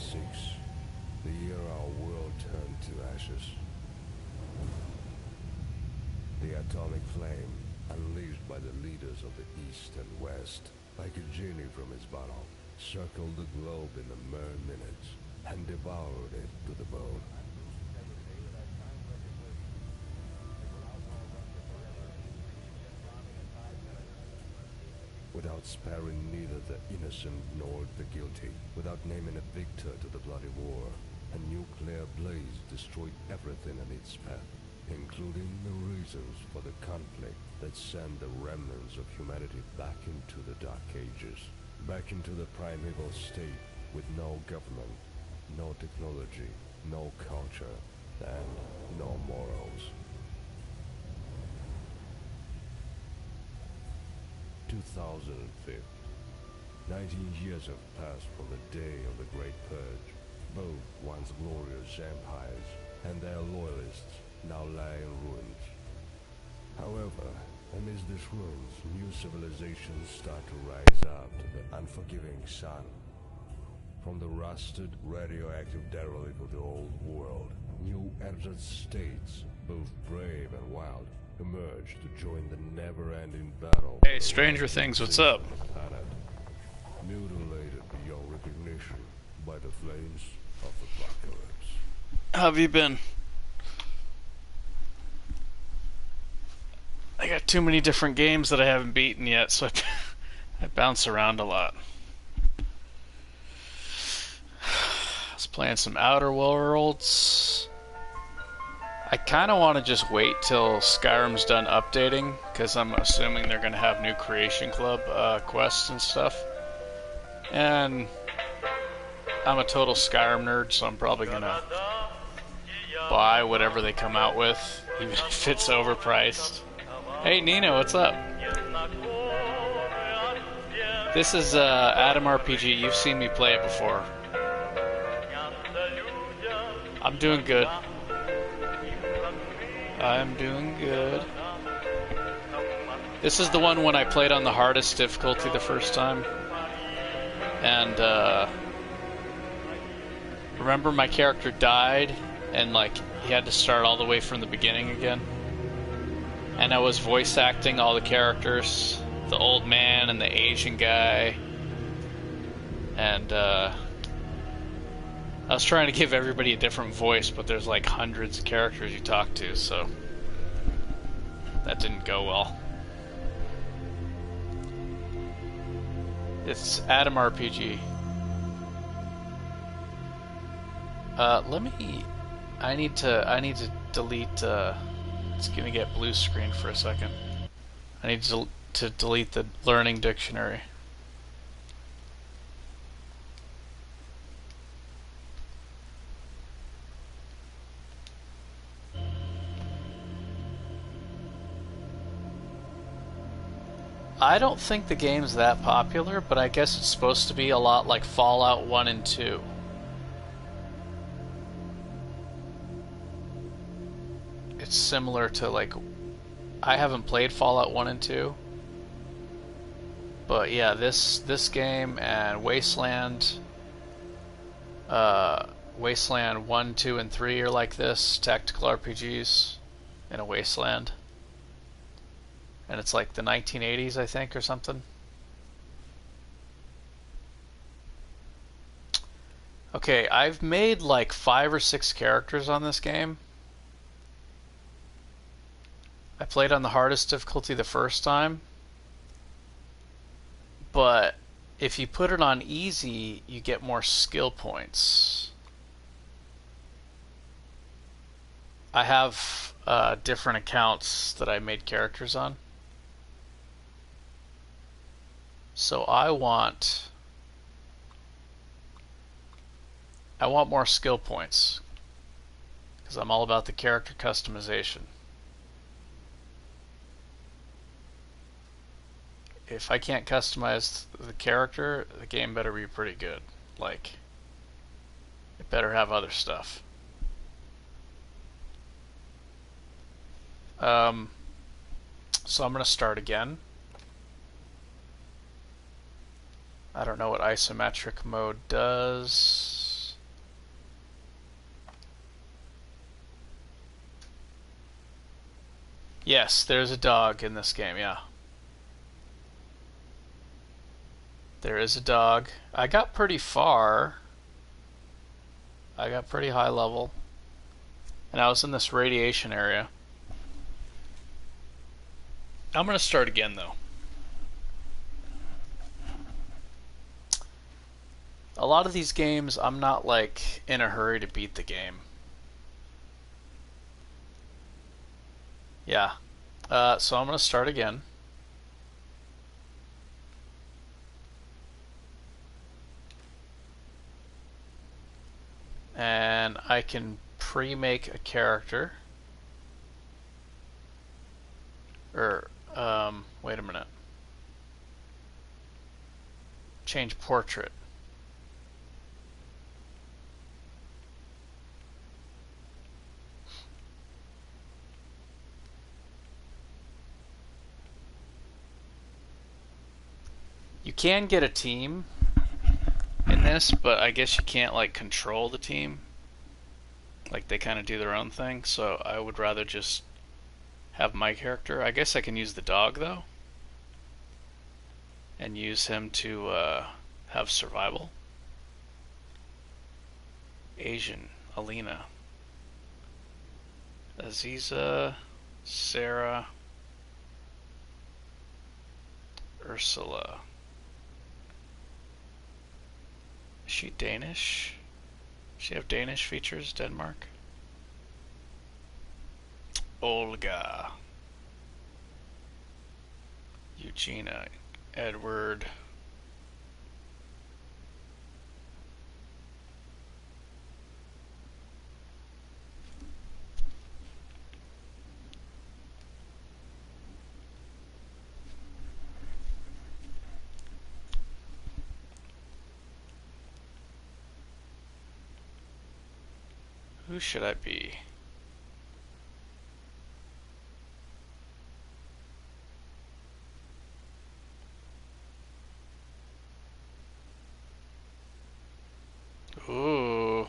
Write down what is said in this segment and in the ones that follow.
1986, the year our world turned to ashes. The atomic flame, unleashed by the leaders of the East and West, like a genie from its bottle, circled the globe in a mere minutes and devoured it to the bone. Without sparing neither the innocent nor the guilty, without naming a victor to the bloody war, a nuclear blaze destroyed everything in its path, including the reasons for the conflict that sent the remnants of humanity back into the Dark Ages, back into the primeval state with no government, no technology, no culture, and no morals. 2005. 19 years have passed from the day of the Great Purge. Both once glorious empires and their loyalists now lie in ruins. However, amidst these ruins, new civilizations start to rise up to the unforgiving sun. From the rusted, radioactive derelict of the old world, new entered states, both brave and wild, emerge to join the never-ending battle. Hey, Stranger Things, what's up? Planet, mutilated beyond recognition by the flames of apocalypse. How have you been? I got too many different games that I haven't beaten yet, so I bounce around a lot. I was playing some Outer Worlds. I kind of want to just wait till Skyrim's done updating, because I'm assuming they're going to have new Creation Club quests and stuff. And I'm a total Skyrim nerd, so I'm probably going to buy whatever they come out with, even if it's overpriced. Hey Nina, what's up? This is Adam RPG. You've seen me play it before. I'm doing good. I'm doing good. This is the one when I played on the hardest difficulty the first time. And, remember my character died, and, like, he had to start all the way from the beginning again? And I was voice acting all the characters, the old man and the Asian guy. And, I was trying to give everybody a different voice, but there's like hundreds of characters you talk to, so that didn't go well. It's Adam RPG. I need to delete, it's gonna get blue screen for a second. I need to delete the learning dictionary. I don't think the game's that popular, but I guess it's supposed to be a lot like Fallout 1 and 2. It's similar to, like, I haven't played Fallout 1 and 2, but yeah, this game and Wasteland 1, 2, and 3 are like this, tactical RPGs in a wasteland. And it's like the 1980s, I think, or something. Okay, I've made like 5 or 6 characters on this game. I played on the hardest difficulty the first time. But if you put it on easy, you get more skill points. I have different accounts that I made characters on. So I want more skill points, because I'm all about the character customization. If I can't customize the character, the game better be pretty good. Like, it better have other stuff. So I'm going to start again. I don't know what isometric mode does. Yes, there's a dog in this game, yeah. There is a dog. I got pretty far. I got pretty high level. And I was in this radiation area. I'm gonna start again though. A lot of these games, I'm not like in a hurry to beat the game. Yeah. So I'm gonna start again. And I can pre-make a character. Wait a minute. Change portrait. You can get a team in this, but I guess you can't like control the team. Like they kind of do their own thing, so I would rather just have my character. I guess I can use the dog though, and use him to have survival. Asian, Alina, Aziza, Sarah, Ursula. Is she Danish? Does she have Danish features? Denmark? Olga. Eugenia. Edward. Who should I be? Ooh.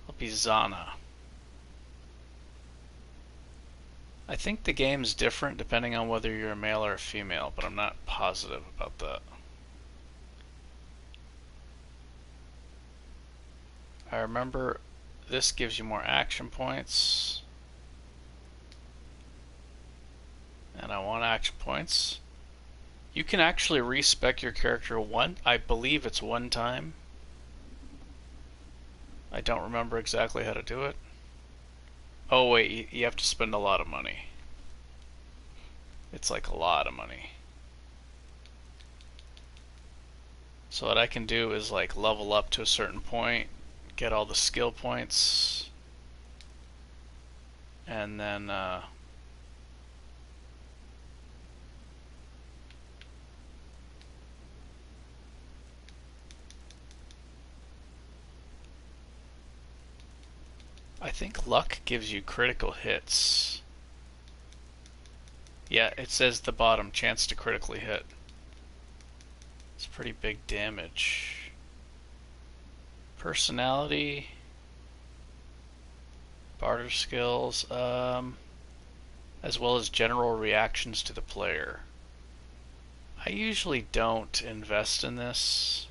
I'll be Zana. I think the game's different depending on whether you're a male or a female, but I'm not positive about that. I remember this gives you more action points. And I want action points. You can actually respec your character I believe it's one time. I don't remember exactly how to do it. Oh wait, you have to spend a lot of money. It's like a lot of money. So what I can do is like level up to a certain point, get all the skill points, and then I think luck gives you critical hits. Yeah, it says at the bottom, chance to critically hit. It's pretty big damage. Personality, barter skills, as well as general reactions to the player. I usually don't invest in this.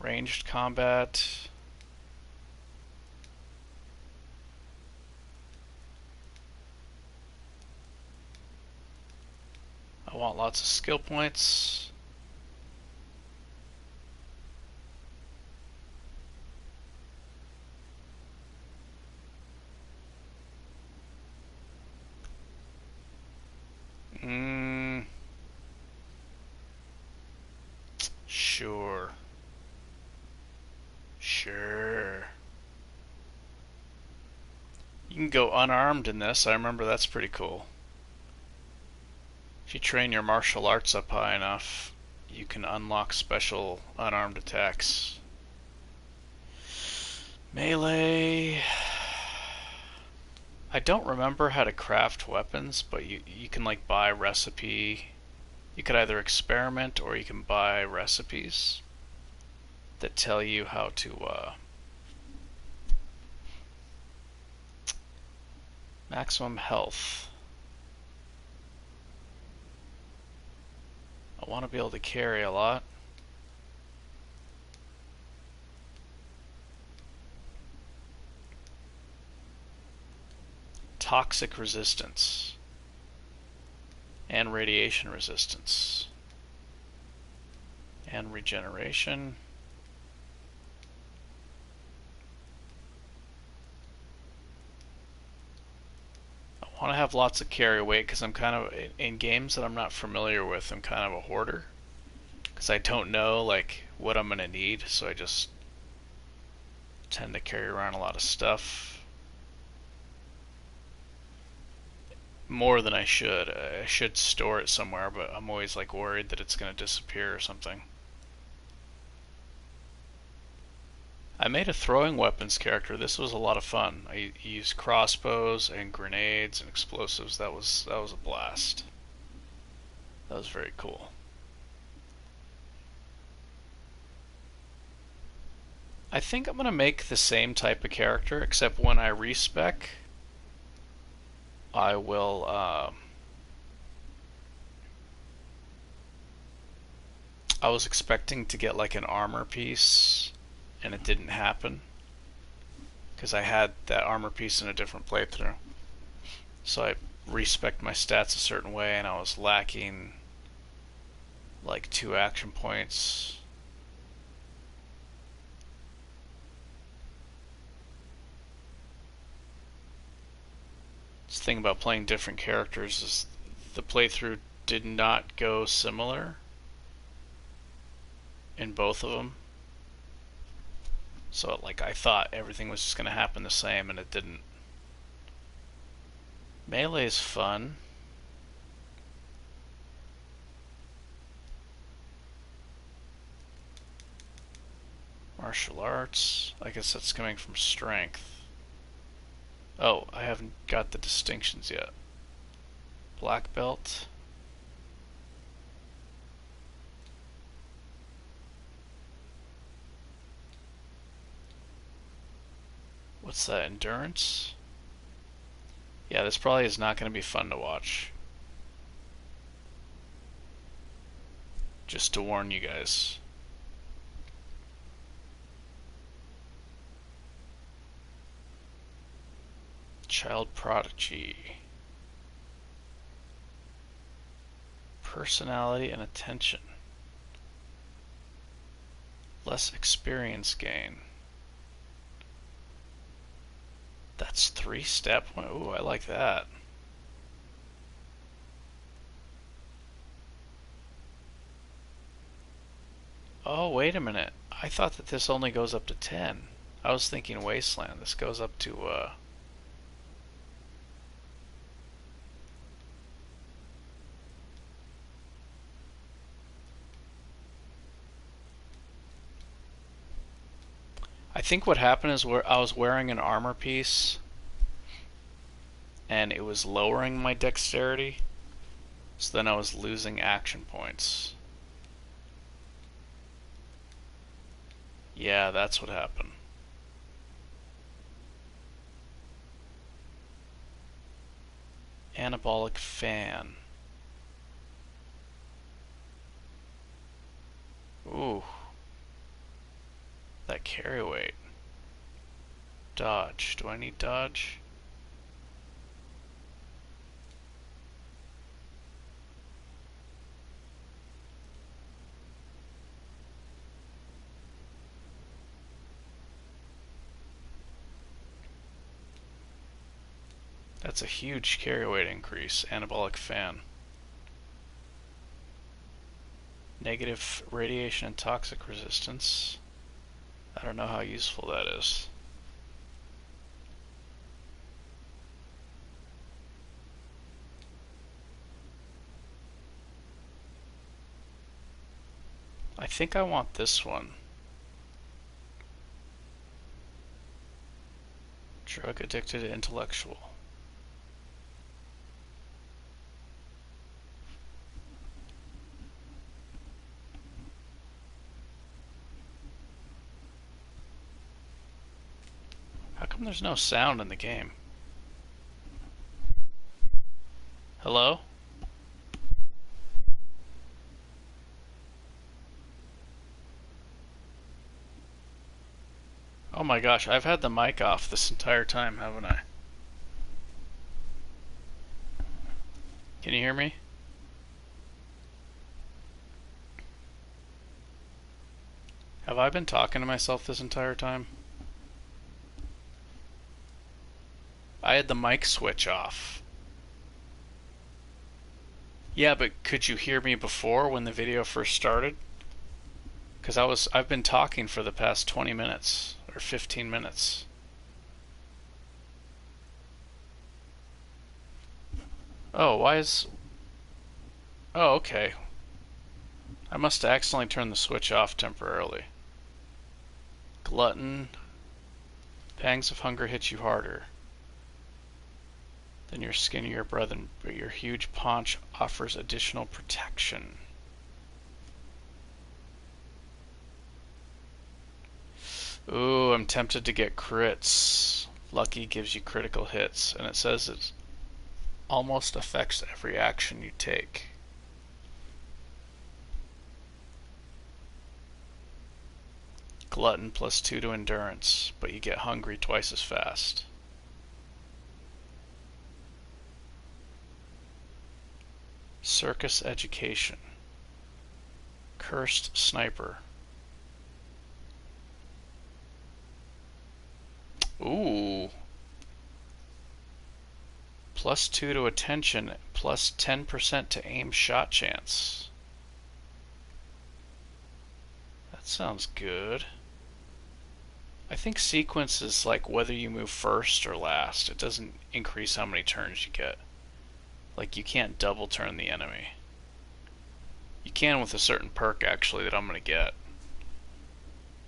Ranged combat. I want lots of skill points. Sure. Sure. You can go unarmed in this. I remember that's pretty cool. If you train your martial arts up high enough, you can unlock special unarmed attacks. Melee. I don't remember how to craft weapons, but you can like buy recipe. You could either experiment or you can buy recipes that tell you how to maximum health. I want to be able to carry a lot. Toxic resistance and radiation resistance and regeneration. I want to have lots of carry weight because I'm kind of in games that I'm not familiar with. I'm kind of a hoarder because I don't know like what I'm gonna need, so I just tend to carry around a lot of stuff. More than I should. I should store it somewhere, but I'm always like worried that it's going to disappear or something. I made a throwing weapons character. This was a lot of fun. I used crossbows and grenades and explosives. That was a blast. That was very cool. I think I'm going to make the same type of character, except when I respec, I will I was expecting to get like an armor piece and it didn't happen because I had that armor piece in a different playthrough. So I respec'd my stats a certain way and I was lacking like 2 action points. The thing about playing different characters is the playthrough did not go similar in both of them. So like I thought everything was just going to happen the same and it didn't. Melee is fun. Martial arts. I guess that's coming from strength. Oh, I haven't got the distinctions yet. Black belt. What's that, endurance? Yeah, this probably is not going to be fun to watch. Just to warn you guys. Child prodigy. Personality and attention. Less experience gain. That's 3-step. Ooh, I like that. Oh, wait a minute. I thought that this only goes up to 10. I was thinking Wasteland. This goes up to, I think what happened is where I was wearing an armor piece and it was lowering my dexterity, so then I was losing action points. Yeah, that's what happened. Anabolic fan. Ooh. That carry weight. Dodge. Do I need dodge? That's a huge carry weight increase. Anabolic fan. Negative radiation and toxic resistance. I don't know how useful that is. I think I want this one. Drug addicted intellectual. How come there's no sound in the game? Hello? Oh my gosh, I've had the mic off this entire time, haven't I? Can you hear me? Have I been talking to myself this entire time? I had the mic switch off. Yeah, but could you hear me before when the video first started? Because I've been talking for the past 20 minutes or 15 minutes. Oh, why is... Oh, okay. I must have accidentally turned the switch off temporarily. Glutton. Pangs of hunger hit you harder than your skinnier brethren, but your huge paunch offers additional protection. Ooh, I'm tempted to get crits. Lucky gives you critical hits, and it says it almost affects every action you take. Glutton +2 to endurance, but you get hungry twice as fast. Circus education. Cursed sniper. Ooh. +2 to attention, plus 10% to aim shot chance. That sounds good. I think sequence is like whether you move first or last. It doesn't increase how many turns you get. Like, you can't double turn the enemy. You can with a certain perk, actually, that I'm going to get.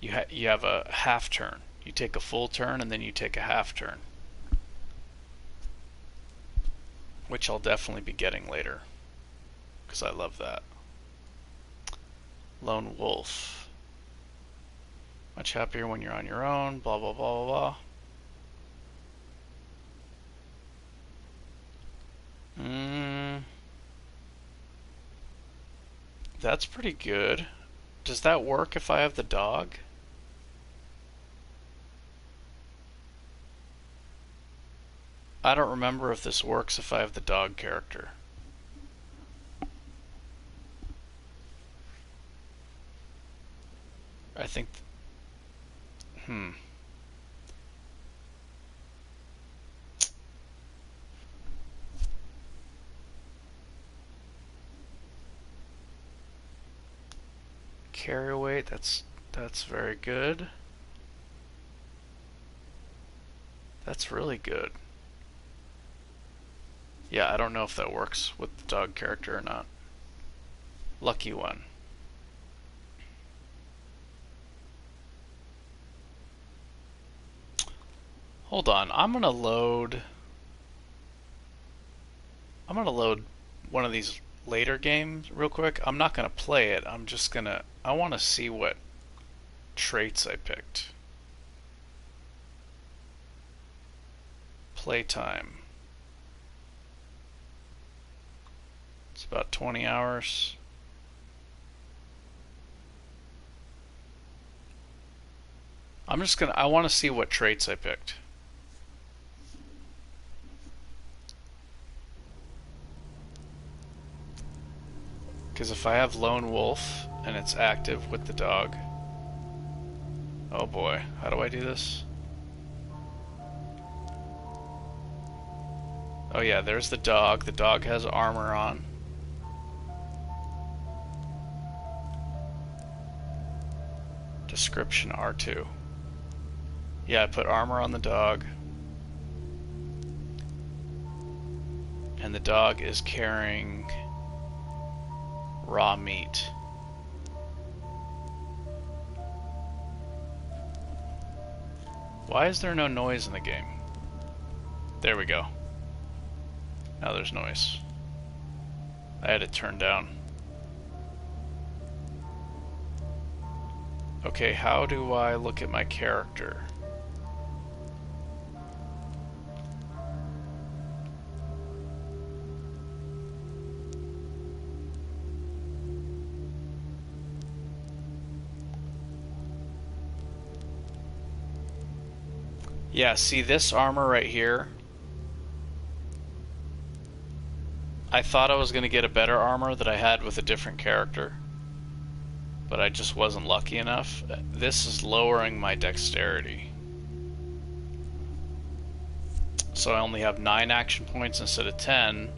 You have a half turn. You take a full turn, and then you take a half turn. Which I'll definitely be getting later. Because I love that. Lone Wolf. Much happier when you're on your own, blah blah blah blah blah. That's pretty good. Does that work if I have the dog? I don't remember if this works if I have the dog character. I think... Carry weight, that's very good. That's really good. Yeah, I don't know if that works with the dog character or not. Lucky one. Hold on, I'm gonna load one of these later games real quick. I'm not gonna play it, I wanna see what traits I picked. Playtime. It's about 20 hours. I wanna see what traits I picked. Because if I have Lone Wolf and it's active with the dog... Oh boy, how do I do this? Oh yeah, there's the dog. The dog has armor on. Description R2. Yeah, I put armor on the dog. And the dog is carrying... raw meat. Why is there no noise in the game? There we go. Now there's noise. I had it turned down. Okay, how do I look at my character? Yeah, see this armor right here? I thought I was going to get a better armor that I had with a different character, but I just wasn't lucky enough. This is lowering my dexterity. So I only have 9 action points instead of 10,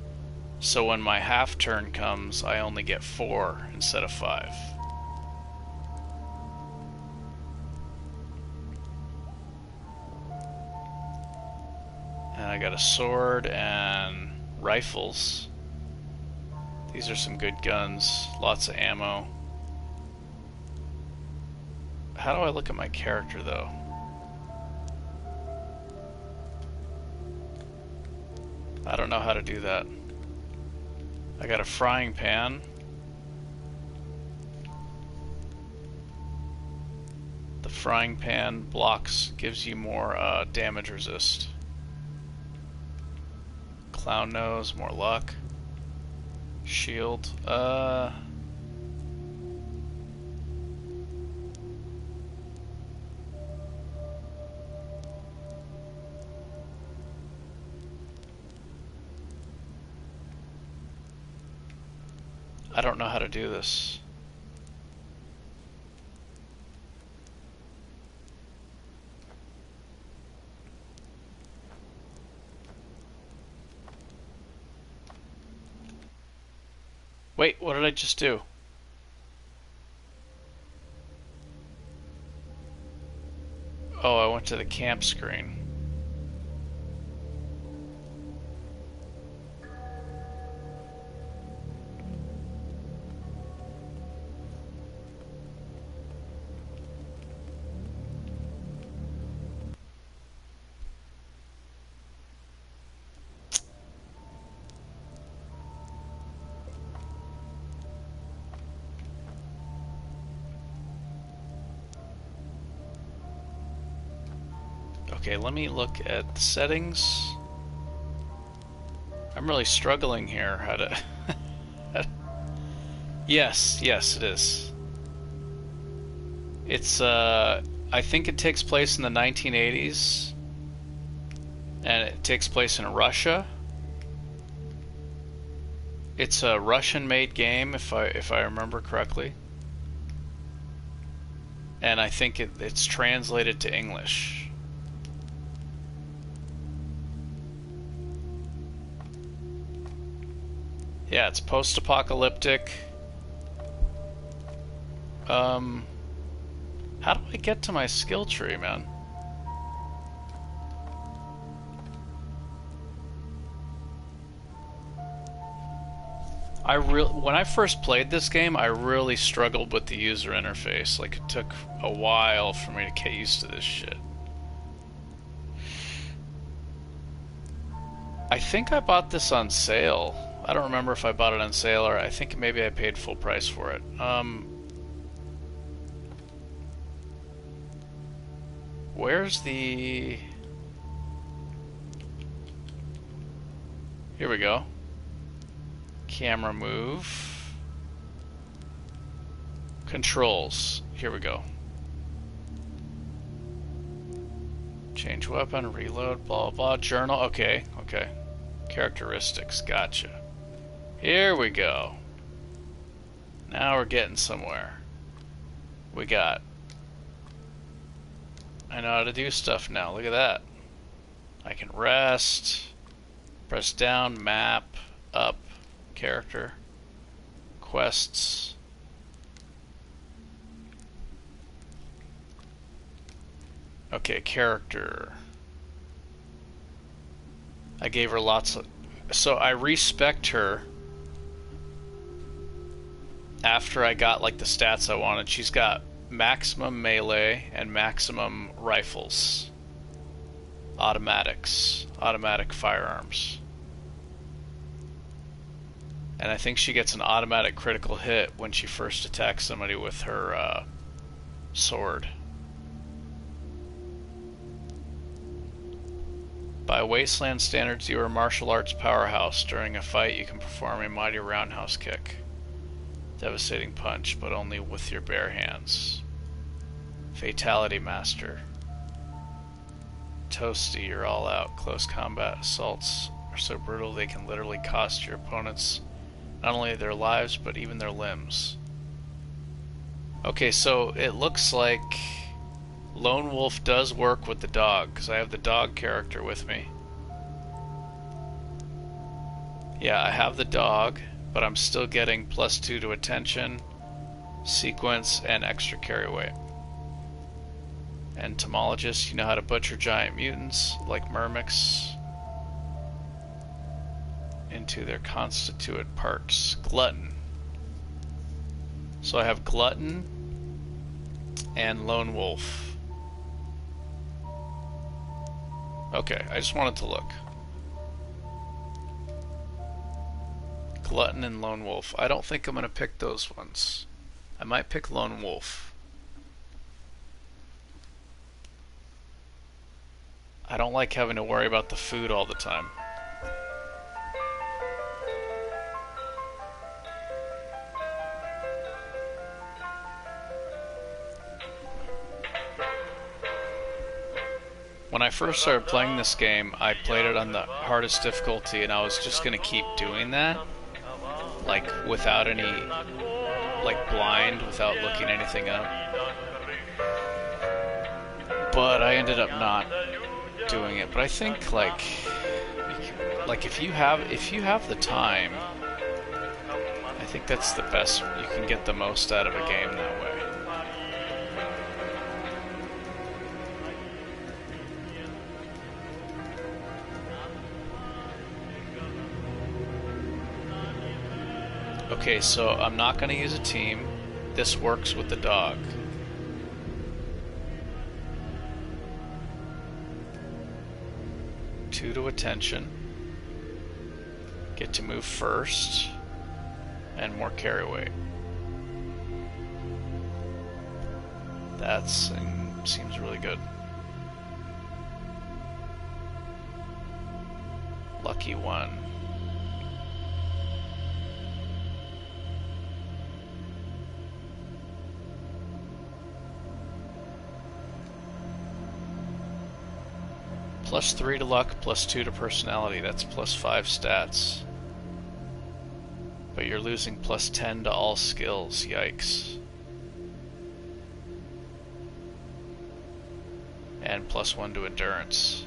so when my half turn comes, I only get 4 instead of 5. And I got a sword and rifles. These are some good guns, lots of ammo. How do I look at my character though? I don't know how to do that. I got a frying pan. The frying pan blocks, gives you more damage resist. Clown nose, more luck. Shield, I don't know how to do this. Wait, what did I just do? Oh, I went to the camp screen. Okay, let me look at the settings. I'm really struggling here. How to... Yes, it is. It's, I think it takes place in the 1980s. And it takes place in Russia. It's a Russian-made game, if I remember correctly. And I think it's translated to English. Yeah, it's post-apocalyptic. How do I get to my skill tree, man? When I first played this game, I really struggled with the user interface. Like, it took a while for me to get used to this shit. I think I bought this on sale. I don't remember if I bought it on sale or I think maybe I paid full price for it. Where's the... Here we go. Camera move. Controls. Here we go. Change weapon, reload, blah, blah, journal. Okay. Characteristics, gotcha. Here we go. Now we're getting somewhere. We got... I know how to do stuff now, look at that. I can rest, press down, map, up, character, quests. Okay, character. I gave her lots of... So I respect her after I got like the stats I wanted. She's got maximum melee and maximum rifles. automatics, automatic firearms. And I think she gets an automatic critical hit when she first attacks somebody with her sword. By Wasteland standards, you are a martial arts powerhouse. During a fight, you can perform a mighty roundhouse kick. Devastating punch, but only with your bare hands. Fatality Master. Toasty, you're all out. Close combat assaults are so brutal they can literally cost your opponents not only their lives, but even their limbs. Okay, so it looks like Lone Wolf does work with the dog, because I have the dog character with me. Yeah, I have the dog, but I'm still getting +2 to attention, sequence, and extra carry weight. Entomologist, you know how to butcher giant mutants, like Myrmix, into their constituent parts. Glutton. So I have Glutton and Lone Wolf. Okay, I just wanted to look. Glutton and Lone Wolf. I don't think I'm going to pick those ones. I might pick Lone Wolf. I don't like having to worry about the food all the time. When I first started playing this game, I played it on the hardest difficulty, and I was just going to keep doing that. Like, without any, like, blind, without looking anything up. But I ended up not doing it. But I think, like if you have the time, I think that's the best. You can get the most out of a game that way. Okay, so I'm not going to use a team. This works with the dog. Two to attention. Get to move first. And more carry weight. That seems really good. Lucky one. +3 to luck, +2 to personality. That's +5 stats. But you're losing +10 to all skills. Yikes. And +1 to endurance.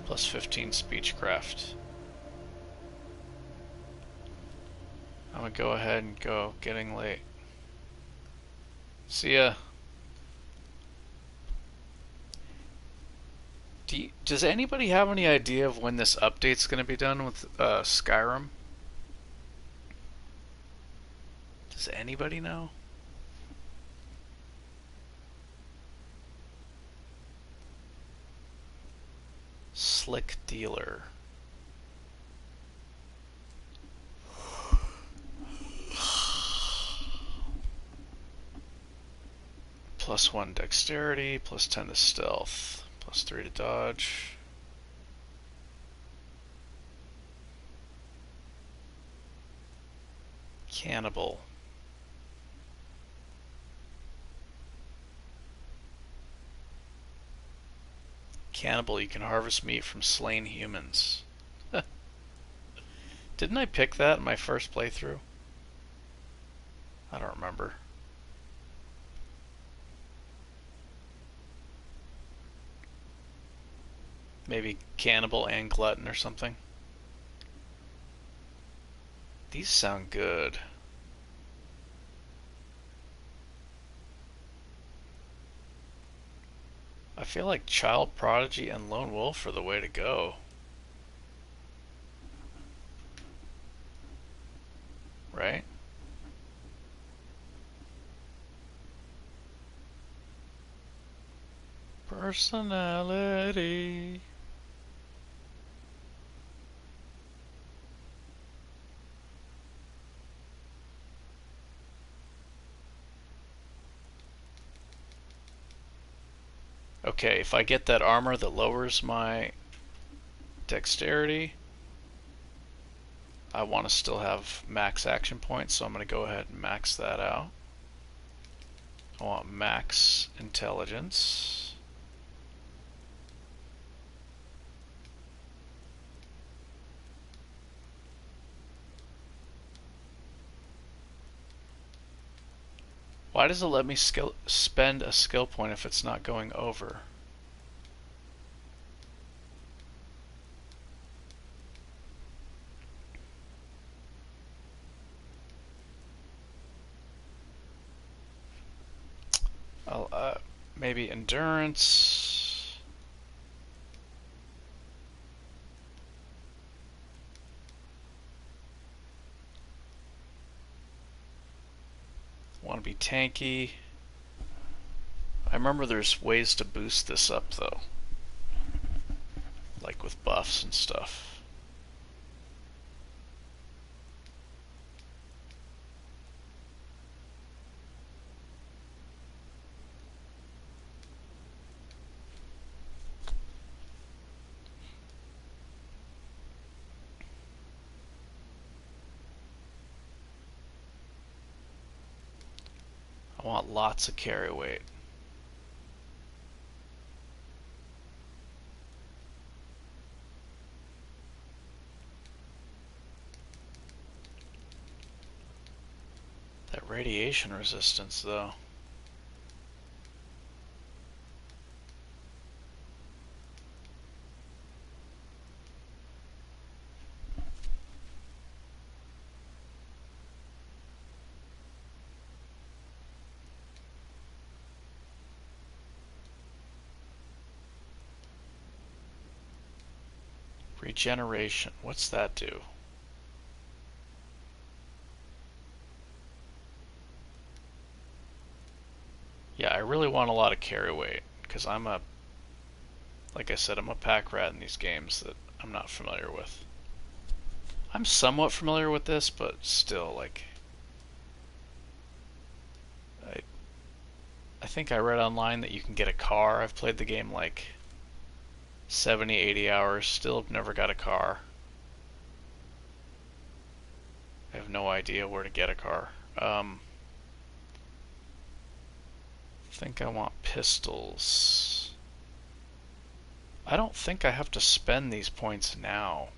+15 speechcraft. I'm gonna go ahead and go. Getting late. See ya. Does anybody have any idea of when this update's going to be done with Skyrim? Does anybody know? Slick Dealer. +1 dexterity, +10 to stealth. +3 to dodge. Cannibal. Cannibal, you can harvest meat from slain humans. Didn't I pick that in my first playthrough? I don't remember. Maybe Cannibal and Glutton or something. These sound good. I feel like Child Prodigy and Lone Wolf are the way to go. Right? personality. Okay, if I get that armor that lowers my dexterity, I want to still have max action points, so I'm going to go ahead and max that out. I want max intelligence. Why does it let me spend a skill point if it's not going over? Maybe endurance. Want to be tanky. I remember there's ways to boost this up though, like with buffs and stuff. I want lots of carry weight. That radiation resistance though. Regeneration, what's that do? Yeah, I really want a lot of carry weight, because like I said, I'm a pack rat in these games that I'm not familiar with. I'm somewhat familiar with this, but still, like, I think I read online that you can get a car. I've played the game like 70, 80 hours, still have never got a car. I have no idea where to get a car. I think I want pistols. I don't think I have to spend these points now.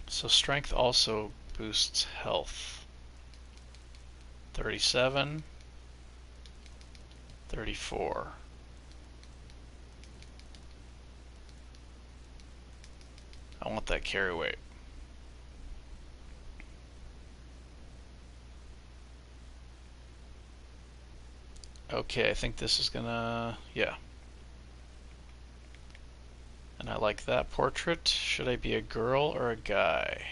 So strength also boosts health. 37, 34. I want that carry weight. Okay, I think this is gonna, yeah. And I like that portrait. Should I be a girl or a guy?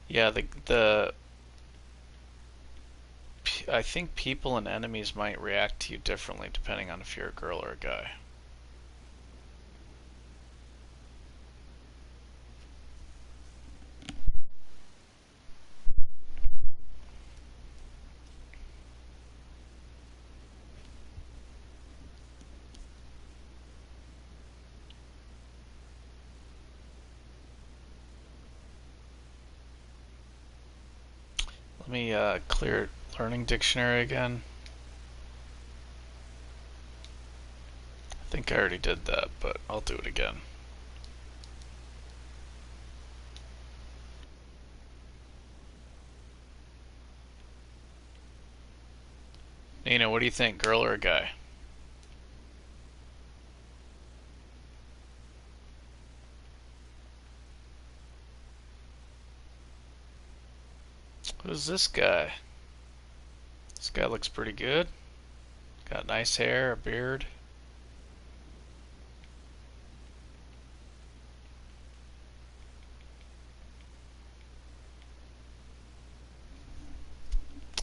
Yeah, I think people and enemies might react to you differently depending on if you're a girl or a guy. Let me clear learning dictionary again. I think I already did that, but I'll do it again. Nina, what do you think, girl or a guy? What is this guy? This guy looks pretty good. Got nice hair, a beard.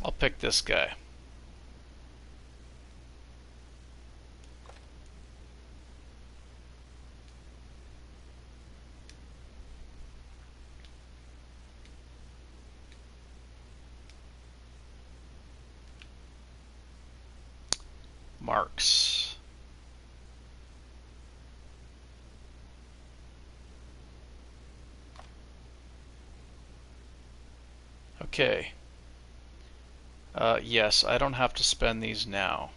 I'll pick this guy. Marks. Okay. Yes, I don't have to spend these now.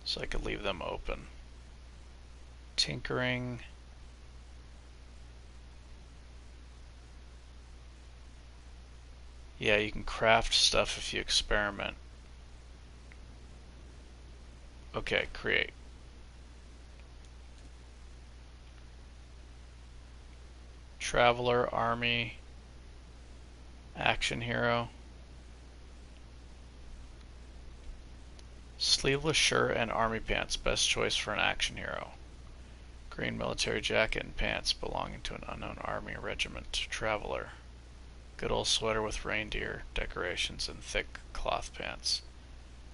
So I could leave them open. Tinkering. Yeah, you can craft stuff if you experiment. Okay, create. Traveler, army, action hero. Sleeveless shirt and army pants, best choice for an action hero. Green military jacket and pants belonging to an unknown army or regiment. Traveler. Good old sweater with reindeer decorations and thick cloth pants.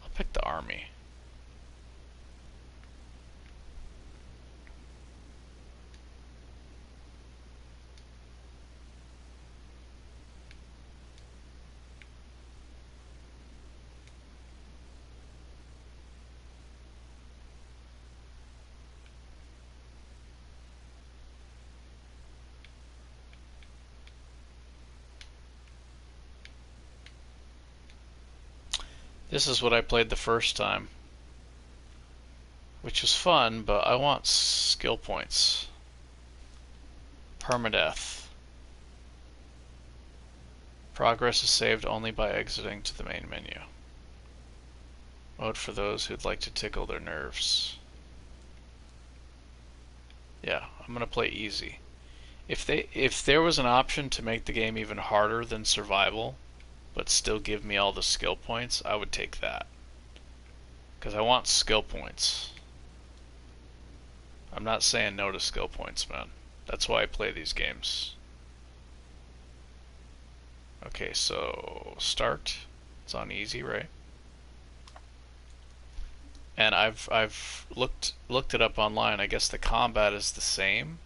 I'll pick the army. This is what I played the first time, which was fun, but I want skill points. Permadeath. Progress is saved only by exiting to the main menu. Mode for those who'd like to tickle their nerves. Yeah, I'm gonna play easy. If there was an option to make the game even harder than survival, but still give me all the skill points, I would take that. Because I want skill points. I'm not saying no to skill points, man. That's why I play these games. Okay, so start. It's on easy, right? And I've looked it up online. I guess the combat is the same.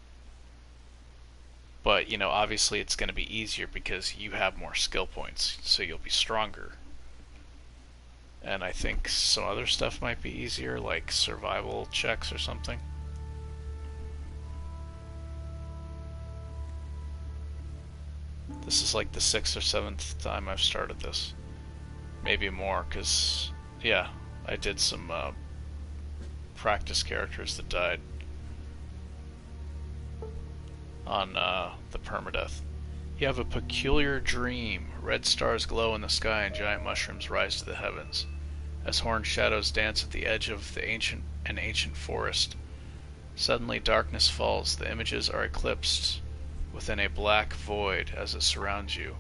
But, you know, obviously it's going to be easier because you have more skill points, so you'll be stronger. And I think some other stuff might be easier, like survival checks or something. This is like the 6th or 7th time I've started this. Maybe more, because, yeah, I did some practice characters that died on the permadeath. You have a peculiar dream. Red stars glow in the sky and giant mushrooms rise to the heavens. As horned shadows dance at the edge of an ancient forest. Suddenly darkness falls. The images are eclipsed within a black void as it surrounds you.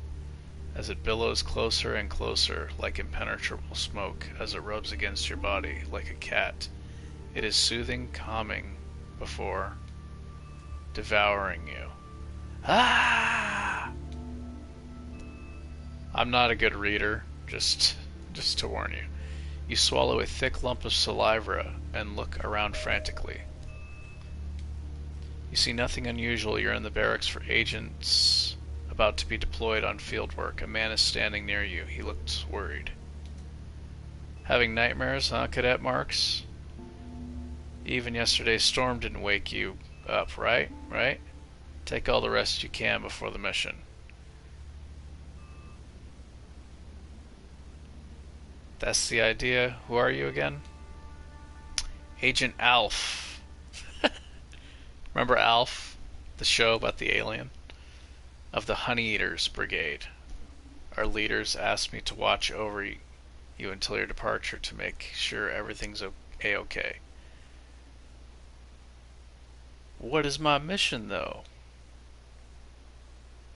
As it billows closer and closer like impenetrable smoke, as it rubs against your body like a cat. It is soothing, calming before devouring you. Ah! I'm not a good reader, just to warn you. You swallow a thick lump of saliva and look around frantically. You see nothing unusual. You're in the barracks for agents about to be deployed on field work. A man is standing near you. He looks worried. Having nightmares, huh, Cadet Marks? Even yesterday's storm didn't wake you up, right? Right? Take all the rest you can before the mission. That's the idea. Who are you again? Agent Alf. Remember Alf? The show about the alien? Of the Honey Eaters Brigade. Our leaders asked me to watch over you until your departure to make sure everything's a-okay. What is my mission, though?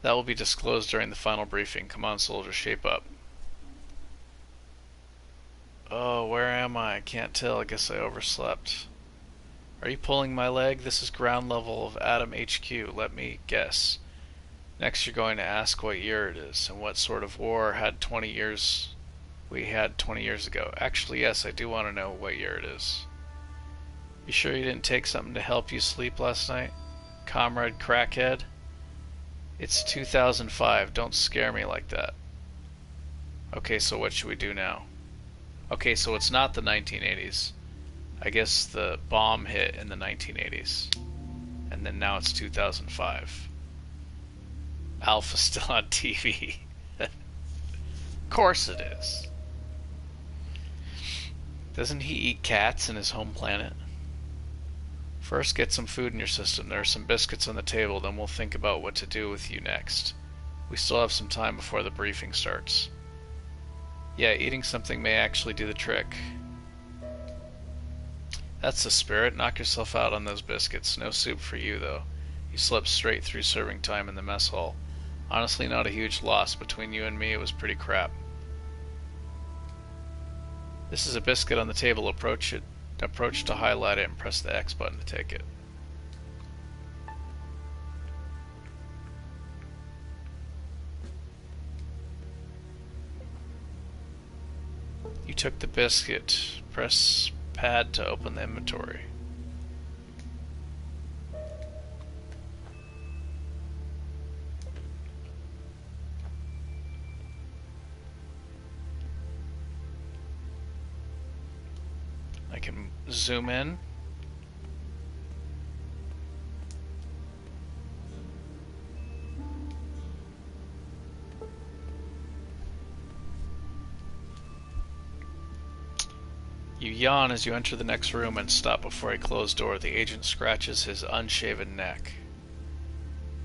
That will be disclosed during the final briefing. Come on, soldier, shape up. Oh, where am I? I can't tell. I guess I overslept. Are you pulling my leg? This is ground level of Atom HQ. Let me guess. Next you're going to ask what year it is, and what sort of war we had 20 years ago. Actually, yes, I do want to know what year it is. You sure you didn't take something to help you sleep last night? Comrade Crackhead? It's 2005. Don't scare me like that. Okay, so what should we do now? Okay, so it's not the 1980s. I guess the bomb hit in the 1980s. And then now it's 2005. Alpha's still on TV. Of course it is. Doesn't he eat cats in his home planet? First, get some food in your system. There are some biscuits on the table, then we'll think about what to do with you next. We still have some time before the briefing starts. Yeah, eating something may actually do the trick. That's the spirit. Knock yourself out on those biscuits. No soup for you, though. You slept straight through serving time in the mess hall. Honestly, not a huge loss. Between you and me, it was pretty crap. This is a biscuit on the table. Approach to highlight it and press the X button to take it. You took the biscuit. Press pad to open the inventory. I can zoom in. You yawn as you enter the next room and stop before a closed door. The agent scratches his unshaven neck.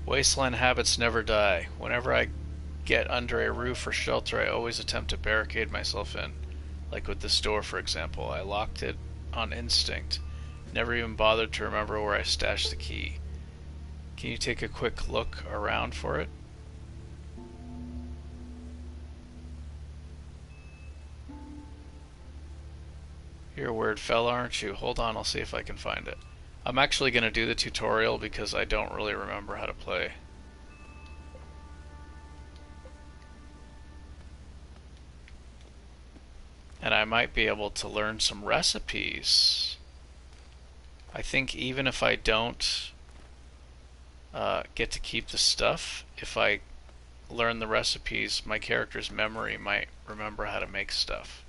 Wasteland habits never die. Whenever I get under a roof or shelter, I always attempt to barricade myself in. Like with this door, for example. I locked it on instinct. Never even bothered to remember where I stashed the key. Can you take a quick look around for it? You're a weird fella, aren't you? Hold on, I'll see if I can find it. I'm actually going to do the tutorial because I don't really remember how to play. And I might be able to learn some recipes. I think even if I don't get to keep the stuff, if I learn the recipes, my character's memory might remember how to make stuff.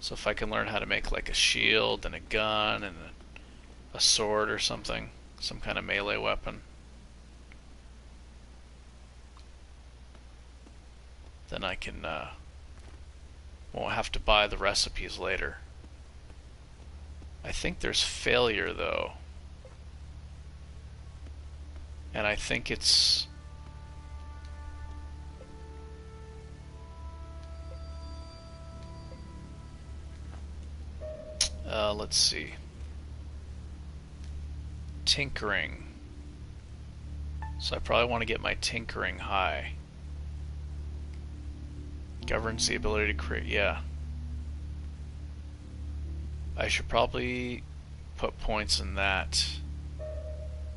So if I can learn how to make like a shield and a gun and a sword or something, some kind of melee weapon, then I can won't have to buy the recipes later. I think there's failure though, and I think it's let's see. Tinkering. So I probably want to get my tinkering high. Governs the ability to create, yeah. I should probably put points in that.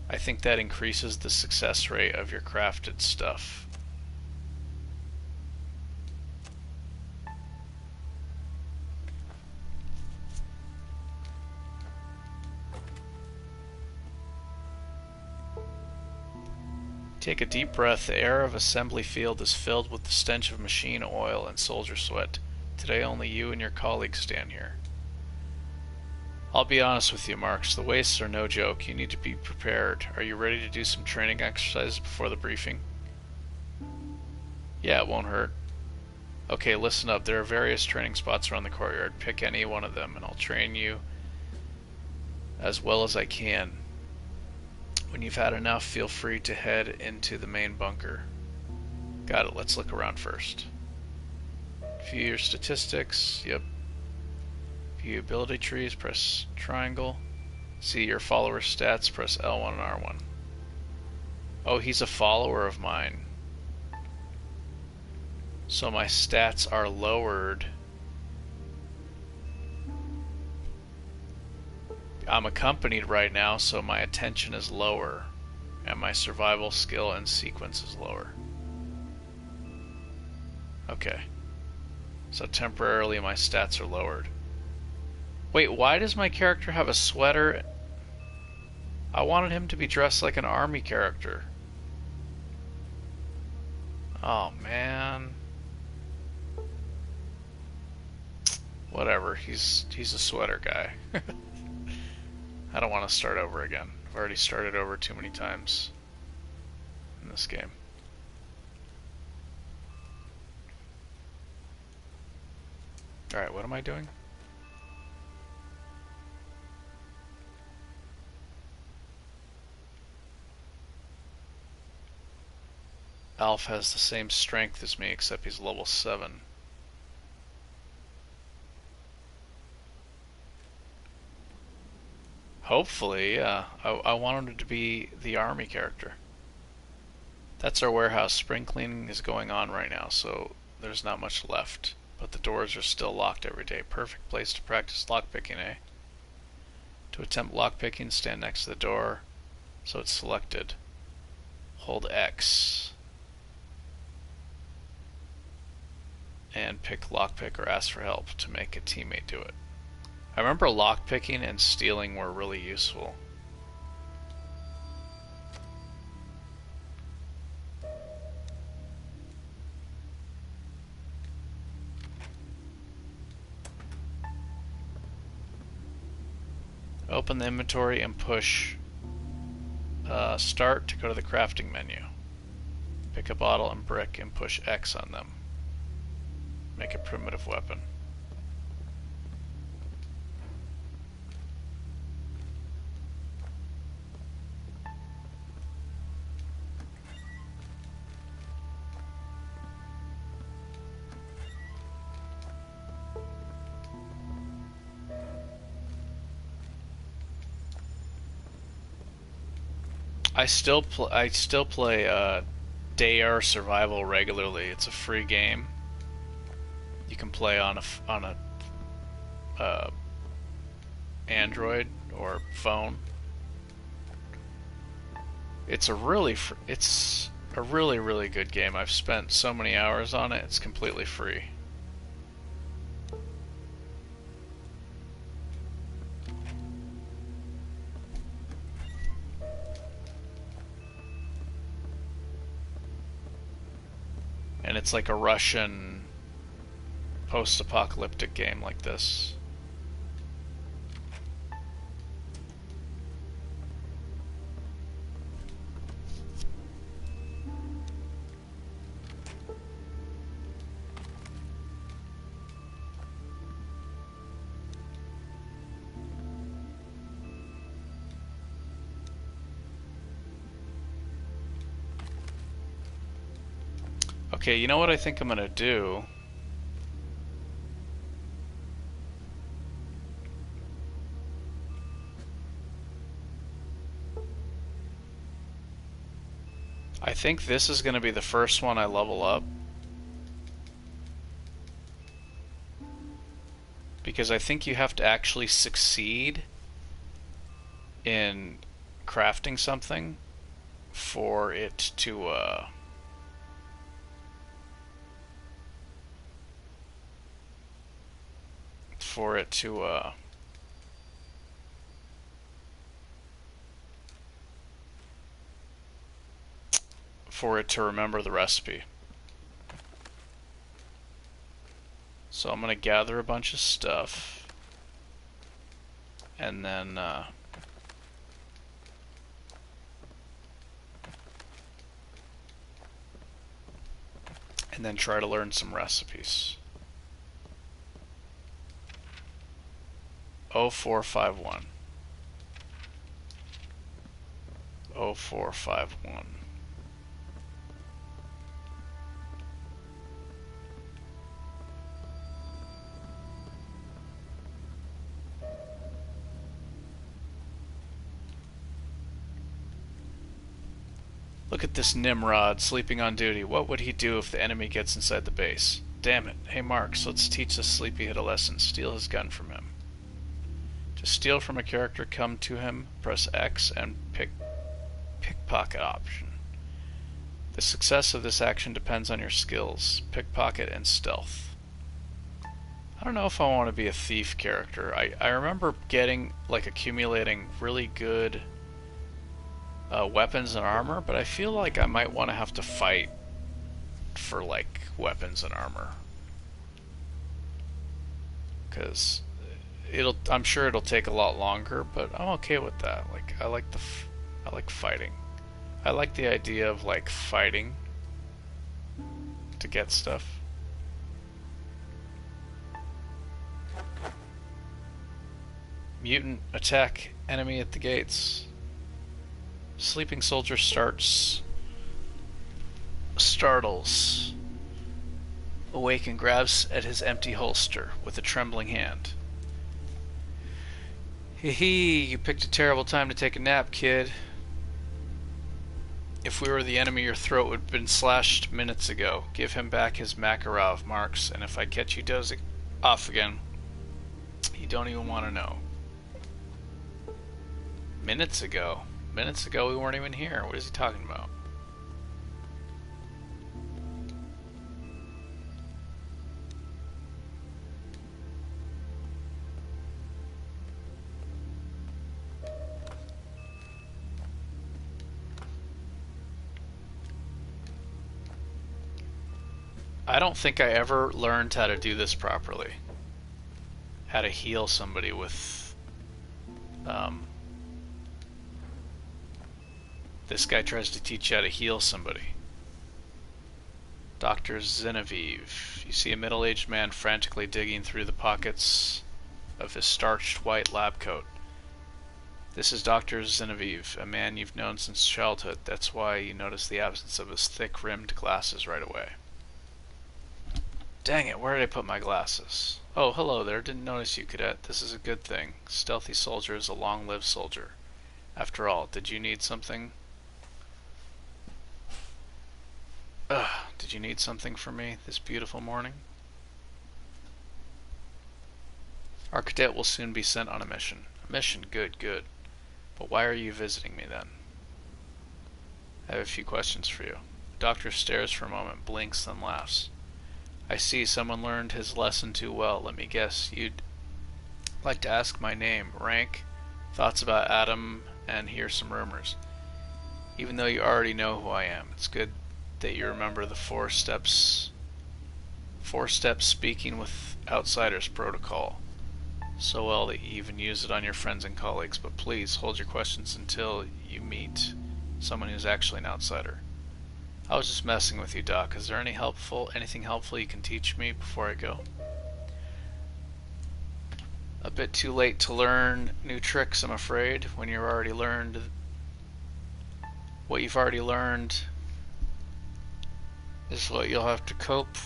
I think that increases the success rate of your crafted stuff. Take a deep breath. The air of assembly field is filled with the stench of machine oil and soldier sweat. Today only you and your colleagues stand here. I'll be honest with you, Marks. The wastes are no joke. You need to be prepared. Are you ready to do some training exercises before the briefing? Yeah, it won't hurt. Okay, listen up. There are various training spots around the courtyard. Pick any one of them and I'll train you as well as I can. When you've had enough, feel free to head into the main bunker. Got it, let's look around first. View your statistics, yep. View ability trees, press triangle. See your follower stats, press L1 and R1. Oh, he's a follower of mine. So my stats are lowered. I'm accompanied right now, so my attention is lower. And my survival skill and sequence is lower. Okay. So temporarily my stats are lowered. Wait, why does my character have a sweater? I wanted him to be dressed like an army character. Oh, man. Whatever, he's a sweater guy. I don't want to start over again. I've already started over too many times in this game. Alright, what am I doing? Alf has the same strength as me, except he's level 7. Hopefully, yeah. I wanted it to be the army character. That's our warehouse. Spring cleaning is going on right now, so there's not much left. But the doors are still locked every day. Perfect place to practice lockpicking, eh? To attempt lockpicking, stand next to the door so it's selected. Hold X. And pick lockpick or ask for help to make a teammate do it. I remember lockpicking and stealing were really useful. Open the inventory and push start to go to the crafting menu. Pick a bottle and brick and push X on them. Make a primitive weapon. I still play Dare Survival regularly. It's a free game. You can play on a Android or phone. It's a really really good game. I've spent so many hours on it. It's completely free. And it's like a Russian post-apocalyptic game like this. Okay, you know what I think I'm gonna do? I think this is gonna be the first one I level up. Because I think you have to actually succeed in crafting something for it to remember the recipe. So I'm gonna gather a bunch of stuff and then try to learn some recipes. 0451. 0451. Look at this Nimrod sleeping on duty. What would he do if the enemy gets inside the base? Damn it. Hey Marks, let's teach this sleepyhead a lesson. Steal his gun from him. To steal from a character, come to him, press X, and pickpocket option. The success of this action depends on your skills, pickpocket and stealth. I don't know if I want to be a thief character. I remember getting, like, accumulating really good weapons and armor, but I feel like I might want to have to fight for, like, weapons and armor. Because I'm sure it'll take a lot longer, but I'm okay with that. Like, I like fighting. I like the idea of, like, fighting to get stuff. Mutant attack enemy at the gates. Sleeping soldier startles. Awake and grabs at his empty holster with a trembling hand. Hee hee, you picked a terrible time to take a nap, kid. If we were the enemy, your throat would have been slashed minutes ago. Give him back his Makarov, Marks, and if I catch you dozing off again, you don't even want to know. Minutes ago? Minutes ago we weren't even here. What is he talking about? I don't think I ever learned how to do this properly. How to heal somebody with... this guy tries to teach you how to heal somebody. Dr. Zenevieve. You see a middle-aged man frantically digging through the pockets of his starched white lab coat. This is Dr. Zenevieve, a man you've known since childhood. That's why you notice the absence of his thick-rimmed glasses right away. Dang it, where did I put my glasses? Oh, hello there. Didn't notice you, cadet. This is a good thing. Stealthy soldier is a long-lived soldier. After all, did you need something? Did you need something from me this beautiful morning? Our cadet will soon be sent on a mission. A mission? Good, good. But why are you visiting me then? I have a few questions for you. The doctor stares for a moment, blinks, then laughs. I see someone learned his lesson too well. Let me guess, you'd like to ask my name, rank, thoughts about Adam, and hear some rumors. Even though you already know who I am, it's good that you remember the four steps speaking with outsiders protocol so well that you even use it on your friends and colleagues. But please hold your questions until you meet someone who's actually an outsider. I was just messing with you, Doc. Is there anything helpful you can teach me before I go? A bit too late to learn new tricks, I'm afraid. When you've already learned what you've already learned is what you'll have to cope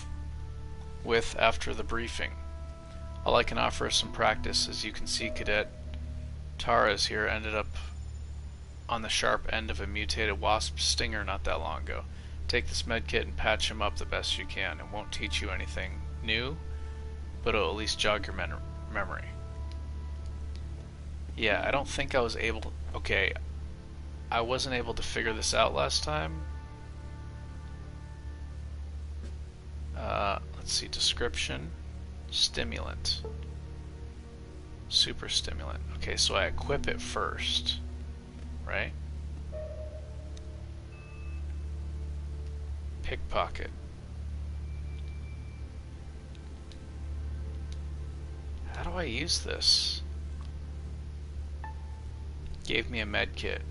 with after the briefing. All I can offer is some practice. As you can see, Cadet Tara's here ended up on the sharp end of a mutated wasp stinger not that long ago. Take this medkit and patch him up the best you can. It won't teach you anything new, but it'll at least jog your memory. Yeah, I don't think I was able to... Okay, I wasn't able to figure this out last time. Let's see, description, stimulant, super stimulant. Okay, so I equip it first, right? Pickpocket. How do I use this? Gave me a med kit.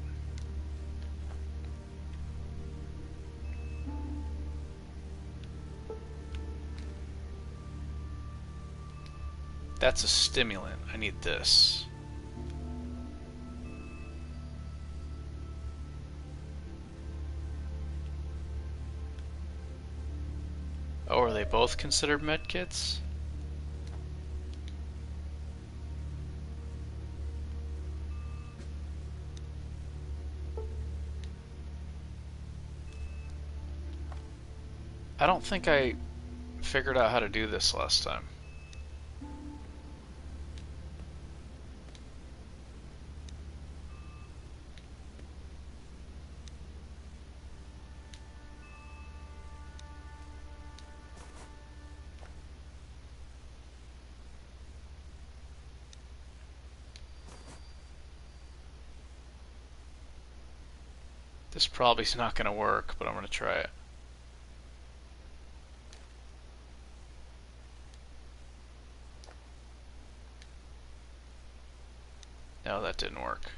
That's a stimulant. I need this. Oh, are they both considered medkits? I don't think I figured out how to do this last time. This probably is not going to work, but I'm going to try it. No, that didn't work.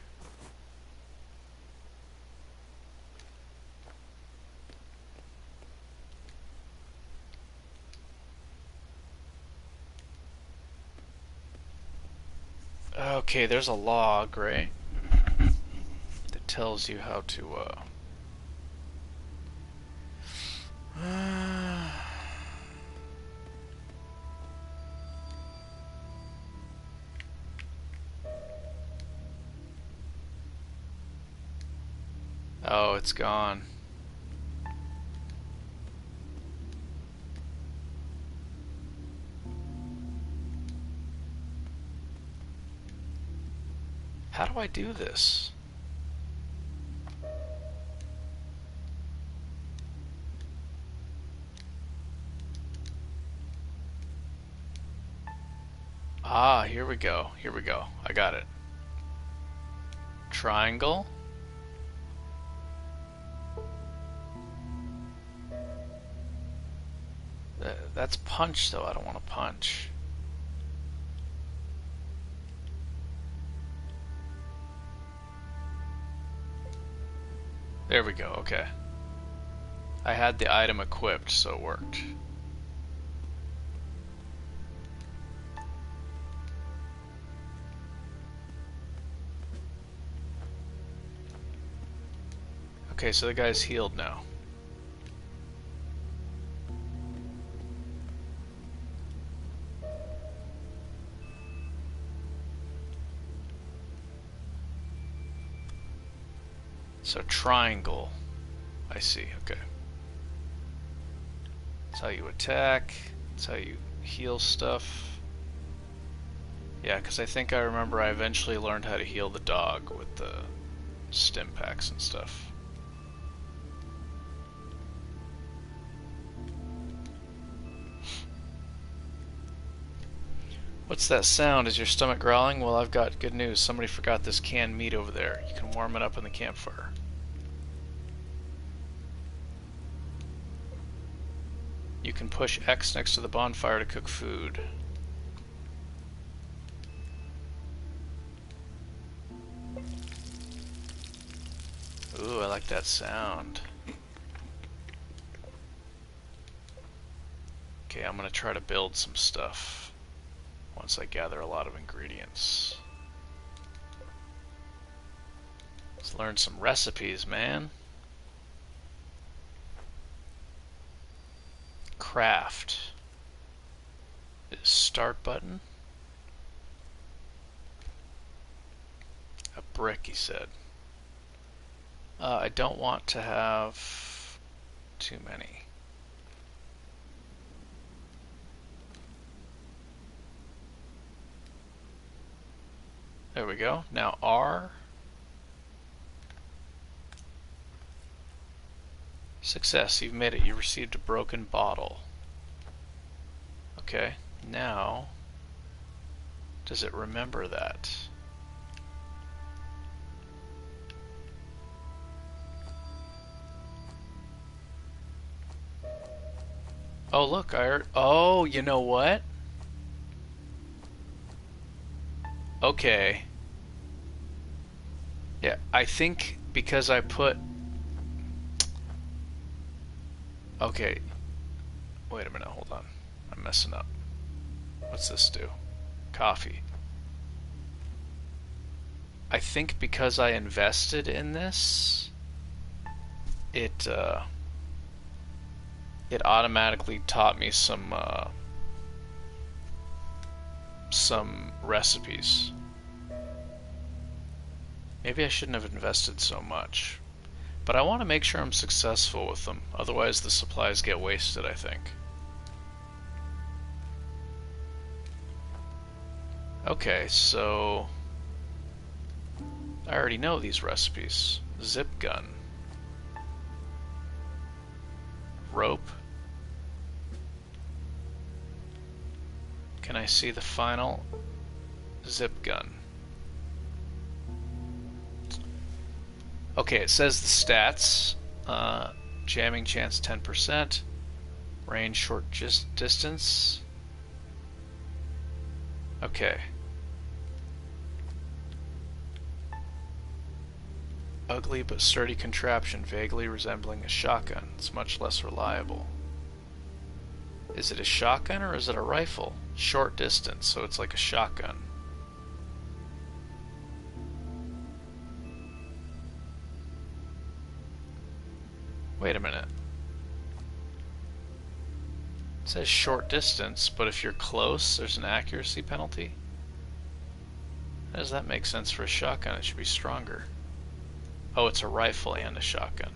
Okay, there's a log, right? That tells you how to, Oh, it's gone. How do I do this? Ah, here we go. Here we go. I got it. Triangle. That's punch, though. I don't want to punch. There we go. Okay. I had the item equipped, so it worked. Okay, so the guy's healed now. So triangle. I see, okay. That's how you attack. That's how you heal stuff. Yeah, because I think I remember I eventually learned how to heal the dog with the stim packs and stuff. What's that sound? Is your stomach growling? Well, I've got good news. Somebody forgot this canned meat over there. You can warm it up in the campfire. You can push X next to the bonfire to cook food. Ooh, I like that sound. Okay, I'm gonna try to build some stuff once I gather a lot of ingredients. Let's learn some recipes, man. Craft. Start button. A brick, he said. I don't want to have too many. There we go. Now R. Success. You've made it. You received a broken bottle. Okay. Now, does it remember that? Oh, look. Oh, you know what? Okay. Yeah, I think because I put... Okay. Wait a minute, hold on. I'm messing up. What's this do? Coffee. I think because I invested in this, it automatically taught me some recipes. Maybe I shouldn't have invested so much. But I want to make sure I'm successful with them, otherwise the supplies get wasted, I think. Okay, so I already know these recipes. Zip gun. Rope. Can I see the final? Zip gun. Okay, it says the stats. Jamming chance 10%. Range short distance. Okay. Ugly but sturdy contraption, vaguely resembling a shotgun. It's much less reliable. Is it a shotgun or is it a rifle? Short distance, so it's like a shotgun. Wait a minute. It says short distance, but if you're close, there's an accuracy penalty? How does that make sense for a shotgun? It should be stronger. Oh, it's a rifle and a shotgun.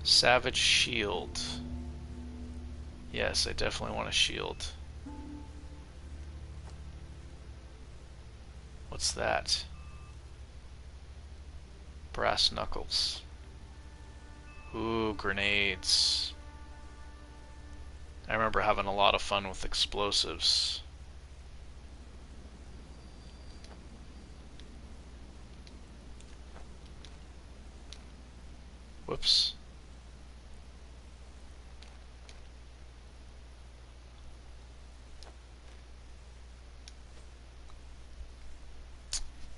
Savage shield. Yes, I definitely want a shield. What's that? Brass knuckles. Ooh, grenades. I remember having a lot of fun with explosives. Whoops.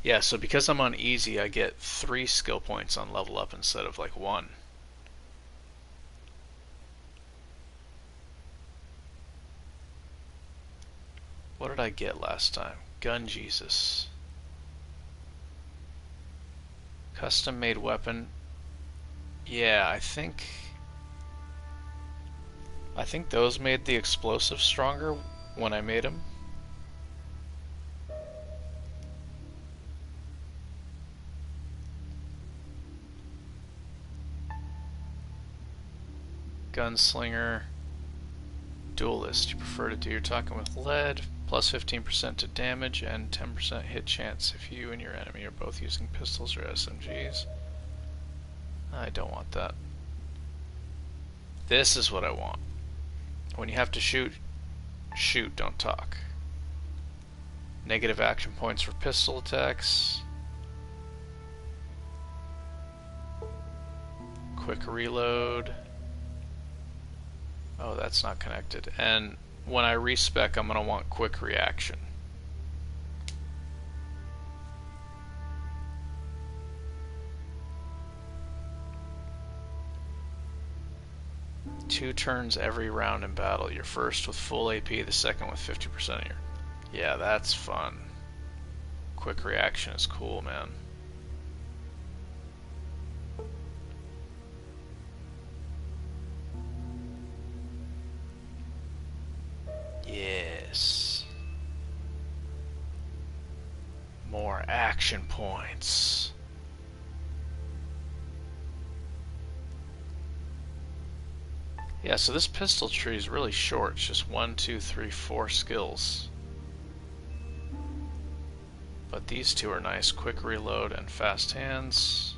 Yeah, so because I'm on easy, I get 3 skill points on level up instead of like 1. What did I get last time? Gun Jesus. Custom made weapon. Yeah, I think those made the explosives stronger when I made them. Gunslinger. Duelist. You prefer to do your talking with lead. Plus 15% to damage and 10% hit chance if you and your enemy are both using pistols or SMGs. I don't want that. This is what I want. When you have to shoot, shoot, don't talk. Negative action points for pistol attacks. Quick reload. Oh, that's not connected. And when I respec, I'm going to want quick reaction. Two turns every round in battle. Your first with full AP, the second with 50% of your... Yeah, that's fun. Quick reaction is cool, man. Yes. More action points. Yeah, so this pistol tree is really short. It's just 1, 2, 3, 4 skills. But these two are nice. Quick reload and fast hands.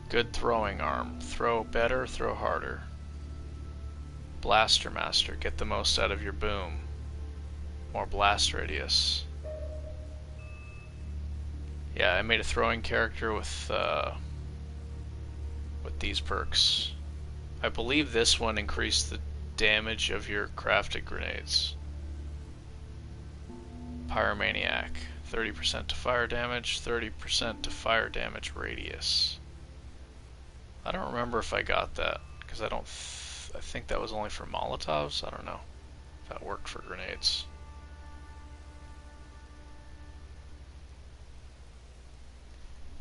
Good throwing arm. Throw better, throw harder. Blaster Master. Get the most out of your boom. More blast radius. Yeah, I made a throwing character with these perks. I believe this one increased the damage of your crafted grenades. Pyromaniac. 30% to fire damage, 30% to fire damage radius. I don't remember if I got that, because I think that was only for Molotovs. I don't know if that worked for grenades.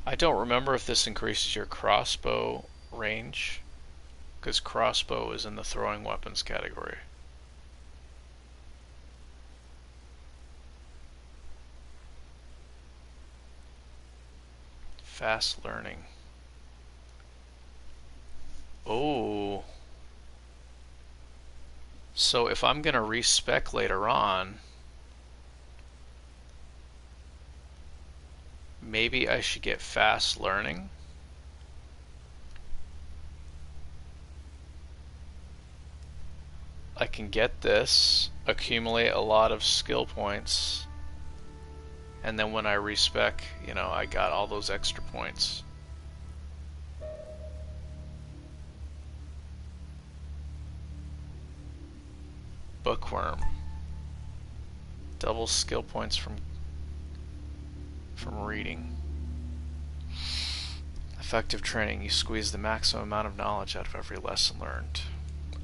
I don't remember if this increases your crossbow range, because crossbow is in the throwing weapons category. Fast learning. Oh. So if I'm going to respec later on, maybe I should get fast learning. I can get this, accumulate a lot of skill points, and then when I respec, you know, I got all those extra points. Bookworm. Double skill points from reading. Effective training. You squeeze the maximum amount of knowledge out of every lesson learned.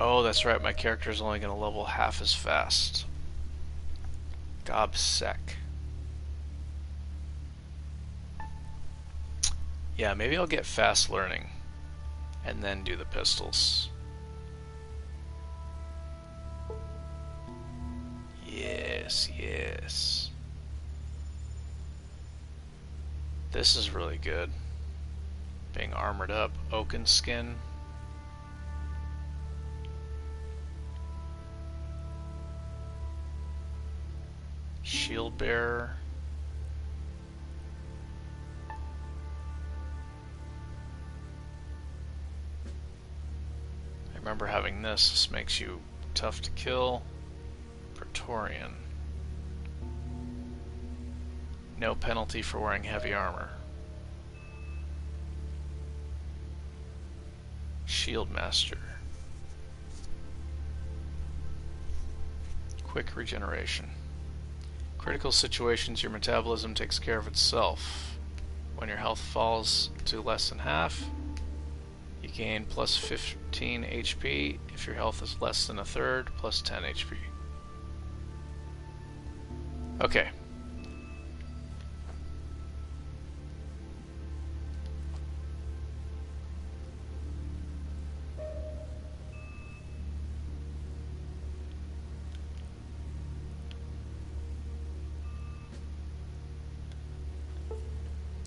Oh, that's right. My character is only going to level half as fast. Gobsec. Yeah, maybe I'll get fast learning and then do the pistols. Yes, yes. This is really good. Being armored up. Oaken skin. Shield bearer. I remember having this. This makes you tough to kill. Praetorian. No penalty for wearing heavy armor. Shield Master. Quick regeneration. Critical situations, your metabolism takes care of itself. When your health falls to less than half, you gain plus 15 HP. If your health is less than a third, plus 10 HP. Okay.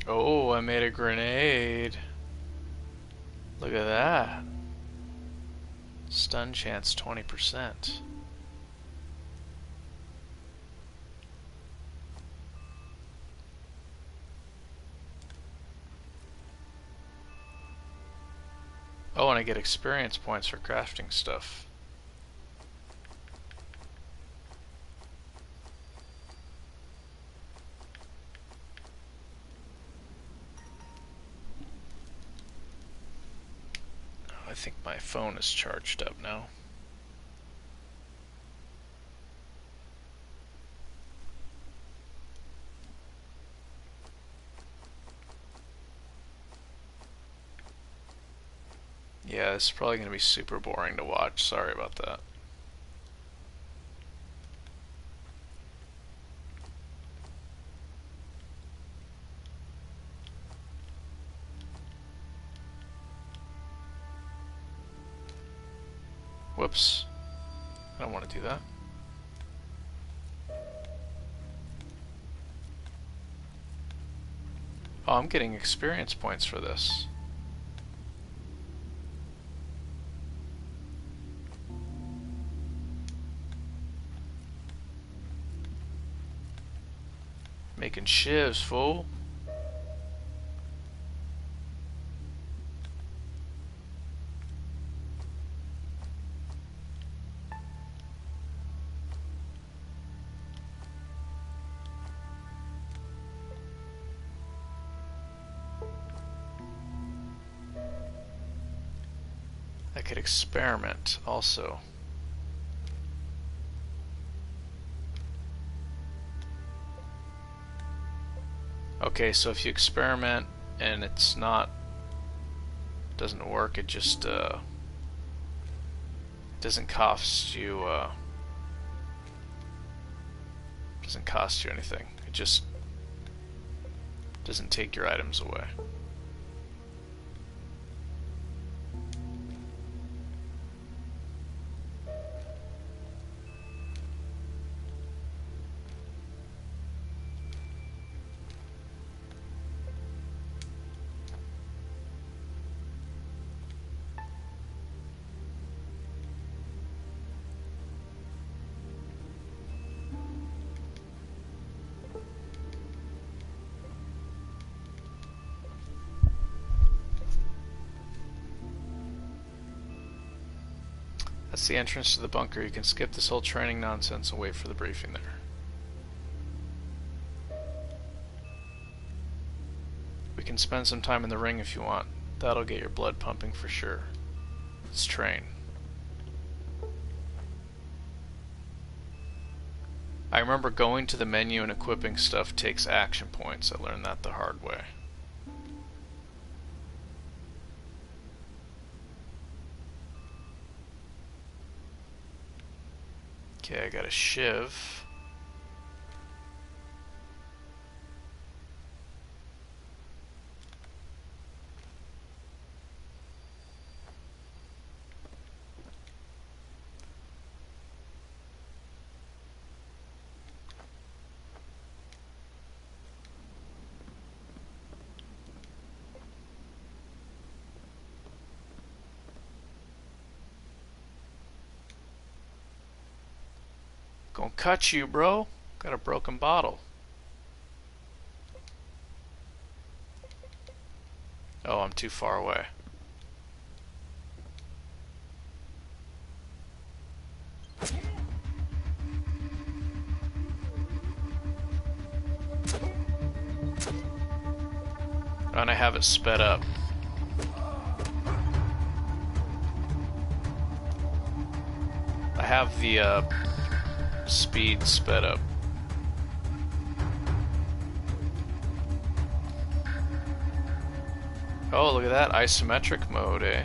Oh, I made a grenade. Look at that. Stun chance 20%. Oh, and I get experience points for crafting stuff. I think my phone is charged up now. Yeah, this is probably going to be super boring to watch. Sorry about that. Whoops. I don't want to do that. Oh, I'm getting experience points for this. Making shivs, fool. I could experiment also. Okay, so if you experiment and it's not, doesn't work, it just doesn't cost you anything. It just doesn't take your items away. That's the entrance to the bunker. You can skip this whole training nonsense and wait for the briefing there. We can spend some time in the ring if you want. That'll get your blood pumping for sure. Let's train. I remember going to the menu and equipping stuff takes action points. I learned that the hard way. Okay, I got a shiv. Gonna cut you, bro. Got a broken bottle. Oh, I'm too far away. And I have it sped up. I have the speed sped up. Oh, look at that isometric mode, eh?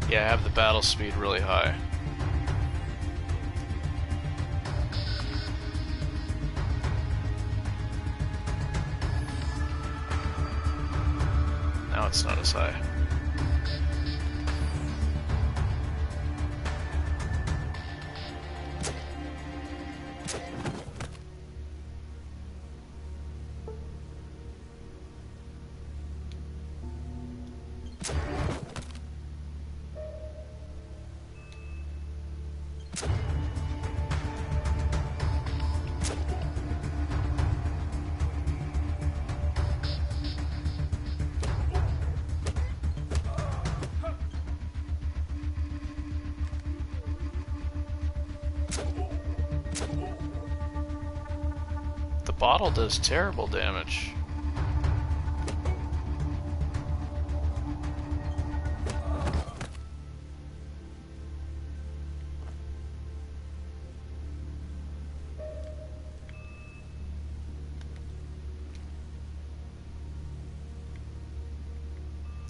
Yeah, I have the battle speed really high. Now it's not as high. The bottle does terrible damage.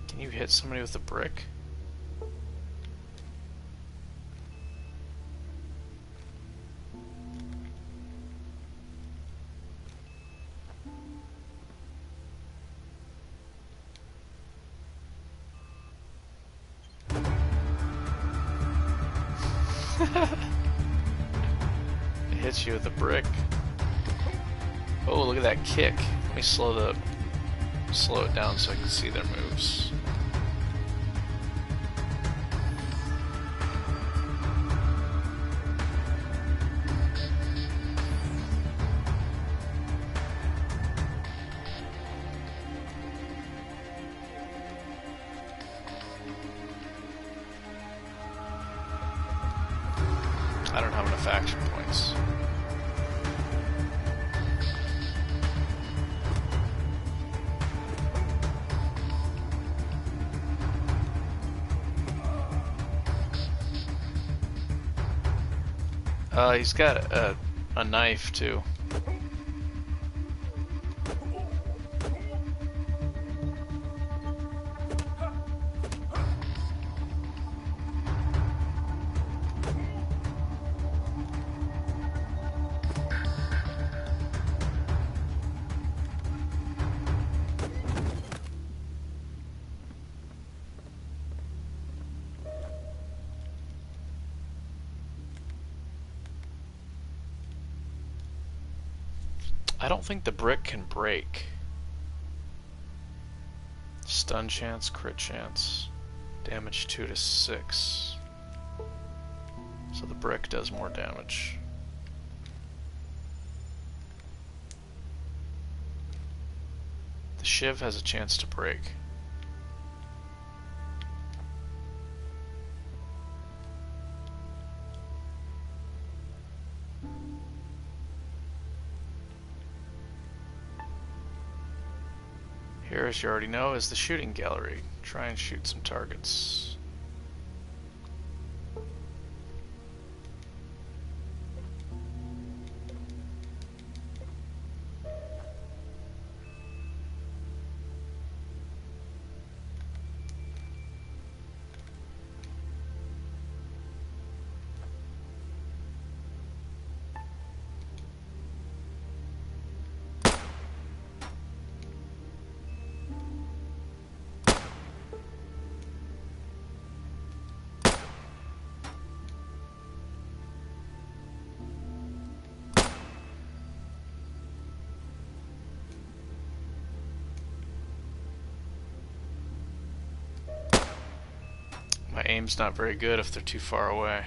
Can you hit somebody with a brick? It hits you with a brick. Oh, look at that kick. Let me slow it down so I can see their moves. I don't have enough action points. He's got a knife too. I don't think the brick can break. Stun chance, crit chance. Damage 2 to 6. So the brick does more damage. The shiv has a chance to break. Here, as you already know, is the shooting gallery. Try and shoot some targets. My aim's not very good if they're too far away.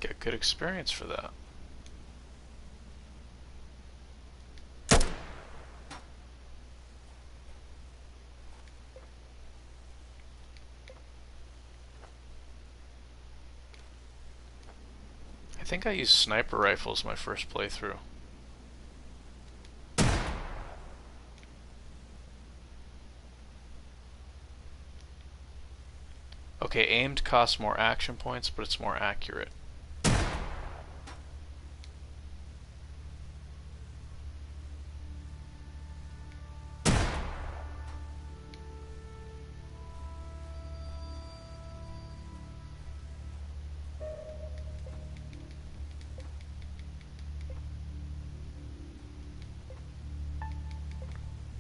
Get good experience for that. I think I used sniper rifles my first playthrough. Okay, aimed costs more action points, but it's more accurate.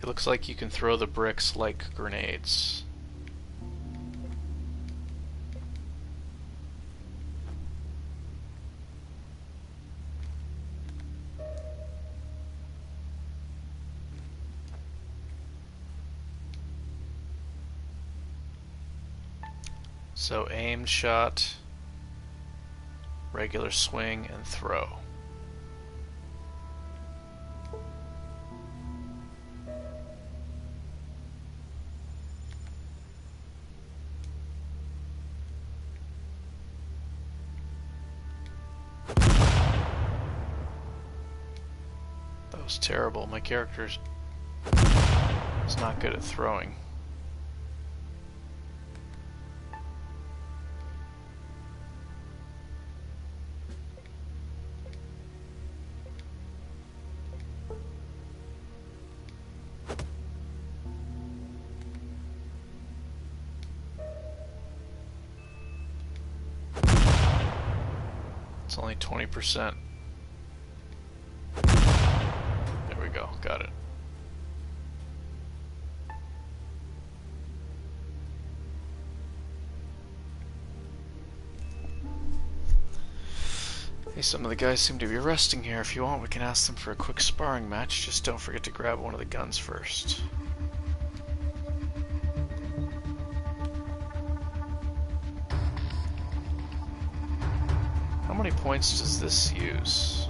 It looks like you can throw the bricks like grenades. So aimed shot, regular swing, and throw. That was terrible. My character's not good at throwing. It's only 20%. There we go, got it. Hey, some of the guys seem to be resting here. If you want, we can ask them for a quick sparring match. Just don't forget to grab one of the guns first. How many points does this use?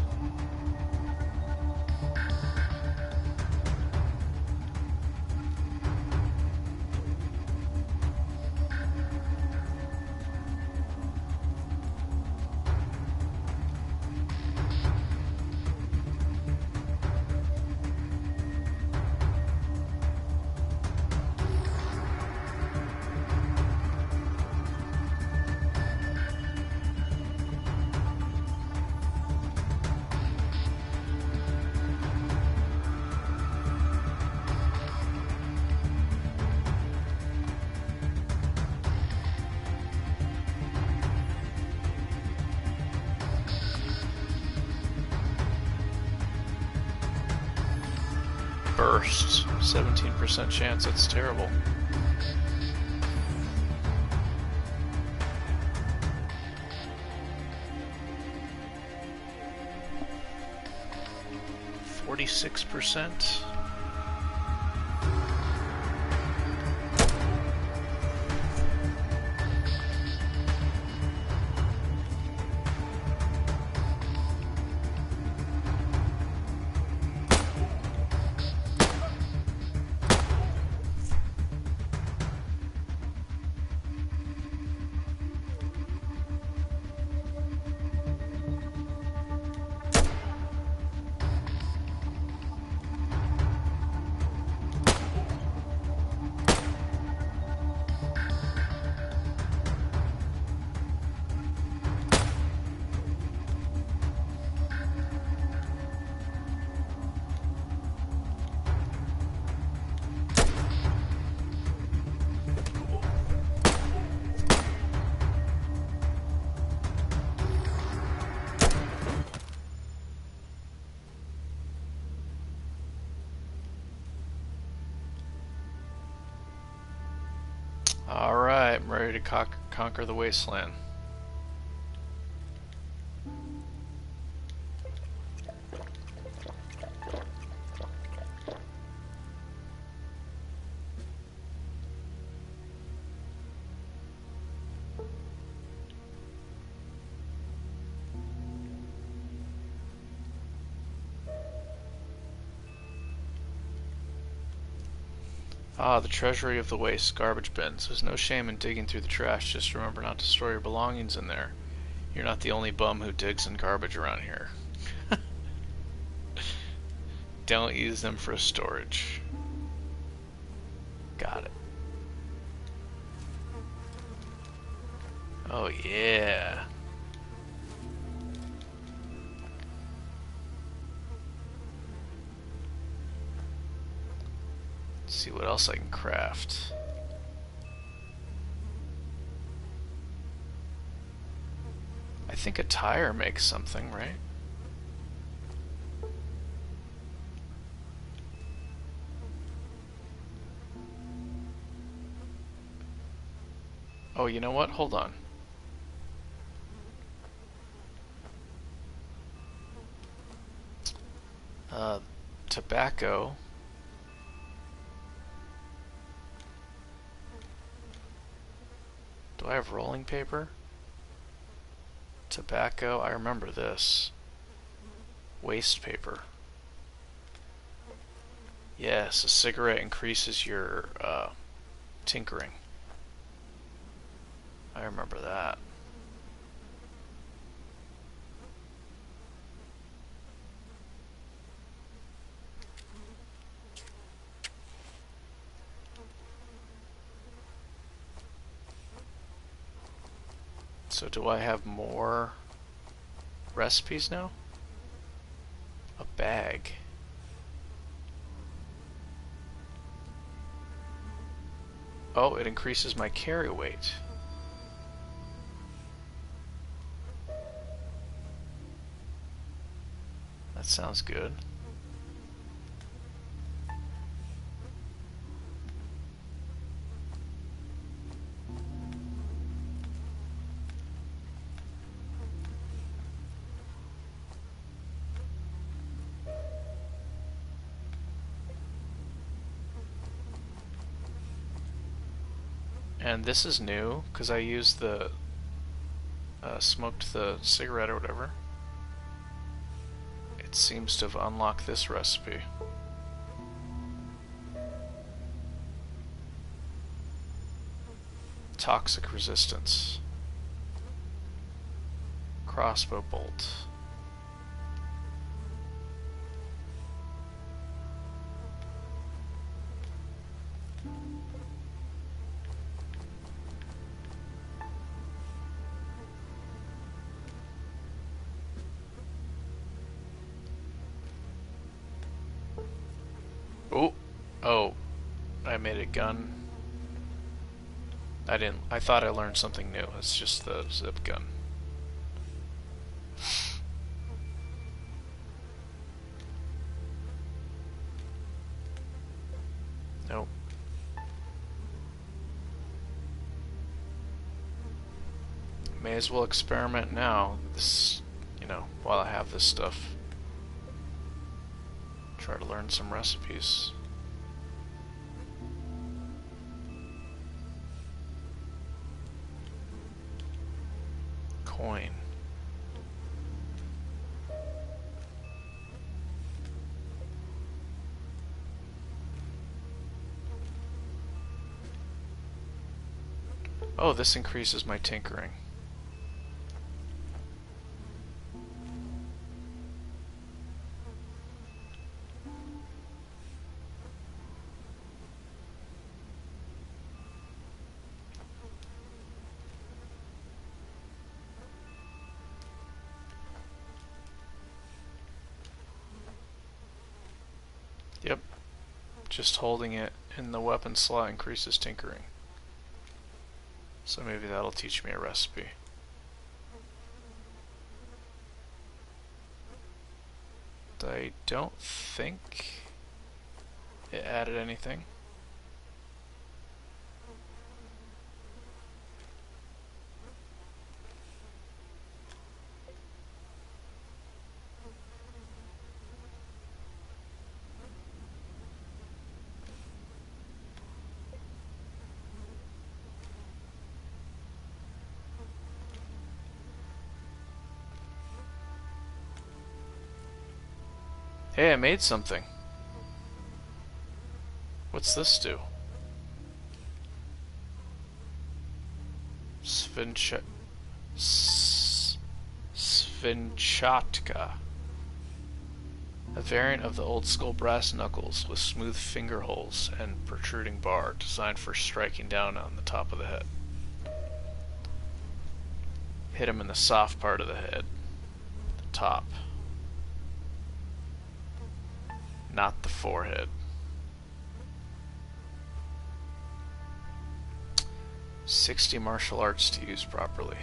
burst. 17% chance, that's terrible. %. Alright, I'm ready to conquer the wasteland. Ah, the treasury of the waste, garbage bins. There's no shame in digging through the trash, just remember not to store your belongings in there. You're not the only bum who digs in garbage around here. Don't use them for storage. Got it. Oh yeah. See what else I can craft. I think a tire makes something, right? Oh, you know what? Hold on. Tobacco. Do I have rolling paper? Tobacco, I remember this. Waste paper. Yes, a cigarette increases your tinkering. I remember that. So do I have more recipes now? A bag. Oh, it increases my carry weight. That sounds good. And this is new, because I used the, smoked the cigarette or whatever. It seems to have unlocked this recipe. Toxic resistance. Crossbow bolt. Oh, I made a gun. I thought I learned something new. It's just the zip gun. May as well experiment now. This, you know, while I have this stuff. Try to learn some recipes. Coin. Oh, this increases my tinkering. Yep. Just holding it in the weapon slot increases tinkering. So maybe that'll teach me a recipe. I don't think it added anything. Hey, I made something. What's this do? Svinchatka. A variant of the old school brass knuckles with smooth finger holes and protruding bar, designed for striking down on the top of the head. Hit him in the soft part of the head. The top. Not the forehead. 60 martial arts to use properly.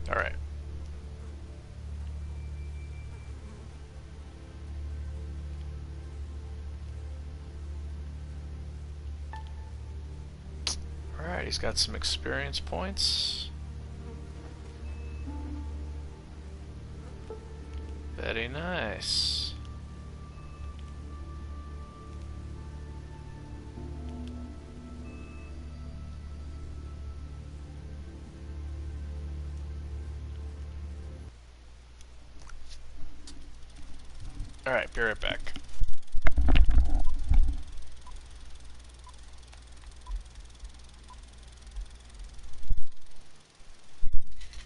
Alright. Alright, he's got some experience points. Very nice. Alright, be right back.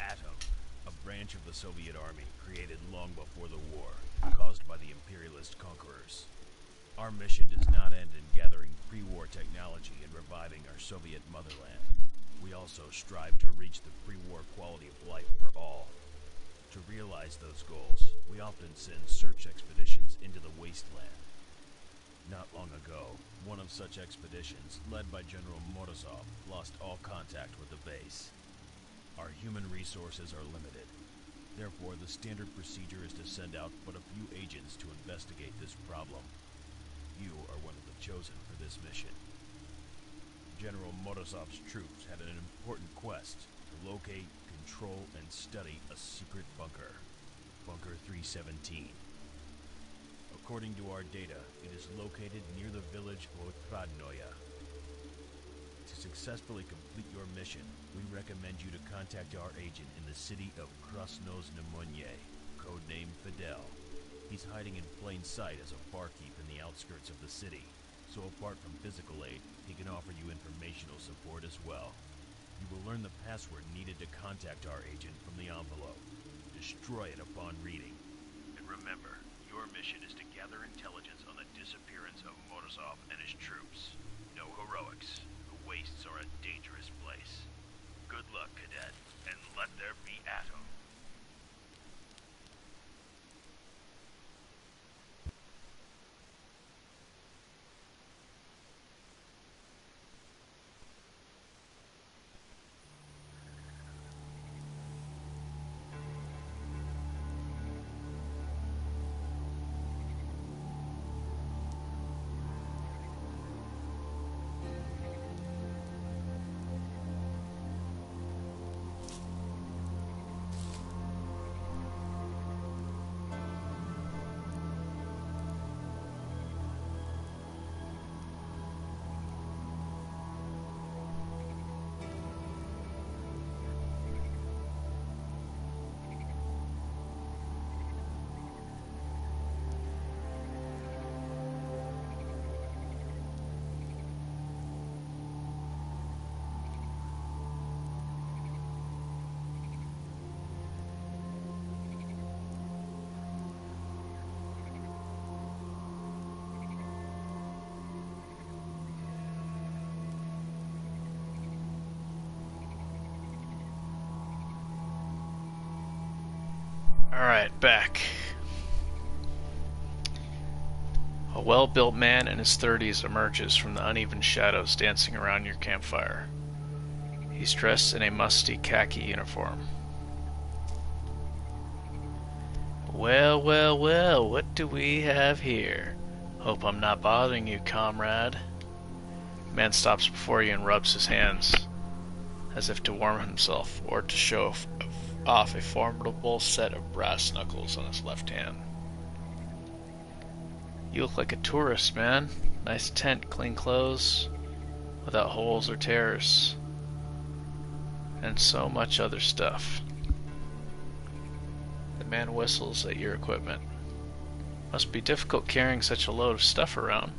Atom, a branch of the Soviet Army created long before the war, caused by the imperialist conquerors. Our mission does not end in gathering pre-war technology and reviving our Soviet motherland. We also strive to reach the pre-war quality of life for all. To realize those goals, we often send search expeditions into the wasteland. Not long ago, one of such expeditions, led by General Morozov, lost all contact with the base. Our human resources are limited. Therefore, the standard procedure is to send out but a few agents to investigate this problem. You are one of the chosen for this mission. General Morozov's troops had an important quest to locate, control, and study a secret bunker. Bunker 317. According to our data, it is located near the village Otradnoye. To successfully complete your mission, we recommend you to contact our agent in the city of Krasnoznamenye, codename Fidel. He's hiding in plain sight as a barkeep in the outskirts of the city, so apart from physical aid, he can offer you informational support as well. You will learn the password needed to contact our agent from the envelope. Destroy it upon reading. And remember, your mission is to gather intelligence on the disappearance of Morozov and his troops. No heroics. The wastes are a dangerous place. Good luck, Cadet, and let there be atom. Alright, back. A well-built man in his 30s emerges from the uneven shadows dancing around your campfire. He's dressed in a musty khaki uniform. Well, well, well, what do we have here? Hope I'm not bothering you, comrade. The man stops before you and rubs his hands, as if to warm himself or to show off a formidable set of brass knuckles on his left hand. You look like a tourist, man. Nice tent, clean clothes, without holes or tears, and so much other stuff. The man whistles at your equipment. Must be difficult carrying such a load of stuff around.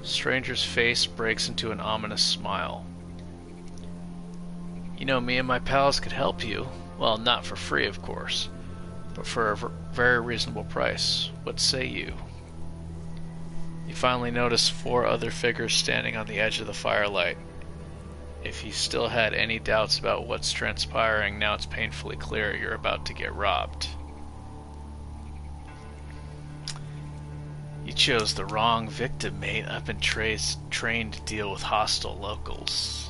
The stranger's face breaks into an ominous smile. You know, me and my pals could help you. Well, not for free, of course, but for a very reasonable price. What say you? You finally notice 4 other figures standing on the edge of the firelight. If you still had any doubts about what's transpiring, now it's painfully clear you're about to get robbed. You chose the wrong victim, mate. I've been trained to deal with hostile locals.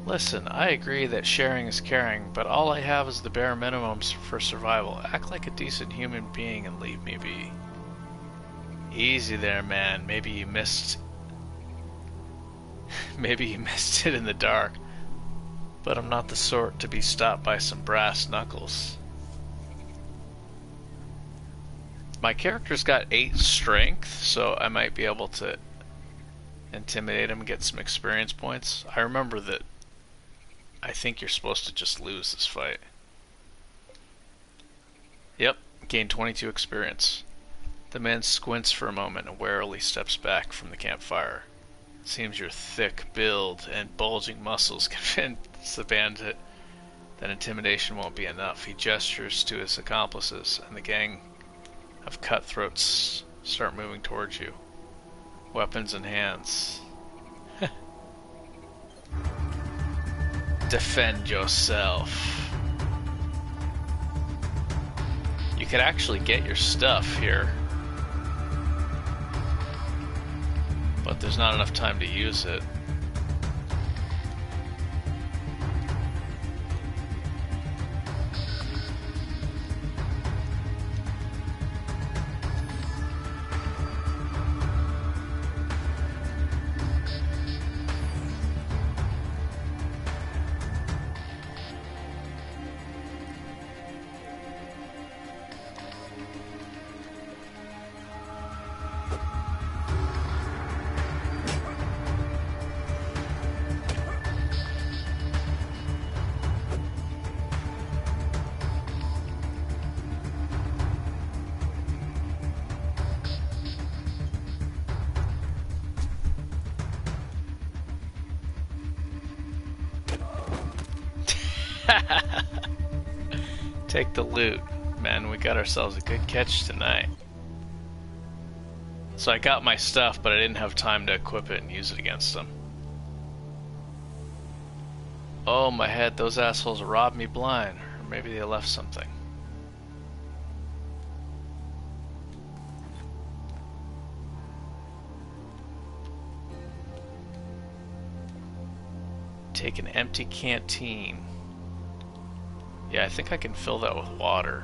Listen, I agree that sharing is caring, but all I have is the bare minimums for survival. Act like a decent human being and leave me be. Easy there, man. Maybe you missed it in the dark, but I'm not the sort to be stopped by some brass knuckles. My character's got 8 strength, so I might be able to intimidate him and get some experience points. I remember that I think you're supposed to just lose this fight. Yep, gain 22 experience. The man squints for a moment and warily steps back from the campfire. It seems your thick build and bulging muscles convince the bandit that intimidation won't be enough. He gestures to his accomplices, and the gang of cutthroats start moving towards you, weapons in hands. Defend yourself. You could actually get your stuff here, but there's not enough time to use it. Take the loot. man. We got ourselves a good catch tonight. So I got my stuff, but I didn't have time to equip it and use it against them. Oh, my head. Those assholes robbed me blind. Or maybe they left something. Take an empty canteen. Yeah, I think I can fill that with water.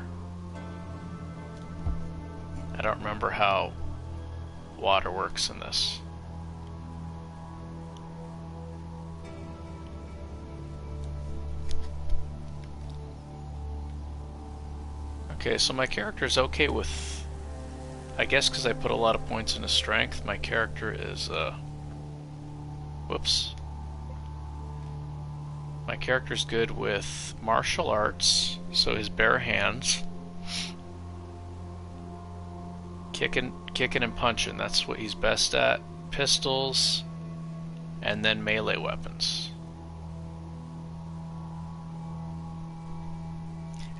I don't remember how water works in this. Okay, so my character's okay with... I guess because I put a lot of points into strength, my character is, whoops. My character's good with martial arts, so his bare hands. Kicking and punching, that's what he's best at. Pistols, and then melee weapons.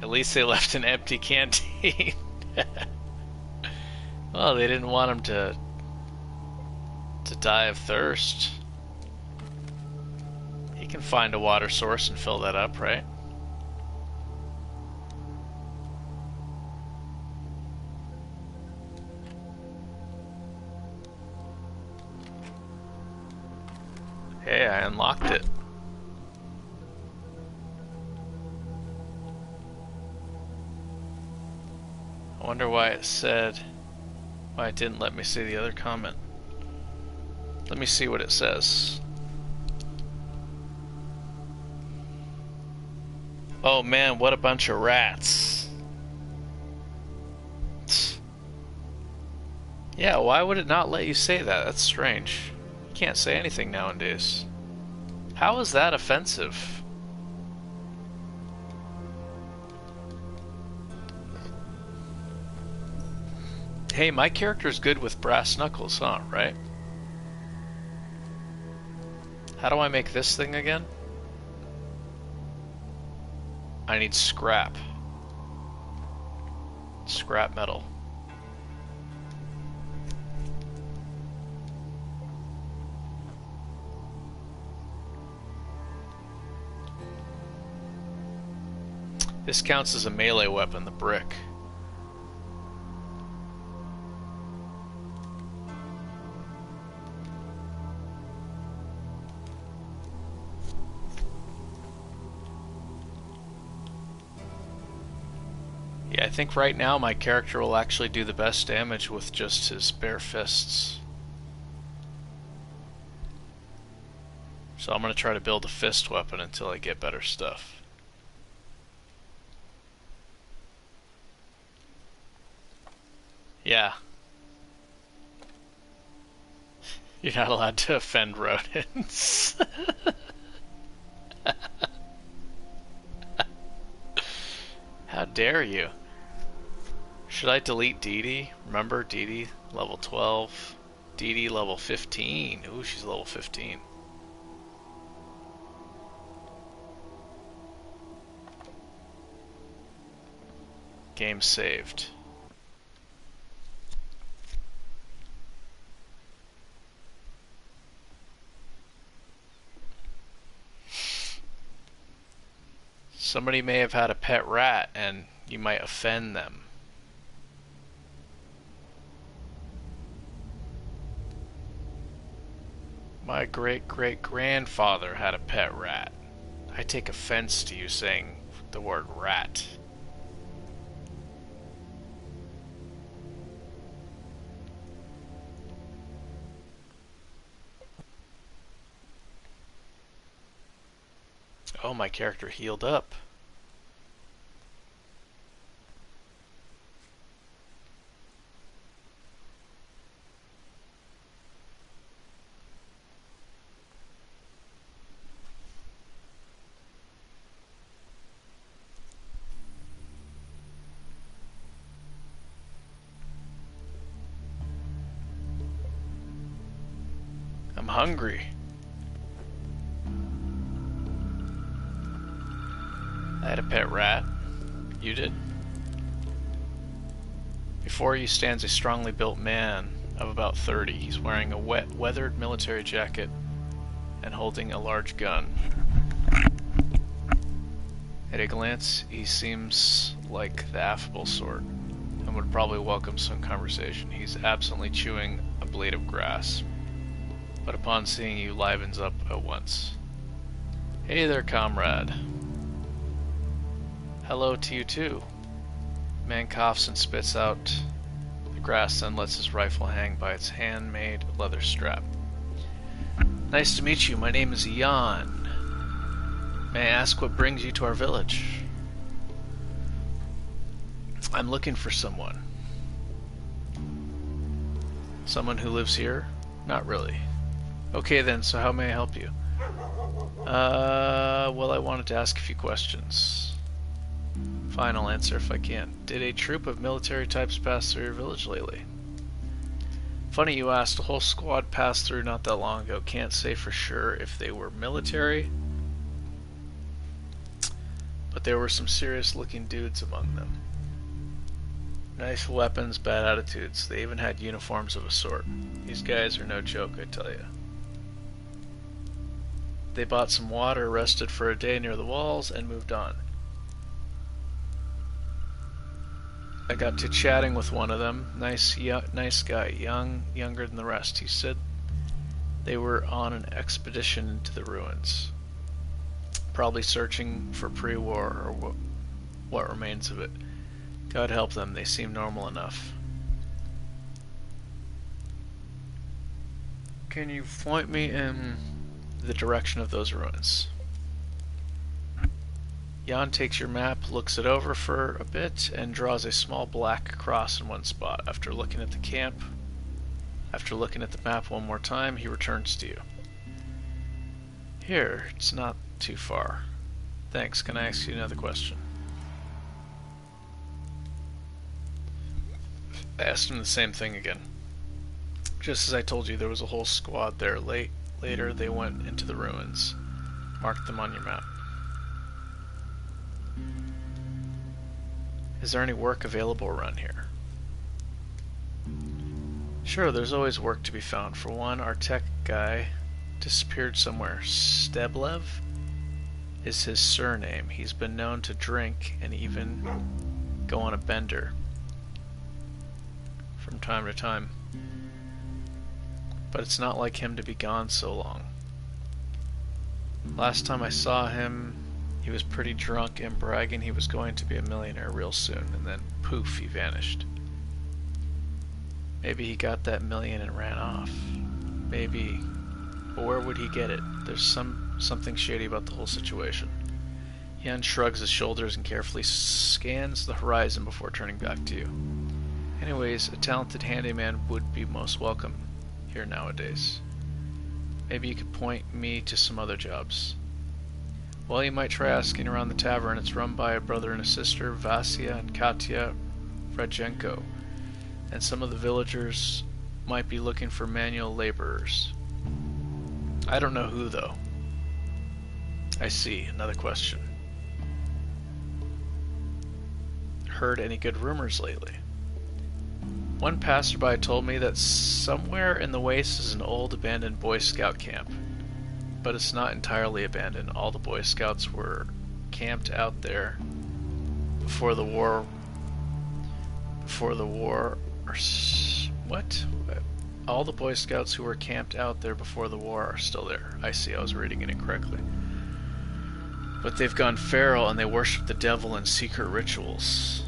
At least they left an empty canteen. Well, they didn't want him to die of thirst. He can find a water source and fill that up, right? Hey, I unlocked it. I wonder why it said... why it didn't let me see the other comment. Let me see what it says. Oh man, what a bunch of rats. Yeah, why would it not let you say that? That's strange. You can't say anything nowadays. How is that offensive? Hey, my character's good with brass knuckles, huh? Right? How do I make this thing again? I need scrap. Scrap metal. This counts as a melee weapon, the brick. Yeah, I think right now my character will actually do the best damage with just his bare fists. So I'm going to try to build a fist weapon until I get better stuff. Yeah. You're not allowed to offend rodents. How dare you? Should I delete Dee Dee? Remember Dee Dee, level 12. Dee Dee, level 15. Ooh, she's level 15. Game saved. Somebody may have had a pet rat and you might offend them. My great-great-grandfather had a pet rat. I take offense to you saying the word rat. Oh, my character healed up. I'm hungry. I had a pet rat. You did? Before you stands a strongly built man of about 30. He's wearing a weathered military jacket and holding a large gun. At a glance, he seems like the affable sort and would probably welcome some conversation. He's absently chewing a blade of grass, but upon seeing you livens up at once. Hey there, comrade. Hello to you too. Man coughs and spits out the grass, then lets his rifle hang by its handmade leather strap. Nice to meet you. My name is Jan. May I ask what brings you to our village? I'm looking for someone. Someone who lives here? Not really. Okay then, so how may I help you? Well, I wanted to ask a few questions. Fine, I'll answer if I can. Did a troop of military types pass through your village lately? Funny you asked. A whole squad passed through not that long ago. Can't say for sure if they were military, but there were some serious looking dudes among them. Nice weapons, bad attitudes. They even had uniforms of a sort. These guys are no joke, I tell you. They bought some water, rested for a day near the walls, and moved on. I got to chatting with one of them. Nice guy, younger than the rest. He said they were on an expedition into the ruins, probably searching for pre-war or what remains of it. God help them, they seem normal enough. Can you point me in the direction of those ruins? Jan takes your map, looks it over for a bit, and draws a small black cross in one spot. After looking at the map one more time, he returns to you. Here, it's not too far. Thanks, can I ask you another question? I asked him the same thing again. Just as I told you, there was a whole squad there. Later, they went into the ruins. Mark them on your map. Is there any work available around here? Sure, there's always work to be found. For one, our tech guy disappeared somewhere. Steblev is his surname. He's been known to drink and even go on a bender from time to time. But it's not like him to be gone so long. Last time I saw him, he was pretty drunk and bragging he was going to be a millionaire real soon, and then poof, he vanished. Maybe he got that million and ran off. Maybe, but where would he get it? There's something shady about the whole situation. Jan shrugs his shoulders and carefully scans the horizon before turning back to you. Anyways, a talented handyman would be most welcome here nowadays. Maybe you could point me to some other jobs. Well, you might try asking around the tavern. It's run by a brother and a sister, Vasya and Katya Fredchenko, and some of the villagers might be looking for manual laborers. I don't know who, though. I see. Another question. Heard any good rumors lately? One passerby told me that somewhere in the waste is an old abandoned Boy Scout camp. But it's not entirely abandoned. All the Boy Scouts were camped out there before the war. What? All the Boy Scouts who were camped out there before the war are still there. I see, I was reading it incorrectly. But they've gone feral and they worship the devil in secret rituals.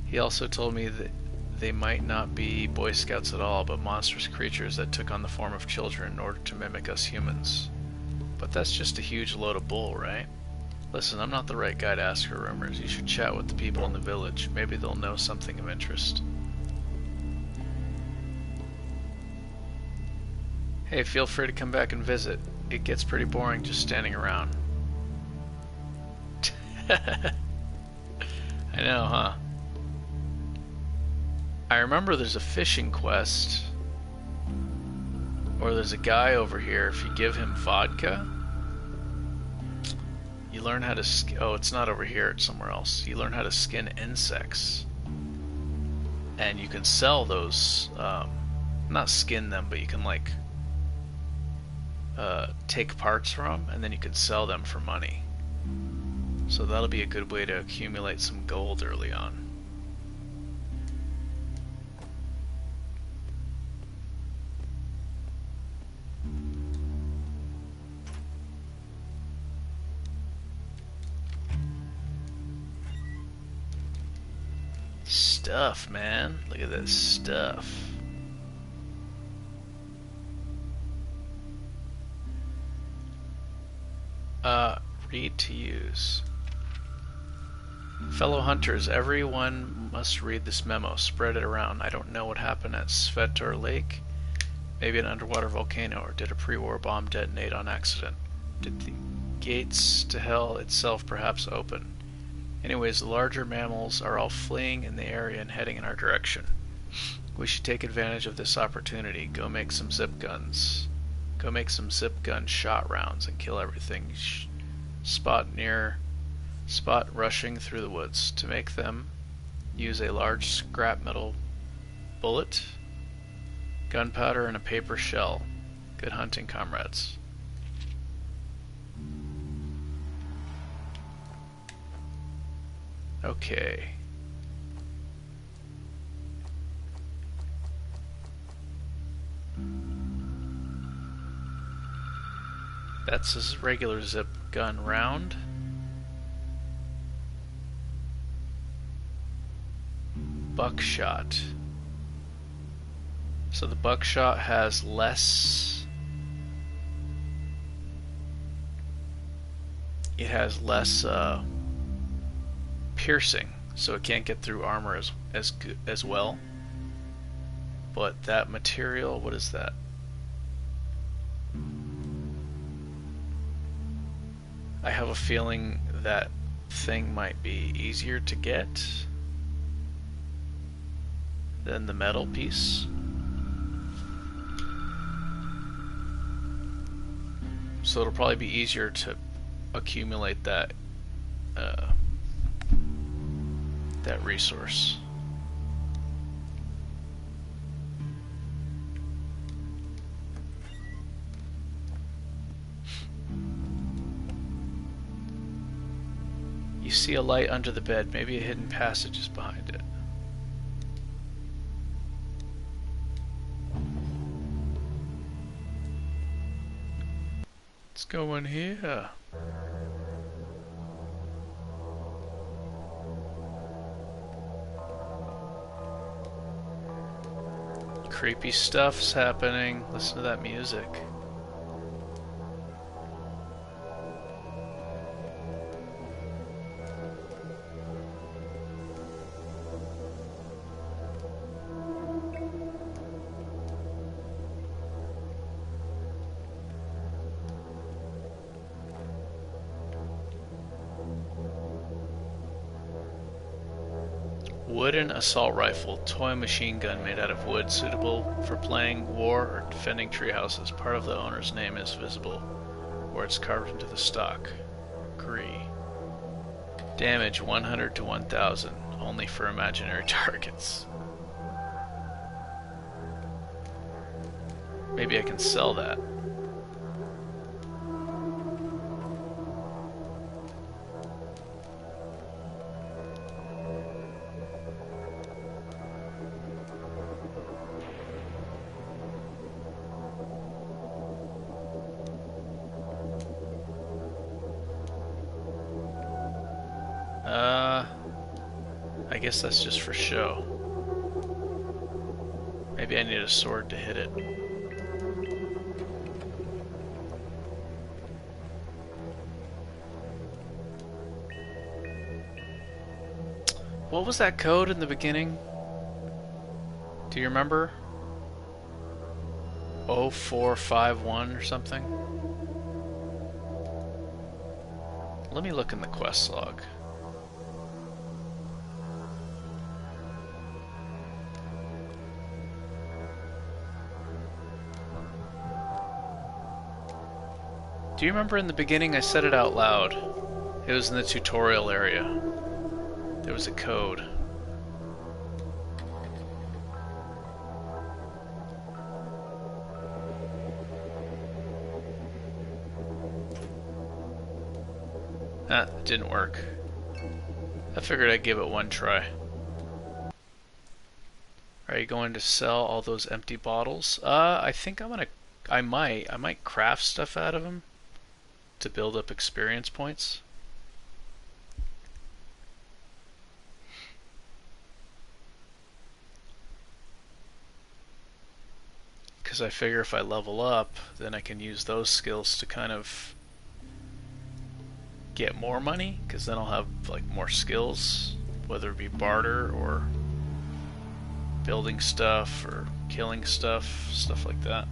He also told me that they might not be Boy Scouts at all, but monstrous creatures that took on the form of children in order to mimic us humans. But that's just a huge load of bull, right? Listen, I'm not the right guy to ask for rumors. You should chat with the people in the village. Maybe they'll know something of interest. Hey, feel free to come back and visit. It gets pretty boring just standing around. I know, huh? I remember there's a fishing quest, or there's a guy over here, if you give him vodka, you learn how to oh, it's not over here, it's somewhere else. You learn how to skin insects. and you can sell those, not skin them, but you can like take parts from them, and then you can sell them for money. So that'll be a good way to accumulate some gold early on. Stuff, man. Look at this stuff. Read to use. Fellow hunters, everyone must read this memo. Spread it around. I don't know what happened at Svetor Lake. Maybe an underwater volcano, or did a pre-war bomb detonate on accident? Did the gates to hell itself perhaps open? Anyways, the larger mammals are all fleeing in the area and heading in our direction. We should take advantage of this opportunity. Go make some zip guns. Go make some zip gun shot rounds and kill everything. Spot rushing through the woods. To make them, use a large scrap metal bullet, gunpowder, and a paper shell. Good hunting, comrades. Okay. That's his regular zip gun round. Buckshot. So the buckshot has less... It has less piercing, so it can't get through armor as well. But that material, what is that? I have a feeling that thing might be easier to get than the metal piece. So it'll probably be easier to accumulate that that resource. You see a light under the bed. Maybe a hidden passage is behind it. Let's go in here. Creepy stuff's happening. Listen to that music. Wooden assault rifle, toy machine gun made out of wood, suitable for playing war or defending tree houses. Part of the owner's name is visible where it's carved into the stock. Agree. Damage 100 to 1000, only for imaginary targets. Maybe I can sell that. I guess that's just for show. Maybe I need a sword to hit it. What was that code in the beginning? Do you remember? 0451 or something? Let me look in the quest log. Do you remember in the beginning I said it out loud? It was in the tutorial area. There was a code. It didn't work. I figured I'd give it one try. Are you going to sell all those empty bottles? I think I might craft stuff out of them to build up experience points. Because I figure if I level up, then I can use those skills to kind of get more money, because then I'll have like more skills, whether it be barter or building stuff or killing stuff like that.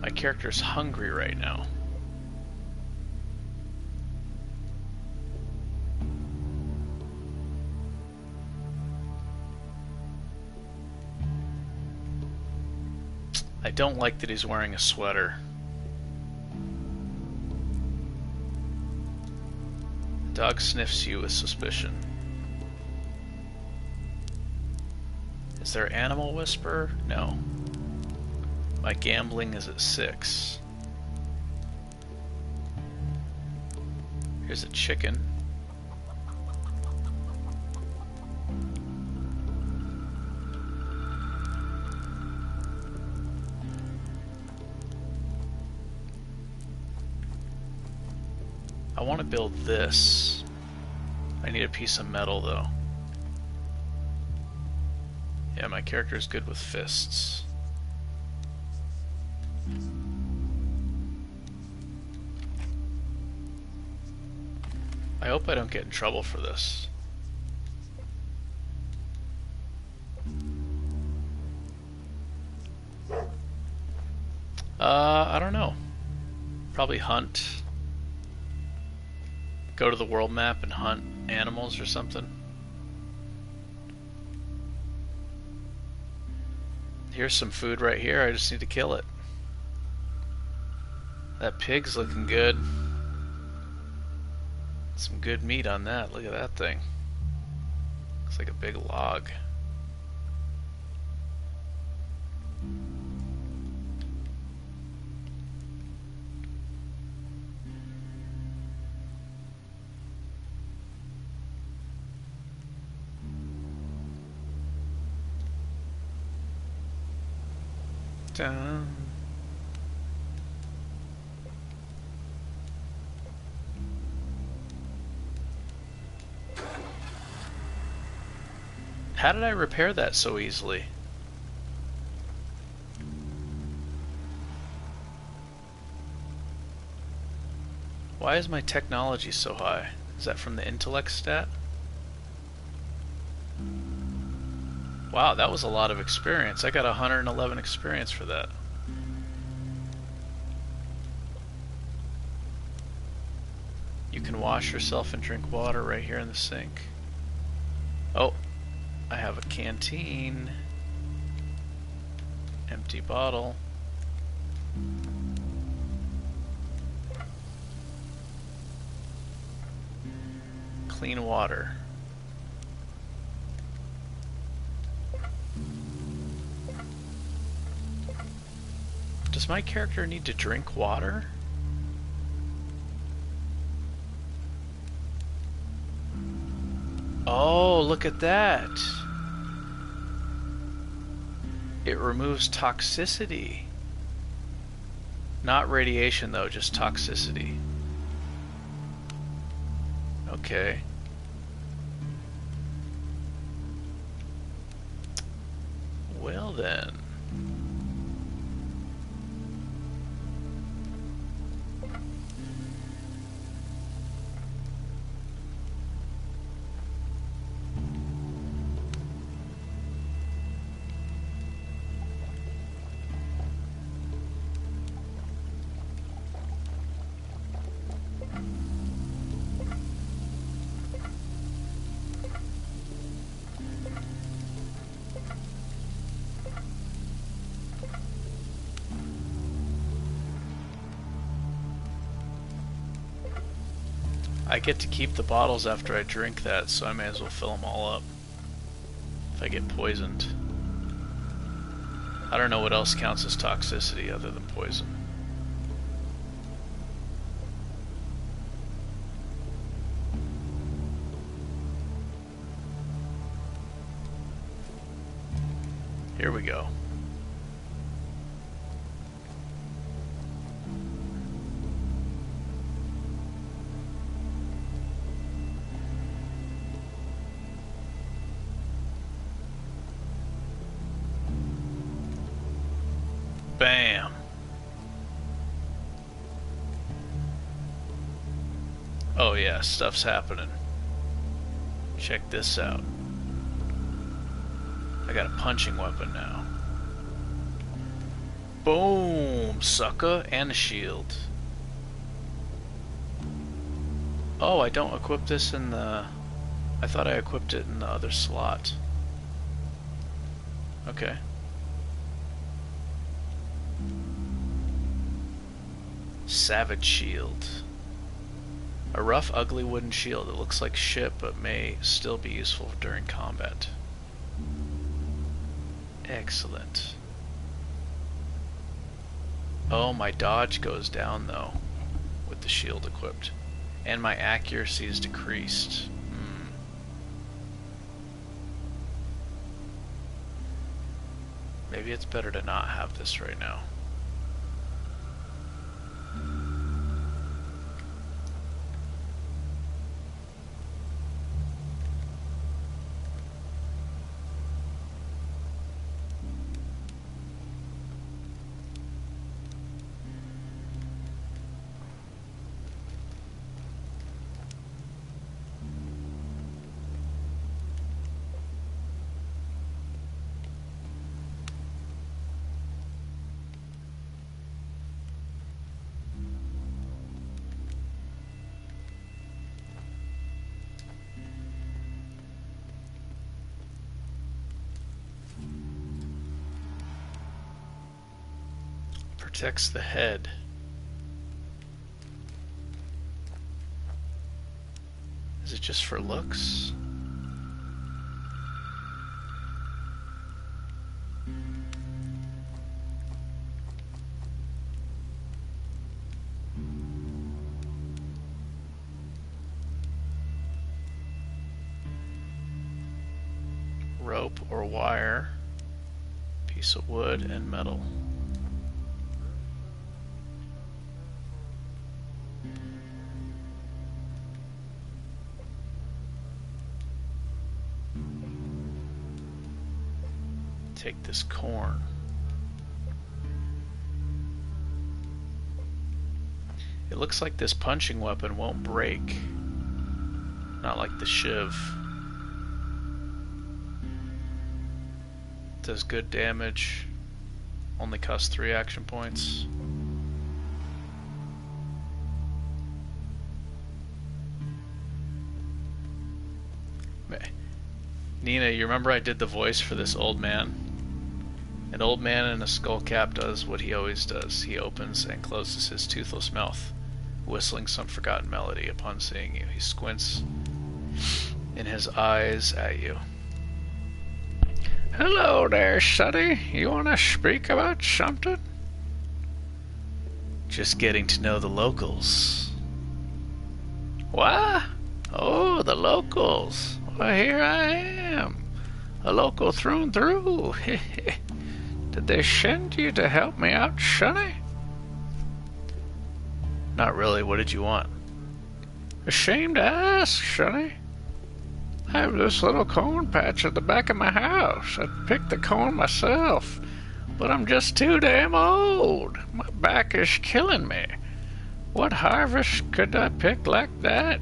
My character's hungry right now. I don't like that he's wearing a sweater. The dog sniffs you with suspicion. Is there animal whisper? No. My gambling is at 6. Here's a chicken. I want to build this. I need a piece of metal though. Yeah, my character is good with fists. I hope I don't get in trouble for this. I don't know. Probably hunt. Go to the world map and hunt animals or something. Here's some food right here, I just need to kill it. That pig's looking good. Some good meat on that, look at that thing. Looks like a big log. Down. How did I repair that so easily? Why is my technology so high? Is that from the intellect stat? Wow, that was a lot of experience. I got 111 experience for that. You can wash yourself and drink water right here in the sink. Oh, I have a canteen. Empty bottle. Clean water. Does my character need to drink water? Oh, look at that. It removes toxicity. Not radiation though, just toxicity. Okay. Well then. I get to keep the bottles after I drink that, so I may as well fill them all up if I get poisoned. I don't know what else counts as toxicity other than poison. Here we go. Bam. Oh yeah, stuff's happening. Check this out. I got a punching weapon now. Boom, sucker, and a shield. Oh, I don't equip this in the... I thought I equipped it in the other slot. Okay. Savage shield. A rough, ugly wooden shield. It looks like shit, but may still be useful during combat. Excellent. Oh, my dodge goes down though with the shield equipped, and my accuracy is decreased. Maybe it's better to not have this right now. Protects the head. Is it just for looks? Rope or wire, piece of wood and metal. Take this corn. It looks like this punching weapon won't break. Not like the shiv. Does good damage. Only costs 3 action points. Nina, you remember I did the voice for this old man? An old man in a skull cap does what he always does. He opens and closes his toothless mouth, whistling some forgotten melody. Upon seeing you, he squints in his eyes at you. Hello there, Sonny. You want to speak about something? Just getting to know the locals. What? Oh, the locals. Well, here I am. A local through and through. Did they send you to help me out, Sonny? Not really. What did you want? Ashamed to ask, Sonny. I have this little corn patch at the back of my house. I picked the corn myself, but I'm just too damn old. My back is killing me. What harvest could I pick like that?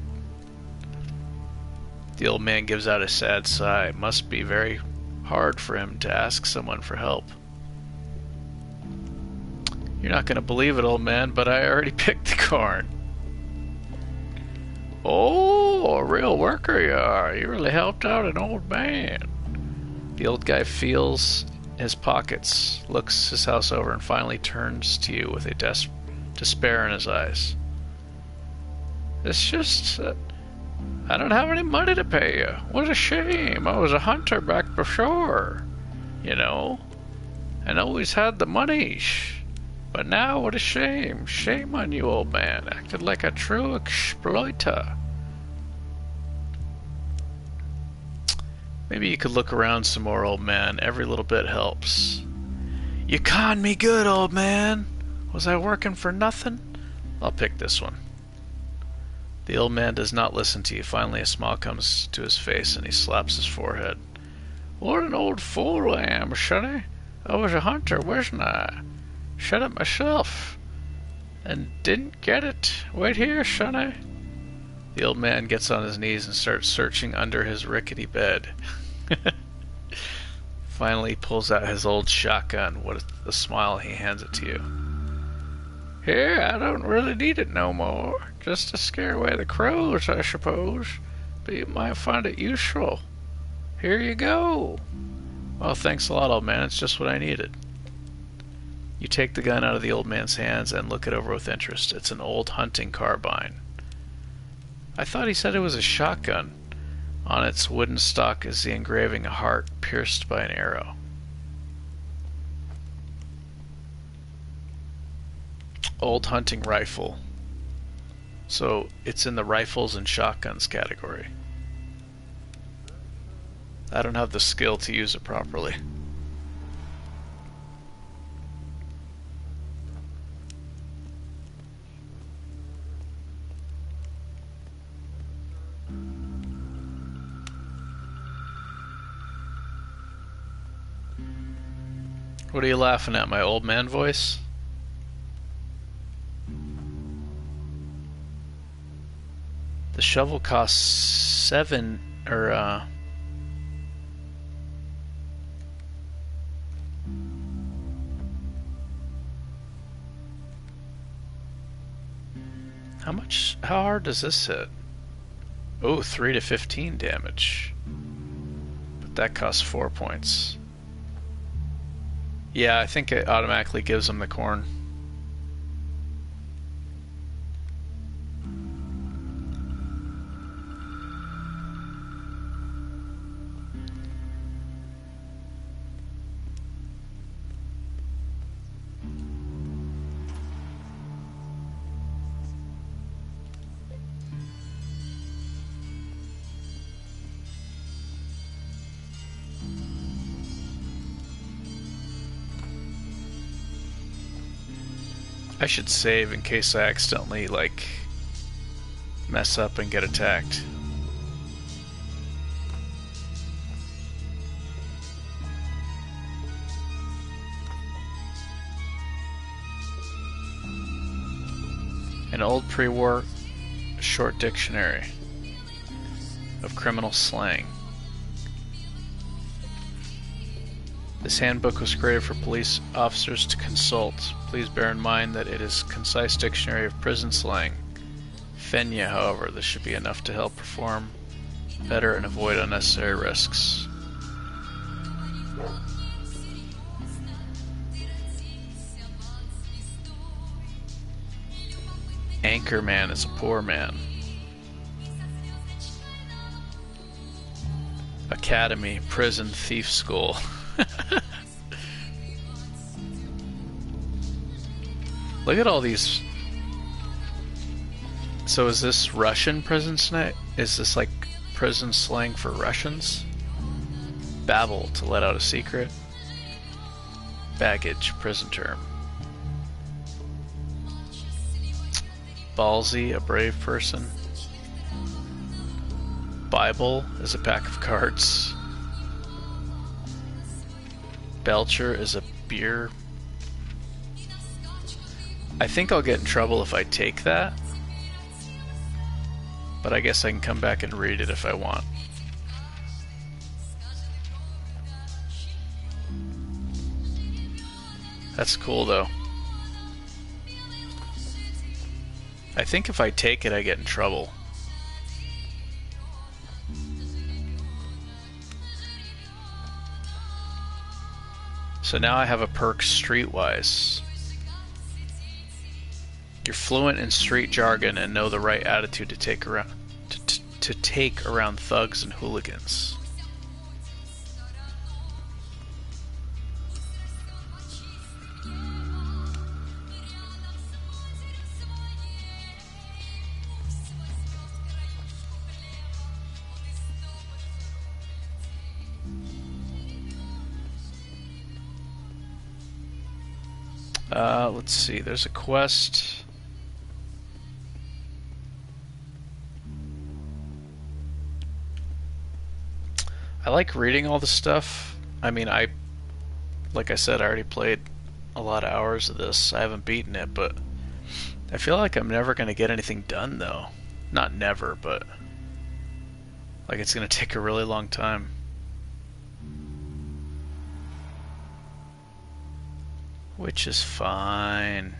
The old man gives out a sad sigh. It must be very hard for him to ask someone for help. You're not going to believe it, old man, but I already picked the corn. Oh, a real worker you are. You really helped out an old man. The old guy feels his pockets, looks his house over, and finally turns to you with a despair in his eyes. It's just... I don't have any money to pay you. What a shame. I was a hunter back before, you know. and always had the money. But now, what a shame. Shame on you, old man. Acted like a true exploiter. Maybe you could look around some more, old man. Every little bit helps. You conned me good, old man. Was I working for nothing? I'll pick this one. The old man does not listen to you. Finally, a smile comes to his face, and he slaps his forehead. What an old fool I am, Shunny. I was a hunter, wasn't I? Shut it myself. And didn't get it. Wait here, Shunny. The old man gets on his knees and starts searching under his rickety bed. Finally, he pulls out his old shotgun. With a smile, he hands it to you. Here, I don't really need it no more. Just to scare away the crows, I suppose. But you might find it useful. Here you go. Well, thanks a lot, old man. It's just what I needed. You take the gun out of the old man's hands and look it over with interest. It's an old hunting carbine. I thought he said it was a shotgun. On its wooden stock is the engraving a heart pierced by an arrow. Old hunting rifle. So it's in the rifles and shotguns category. I don't have the skill to use it properly. What are you laughing at, my old man voice? The shovel costs 7, or how hard does this hit? Oh, 3 to 15 damage. But that costs 4 points. Yeah, I think it automatically gives them the corn. I should save in case I accidentally, like, mess up and get attacked. An old pre-war short dictionary of criminal slang. This handbook was created for police officers to consult. Please bear in mind that it is a concise dictionary of prison slang. Fenya, however, this should be enough to help perform better and avoid unnecessary risks. Anchorman is a poor man. Academy, prison, thief school. Look at all these. So is this Russian prison slang? Is this like prison slang for Russians? Babble, to let out a secret. Baggage, prison term. Ballsy, a brave person. Bible is a pack of cards. Belcher is a beer. I think I'll get in trouble if I take that, but I guess I can come back and read it if I want. That's cool though. I think if I take it I get in trouble. So now I have a perk streetwise. You're fluent in street jargon and know the right attitude to take around to take around thugs and hooligans. Let's see, there's a quest. I like reading all the stuff. I mean, like I said, I already played a lot of hours of this. I haven't beaten it, but I feel like I'm never going to get anything done, though. Not never, but like it's going to take a really long time. Which is fine.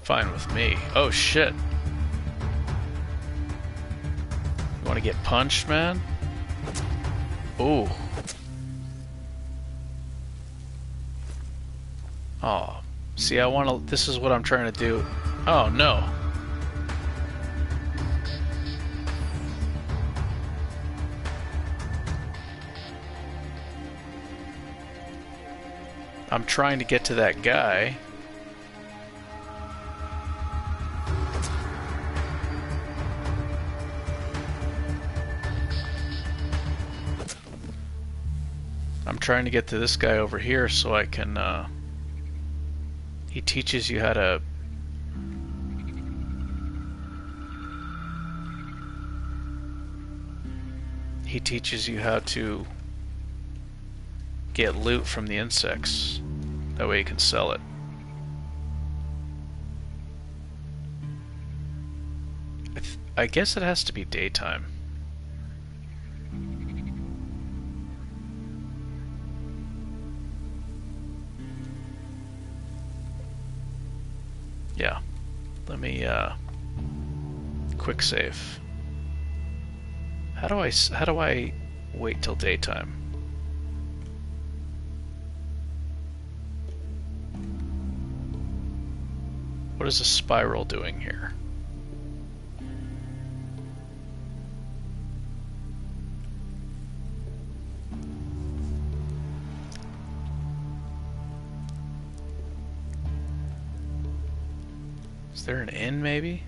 Fine with me. Oh shit. You want to get punched, man? Ooh. Oh. See, I want to... This is what I'm trying to do. Oh, no. I'm trying to get to that guy. I'm trying to get to this guy over here so I can, he teaches you how to... He teaches you how to get loot from the insects. That way you can sell it. I guess it has to be daytime. Yeah. Let me quick save. How do I wait till daytime? What is a spiral doing here? Is there an inn, maybe?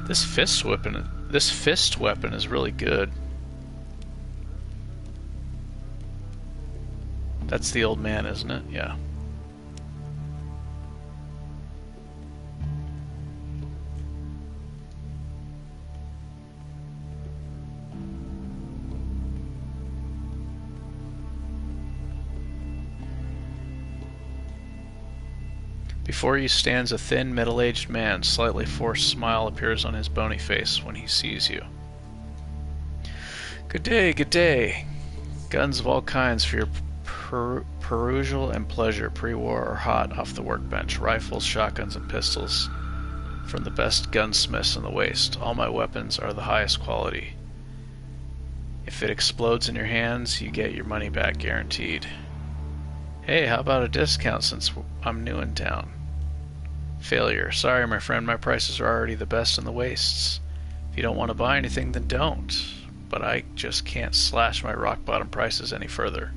This fist weapon is really good. That's the old man, isn't it? Yeah. Before you stands a thin, middle-aged man. Slightly forced smile appears on his bony face when he sees you. Good day, good day. Guns of all kinds for your perusal and pleasure, pre-war or hot off the workbench. Rifles, shotguns, and pistols from the best gunsmiths in the Waste. All my weapons are the highest quality. If it explodes in your hands, you get your money back guaranteed. Hey, how about a discount since I'm new in town? Failure. Sorry, my friend, my prices are already the best in the Wastes. If you don't want to buy anything, then don't. But I just can't slash my rock bottom prices any further.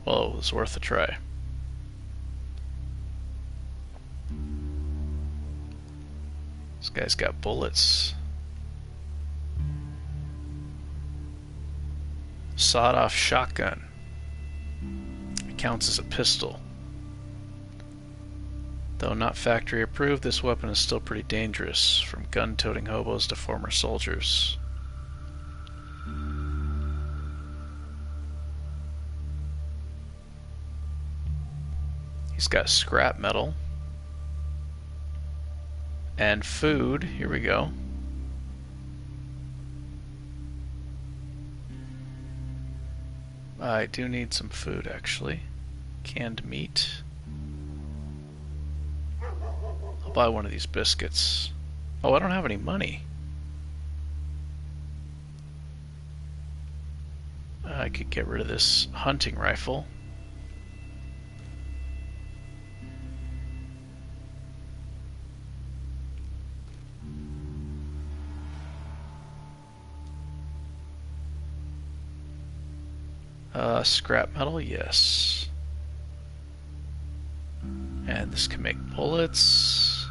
Well, it was worth a try. This guy's got bullets. Sawed-off shotgun. It counts as a pistol. Though not factory approved, this weapon is still pretty dangerous, from gun-toting hobos to former soldiers. He's got scrap metal and food. Here we go. I do need some food, actually. Canned meat. I'll buy one of these biscuits. Oh, I don't have any money. I could get rid of this hunting rifle. Scrap metal, yes. And this can make bullets.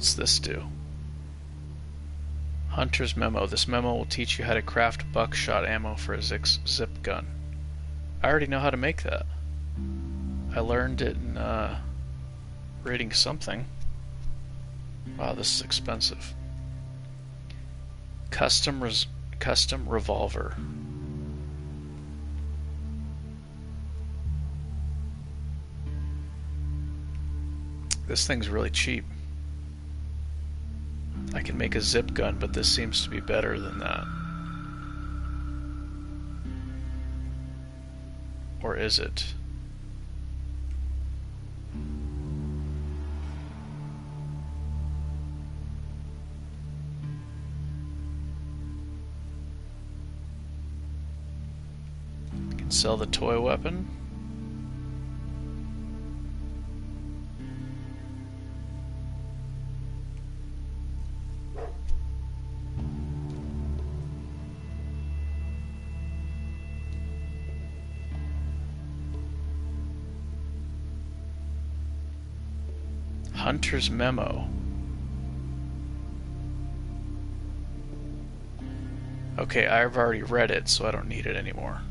What's this do? Hunter's Memo. This memo will teach you how to craft buckshot ammo for a zip gun. I already know how to make that. I learned it in reading something. Wow, this is expensive. Custom revolver. This thing's really cheap. I can make a zip gun, but this seems to be better than that. Or is it? I can sell the toy weapon. Hunter's Memo. Okay, I've already read it, so I don't need it anymore.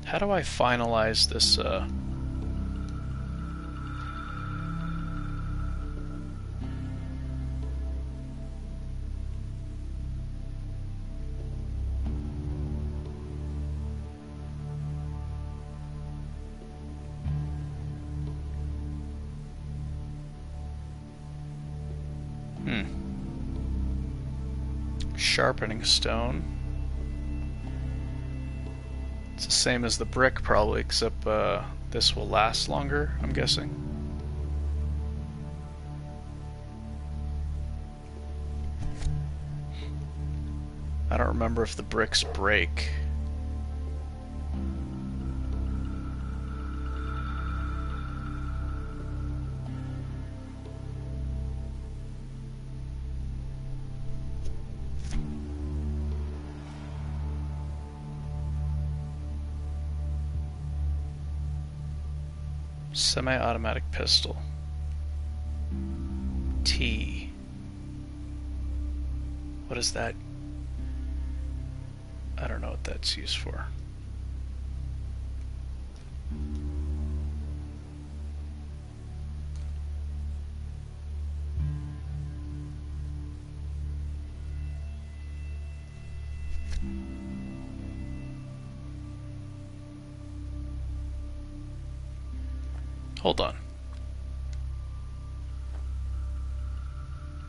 How do I finalize this, Sharpening stone. It's the same as the brick probably, except this will last longer, I'm guessing. I don't remember if the bricks break. Semi-automatic pistol. T. What is that? I don't know what that's used for. Hold on.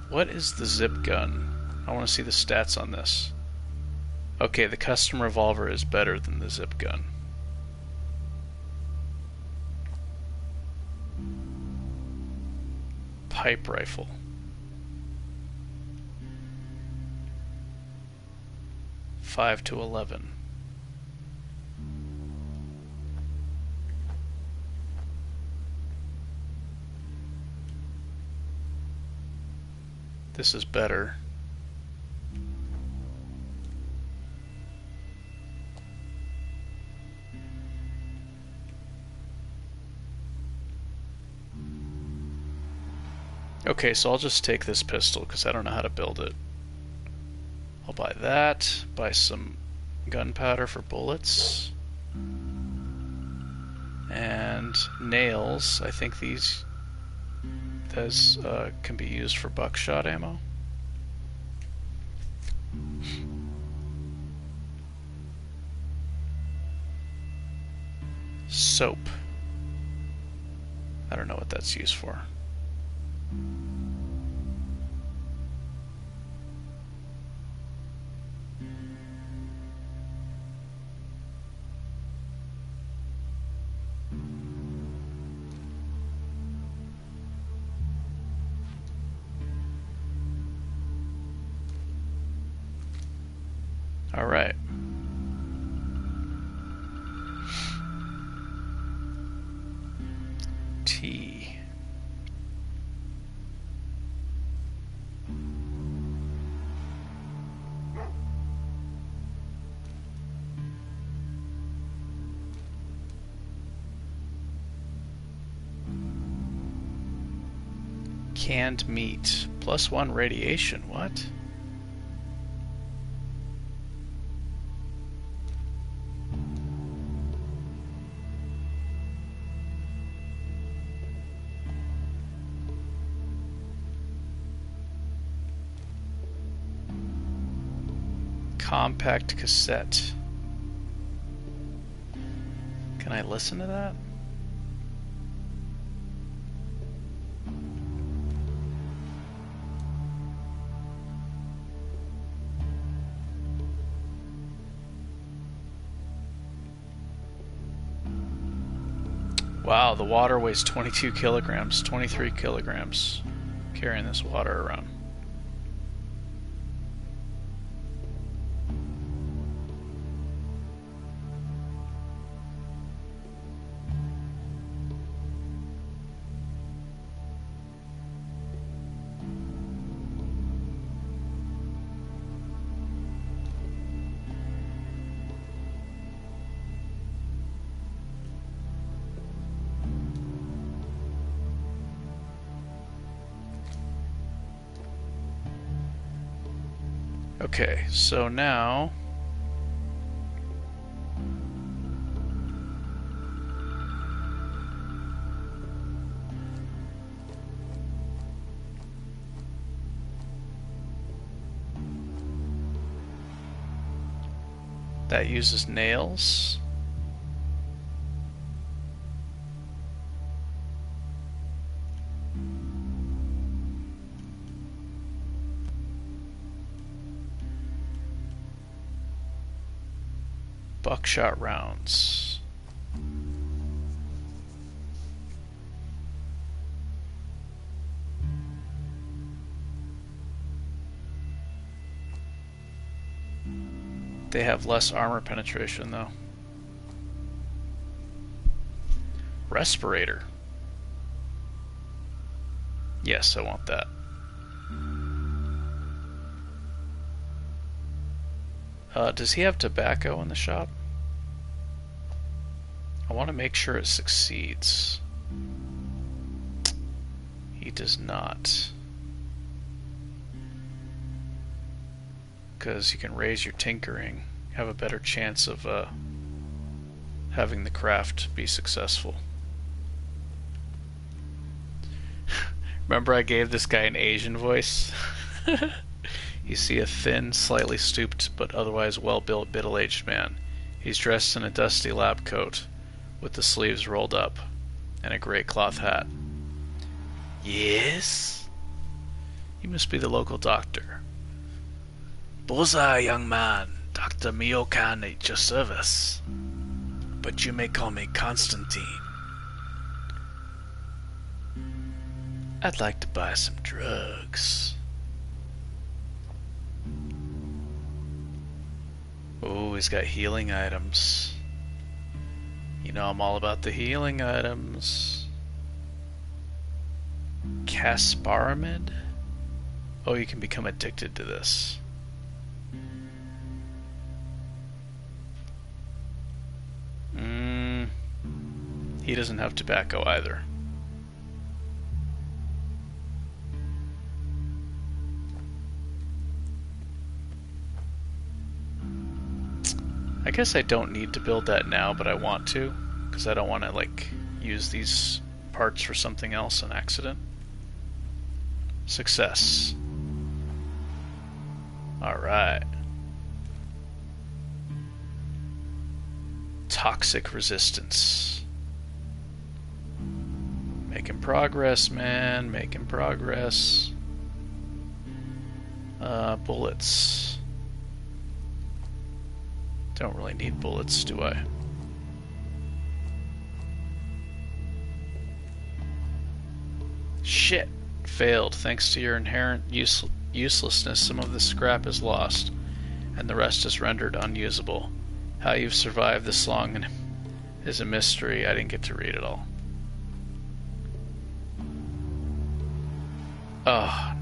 What is the zip gun? I want to see the stats on this. Okay, the custom revolver is better than the zip gun. Pipe rifle. Five to 11. This is better. Okay, so I'll just take this pistol because I don't know how to build it. I'll buy that, buy some gunpowder for bullets, and nails. I think these can be used for buckshot ammo. Soap. I don't know what that's used for. All right. T. Canned meat. +1 radiation. What? Compact cassette. Can I listen to that? Wow, the water weighs 22 kilograms, 23 kilograms, carrying this water around. Okay, so now that uses nails. Buckshot rounds. They have less armor penetration though. Respirator. Yes, I want that. Does he have tobacco in the shop? I want to make sure it succeeds. He does not. Because you can raise your tinkering, have a better chance of having the craft be successful. Remember I gave this guy an Asian voice? You see a thin, slightly stooped, but otherwise well-built middle-aged man. He's dressed in a dusty lab coat, with the sleeves rolled up, and a grey cloth hat. Yes? You must be the local doctor. Bullseye, young man. Dr. Miyokan at your service. But you may call me Constantine. I'd like to buy some drugs. Oh, he's got healing items. You know I'm all about the healing items. Casparamid? Oh, you can become addicted to this. He doesn't have tobacco either. I guess I don't need to build that now, but I want to, because I don't want to like use these parts for something else on accident. Success. Alright. Toxic resistance. Making progress, man. Making progress. Bullets. Don't really need bullets, do I? Shit! Failed. Thanks to your inherent uselessness, some of the scrap is lost, and the rest is rendered unusable. How you've survived this long is a mystery. I didn't get to read it all. Oh.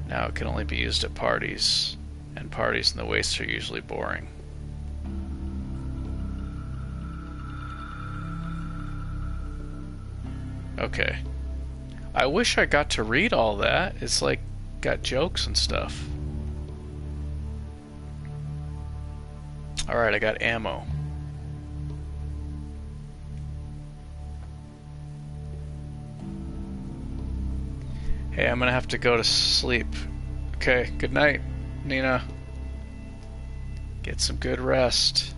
Now it can only be used at parties, and parties in the wastes are usually boring. Okay. I wish I got to read all that. It's like, got jokes and stuff. Alright, I got ammo. Hey, I'm gonna have to go to sleep. Okay, good night, Nina. Get some good rest.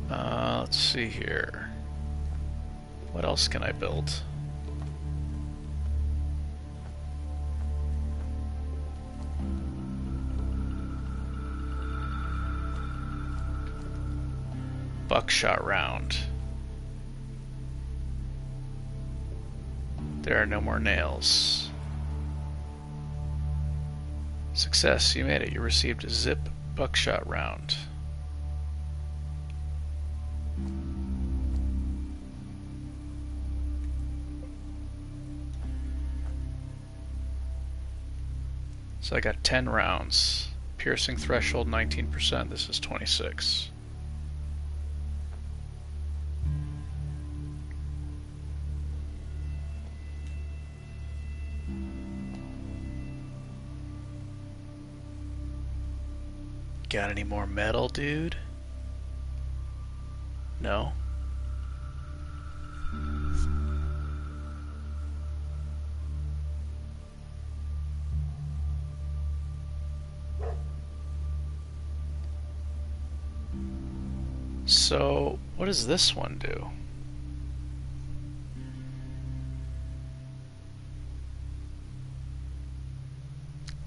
Let's see here. What else can I build? Buckshot round. There are no more nails. Success, you made it. You received a zip buckshot round. So I got 10 rounds. Piercing threshold 19%. This is 26. Got any more metal, dude? No? So, what does this one do?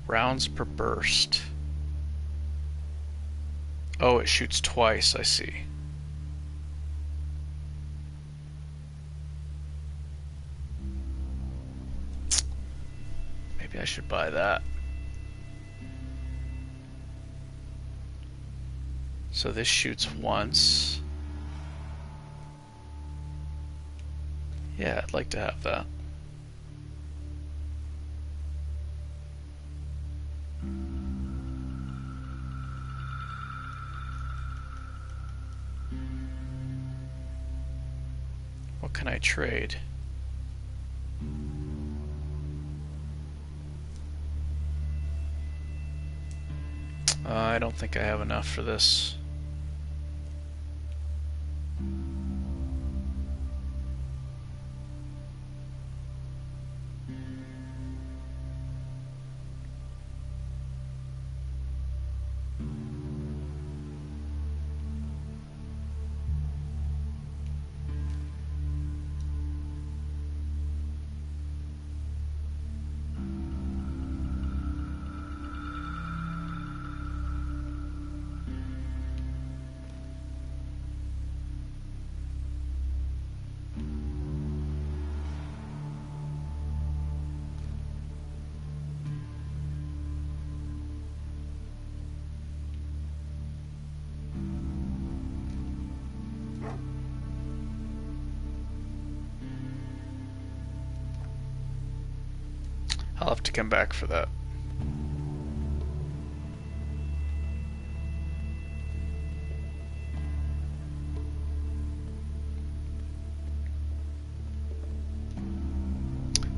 Rounds per burst. Oh, it shoots twice, I see. Maybe I should buy that. So this shoots once. Yeah, I'd like to have that. What can I trade? I don't think I have enough for this. I'll have to come back for that.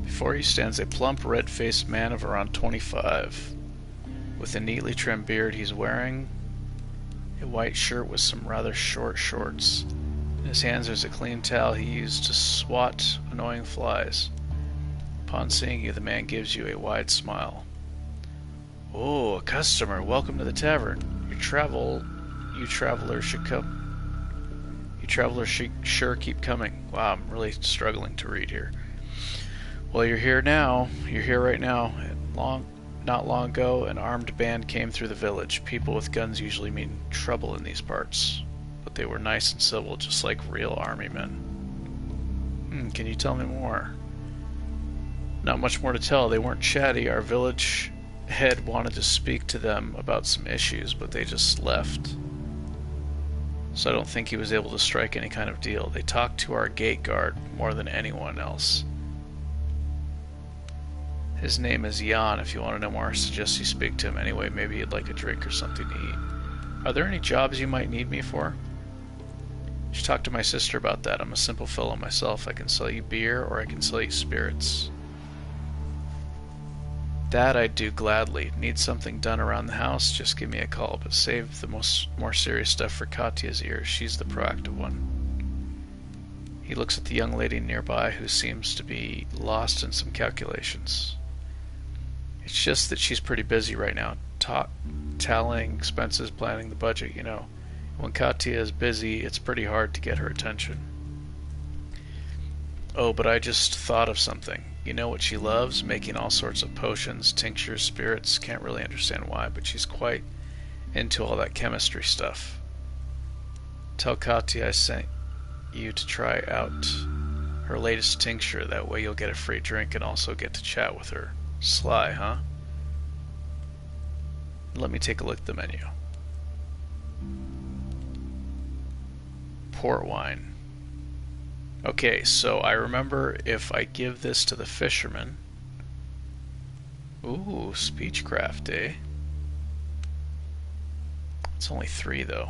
Before you stands a plump, red-faced man of around 25. With a neatly trimmed beard, he's wearing a white shirt with some rather short shorts. In his hands there's a clean towel he used to swat annoying flies. Upon seeing you, the man gives you a wide smile. Oh, a customer. Welcome to the tavern. You travelers should come. You travelers should sure keep coming. Wow, I'm really struggling to read here. Well, you're here now. You're here right now. Not long ago, an armed band came through the village. People with guns usually mean trouble in these parts, but they were nice and civil, just like real army men. Can you tell me more? Not much more to tell. They weren't chatty. Our village head wanted to speak to them about some issues, but they just left. So I don't think he was able to strike any kind of deal. They talked to our gate guard more than anyone else. His name is Jan. If you want to know more, I suggest you speak to him. Anyway, maybe you'd like a drink or something to eat. Are there any jobs you might need me for? You should talk to my sister about that. I'm a simple fellow myself. I can sell you beer or I can sell you spirits. That I'd do gladly. Need something done around the house? Just give me a call, but save the more serious stuff for Katya's ears. She's the proactive one. He looks at the young lady nearby who seems to be lost in some calculations. It's just that she's pretty busy right now, tallying expenses, planning the budget, you know. When Katya is busy, it's pretty hard to get her attention. Oh, but I just thought of something. You know what she loves? Making all sorts of potions, tinctures, spirits. Can't really understand why, but she's quite into all that chemistry stuff. Tell Katya I sent you to try out her latest tincture. That way you'll get a free drink and also get to chat with her. Sly, huh? Let me take a look at the menu. Port wine. Okay, so I remember if I give this to the fisherman... Ooh, speechcraft, eh? It's only 3, though.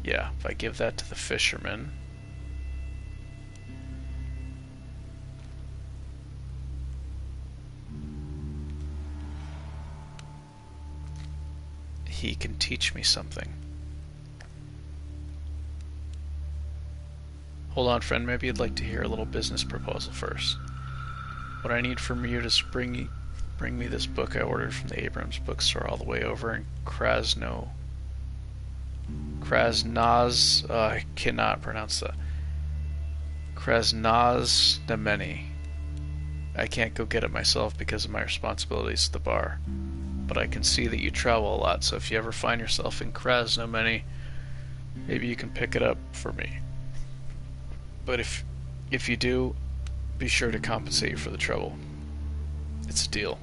Yeah, if I give that to the fisherman... he can teach me something. Hold on, friend, maybe you'd like to hear a little business proposal first. What I need from you is bring me this book I ordered from the Abrams bookstore all the way over in Krasnoz. I cannot pronounce that. Krasnoznameni. I can't go get it myself because of my responsibilities at the bar. But I can see that you travel a lot, so if you ever find yourself in Krasnoznameni, maybe you can pick it up for me. But if you do, be sure to compensate you for the trouble. It's a deal.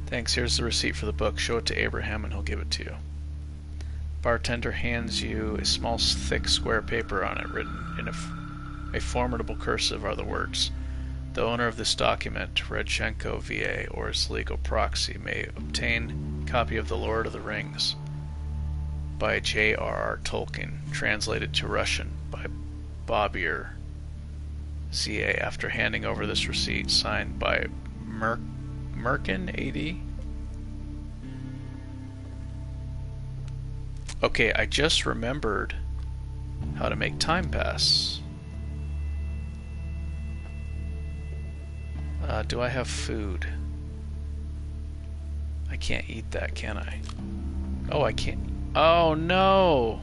Thanks, here's the receipt for the book. Show it to Abraham and he'll give it to you. Bartender hands you a small, thick, square paper. On it, written in a formidable cursive, are the words: the owner of this document, Redchenko VA, or his legal proxy, may obtain a copy of The Lord of the Rings by J.R.R. Tolkien, translated to Russian by Bobir Z.A. after handing over this receipt, signed by Merkin, A.D. Okay, I just remembered how to make time pass. Do I have food? I can't eat that, can I? Oh, I can't. Oh, no!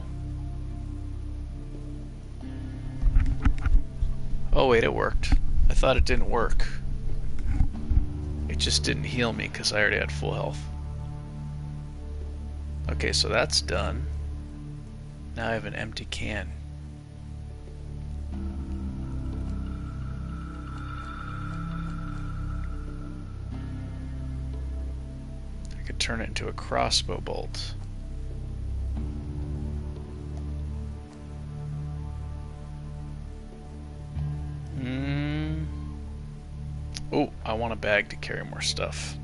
Oh, wait, it worked. I thought it didn't work. It just didn't heal me because I already had full health. Okay, so that's done. Now I have an empty can. I could turn it into a crossbow bolt. Oh, I want a bag to carry more stuff.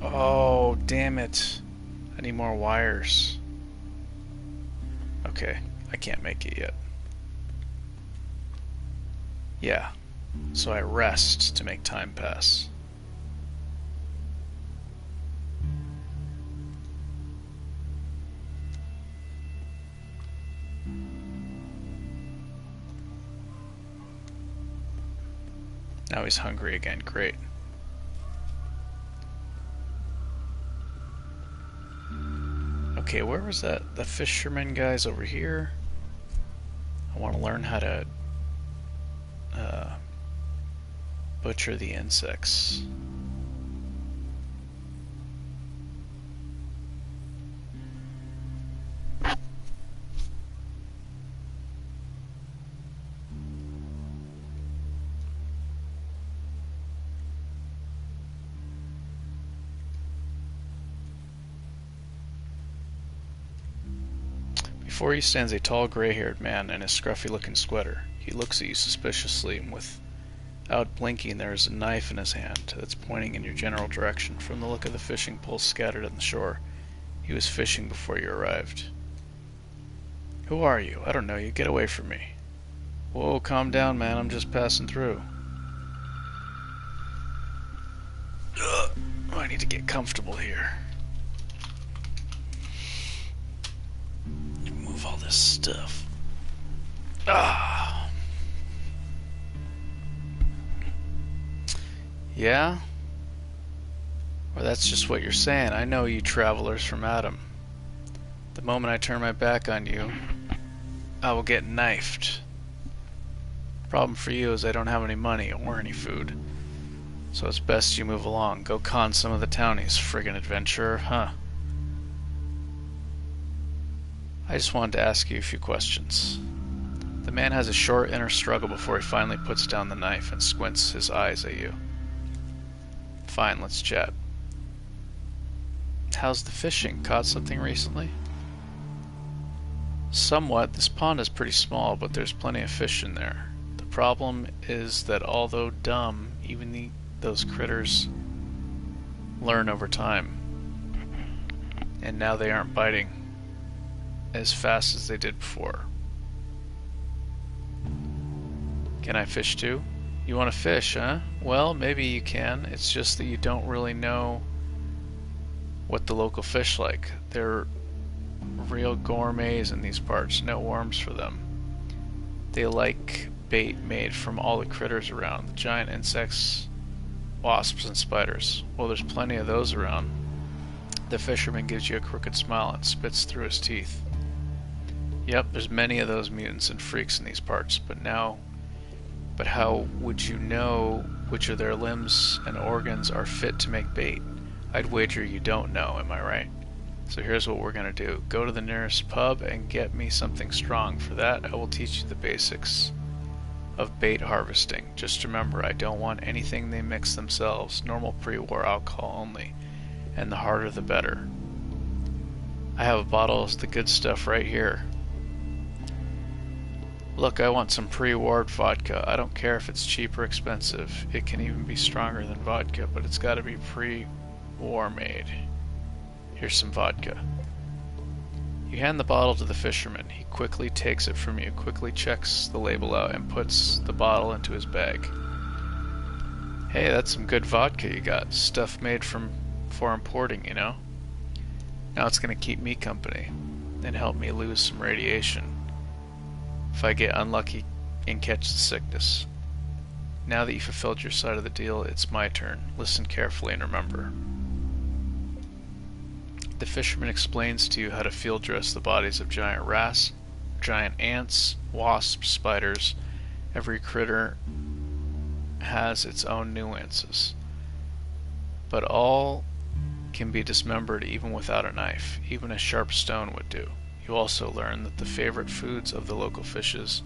Oh, damn it. I need more wires. Okay, I can't make it yet. Yeah, so I rest to make time pass. Now he's hungry again, great. Okay, where was that? The fisherman guy's over here. I want to learn how to butcher the insects. Before you stands a tall, gray-haired man in a scruffy-looking sweater. He looks at you suspiciously, and without blinking, there is a knife in his hand that's pointing in your general direction. From the look of the fishing poles scattered on the shore, he was fishing before you arrived. Who are you? I don't know you. Get away from me. Whoa, calm down, man. I'm just passing through. Ugh. I need to get comfortable here. All this stuff. Ah. Yeah? Or that's just what you're saying. I know you travelers from Adam. The moment I turn my back on you, I will get knifed. Problem for you is I don't have any money or any food. So it's best you move along. Go con some of the townies, friggin' adventurer, huh? I just wanted to ask you a few questions. The man has a short inner struggle before he finally puts down the knife and squints his eyes at you. Fine, let's chat. How's the fishing? Caught something recently? Somewhat. This pond is pretty small, but there's plenty of fish in there. The problem is that although dumb, even those critters learn over time. And now they aren't biting as fast as they did before. Can I fish too? You want to fish, huh? Well, maybe you can. It's just that you don't really know what the local fish like. They're real gourmets in these parts. No worms for them. They like bait made from all the critters around. The giant insects, wasps, and spiders. Well, there's plenty of those around. The fisherman gives you a crooked smile and spits through his teeth. Yep, there's many of those mutants and freaks in these parts, but how would you know which of their limbs and organs are fit to make bait? I'd wager you don't know, am I right? So here's what we're gonna do. Go to the nearest pub and get me something strong. For that, I will teach you the basics of bait harvesting. Just remember, I don't want anything they mix themselves. Normal pre-war alcohol only, and the harder the better. I have a bottle of the good stuff right here. Look, I want some pre-warred vodka. I don't care if it's cheap or expensive. It can even be stronger than vodka, but it's gotta be pre-war made. Here's some vodka. You hand the bottle to the fisherman. He quickly takes it from you, quickly checks the label out, and puts the bottle into his bag. Hey, that's some good vodka you got. Stuff made for importing, you know? Now it's gonna keep me company and help me lose some radiation if I get unlucky and catch the sickness. Now that you've fulfilled your side of the deal, it's my turn. Listen carefully and remember. The fisherman explains to you how to field dress the bodies of giant rats, giant ants, wasps, spiders. Every critter has its own nuances, but all can be dismembered even without a knife. Even a sharp stone would do. You also learn that the favorite foods of the local fishes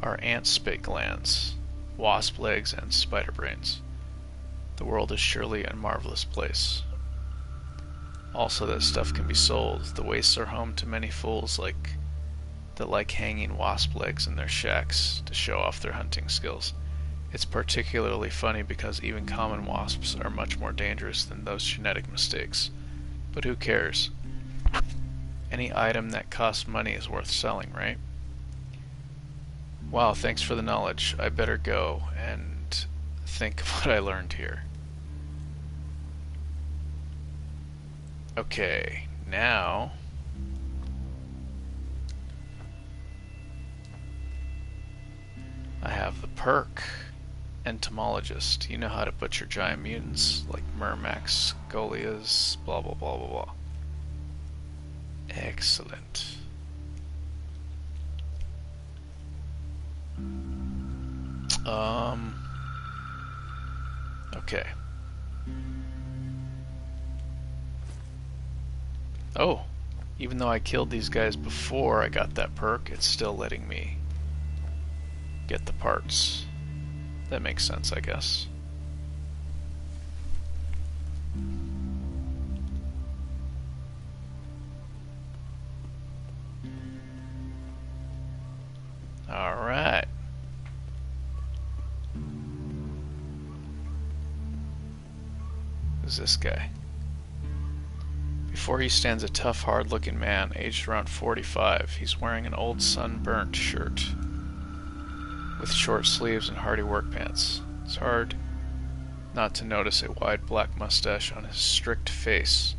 are ant spit glands, wasp legs, and spider brains. The world is surely a marvelous place. Also, that stuff can be sold. The wastes are home to many fools that like hanging wasp legs in their shacks to show off their hunting skills. It's particularly funny because even common wasps are much more dangerous than those genetic mistakes. But who cares? Any item that costs money is worth selling, right? Wow, thanks for the knowledge. I better go and think of what I learned here. Okay, now I have the perk entomologist. You know how to butcher giant mutants like Murmacs, Golias, blah blah blah blah blah. Excellent. Okay. Oh, even though I killed these guys before I got that perk, it's still letting me get the parts. That makes sense, I guess. Alright. Who's this guy? Before you stands a tough, hard-looking man, aged around 45. He's wearing an old sunburnt shirt with short sleeves and hardy work pants. It's hard not to notice a wide black mustache on his strict face.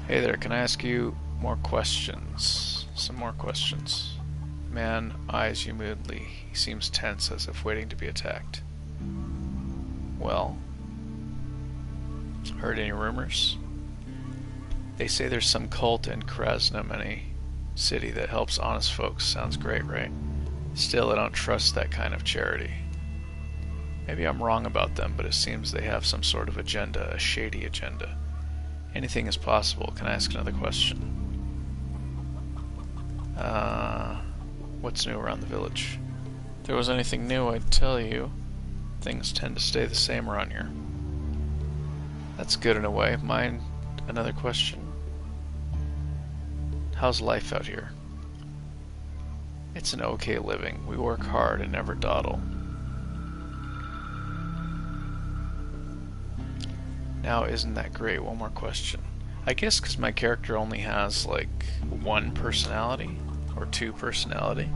Hey there, can I ask you more questions? Some more questions. Man eyes you moodily. He seems tense, as if waiting to be attacked. Well, heard any rumors? They say there's some cult in Krasnomeny city that helps honest folks. Sounds great, right? Still, I don't trust that kind of charity. Maybe I'm wrong about them, but it seems they have some sort of agenda, a shady agenda. Anything is possible. Can I ask another question? What's new around the village? If there was anything new, I'd tell you. Things tend to stay the same around here. That's good in a way. Mind another question? How's life out here? It's an okay living. We work hard and never dawdle. Now, isn't that great? One more question. I guess because my character only has like one personality or two personality,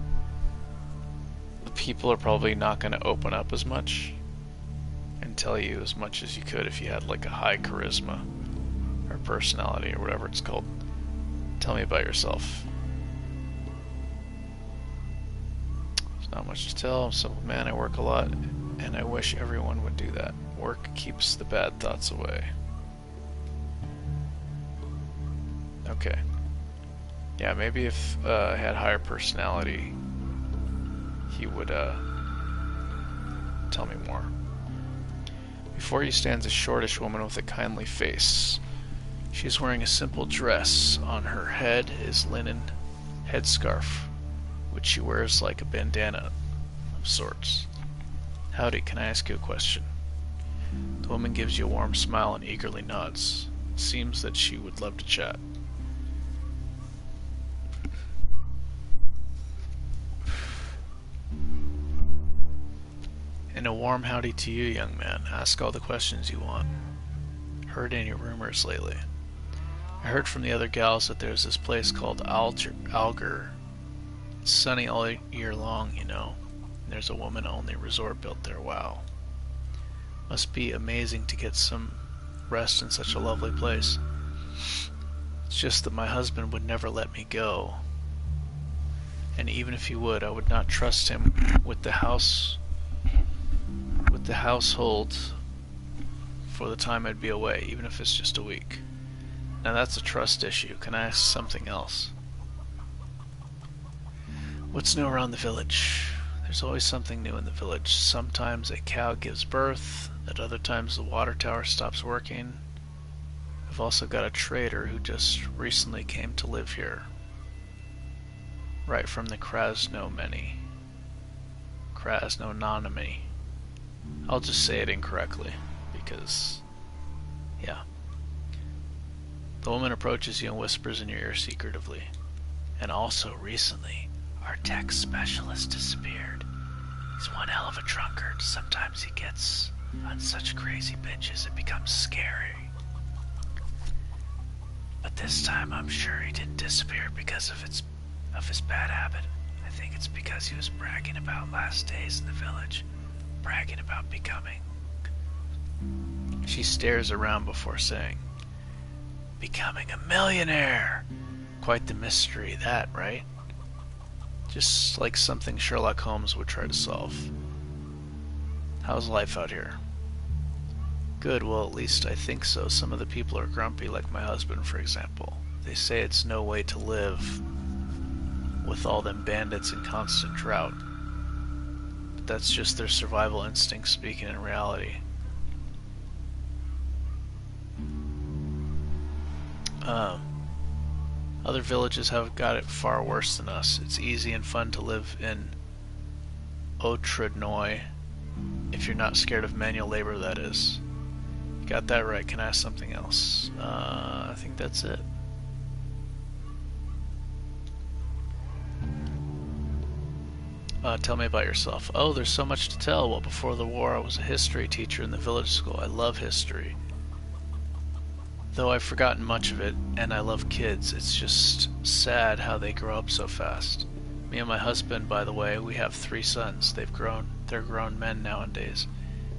the people are probably not going to open up as much and tell you as much as you could if you had like a high charisma or personality or whatever it's called. Tell me about yourself. There's not much to tell. I'm a simple man. I work a lot, and I wish everyone would do that. Work keeps the bad thoughts away. Okay. Yeah, maybe if I had higher personality, he would tell me more. Before you stands a shortish woman with a kindly face. She is wearing a simple dress. On her head is linen headscarf, which she wears like a bandana of sorts. Howdy, can I ask you a question? The woman gives you a warm smile and eagerly nods. It seems that she would love to chat. And a warm howdy to you, young man. Ask all the questions you want. Heard any rumors lately? I heard from the other gals that there's this place called Alger. It's sunny all year long, you know. And there's a woman-only resort built there. Wow. Must be amazing to get some rest in such a lovely place. It's just that my husband would never let me go. And even if he would, I would not trust him with the household for the time I'd be away, even if it's just a week. Now that's a trust issue. Can I ask something else? What's new around the village? There's always something new in the village. Sometimes a cow gives birth, at other times the water tower stops working. I've also got a trader who just recently came to live here. Right from the Krasnomeny. I'll just say it incorrectly, because, yeah. The woman approaches you and whispers in your ear secretively. And also, recently, our tech specialist disappeared. He's one hell of a drunkard. Sometimes he gets on such crazy binges it becomes scary. But this time, I'm sure he didn't disappear because of his bad habit. I think it's because he was bragging about last days in the village. Bragging about becoming. She stares around before saying, becoming a millionaire. Quite the mystery, that, right? Just like something Sherlock Holmes would try to solve. How's life out here? Good, well, at least I think so. Some of the people are grumpy, like my husband, for example. They say it's no way to live with all them bandits in constant drought. But that's just their survival instincts speaking in reality. Other villages have got it far worse than us. It's easy and fun to live in Otradnoy, if you're not scared of manual labor, that is. Got that right. Can I ask something else? I think that's it. Tell me about yourself. Oh, there's so much to tell. Well, before the war, I was a history teacher in the village school. I love history. Though I've forgotten much of it, and I love kids, it's just sad how they grow up so fast. Me and my husband, by the way, we have 3 sons. They're grown men nowadays.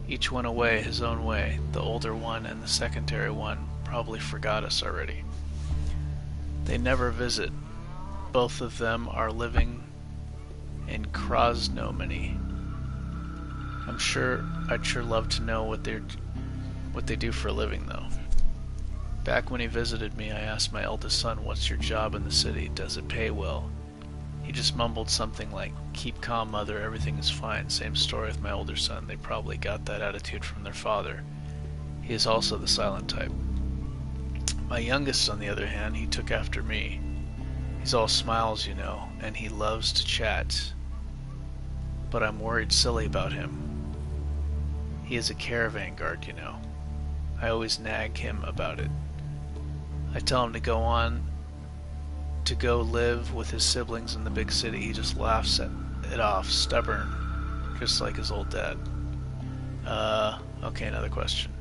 Each went away his own way. The older one and the secondary one probably forgot us already. They never visit. Both of them are living in Krasnomany. I'd sure love to know what they do for a living, though. Back when he visited me, I asked my eldest son, "What's your job in the city? Does it pay well?" He just mumbled something like, "Keep calm, mother, everything is fine." Same story with my older son. They probably got that attitude from their father. He is also the silent type. My youngest, on the other hand, he took after me. He's all smiles, you know, and he loves to chat. But I'm worried silly about him. He is a caravan guard, you know. I always nag him about it. I tell him to go live with his siblings in the big city. He just laughs it off, stubborn, just like his old dad. Okay, another question.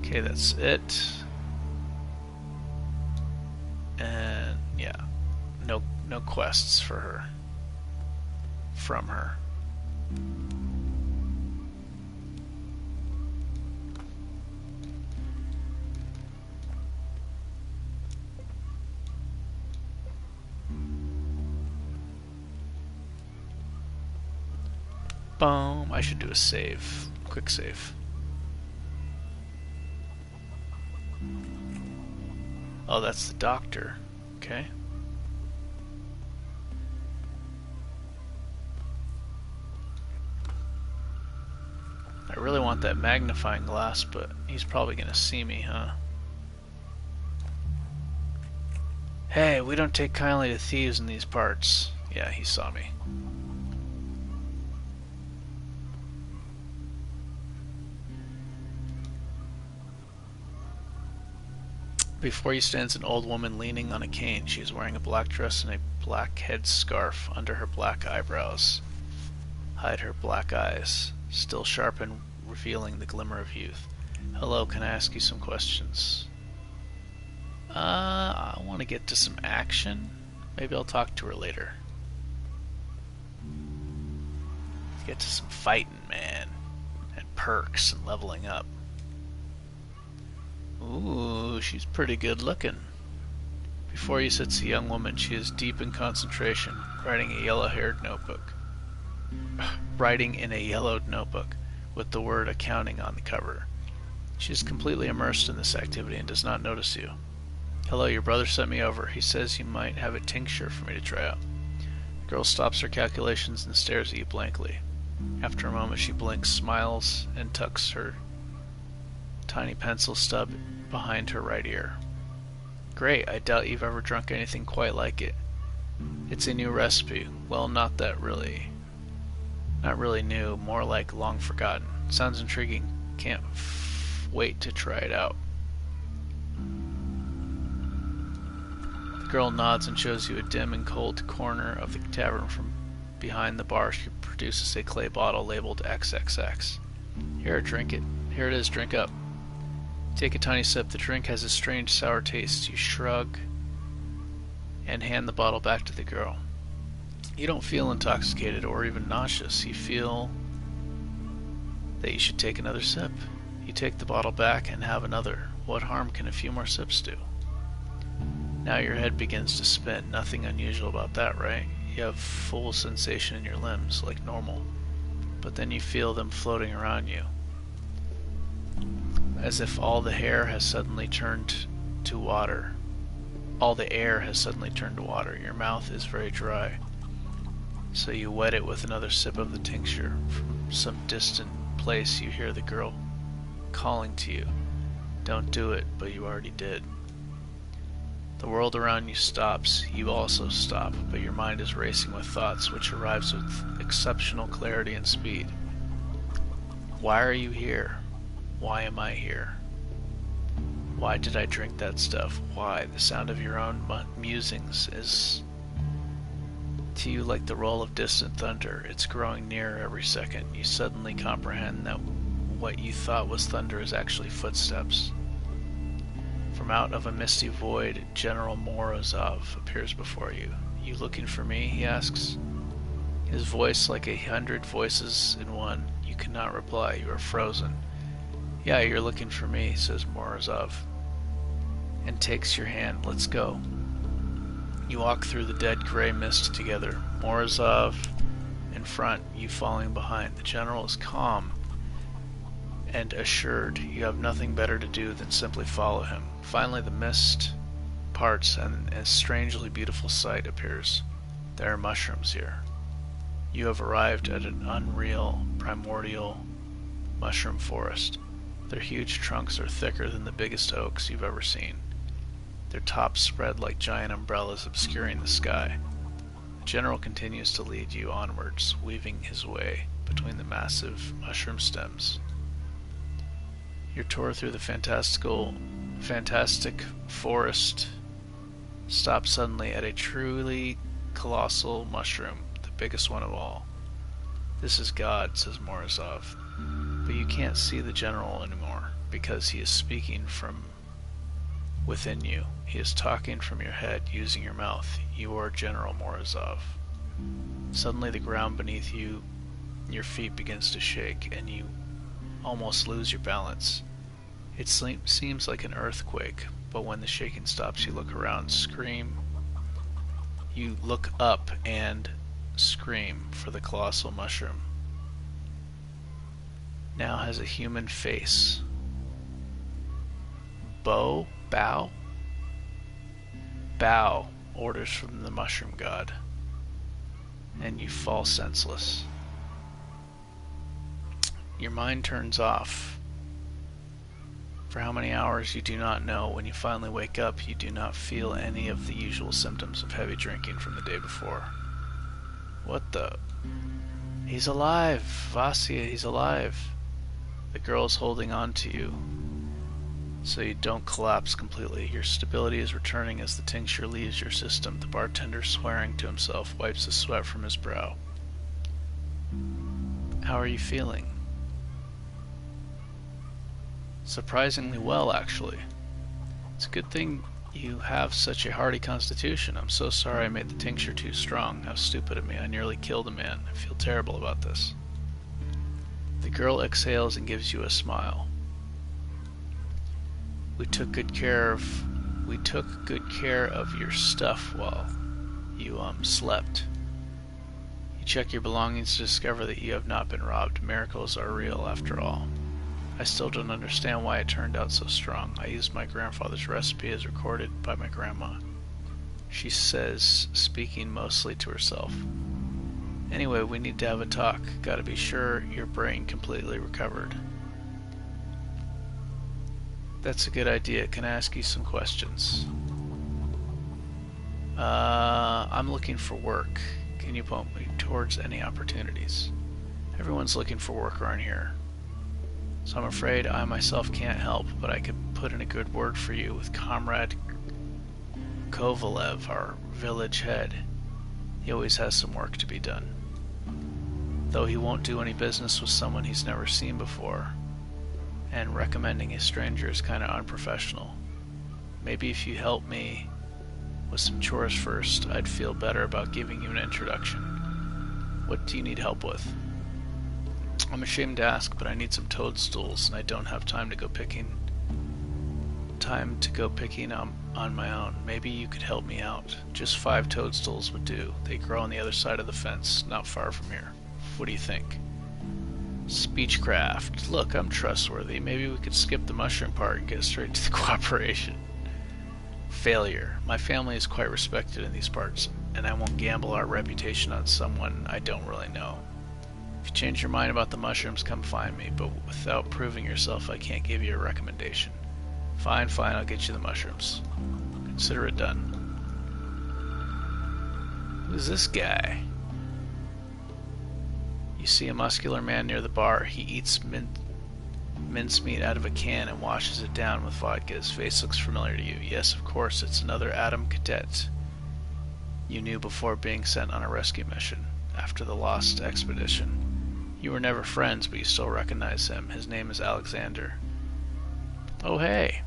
Okay, that's it. And yeah, no quests for her. From her. Boom. I should do a save. Quick save. Oh, that's the doctor. Okay. I really want that magnifying glass, but he's probably gonna see me, huh? Hey, we don't take kindly to thieves in these parts. Yeah, he saw me. Before you stands an old woman leaning on a cane. She is wearing a black dress and a black head scarf. Under her black eyebrows hide her black eyes, still sharp and revealing the glimmer of youth. Hello, can I ask you some questions? I want to get to some action. Maybe I'll talk to her later. Get to some fighting, man. And perks and leveling up. Ooh, she's pretty good looking. Before you sits a young woman. She is deep in concentration, writing in a yellowed notebook with the word accounting on the cover. She is completely immersed in this activity and does not notice you. Hello, your brother sent me over. He says you might have a tincture for me to try out. The girl stops her calculations and stares at you blankly. After a moment she blinks, smiles, and tucks her tiny pencil stub behind her right ear. Great, I doubt you've ever drunk anything quite like it. It's a new recipe. Well, not really new, more like long forgotten. Sounds intriguing. Can't wait to try it out. The girl nods and shows you a dim and cold corner of the tavern. From behind the bar she produces a clay bottle labeled XXX. Here, drink it. Here it is, drink up. Take a tiny sip. The drink has a strange sour taste. You shrug and hand the bottle back to the girl. You don't feel intoxicated or even nauseous. You feel that you should take another sip. You take the bottle back and have another. What harm can a few more sips do? Now your head begins to spin. Nothing unusual about that, right? You have full sensation in your limbs, like normal. But then you feel them floating around you. as if all the hair has suddenly turned to water. All the air has suddenly turned to water. Your mouth is very dry. So you wet it with another sip of the tincture. From some distant place you hear the girl calling to you. Don't do it, but you already did. The world around you stops. You also stop, but your mind is racing with thoughts which arrives with exceptional clarity and speed. Why are you here? Why am I here? Why did I drink that stuff? Why? The sound of your own musings is to you like the roll of distant thunder. It's growing nearer every second. You suddenly comprehend that what you thought was thunder is actually footsteps. From out of a misty void, General Morozov appears before you. You looking for me? He asks. His voice like 100 voices in one. You cannot reply. You are frozen. Yeah, you're looking for me, says Morozov, and takes your hand. Let's go. You walk through the dead gray mist together. Morozov in front, you following behind. The general is calm and assured. You have nothing better to do than simply follow him. Finally, the mist parts and a strangely beautiful sight appears. There are mushrooms here. You have arrived at an unreal, primordial mushroom forest. Their huge trunks are thicker than the biggest oaks you've ever seen. Their tops spread like giant umbrellas obscuring the sky. The general continues to lead you onwards, weaving his way between the massive mushroom stems. Your tour through the fantastic forest stops suddenly at a truly colossal mushroom, the biggest one of all. This is God, says Morozov. But you can't see the general anymore, because he is speaking from within you. He is talking from your head, using your mouth. You are General Morozov. Suddenly the ground beneath you, your feet begins to shake, and you almost lose your balance. It seems like an earthquake, but when the shaking stops, you look around, scream. You look up and scream for the colossal mushroom. Now has a human face. Bow, orders from the mushroom god, and you fall senseless. Your mind turns off. For how many hours you do not know. When you finally wake up, you do not feel any of the usual symptoms of heavy drinking from the day before. What the? He's alive! Vasya, he's alive! The girl is holding on to you, so you don't collapse completely. Your stability is returning as the tincture leaves your system. The bartender, swearing to himself, wipes the sweat from his brow. How are you feeling? Surprisingly well, actually. It's a good thing you have such a hardy constitution. I'm so sorry I made the tincture too strong. How stupid of me. I nearly killed a man. I feel terrible about this. The girl exhales and gives you a smile. We took good care of your stuff while you slept. You check your belongings to discover that you have not been robbed. Miracles are real after all. I still don't understand why it turned out so strong. I used my grandfather's recipe as recorded by my grandma. She says, speaking mostly to herself. Anyway, we need to have a talk. Gotta be sure your brain completely recovered. That's a good idea. Can I ask you some questions? I'm looking for work. Can you point me towards any opportunities? Everyone's looking for work around here. So I'm afraid I myself can't help, but I could put in a good word for you with Comrade Kovalev, our village head. He always has some work to be done. Though he won't do any business with someone he's never seen before, and recommending a stranger is kind of unprofessional. Maybe if you help me with some chores first, I'd feel better about giving you an introduction. What do you need help with? I'm ashamed to ask, but I need some toadstools, and I don't have time to go picking on my own. Maybe you could help me out. Just 5 toadstools would do. They grow on the other side of the fence, not far from here. What do you think? Speechcraft. Look, I'm trustworthy. Maybe we could skip the mushroom part and get straight to the cooperation. Failure. My family is quite respected in these parts, and I won't gamble our reputation on someone I don't really know. If you change your mind about the mushrooms, come find me, but without proving yourself, I can't give you a recommendation. Fine, I'll get you the mushrooms. Consider it done. Who's this guy? You see a muscular man near the bar. He eats mincemeat out of a can and washes it down with vodka. His face looks familiar to you. Yes, of course, it's another Adam Cadet you knew before being sent on a rescue mission after the Lost Expedition. You were never friends, but you still recognize him. His name is Alexander. Oh, hey.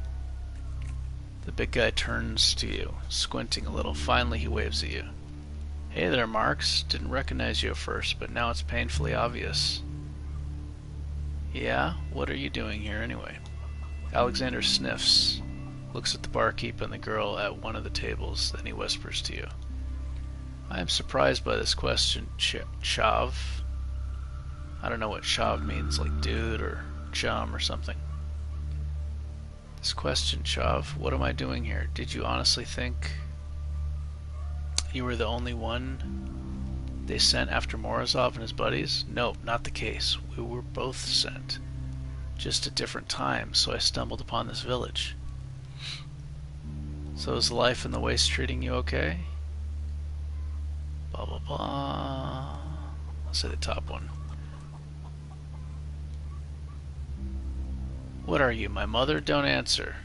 The big guy turns to you, squinting a little. Finally, he waves at you. Hey there, Marks. Didn't recognize you at first, but now it's painfully obvious. Yeah? What are you doing here anyway? Alexander sniffs, looks at the barkeep and the girl at one of the tables, then he whispers to you. I am surprised by this question, Chav. I don't know what Chav means, like dude or chum or something. This question, Chav, what am I doing here? Did you honestly think you were the only one they sent after Morozov and his buddies? Nope, not the case. We were both sent. Just at different times, so I stumbled upon this village. So is life in the waste treating you okay? Blah, blah, blah. I'll say the top one. What are you, my mother? Don't answer.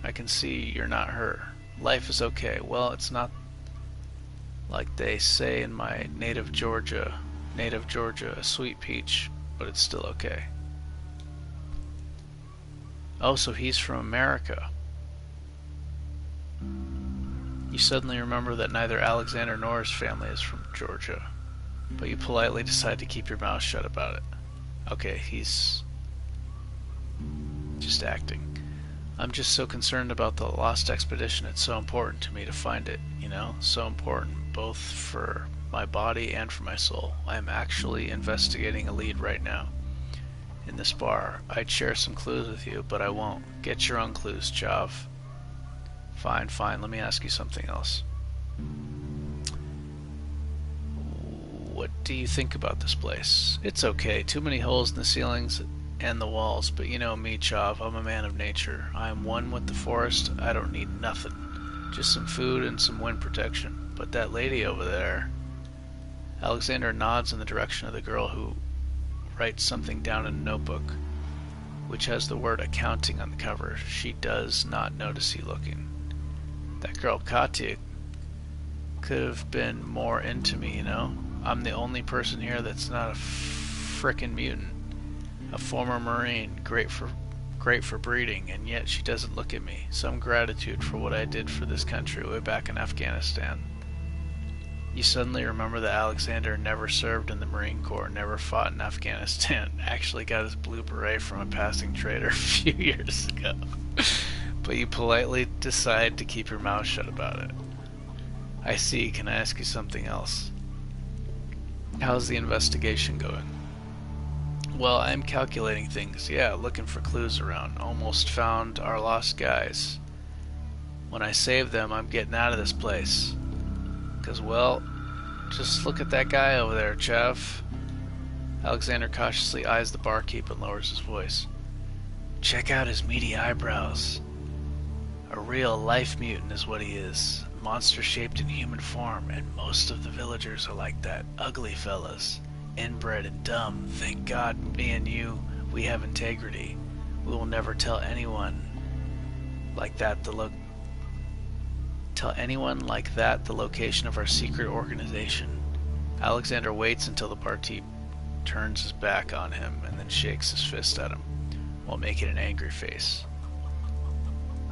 I can see you're not her. Life is okay. Well, it's not like they say in my native Georgia, a sweet peach, but it's still okay. Oh, so he's from America. You suddenly remember that neither Alexander nor his family is from Georgia, but you politely decide to keep your mouth shut about it. Okay, he's just acting. I'm just so concerned about the Lost Expedition. It's so important to me to find it, you know? So important, both for my body and for my soul. I am actually investigating a lead right now in this bar. I'd share some clues with you, but I won't. Get your own clues, Chav. Fine, let me ask you something else. What do you think about this place? It's okay. Too many holes in the ceilings and the walls, but you know me, Chav. I'm a man of nature. I am one with the forest. I don't need nothing. Just some food and some wind protection. But that lady over there... Alexander nods in the direction of the girl who writes something down in a notebook, which has the word accounting on the cover. She does not notice you looking. That girl, Katya, could have been more into me, you know? I'm the only person here that's not a frickin' mutant. A former Marine, great for breeding, and yet she doesn't look at me. Some gratitude for what I did for this country way back in Afghanistan. You suddenly remember that Alexander never served in the Marine Corps, never fought in Afghanistan, actually got his blue beret from a passing trader a few years ago. But you politely decide to keep your mouth shut about it. I see. Can I ask you something else? How's the investigation going? Well, I'm calculating things. Yeah, looking for clues around. Almost found our lost guys. When I save them, I'm getting out of this place. 'Cause, well, just look at that guy over there, Chav. Alexander cautiously eyes the barkeep and lowers his voice. Check out his meaty eyebrows. A real life mutant is what he is. Monster-shaped in human form, and most of the villagers are like that. Ugly fellas. Inbred and dumb. Thank God me and you, we have integrity. We will never tell anyone like that the location of our secret organization. Alexander waits until the barkeep turns his back on him and then shakes his fist at him while making an angry face.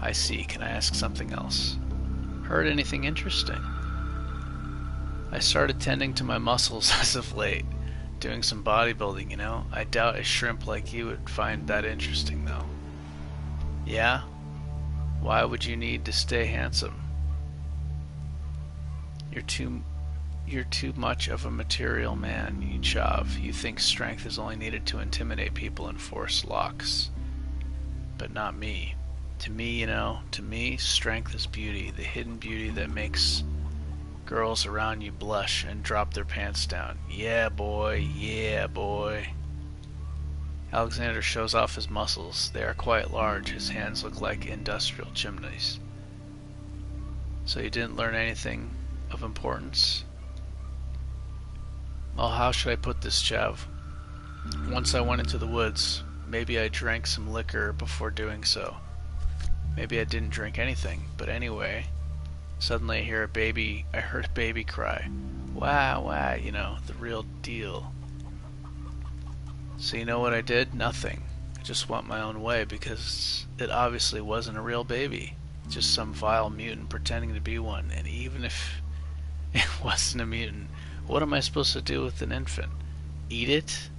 I see. Can I ask something else? Heard anything interesting? I started tending to my muscles as of late. Doing some bodybuilding, you know? I doubt a shrimp like you would find that interesting, though. Yeah? Why would you need to stay handsome? You're too You're too much of a material man, you chav. You think strength is only needed to intimidate people and force locks. But not me. To me, strength is beauty. The hidden beauty that makes girls around you blush and drop their pants down. Yeah, boy. Yeah, boy. Alexander shows off his muscles. They are quite large. His hands look like industrial chimneys. So you didn't learn anything of importance? Well, how should I put this, chav? Once I went into the woods. Maybe I drank some liquor before doing so. Maybe I didn't drink anything. But anyway, suddenly I heard a baby cry. Wow, wow, the real deal. So you know what I did? Nothing. I just went my own way because it obviously wasn't a real baby. Just some vile mutant pretending to be one. And even if it wasn't a mutant, what am I supposed to do with an infant? Eat it?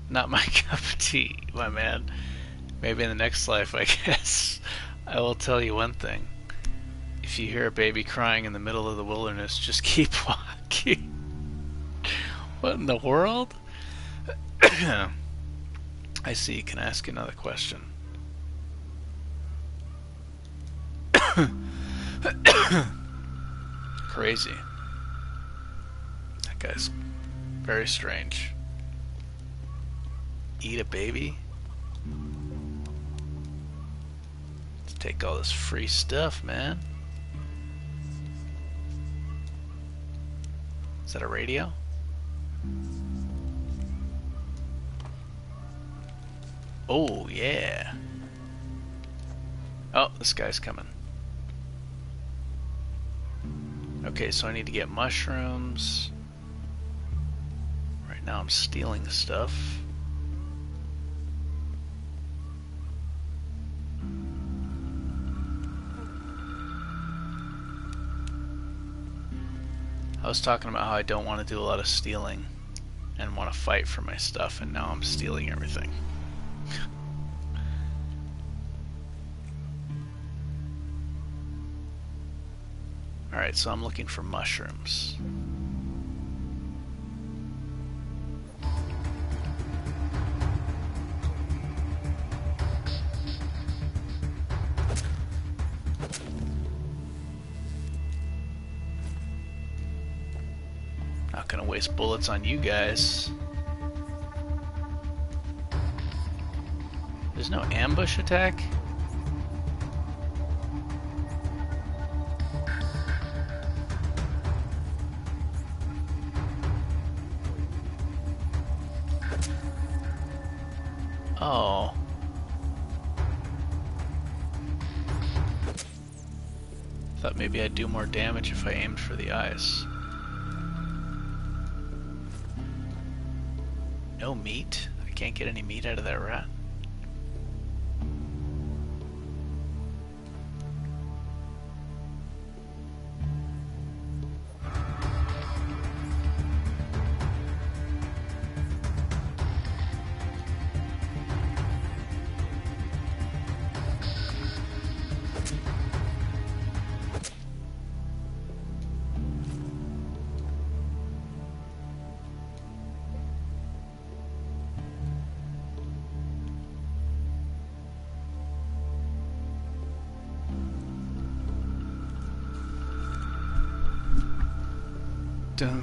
Not my cup of tea, my man. Maybe in the next life, I guess. I will tell you one thing. If you hear a baby crying in the middle of the wilderness, just keep walking. What in the world? I see. Can I ask you another question? Crazy. That guy's very strange. Eat a baby? Let's take all this free stuff, man. Is that a radio? Oh, yeah. Oh, this guy's coming. Okay, so I need to get mushrooms. Right now I'm stealing stuff. I was talking about how I don't want to do a lot of stealing and want to fight for my stuff, and now I'm stealing everything. Alright, so I'm looking for mushrooms. Not gonna waste bullets on you guys. There's no ambush attack? Oh. Thought maybe I'd do more damage if I aimed for the eyes. No meat? I can't get any meat out of that rat. Dun.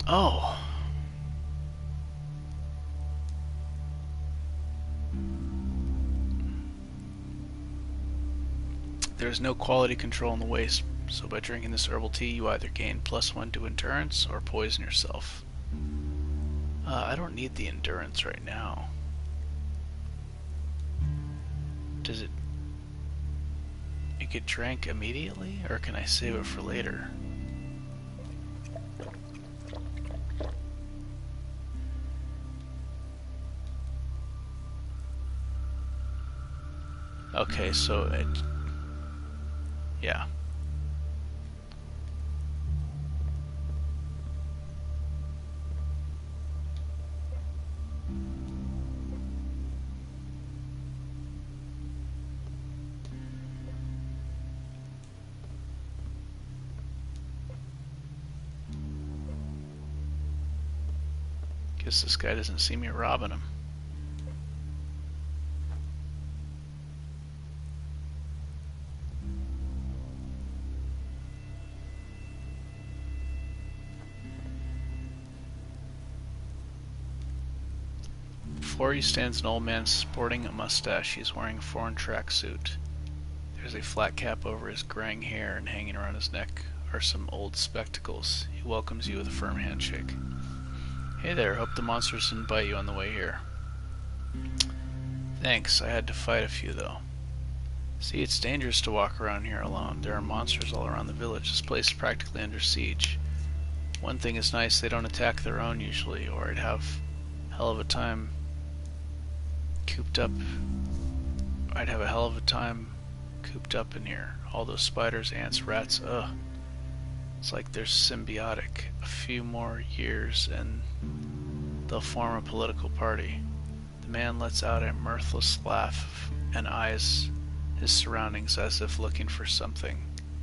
Oh. There is no quality control in the waste, so by drinking this herbal tea you either gain +1 to endurance or poison yourself. I don't need the endurance right now. Does it get drank immediately, or can I save it for later? Okay, so it... yeah. Guess this guy doesn't see me robbing him. Before you stands an old man sporting a mustache. He's wearing a foreign tracksuit. There's a flat cap over his graying hair, and hanging around his neck are some old spectacles. He welcomes you with a firm handshake. Hey there, hope the monsters didn't bite you on the way here. Thanks, I had to fight a few though. See, it's dangerous to walk around here alone. There are monsters all around the village. This place is practically under siege. One thing is nice, they don't attack their own usually, or I'd have a hell of a time cooped up. I'd have a hell of a time cooped up in here. All those spiders, ants, rats, ugh. It's like they're symbiotic. A few more years and they'll form a political party. The man lets out a mirthless laugh and eyes his surroundings as if looking for something.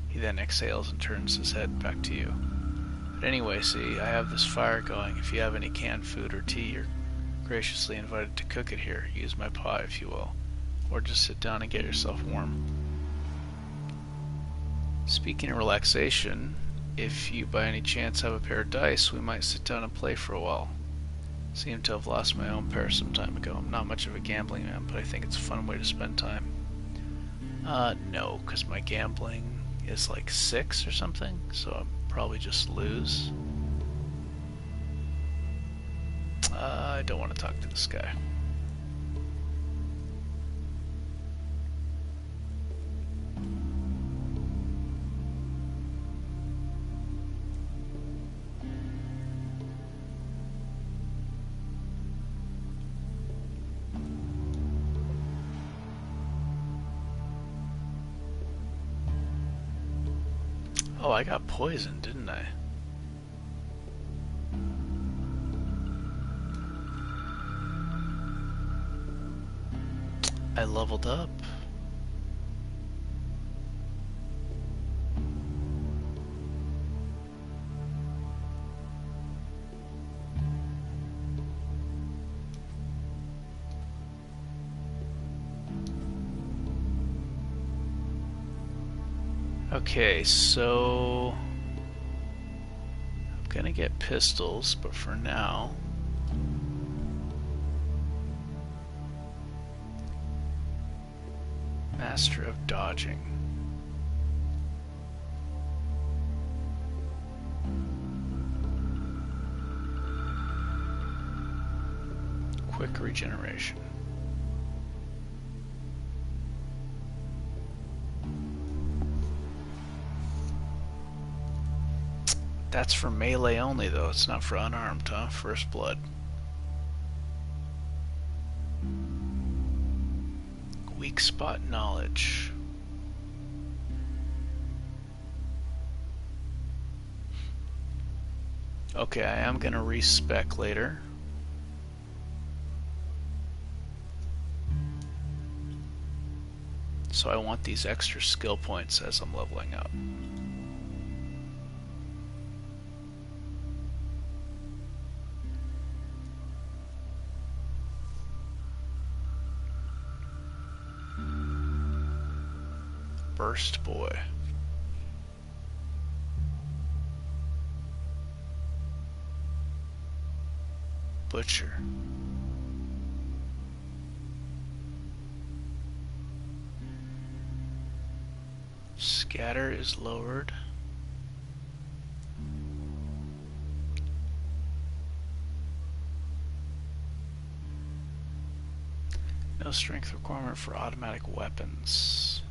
He then exhales and turns his head back to you. But anyway, see, I have this fire going. If you have any canned food or tea, you're graciously invited to cook it here. Use my pot, if you will. Or just sit down and get yourself warm. Speaking of relaxation, if you by any chance have a pair of dice, we might sit down and play for a while. Seem to have lost my own pair some time ago. I'm not much of a gambling man, but I think it's a fun way to spend time. No, because my gambling is like 6 or something, so I'll probably just lose. I don't want to talk to this guy. Oh, I got poisoned, didn't I? I leveled up. Okay, so I'm gonna get pistols, but for now Master of Dodging. Quick regeneration. That's for melee only though, it's not for unarmed, huh? First blood. Weak spot knowledge. Okay, I am gonna respec later. So I want these extra skill points as I'm leveling up. Burst boy. Butcher. Scatter is lowered. No strength requirement for automatic weapons.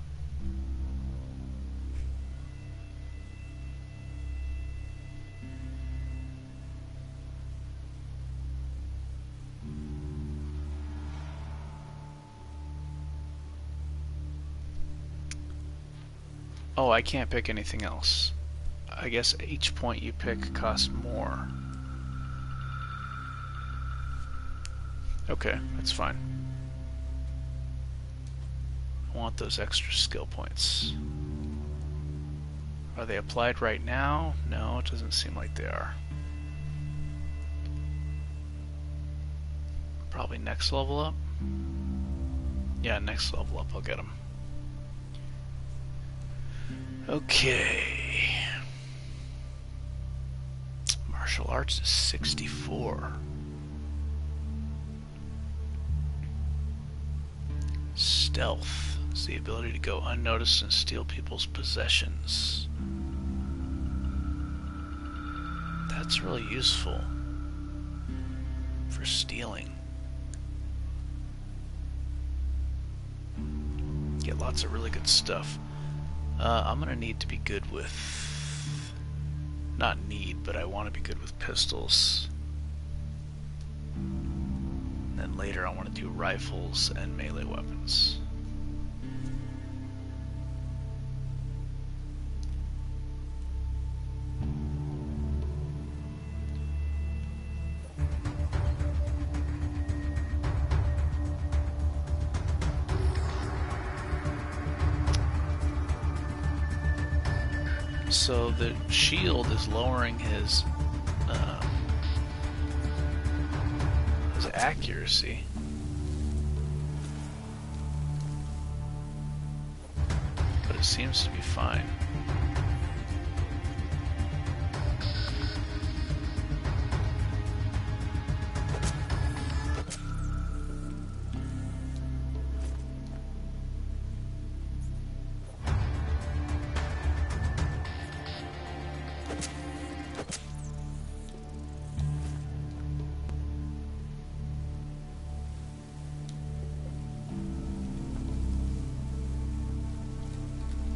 Oh, I can't pick anything else. I guess each point you pick costs more. Okay, that's fine. I want those extra skill points. Are they applied right now? No, it doesn't seem like they are. Probably next level up. Yeah, next level up, I'll get him. Okay. Martial arts is 64. Stealth is the ability to go unnoticed and steal people's possessions. That's really useful for stealing. Get lots of really good stuff. I'm gonna need to be good with... Not need, but I want to be good with pistols. And then later I want to do rifles and melee weapons. So the shield is lowering his accuracy. But it seems to be fine.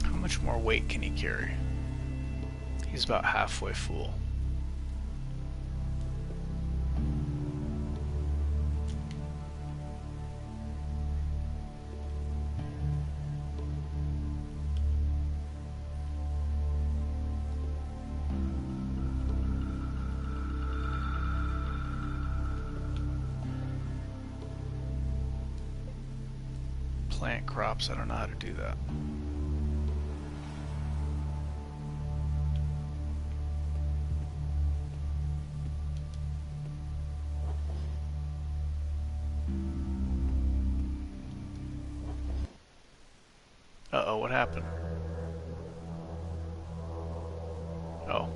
How much more weight can he carry? He's about halfway full. Plant crops, I don't know how to do that. Uh-oh, what happened? Oh.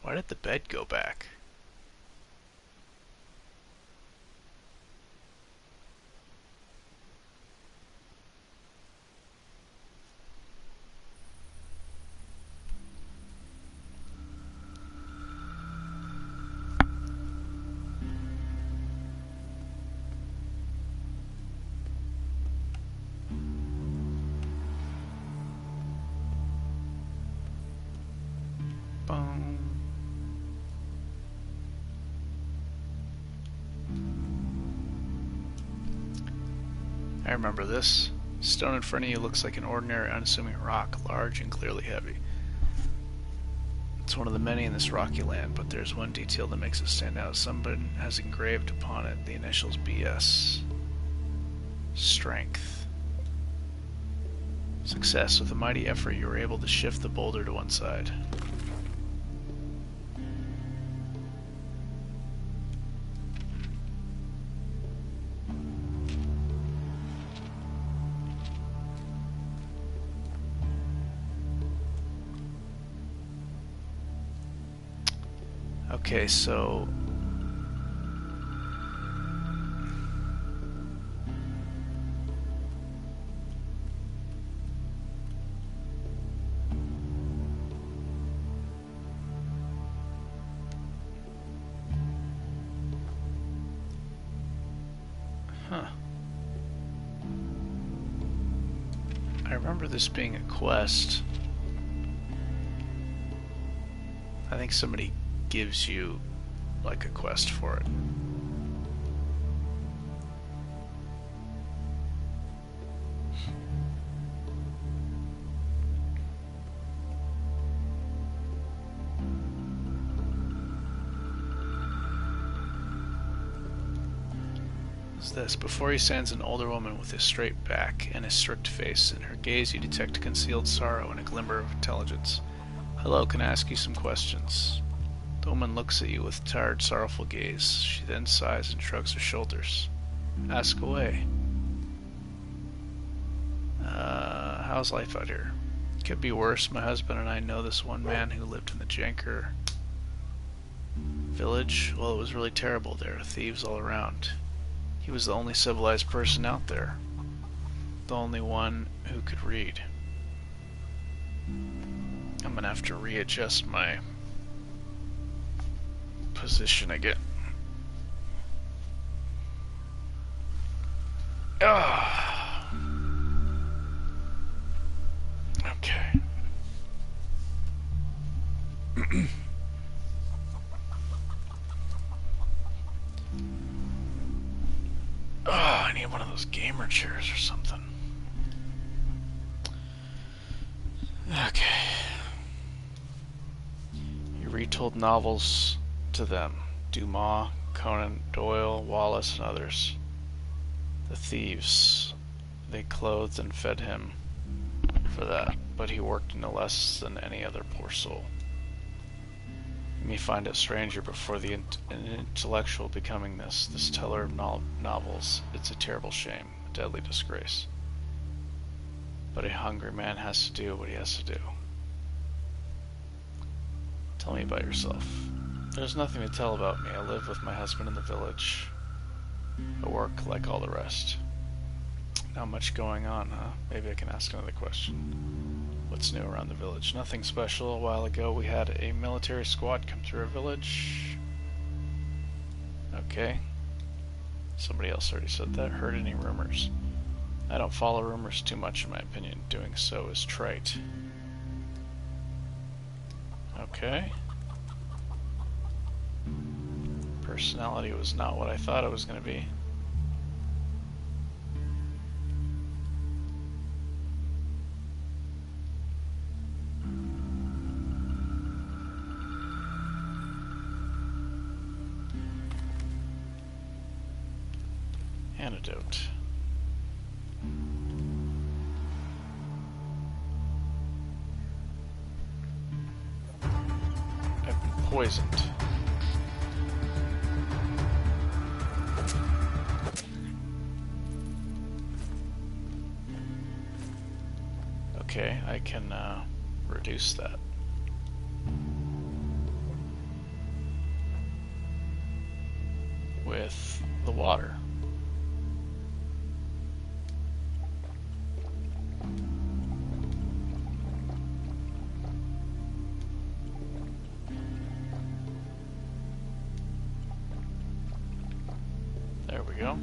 Why did the bed go back? Boom. I remember this. Stone in front of you looks like an ordinary, unassuming rock, large and clearly heavy. It's one of the many in this rocky land, but there's one detail that makes it stand out. Someone has engraved upon it the initials BS. Strength. Success. With a mighty effort, you were able to shift the boulder to one side. Okay, so I remember this being a quest. I think somebody gives you like a quest for it. Who's this? Before you stands an older woman with a straight back and a strict face. In her gaze you detect concealed sorrow and a glimmer of intelligence. Hello, can I ask you some questions? The woman looks at you with tired, sorrowful gaze. She then sighs and shrugs her shoulders. Ask away. How's life out here? Could be worse. My husband and I know this one man who lived in the Janker village. Well, it was really terrible there. Thieves all around. He was the only civilized person out there. The only one who could read. I'm gonna have to readjust my position again. Okay. I need one of those gamer chairs or something. Okay. You retold novels to them. Dumas, Conan Doyle, Wallace, and others. The thieves. They clothed and fed him for that, but he worked no less than any other poor soul. You may find it stranger before the intellectual becoming this teller of novels. It's a terrible shame, a deadly disgrace. But a hungry man has to do what he has to do. Tell me about yourself. There's nothing to tell about me. I live with my husband in the village. I work like all the rest. Not much going on, huh? Maybe I can ask another question. What's new around the village? Nothing special. A while ago we had a military squad come through our village. Okay. Somebody else already said that. Heard any rumors? I don't follow rumors too much in my opinion. Doing so is trite. Okay. Personality was not what I thought it was going to be. Antidote. I've been poisoned. Okay, I can reduce that. With the water. There we go.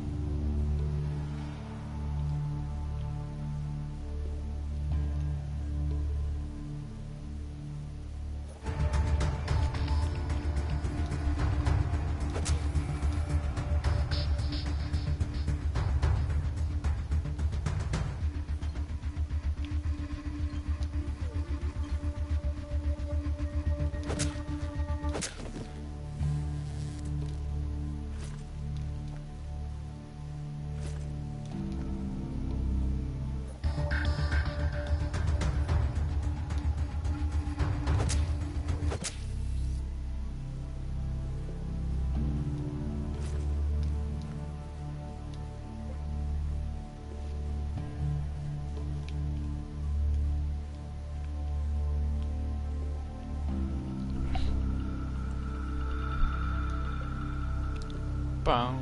Boom.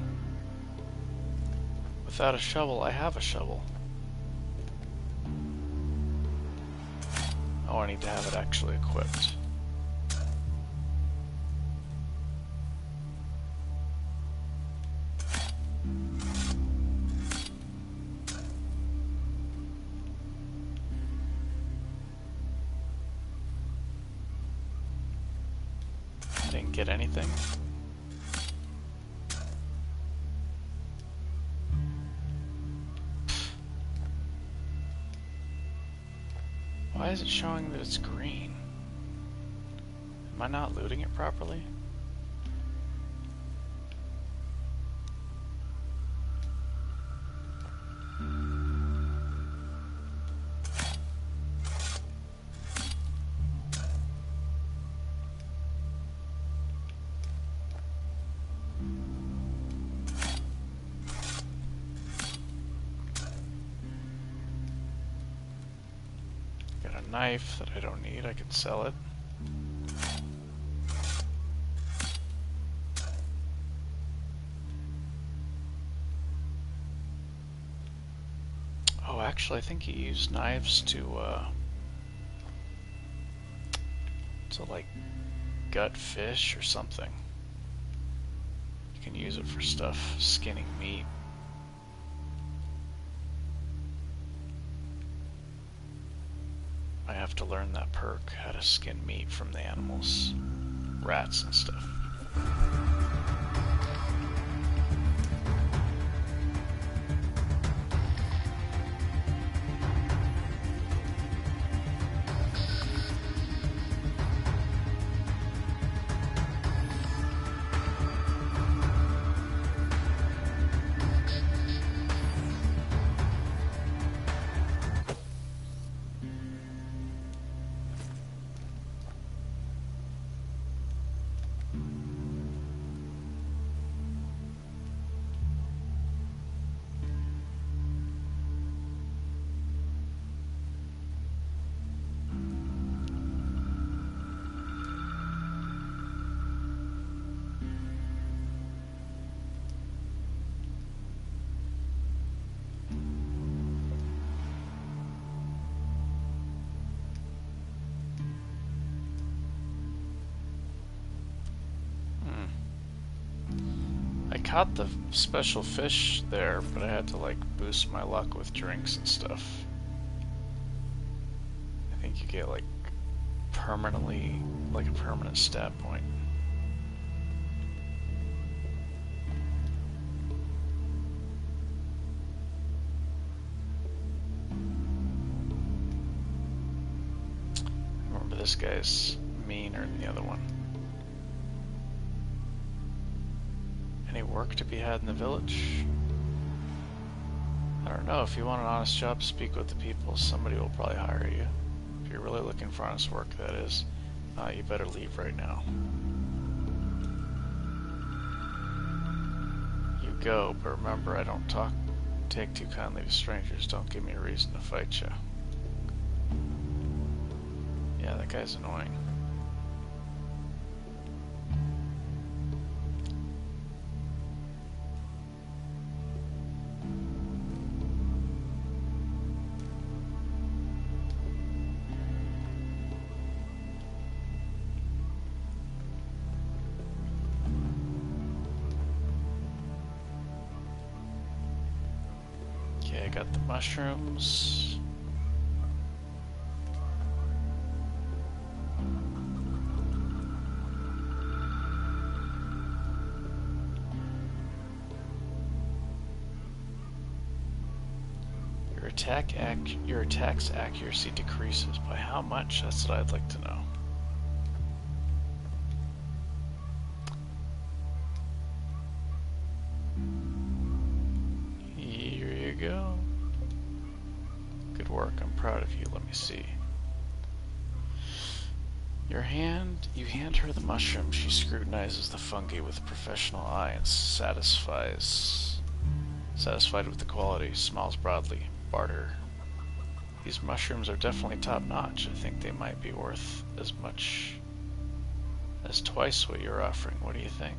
Without a shovel, I have a shovel. Oh, I need to have it actually equipped. I didn't get anything. Why is it showing that it's green? Am I not looting it properly? knife that I don't need. I can sell it. Oh, actually, I think he used knives to like gut fish or something. You can use it for stuff, skinning meat. I have to learn that perk, how to skin meat from the animals, rats and stuff. I caught the special fish there, but I had to like boost my luck with drinks and stuff. I think you get like permanently, like a permanent stat point. Remember, this guy's meaner than the other one. Any work to be had in the village? I don't know. If you want an honest job, speak with the people. Somebody will probably hire you. If you're really looking for honest work, that is. You better leave right now. You go, but remember, I don't take too kindly to strangers. Don't give me a reason to fight you. Yeah, that guy's annoying. Okay, I got the mushrooms. Your attack's accuracy decreases by how much? That's what I'd like to know. Here you go. Good work. I'm proud of you. Let me see. You hand her the mushroom. She scrutinizes the fungi with a professional eye and satisfied with the quality, smiles broadly. Barter. These mushrooms are definitely top-notch. I think they might be worth as much as twice what you're offering. What do you think?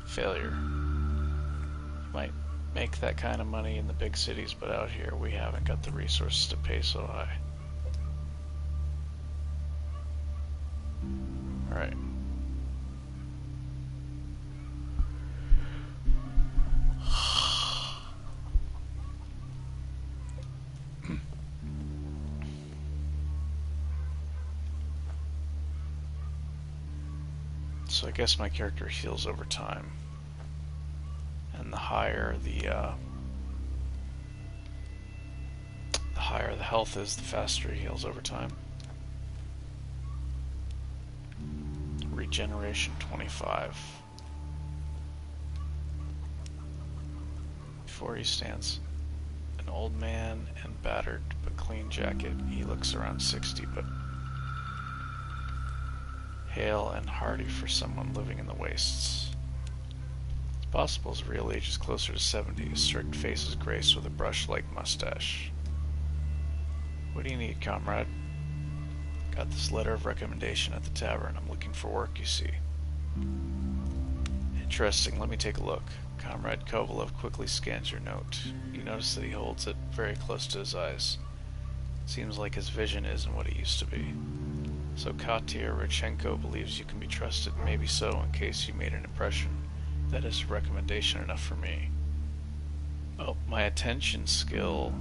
Failure. You might make that kind of money in the big cities, but out here we haven't got the resources to pay so high. Alright. So I guess my character heals over time, and the higher the health is, the faster he heals over time. Regeneration 25. Before he stands an old man in battered but clean jacket. He looks around 60, but hale and hearty for someone living in the wastes. Possible his real age is closer to 70. His strict face is graced with a brush-like mustache. What do you need, comrade? Got this letter of recommendation at the tavern. I'm looking for work, you see. Interesting, let me take a look. Comrade Kovalev quickly scans your note. You notice that he holds it very close to his eyes. Seems like his vision isn't what it used to be. So Katya Rychenko believes you can be trusted. Maybe so, in case you made an impression. That is recommendation enough for me. Oh, my attention skill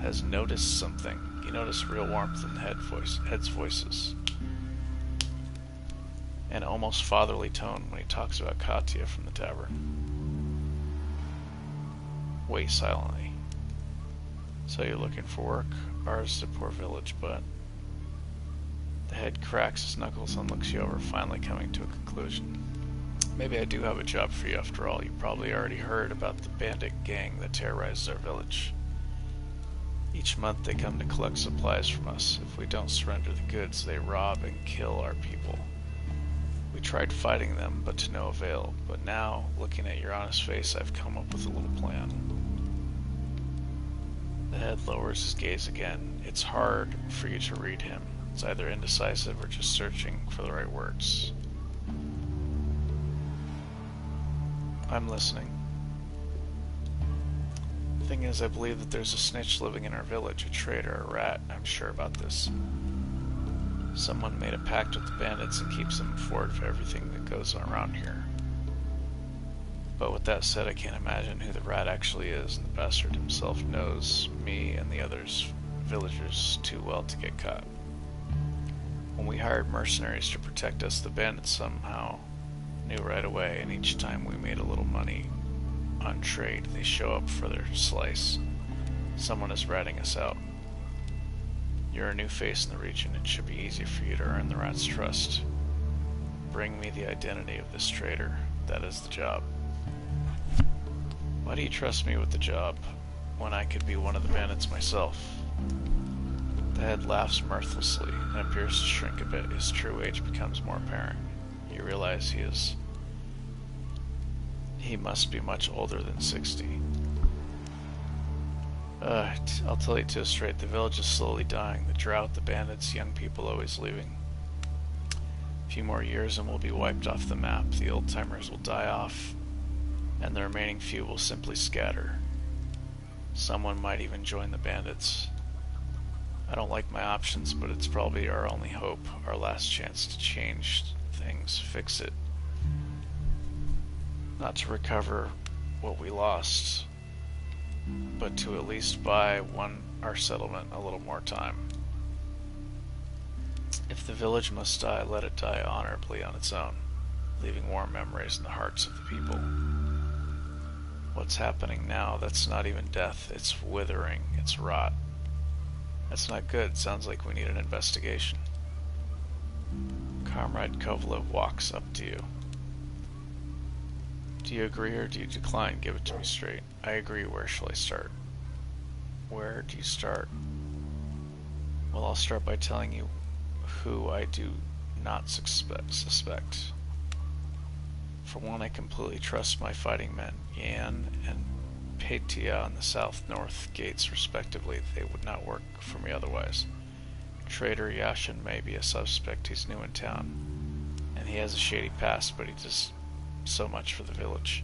has noticed something. You notice real warmth in the head's voices. An almost fatherly tone when he talks about Katya from the tavern. Wait silently. So you're looking for work? Ours is a poor village, but... The head cracks his knuckles and looks you over, finally coming to a conclusion. Maybe I do have a job for you after all. You probably already heard about the bandit gang that terrorizes our village. Each month they come to collect supplies from us. If we don't surrender the goods, they rob and kill our people. We tried fighting them, but to no avail. But now, looking at your honest face, I've come up with a little plan. The head lowers his gaze again. It's hard for you to read him. It's either indecisive or just searching for the right words. I'm listening. The thing is, I believe that there's a snitch living in our village, a traitor, a rat. I'm sure about this. Someone made a pact with the bandits and keeps them informed of everything that goes on around here. But with that said, I can't imagine who the rat actually is, and the bastard himself knows me and the others villagers too well to get caught. When we hired mercenaries to protect us, the bandits somehow knew right away, and each time we made a little money on trade, they show up for their slice. Someone is ratting us out. You're a new face in the region. It should be easy for you to earn the rat's trust. Bring me the identity of this traitor. That is the job. Why do you trust me with the job when I could be one of the bandits myself? The head laughs mirthlessly and appears to shrink a bit. His true age becomes more apparent. You realize he must be much older than 60. I'll tell you to straight, the village is slowly dying. The drought, the bandits, young people always leaving. A few more years and we'll be wiped off the map. The old-timers will die off, and the remaining few will simply scatter. Someone might even join the bandits. I don't like my options, but it's probably our only hope, our last chance to change things, fix it. Not to recover what we lost, but to at least buy our settlement a little more time. If the village must die, let it die honorably on its own, leaving warm memories in the hearts of the people. What's happening now, that's not even death, it's withering, it's rot. That's not good. Sounds like we need an investigation. Comrade Kovalev walks up to you. Do you agree or do you decline? Give it to me straight. I agree. Where shall I start? Where do you start? Well, I'll start by telling you who I do not suspect. For one, I completely trust my fighting men, Yan and Petya on the south-north gates respectively. They would not work for me otherwise. Traitor Yashin may be a suspect. He's new in town, and he has a shady past, but he does so much for the village.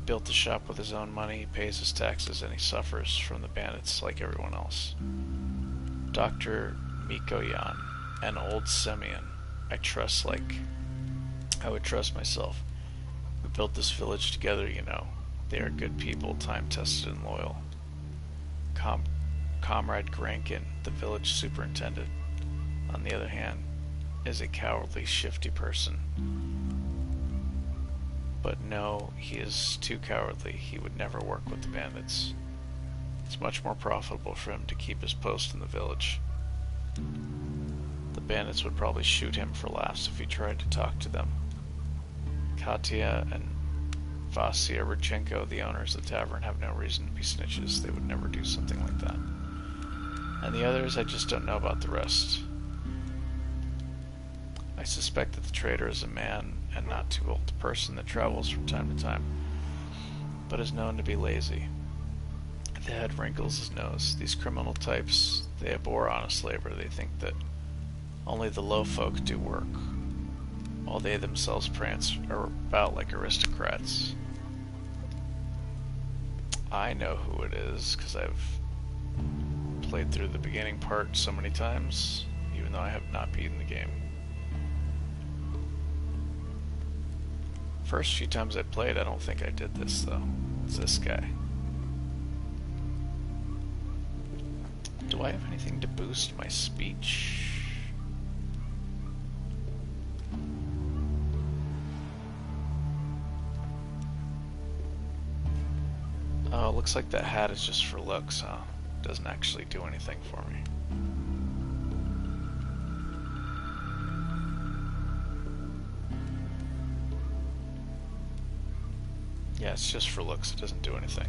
Built the shop with his own money, he pays his taxes, and he suffers from the bandits like everyone else. Dr. Mikoyan, an old Semyon, I trust like I would trust myself. We built this village together, you know. They are good people, time-tested and loyal. Comrade Grankin, the village superintendent, on the other hand, is a cowardly, shifty person. But no, he is too cowardly. He would never work with the bandits. It's much more profitable for him to keep his post in the village. The bandits would probably shoot him for laughs if he tried to talk to them. Katya and Vasya Rychenko, the owners of the tavern, have no reason to be snitches. They would never do something like that. And the others, I just don't know about the rest. I suspect that the traitor is a man, and not too old, a person that travels from time to time. but is known to be lazy. The head wrinkles his nose. These criminal types, they abhor honest labor. They think that only the low folk do work, while they themselves prance about like aristocrats. I know who it is, because I've played through the beginning part so many times, even though I have not beaten the game. First few times I played, I don't think I did this, though. It's this guy. Do I have anything to boost my speech? Oh, it looks like that hat is just for looks, huh? Doesn't actually do anything for me. Yeah, it's just for looks, it doesn't do anything.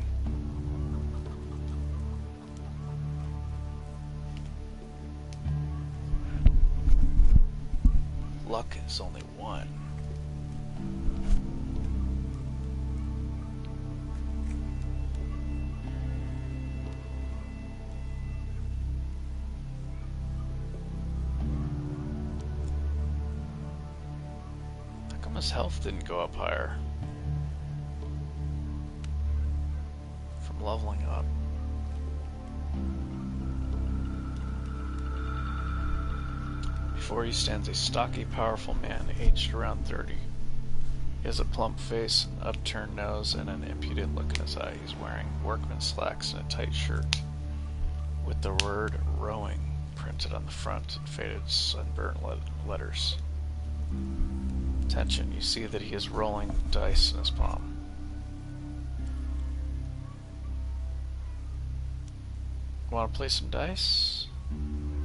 Luck is only one. How come his health didn't go up higher? From leveling up. Before you stands a stocky, powerful man, aged around 30. He has a plump face, an upturned nose, and an impudent look in his eye. He's wearing workman's slacks and a tight shirt, with the word rowing printed on the front in faded, sunburnt letters. Attention, you see that he is rolling dice in his palm. Want to play some dice?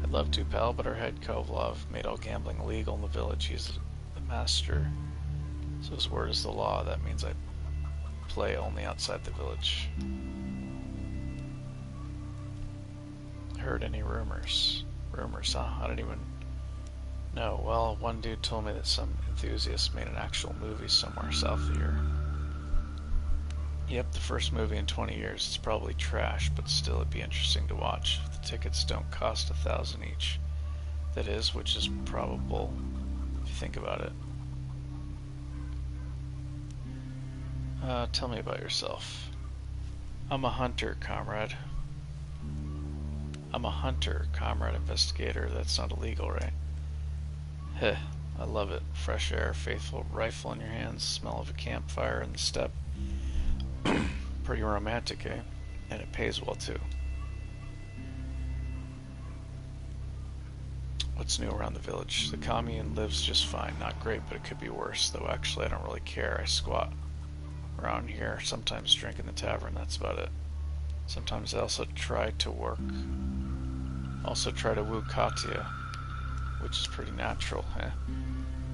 I'd love to, pal, but our head Kovlov made all gambling illegal in the village. He's the master, so his word is the law. That means I play only outside the village. Heard any rumors? Rumors, huh? I don't even know. Well, one dude told me that some enthusiast made an actual movie somewhere south of here. Yep, the first movie in 20 years. It's probably trash, but still it'd be interesting to watch. If the tickets don't cost $1,000 each. That is, which is probable, if you think about it. Tell me about yourself. I'm a hunter, comrade. I'm a hunter, comrade investigator. That's not illegal, right? Heh, I love it. Fresh air, faithful rifle in your hands, smell of a campfire in the steppe. Pretty romantic, eh? And it pays well, too. What's new around the village? The commune lives just fine. Not great, but it could be worse. Though actually I don't really care. I squat around here, sometimes drink in the tavern, that's about it. Sometimes I also try to work. Also try to woo Katya, which is pretty natural, eh?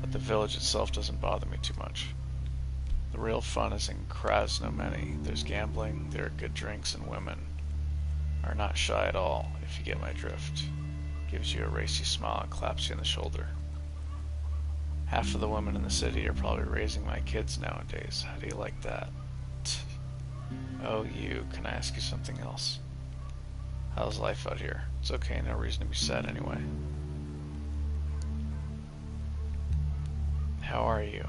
But the village itself doesn't bother me too much. The real fun is in Krasnomeny. There's gambling, there are good drinks, and women are not shy at all, if you get my drift. Gives you a racy smile and claps you on the shoulder. Half of the women in the city are probably raising my kids nowadays. How do you like that? Oh, you. Can I ask you something else? How's life out here? It's okay, no reason to be sad anyway. How are you?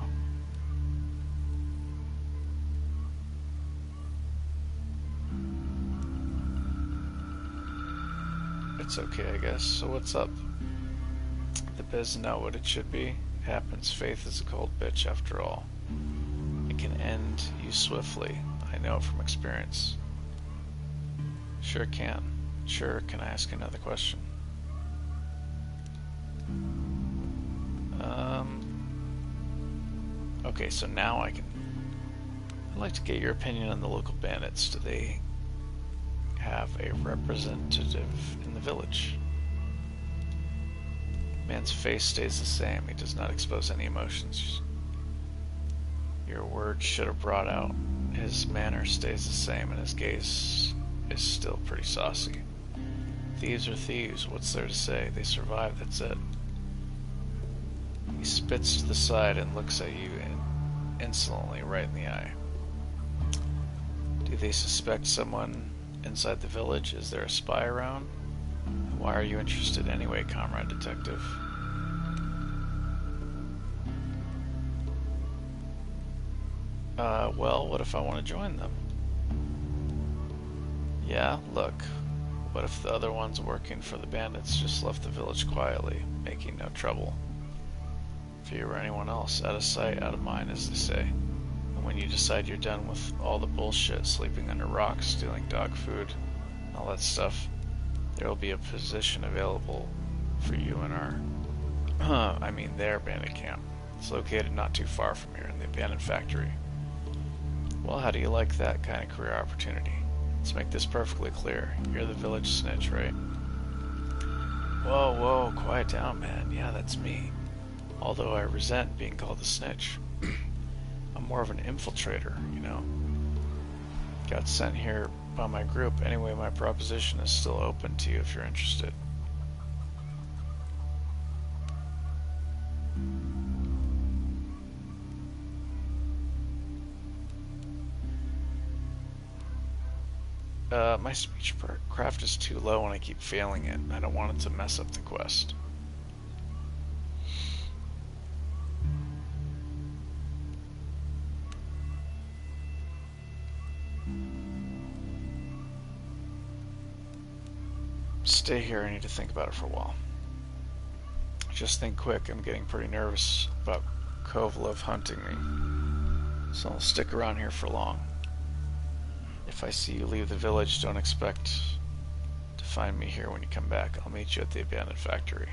It's okay, I guess. So what's up? The biz is not what it should be. It happens. Faith is a cold bitch after all. It can end you swiftly. I know it from experience. Sure can. Sure, can I ask another question? Okay, so now I can... I'd like to get your opinion on the local bandits. Do they have a representative in the village? Man's face stays the same. He does not expose any emotions. Your words should have brought out. His manner stays the same, and his gaze is still pretty saucy. Thieves are thieves. What's there to say? They survive, that's it. He spits to the side and looks at you insolently right in the eye. they suspect someone inside the village? Is there a spy around? Why are you interested anyway, comrade detective? Well, what if I want to join them? Yeah, look. What if the other ones working for the bandits just left the village quietly, making no trouble? If you or anyone else, out of sight, out of mind, as they say. And when you decide you're done with all the bullshit, sleeping under rocks, stealing dog food, and all that stuff, there will be a position available for you in our, their bandit camp. It's located not too far from here in the abandoned factory. Well, how do you like that kind of career opportunity? Let's make this perfectly clear. You're the village snitch, right? Whoa, quiet down, man. Yeah, that's me. Although I resent being called a snitch. I'm more of an infiltrator, you know. Got sent here by my group. Anyway, my proposition is still open to you if you're interested. My speech craft is too low and I keep failing it. I don't want it to mess up the quest. Stay here, I need to think about it for a while. Just think quick, I'm getting pretty nervous about Kovalev hunting me. So I'll stick around here for long. If I see you leave the village, don't expect to find me here when you come back. I'll meet you at the abandoned factory.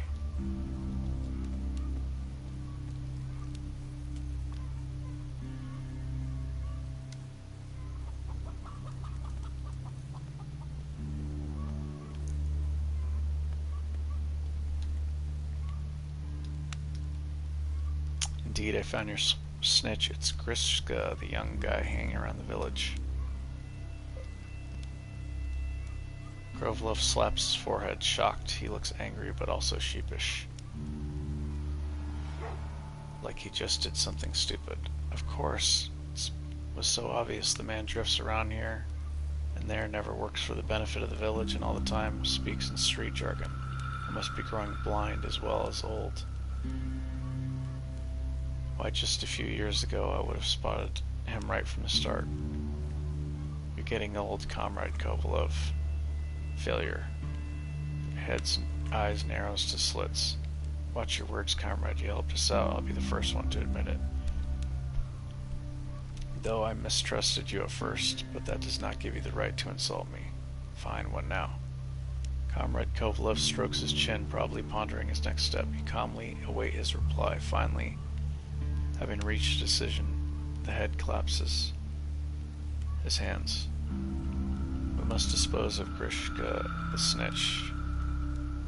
Indeed, I found your snitch. It's Grishka, the young guy hanging around the village. Kovalev slaps his forehead, shocked. He looks angry, but also sheepish. Like he just did something stupid. Of course, it was so obvious. The man drifts around here and there, never works for the benefit of the village, and all the time speaks in street jargon. I must be growing blind as well as old. Why, just a few years ago, I would have spotted him right from the start. You're getting old, Comrade Kovalev. Failure. Your head's eyes narrows to slits. Watch your words, comrade. You helped us out. I'll be the first one to admit it. Though I mistrusted you at first, but that does not give you the right to insult me. Fine, what now? Comrade Kovalev strokes his chin, probably pondering his next step. You calmly await his reply. Finally, having reached a decision, the head collapses his hands. We must dispose of Grishka, the snitch.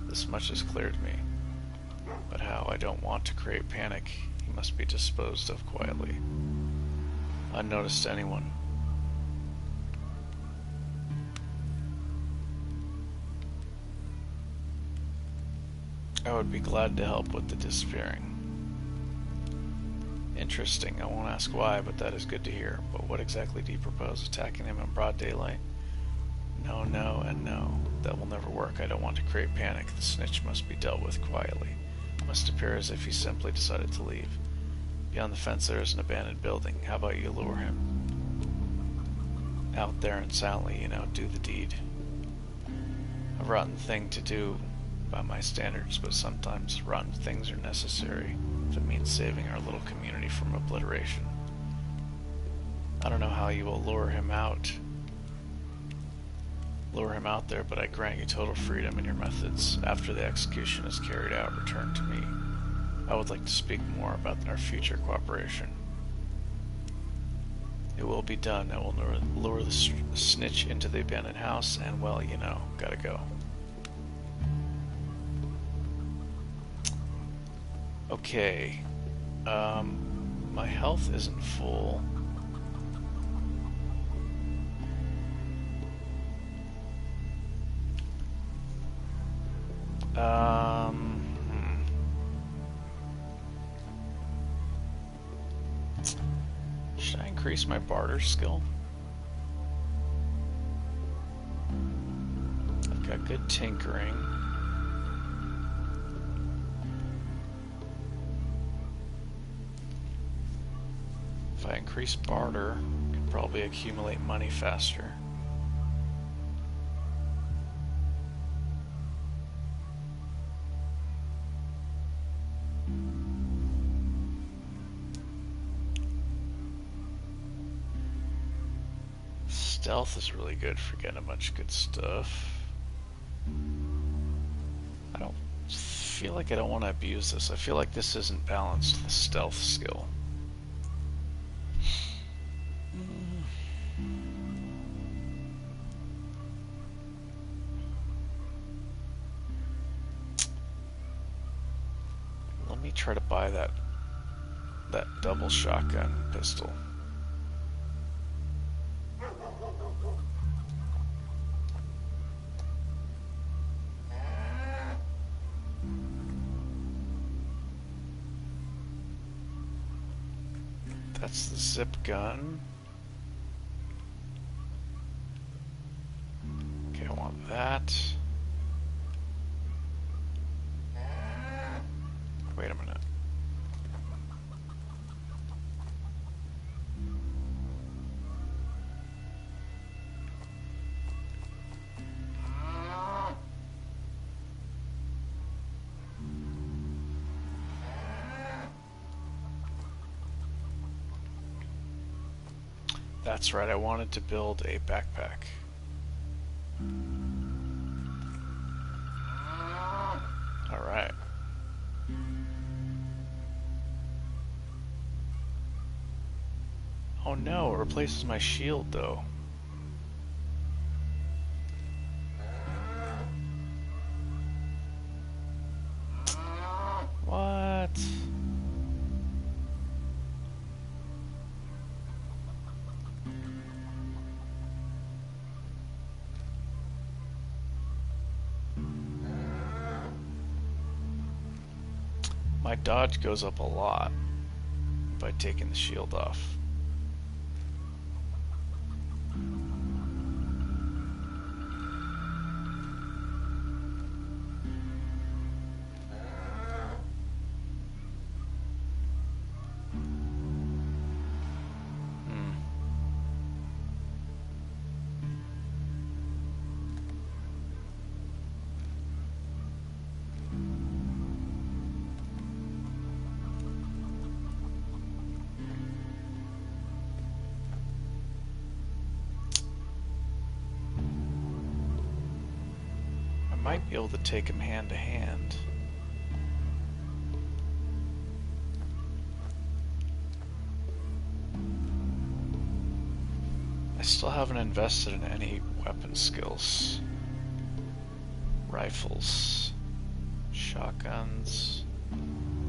This much is clear to me. But how? I don't want to create panic. He must be disposed of quietly, unnoticed to anyone. I would be glad to help with the disappearing. Interesting. I won't ask why, but that is good to hear. But what exactly do you propose? Attacking him in broad daylight? No, no, and no. That will never work. I don't want to create panic. The snitch must be dealt with quietly. It must appear as if he simply decided to leave. Beyond the fence there is an abandoned building. How about you lure him out there and silently, do the deed. A rotten thing to do by my standards, but sometimes rotten things are necessary if it means saving our little community from obliteration. I don't know how you will lure him out there, but I grant you total freedom in your methods. After the execution is carried out, return to me. I would like to speak more about our future cooperation. It will be done. I will lure the snitch into the abandoned house, and well, gotta go. Okay. My health isn't full. Should I increase my barter skill? Good tinkering. If I increase barter, I can probably accumulate money faster. Stealth is really good for getting a bunch of good stuff. I don't feel like I don't want to abuse this. I feel like this isn't balanced, the stealth skill. Let me try to buy that double shotgun pistol. That's the zip gun. Okay, I want that. Wait a minute. That's right, I wanted to build a backpack. Alright. Oh no, it replaces my shield though. What? My dodge goes up a lot by taking the shield off. Might be able to take him hand to hand. I still haven't invested in any weapon skills. Rifles, shotguns.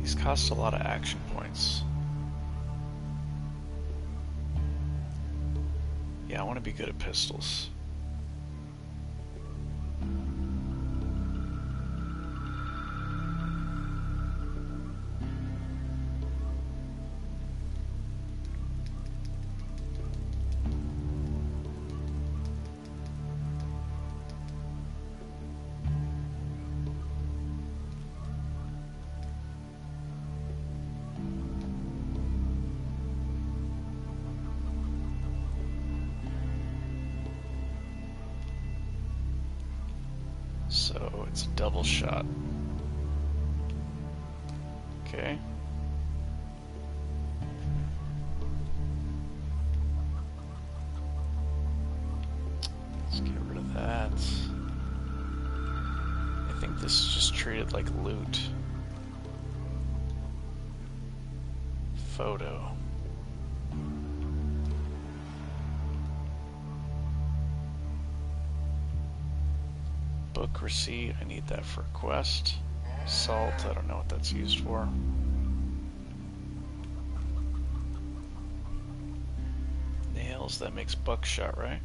These cost a lot of action points. Yeah, I want to be good at pistols. So it's a double shot. Okay. Let's get rid of that. I think this is just treated like loot. Photo. Book receipt, I need that for a quest. Salt, I don't know what that's used for. Nails, that makes buckshot, right?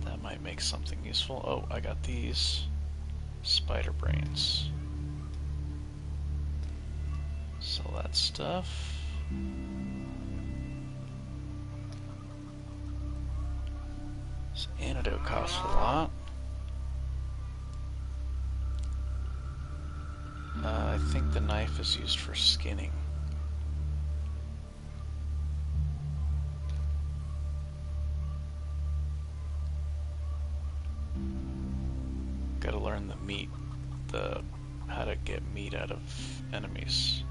That might make something useful. Oh, I got these. Spider brains. Sell that stuff. Antidote costs a lot. I think the knife is used for skinning. Gotta learn the meat, how to get meat out of enemies.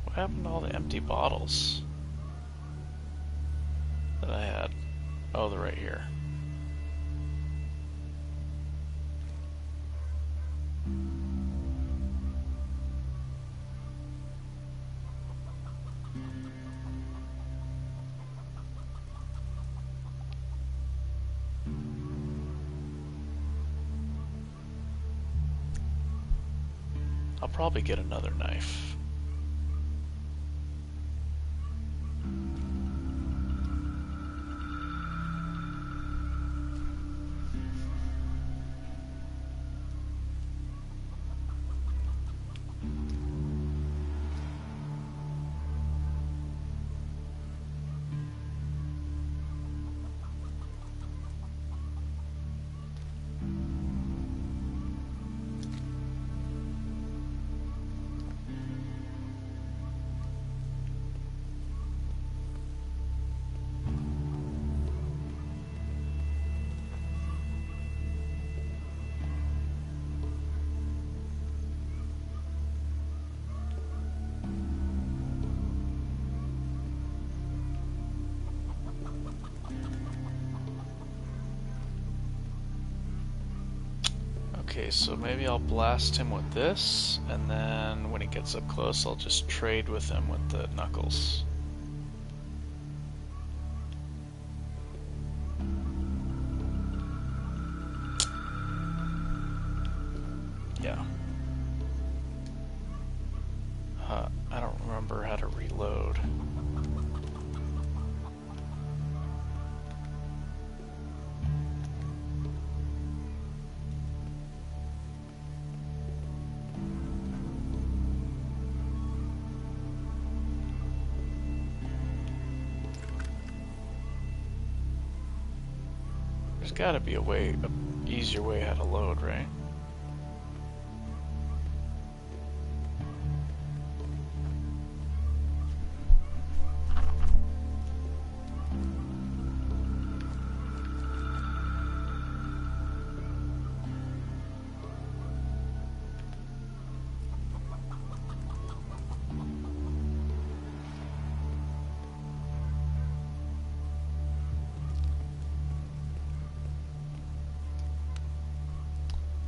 What happened to all the empty bottles that I had? Oh, they're right here. I'll probably get another knife. Okay, so maybe I'll blast him with this, and then when he gets up close, I'll just trade with him with the knuckles. Yeah. I don't remember how to reload. There's gotta be a way, an easier way how to load, right?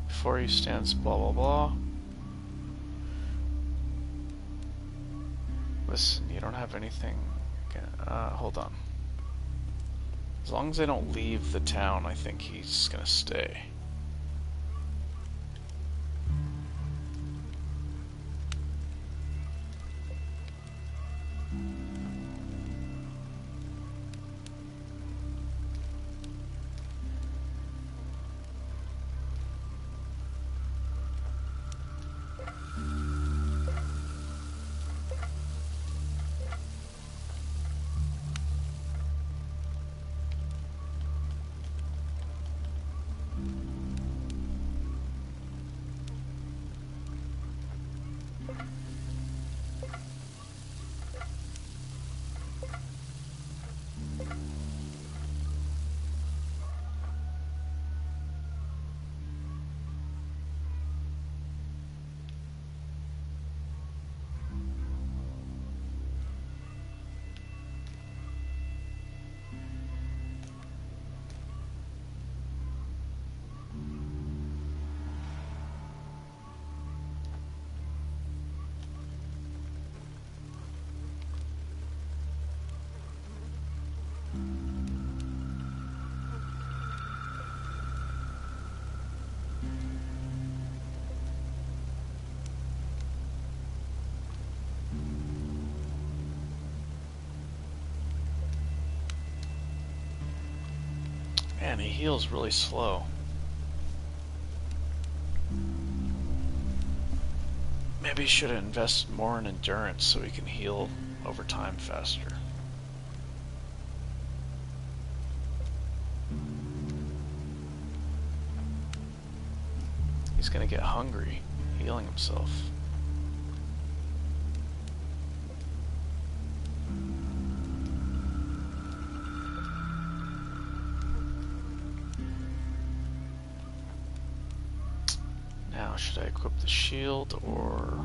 Before you stands blah blah blah. Listen, you don't have anything. Hold on. As long as they don't leave the town, I think he's gonna stay. and he heals really slow. Maybe he should have invested more in endurance so he can heal over time faster. He's gonna get hungry, healing himself. Now, should I equip the shield or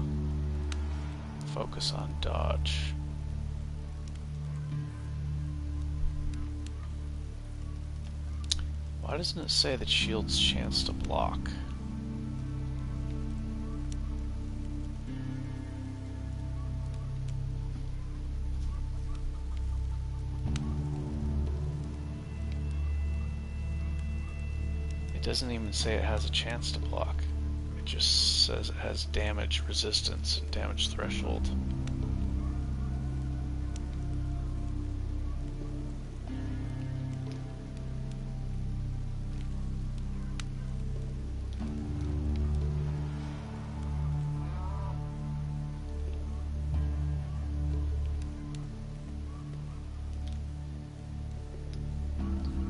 focus on dodge? Why doesn't it say that shield's chance to block? It doesn't even say it has a chance to block. It just says it has damage resistance and damage threshold.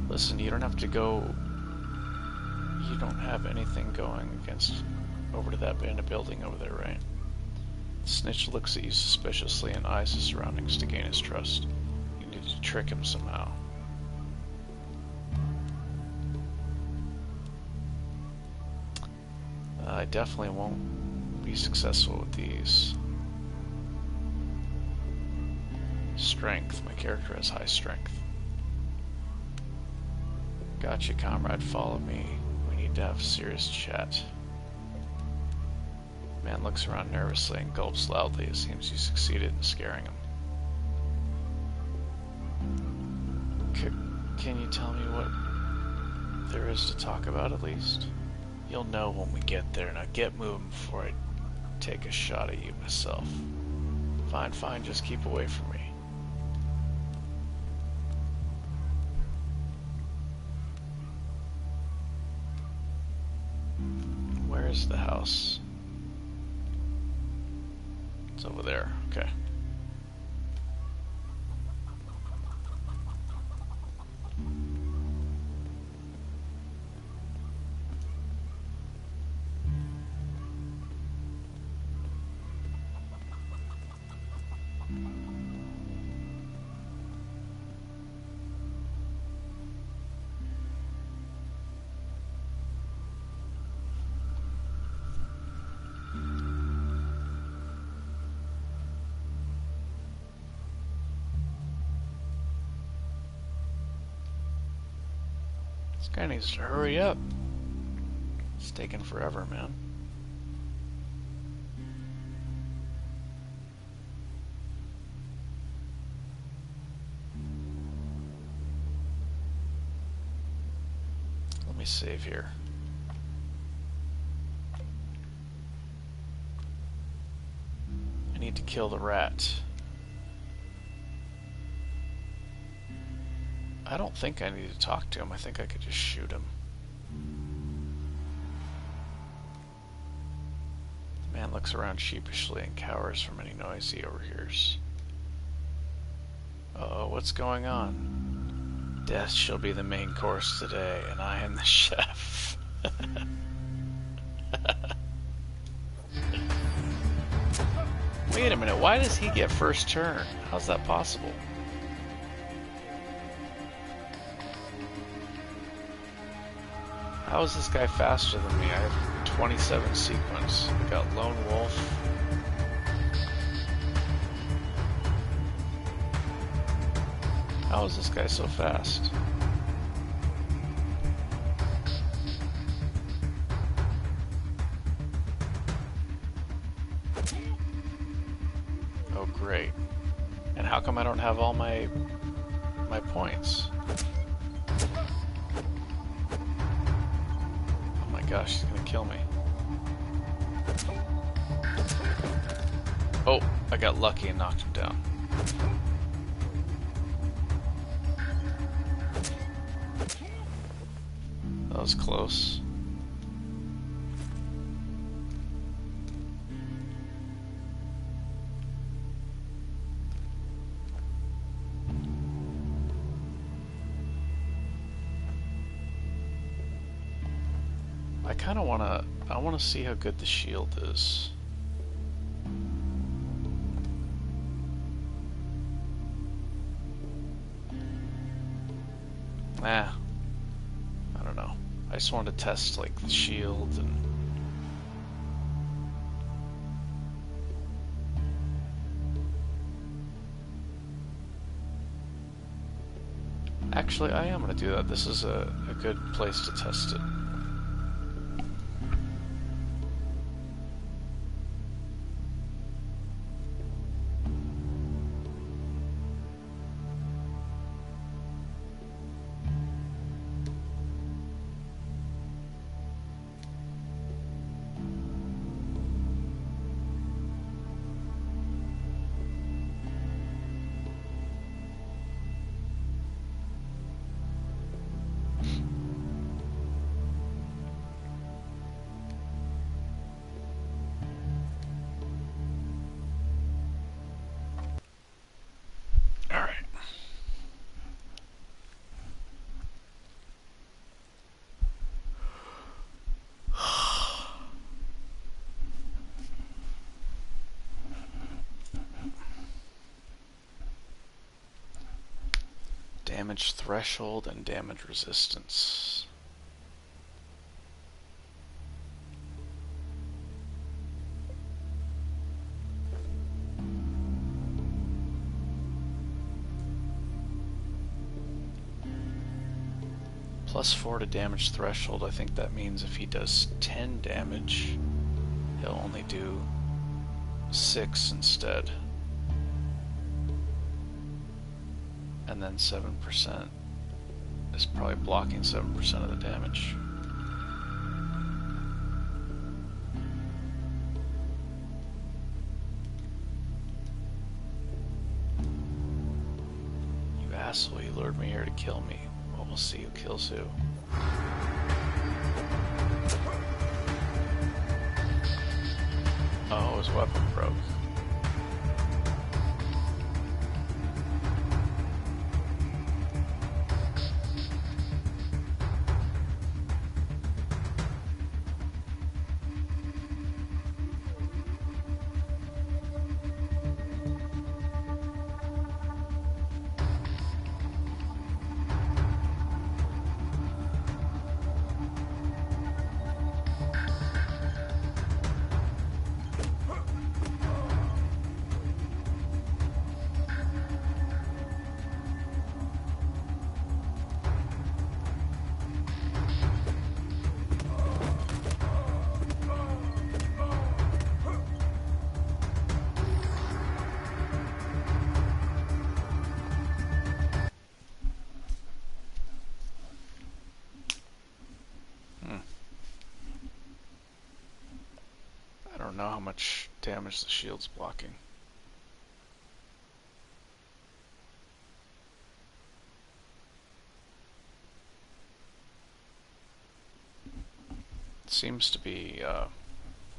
Listen, you don't have to go. You don't have anything going against over to that abandoned building over there, right? The snitch looks at you suspiciously and eyes his surroundings to gain his trust. You need to trick him somehow. I definitely won't be successful with these. Strength. My character has high strength. Gotcha, comrade. Follow me. We need to have a serious chat. Man looks around nervously and gulps loudly. It seems you succeeded in scaring him. Can you tell me what there is to talk about at least? You'll know when we get there. Now get moving before I take a shot at you myself. Fine, fine. Just keep away from me. Where's the house? It's over there. Okay. This guy needs to hurry up. It's taking forever, man. Let me save here. I need to kill the rat. I don't think I need to talk to him. I think I could just shoot him. The man looks around sheepishly and cowers from any noise he overhears. Uh-oh, what's going on? Death shall be the main course today, and I am the chef. Wait a minute, why does he get first turn? How's that possible? How is this guy faster than me? I have 27 sequence. I got Lone Wolf. How is this guy so fast? Oh, great. And how come I don't have all my points? Gosh, he's gonna kill me. Oh, I got lucky and knocked him down. was close. I kind of I want to see how good the shield is. I don't know. I just wanted to test like the shield and actually I am gonna do that. This is a good place to test it. Damage threshold and damage resistance. +4 to damage threshold. I think that means if he does 10 damage, he'll only do 6 instead. And then 7% is probably blocking 7% of the damage. You asshole, you lured me here to kill me. Well, we'll see who kills who. Oh, his weapon broke. I don't know how much damage the shield's blocking. It seems to be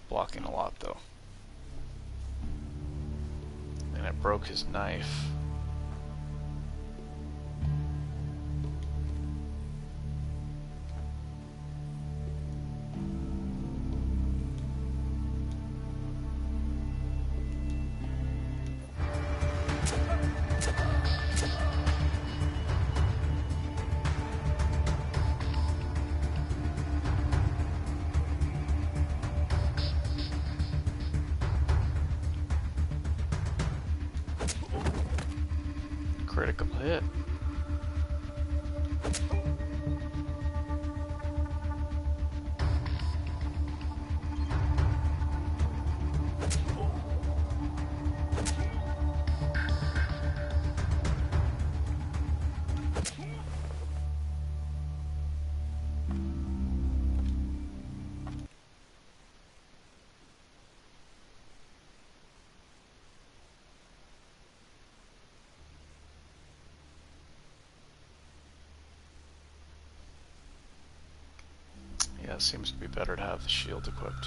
blocking a lot though. And it broke his knife. Critical hit. Yeah, it seems to be better to have the shield equipped.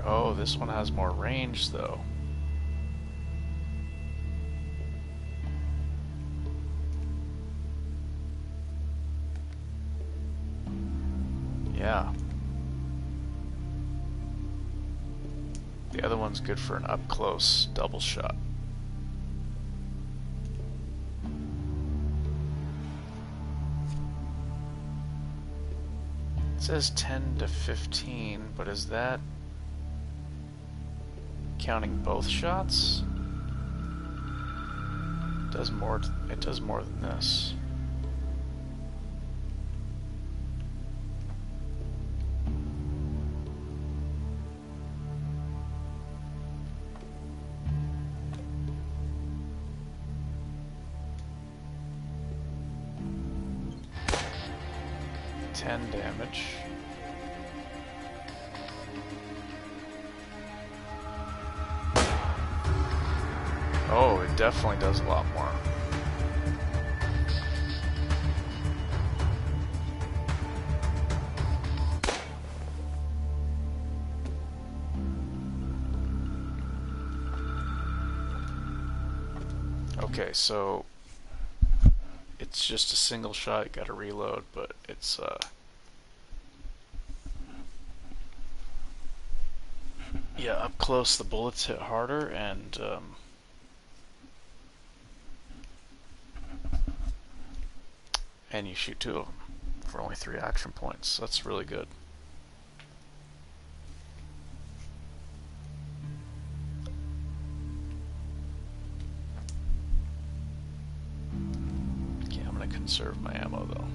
Oh, this one has more range, though. Yeah. The other one's good for an up-close double shot. It says 10 to 15, but is that counting both shots? It does more than this. Damage. Oh, it definitely does a lot more. Okay, so it's just a single shot, you gotta reload, but it's yeah, up close the bullets hit harder, and you shoot 2 of them for only 3 action points. So that's really good. Okay, I'm gonna conserve my ammo though.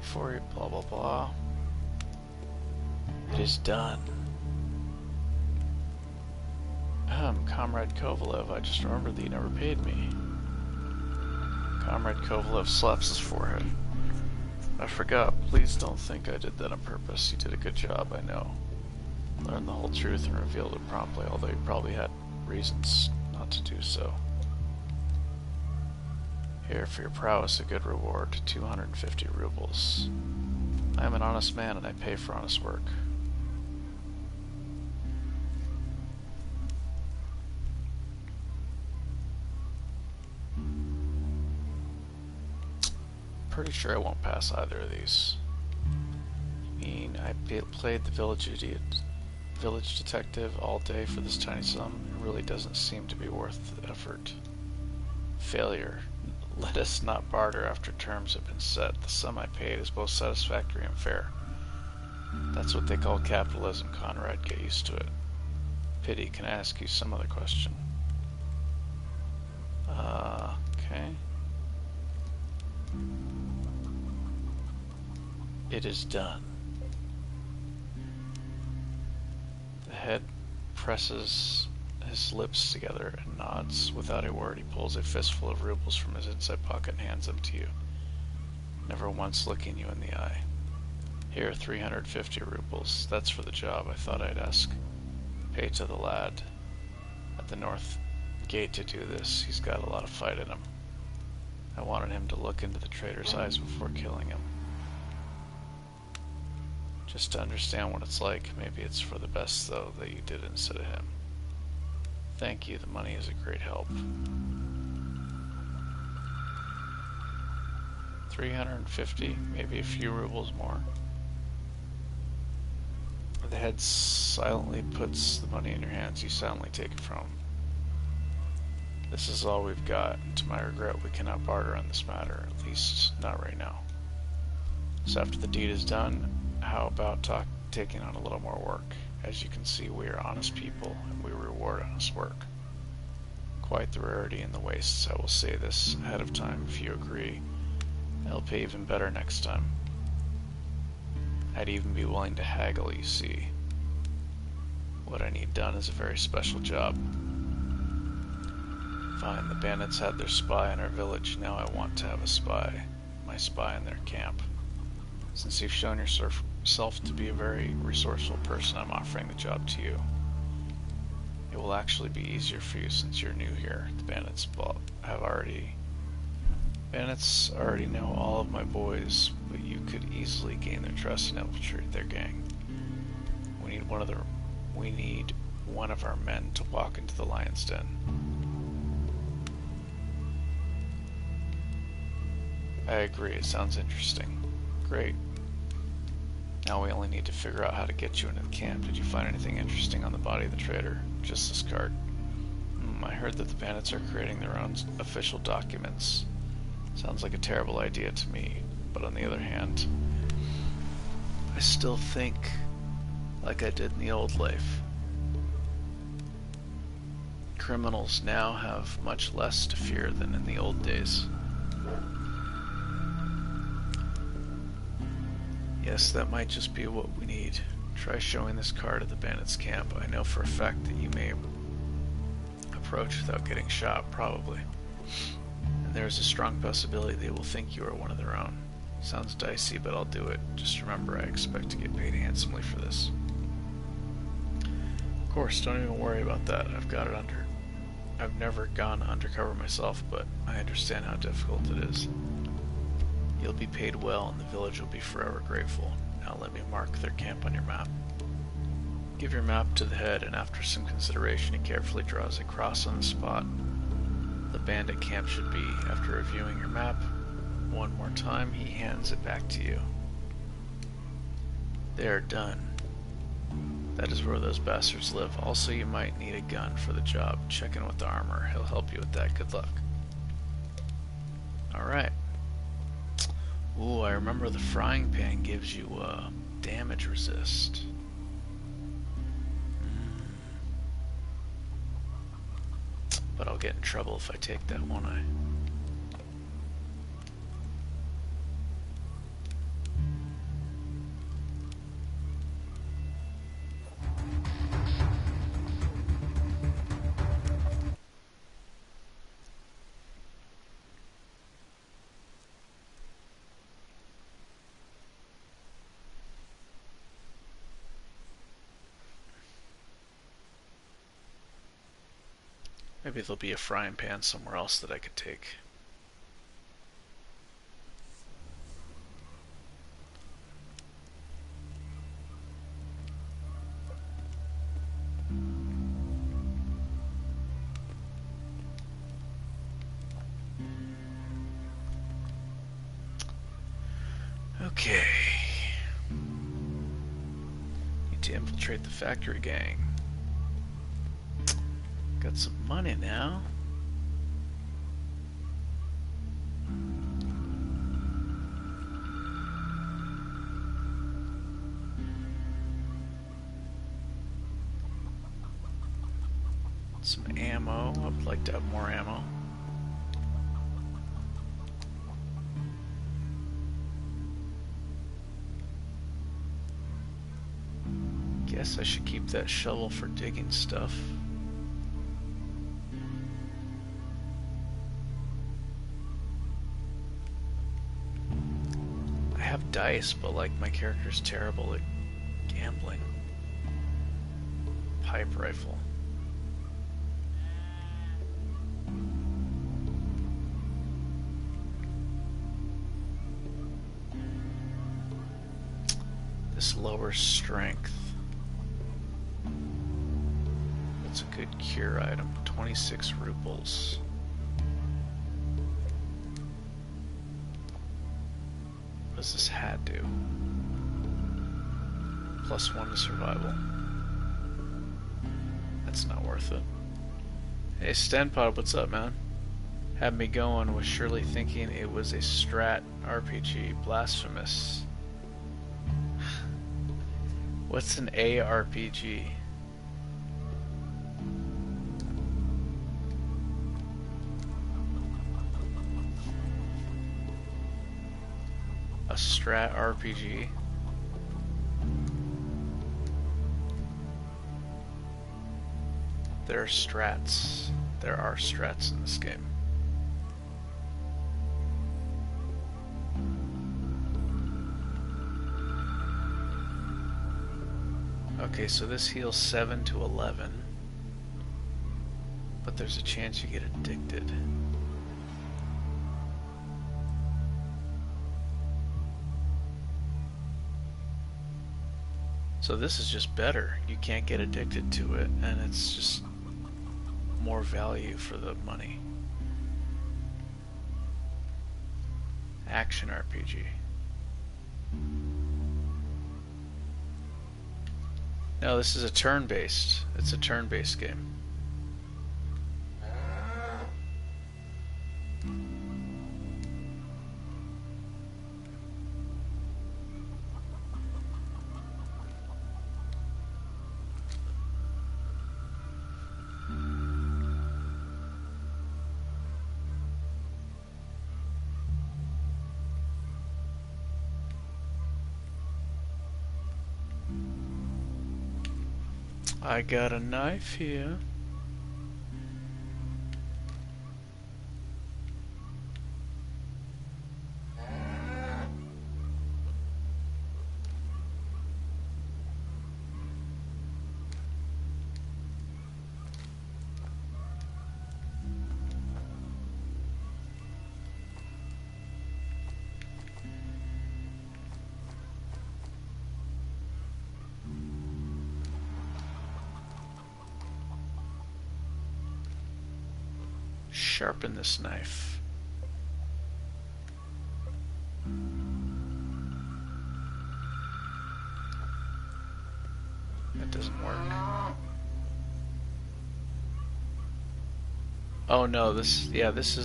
For you, blah blah blah. It is done. Comrade Kovalev, I just remembered that you never paid me. Comrade Kovalev slaps his forehead. I forgot. Please don't think I did that on purpose. You did a good job, I know. Learned the whole truth and revealed it promptly, although you probably had reasons not to do so. Here, for your prowess, a good reward, 250 rubles. I am an honest man and I pay for honest work. Pretty sure I won't pass either of these. I mean, I played the village detective all day for this tiny sum. It really doesn't seem to be worth the effort. Failure. Let us not barter after terms have been set. The sum I paid is both satisfactory and fair. That's what they call capitalism, Conrad. Get used to it. Pity, can I ask you some other question? Okay. It is done. The head presses his lips together and nods. Without a word, he pulls a fistful of rubles from his inside pocket and hands them to you, never once looking you in the eye. Here, 350 rubles. That's for the job. I thought I'd ask. Pay to the lad at the north gate to do this. He's got a lot of fight in him. I wanted him to look into the traitor's eyes before killing him. Just to understand what it's like. Maybe it's for the best, though, that you did it instead of him. Thank you. The money is a great help. 350, maybe a few rubles more. The head silently puts the money in your hands. You silently take it from him. This is all we've got, and to my regret, we cannot barter on this matter, at least not right now. So after the deed is done, how about taking on a little more work? As you can see, we are honest people, and we reward honest work. Quite the rarity in the wastes. I will say this ahead of time. If you agree, I'll pay even better next time. I'd even be willing to haggle, you see. What I need done is a very special job. Fine, the bandits had their spy in our village. Now I want to have a spy. My spy in their camp. Since you've shown yourself to be a very resourceful person, I'm offering the job to you. It will actually be easier for you since you're new here. The bandits already know all of my boys, but you could easily gain their trust and infiltrate their gang. We need one of our men to walk into the lion's den. I agree, it sounds interesting. Great. Now we only need to figure out how to get you into the camp. Did you find anything interesting on the body of the traitor? Just this card. I heard that the bandits are creating their own official documents. Sounds like a terrible idea to me, but on the other hand, I still think like I did in the old life. Criminals now have much less to fear than in the old days. Yes, that might just be what we need. Try showing this card at the bandits' camp. I know for a fact that you may approach without getting shot, probably. And there is a strong possibility they will think you are one of their own. Sounds dicey, but I'll do it. Just remember, I expect to get paid handsomely for this. Of course, don't even worry about that. I've got it under. I've never gone undercover myself, but I understand how difficult it is. You'll be paid well, and the village will be forever grateful. Now let me mark their camp on your map. Give your map to the head, and after some consideration, he carefully draws a cross on the spot the bandit camp should be. After reviewing your map one more time, he hands it back to you. They are done. That is where those bastards live. Also, you might need a gun for the job. Check in with the armor. He'll help you with that. Good luck. Alright. Ooh, I remember the frying pan gives you damage resist. But I'll get in trouble if I take that, won't I? Maybe there'll be a frying pan somewhere else that I could take. Okay. Need to infiltrate the factory gang. Got some money now. Some ammo. I would like to have more ammo. Guess I should keep that shovel for digging stuff. I have dice, but like my character's terrible at gambling. Pipe rifle. This lowers strength. That's a good cure item. 26 rubles. What does this hat do? +1 to survival. That's not worth it. Hey Stenpod, what's up, man? Had me going, was surely thinking it was a strat RPG. Blasphemous. What's an ARPG? A strat RPG? There are strats. There are strats in this game. Okay, so this heals 7 to 11. But there's a chance you get addicted. So this is just better. You can't get addicted to it, and it's just more value for the money. Action RPG. No, this is a turn-based. It's a turn-based game. I got a knife here. Sharpen this knife. That doesn't work. Oh no, this is this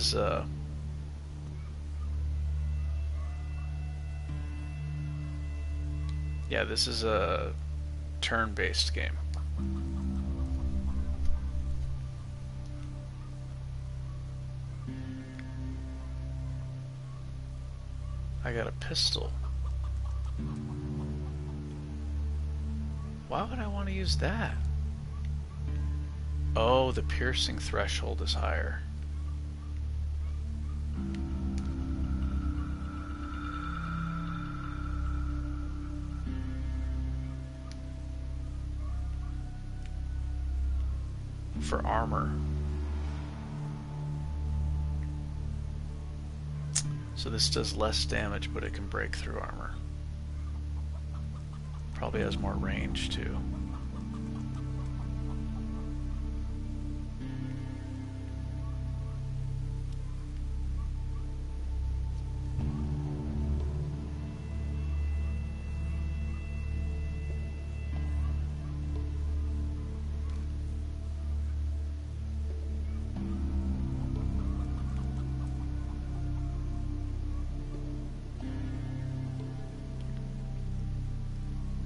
is a turn-based game. I got a pistol. Why would I want to use that? Oh, the piercing threshold is higher. For armor. So this does less damage, but it can break through armor. Probably has more range too.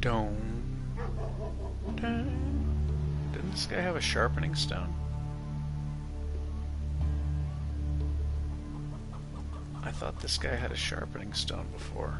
Don't. Didn't this guy have a sharpening stone? I thought this guy had a sharpening stone before.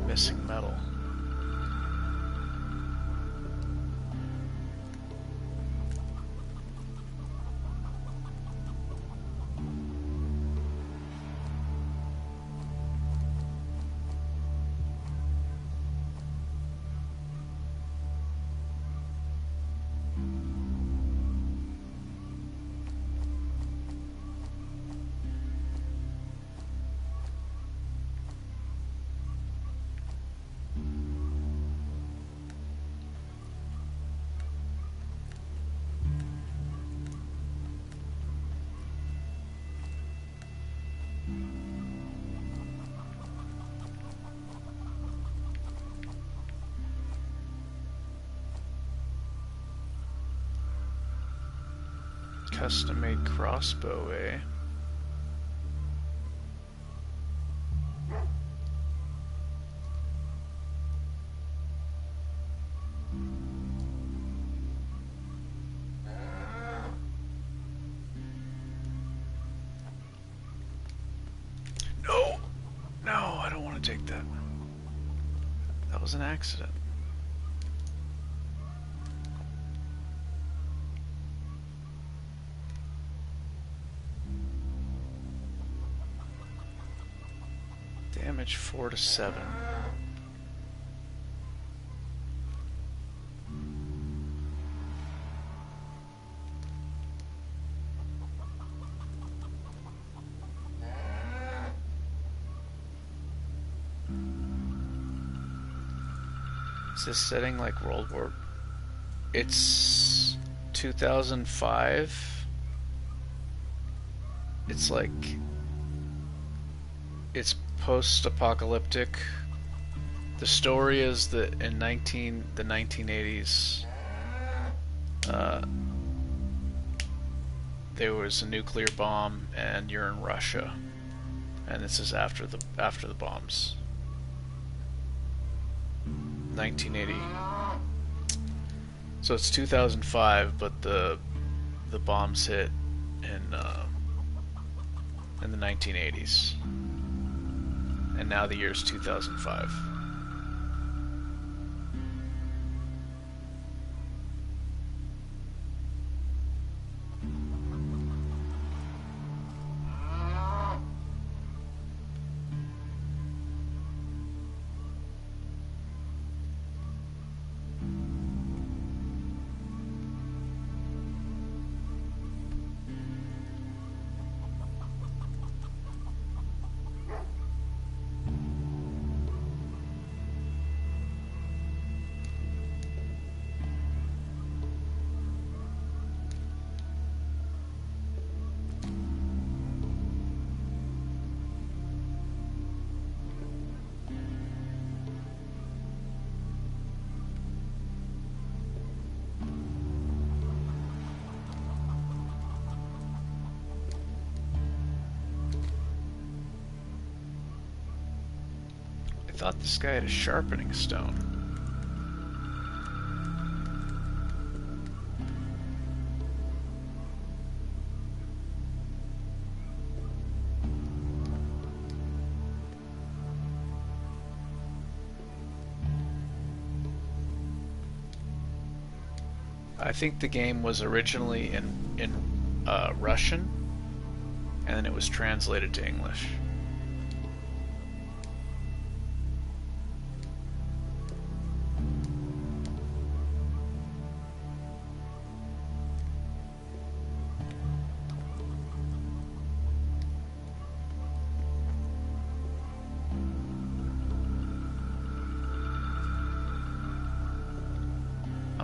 Missing metal. Custom-made crossbow, eh? No! No, I don't want to take that. That was an accident. Damage 4 to 7. Is this setting like World War? It's 2005. It's like it's post-apocalyptic. The story is that in the 1980s, there was a nuclear bomb, and you're in Russia, and this is after the bombs. 1980. So it's 2005, but the bombs hit in the 1980s. And now the year is 2005. I thought this guy had a sharpening stone. I think the game was originally in Russian, and then it was translated to English.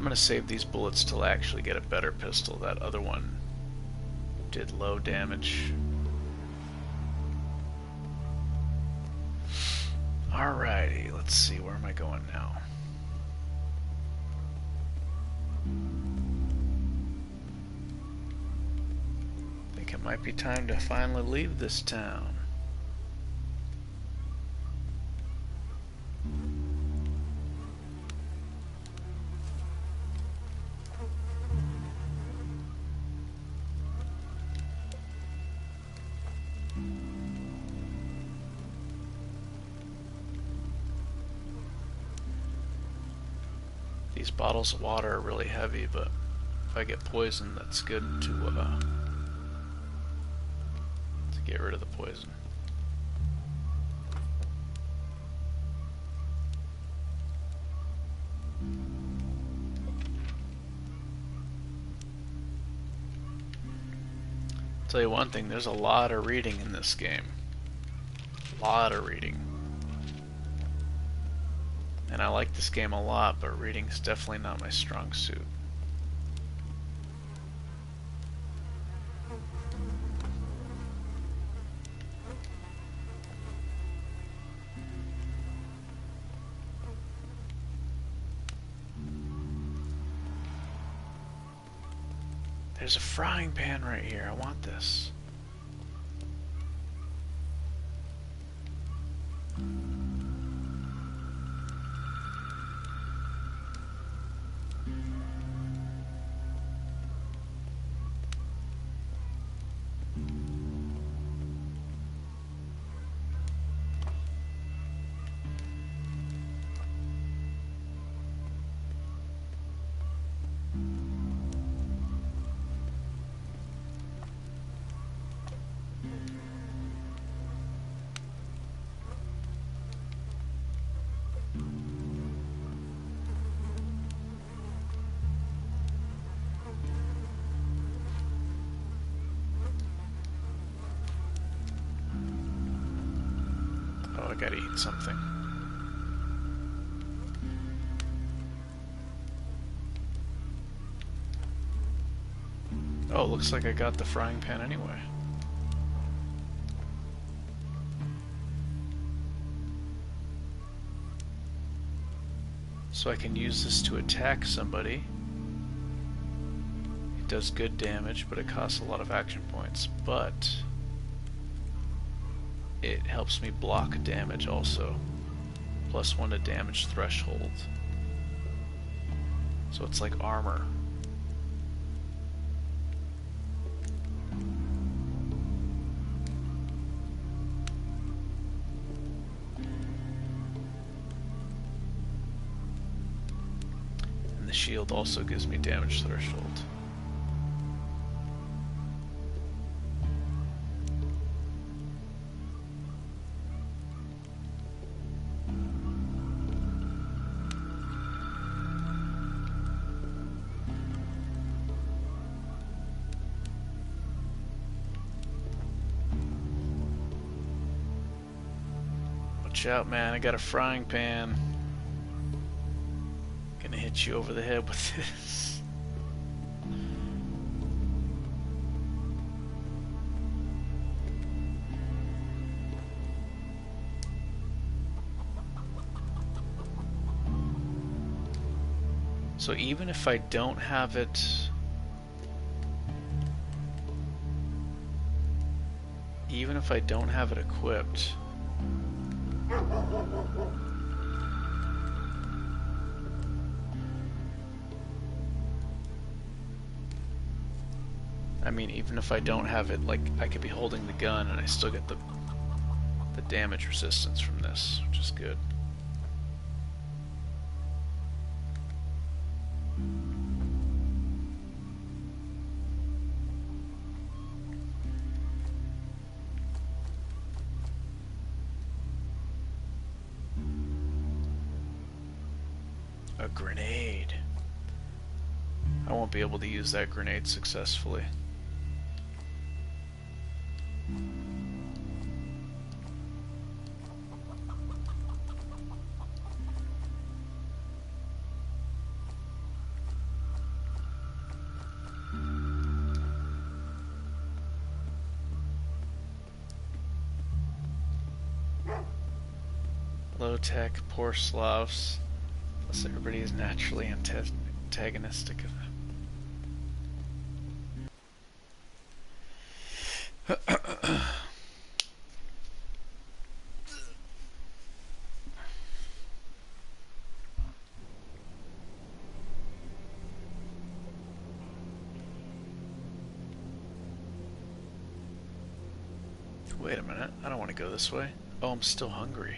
gonna save these bullets till I actually get a better pistol. That other one did low damage. Alrighty, let's see, where am I going now? I think it might be time to finally leave this town. These bottles of water are really heavy, but if I get poisoned, that's good to get rid of the poison. I'll tell you one thing, there's a lot of reading in this game. A lot of reading. And I like this game a lot, but reading's definitely not my strong suit. There's a frying pan right here. I want this. Oh, I gotta eat something. Oh, looks like I got the frying pan anyway. So I can use this to attack somebody. It does good damage, but it costs a lot of action points. But it helps me block damage also. +1 to damage threshold. So it's like armor. And the shield also gives me damage threshold. Watch out, man, I got a frying pan. Gonna hit you over the head with this. So even if I don't have it, equipped, I mean, even if I don't have it, like, I could be holding the gun and I still get the damage resistance from this, which is good. A grenade. I won't be able to use that grenade successfully. Low-tech, poor Slavs. Plus everybody is naturally antagonistic of them. Wait a minute, I don't want to go this way. Oh, I'm still hungry.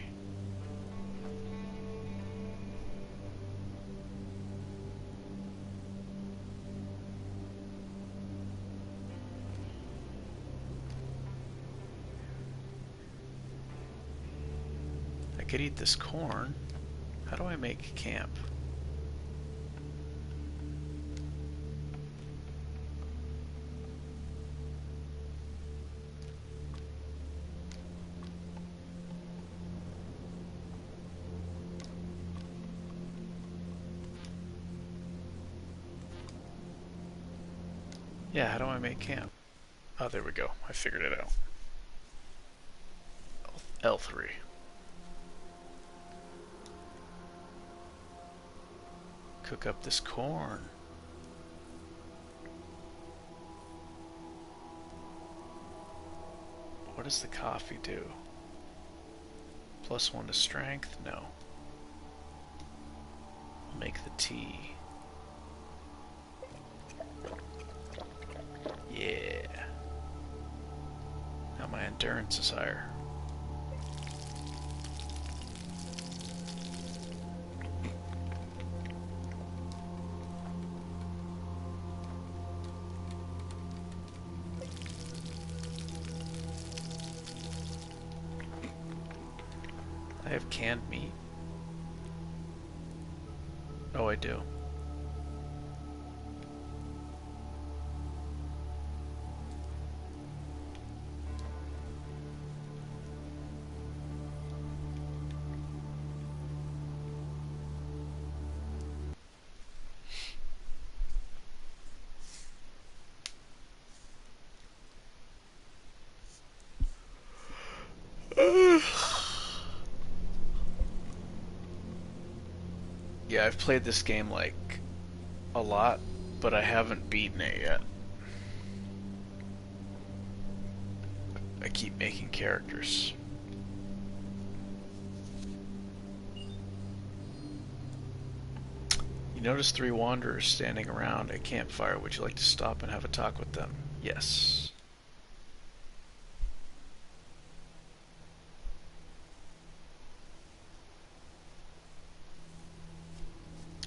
I could eat this corn. How do I make camp? Yeah, how do I make camp? Oh, there we go. I figured it out. L3. Cook up this corn. What does the coffee do? +1 to strength? No. I'll make the tea. Yeah. Now my endurance is higher. I have canned meat. Oh, I do. Yeah, I've played this game like a lot, but I haven't beaten it yet. I keep making characters. You notice 3 wanderers standing around a campfire. Would you like to stop and have a talk with them? Yes.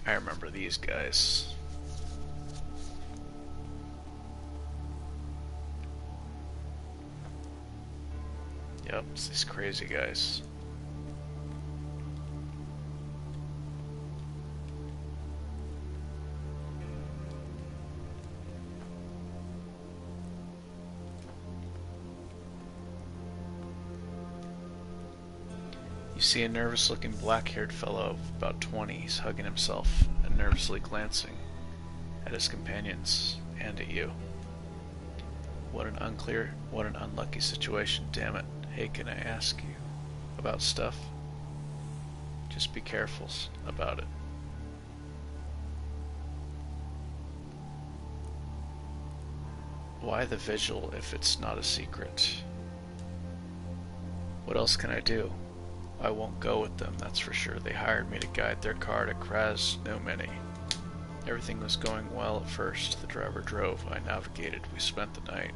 I remember these guys. Yep, it's these crazy guys. You see a nervous-looking black-haired fellow of about 20. He's hugging himself and nervously glancing at his companions and at you. What an unlucky situation, damn it. Hey, can I ask you about stuff? Just be careful about it. Why the vigil if it's not a secret? What else can I do? I won't go with them, that's for sure. They hired me to guide their car to Krasnomeny. Everything was going well at first. The driver drove, I navigated. We spent the night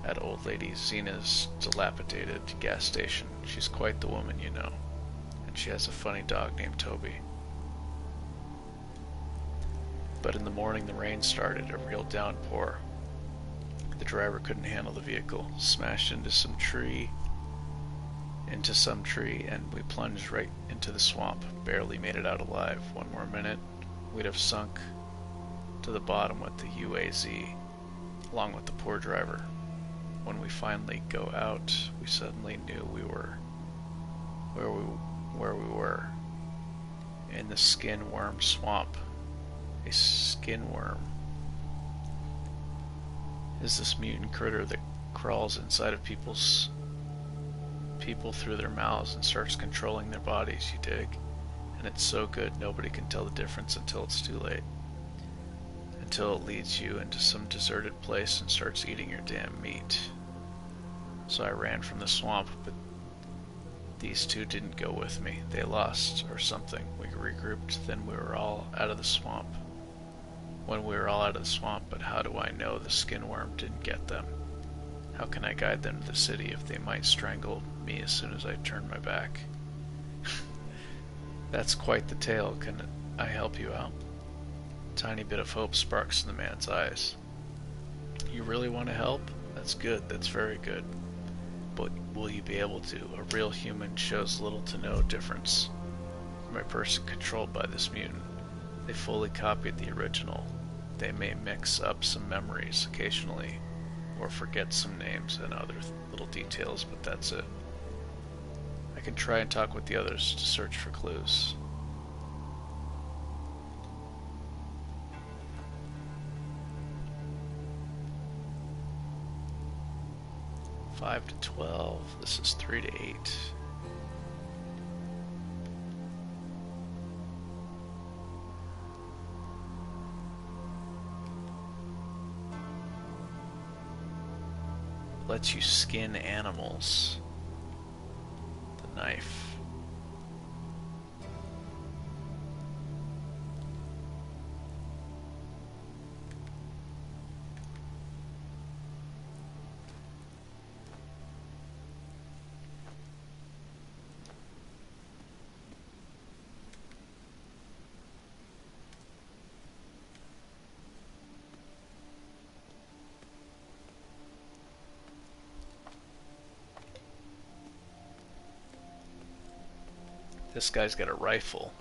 at old lady Zena's dilapidated gas station. She's quite the woman, you know. And she has a funny dog named Toby. But in the morning the rain started, a real downpour. The driver couldn't handle the vehicle, smashed into some tree, and we plunged right into the swamp. Barely made it out alive. One more minute, we'd have sunk to the bottom with the UAZ, along with the poor driver. When we finally go out, we suddenly knew we were where we were. In the skin worm swamp. A skin worm is this mutant critter that crawls inside of people's people through their mouths and starts controlling their bodies, you dig? And it's so good nobody can tell the difference until it's too late. Until it leads you into some deserted place and starts eating your damn meat. So I ran from the swamp, but these two didn't go with me. They lost or something. We regrouped, then we were all out of the swamp. When we were all out of the swamp, but how do I know the skin worm didn't get them? How can I guide them to the city if they might strangle me as soon as I turn my back? That's quite the tale. Can I help you out? A tiny bit of hope sparks in the man's eyes. You really want to help? That's good. That's very good. But will you be able to? A real human shows little to no difference from a person controlled by this mutant. They fully copied the original. They may mix up some memories occasionally, or forget some names and other little details, but that's it. I can try and talk with the others to search for clues. Five to 12. This is 3 to 8. Lets you skin animals. The knife. This guy's got a rifle.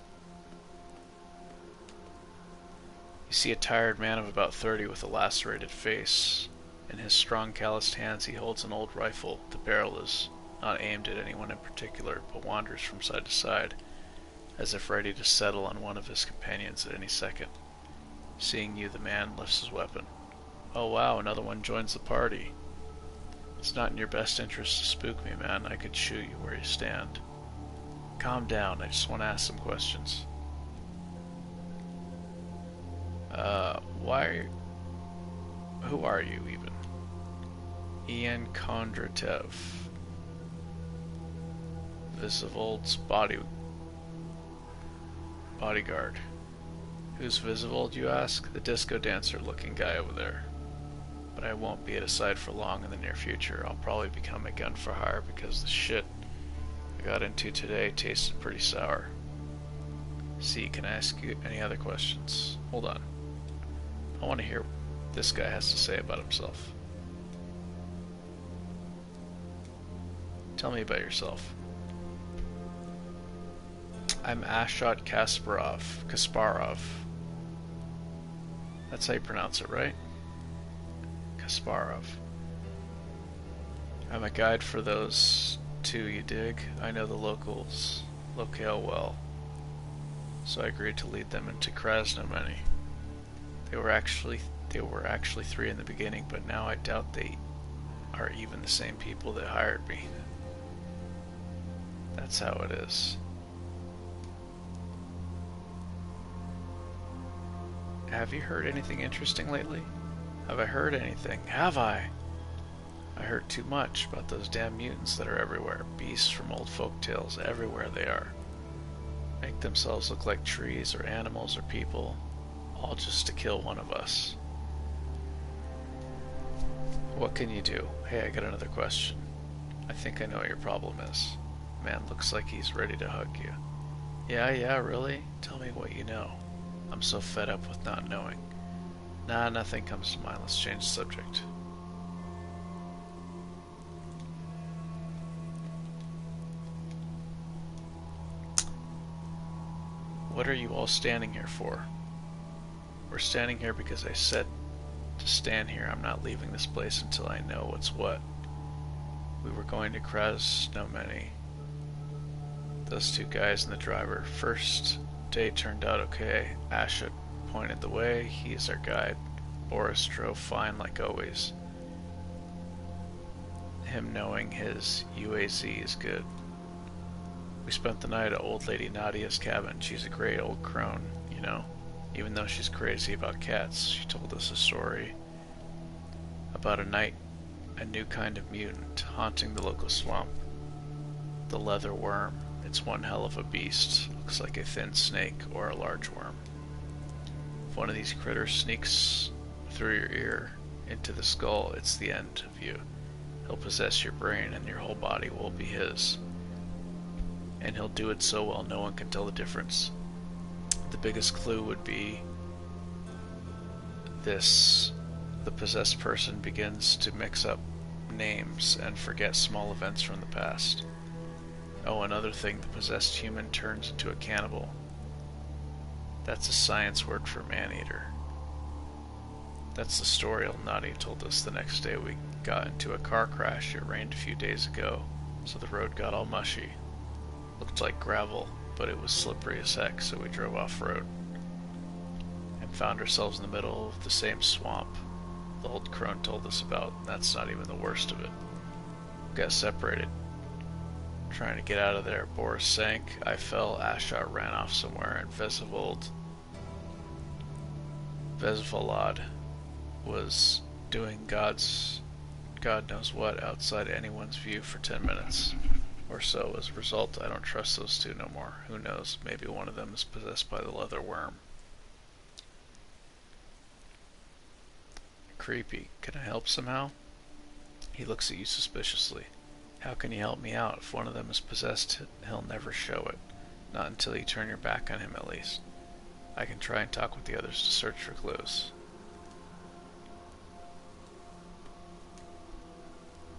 You see a tired man of about 30 with a lacerated face. In his strong, calloused hands he holds an old rifle. The barrel is not aimed at anyone in particular, but wanders from side to side, as if ready to settle on one of his companions at any second. Seeing you, the man lifts his weapon. Oh wow, another one joins the party. It's not in your best interest to spook me, man. I could shoot you where you stand. Calm down, I just want to ask some questions. Who are you, even? Ian Kondratev. Visivold's bodyguard. Who's Visivold, you ask? The disco dancer looking guy over there. But I won't be at his side for long in the near future. I'll probably become a gun for hire because the shit I got into today tasted pretty sour. See, can I ask you any other questions? Hold on. I want to hear what this guy has to say about himself. Tell me about yourself. I'm Ashot Kasparov. That's how you pronounce it, right? Kasparov. I'm a guide for those two, you dig? I know the locale well. So I agreed to lead them into Krasnomeny. They were actually 3 in the beginning, but now I doubt they are even the same people that hired me. That's how it is. Have you heard anything interesting lately? Have I heard anything? Have I? I heard too much about those damn mutants that are everywhere. Beasts from old folk tales, everywhere they are. Make themselves look like trees or animals or people, all just to kill one of us. What can you do? Hey, I got another question. I think I know what your problem is. Man looks like he's ready to hug you. Yeah, really? Tell me what you know. I'm so fed up with not knowing. Nah, nothing comes to mind. Let's change the subject. What are you all standing here for? We're standing here because I said to stand here. I'm not leaving this place until I know what's what. We were going to Krasnomeny. Those two guys and the driver. First day turned out okay. Ashot pointed the way. He's our guide. Boris drove fine like always. him knowing his UAZ is good. We spent the night at old lady Nadia's cabin. She's a great old crone, you know. Even though she's crazy about cats, she told us a story about a new kind of mutant haunting the local swamp. The leather worm. It's one hell of a beast. Looks like a thin snake or a large worm. If one of these critters sneaks through your ear into the skull, it's the end of you. He'll possess your brain and your whole body will be his. And he'll do it so well no one can tell the difference. The biggest clue would be this. The possessed person begins to mix up names and forget small events from the past. Oh, another thing, the possessed human turns into a cannibal. That's a science word for man-eater. That's the story Nadia told us the next day we got into a car crash. It rained a few days ago, so the road got all mushy. Looked like gravel, but it was slippery as heck, so we drove off-road. And found ourselves in the middle of the same swamp the old crone told us about. That's not even the worst of it. We got separated. Trying to get out of there, Boris sank, I fell, Ashot ran off somewhere, and Vesvolod was doing God knows what outside anyone's view for 10 minutes or so. As a result, I don't trust those two no more. Who knows, maybe one of them is possessed by the leather worm. Creepy. Can I help somehow? He looks at you suspiciously. How can you help me out? If one of them is possessed, he'll never show it. Not until you turn your back on him, at least. I can try and talk with the others to search for clues.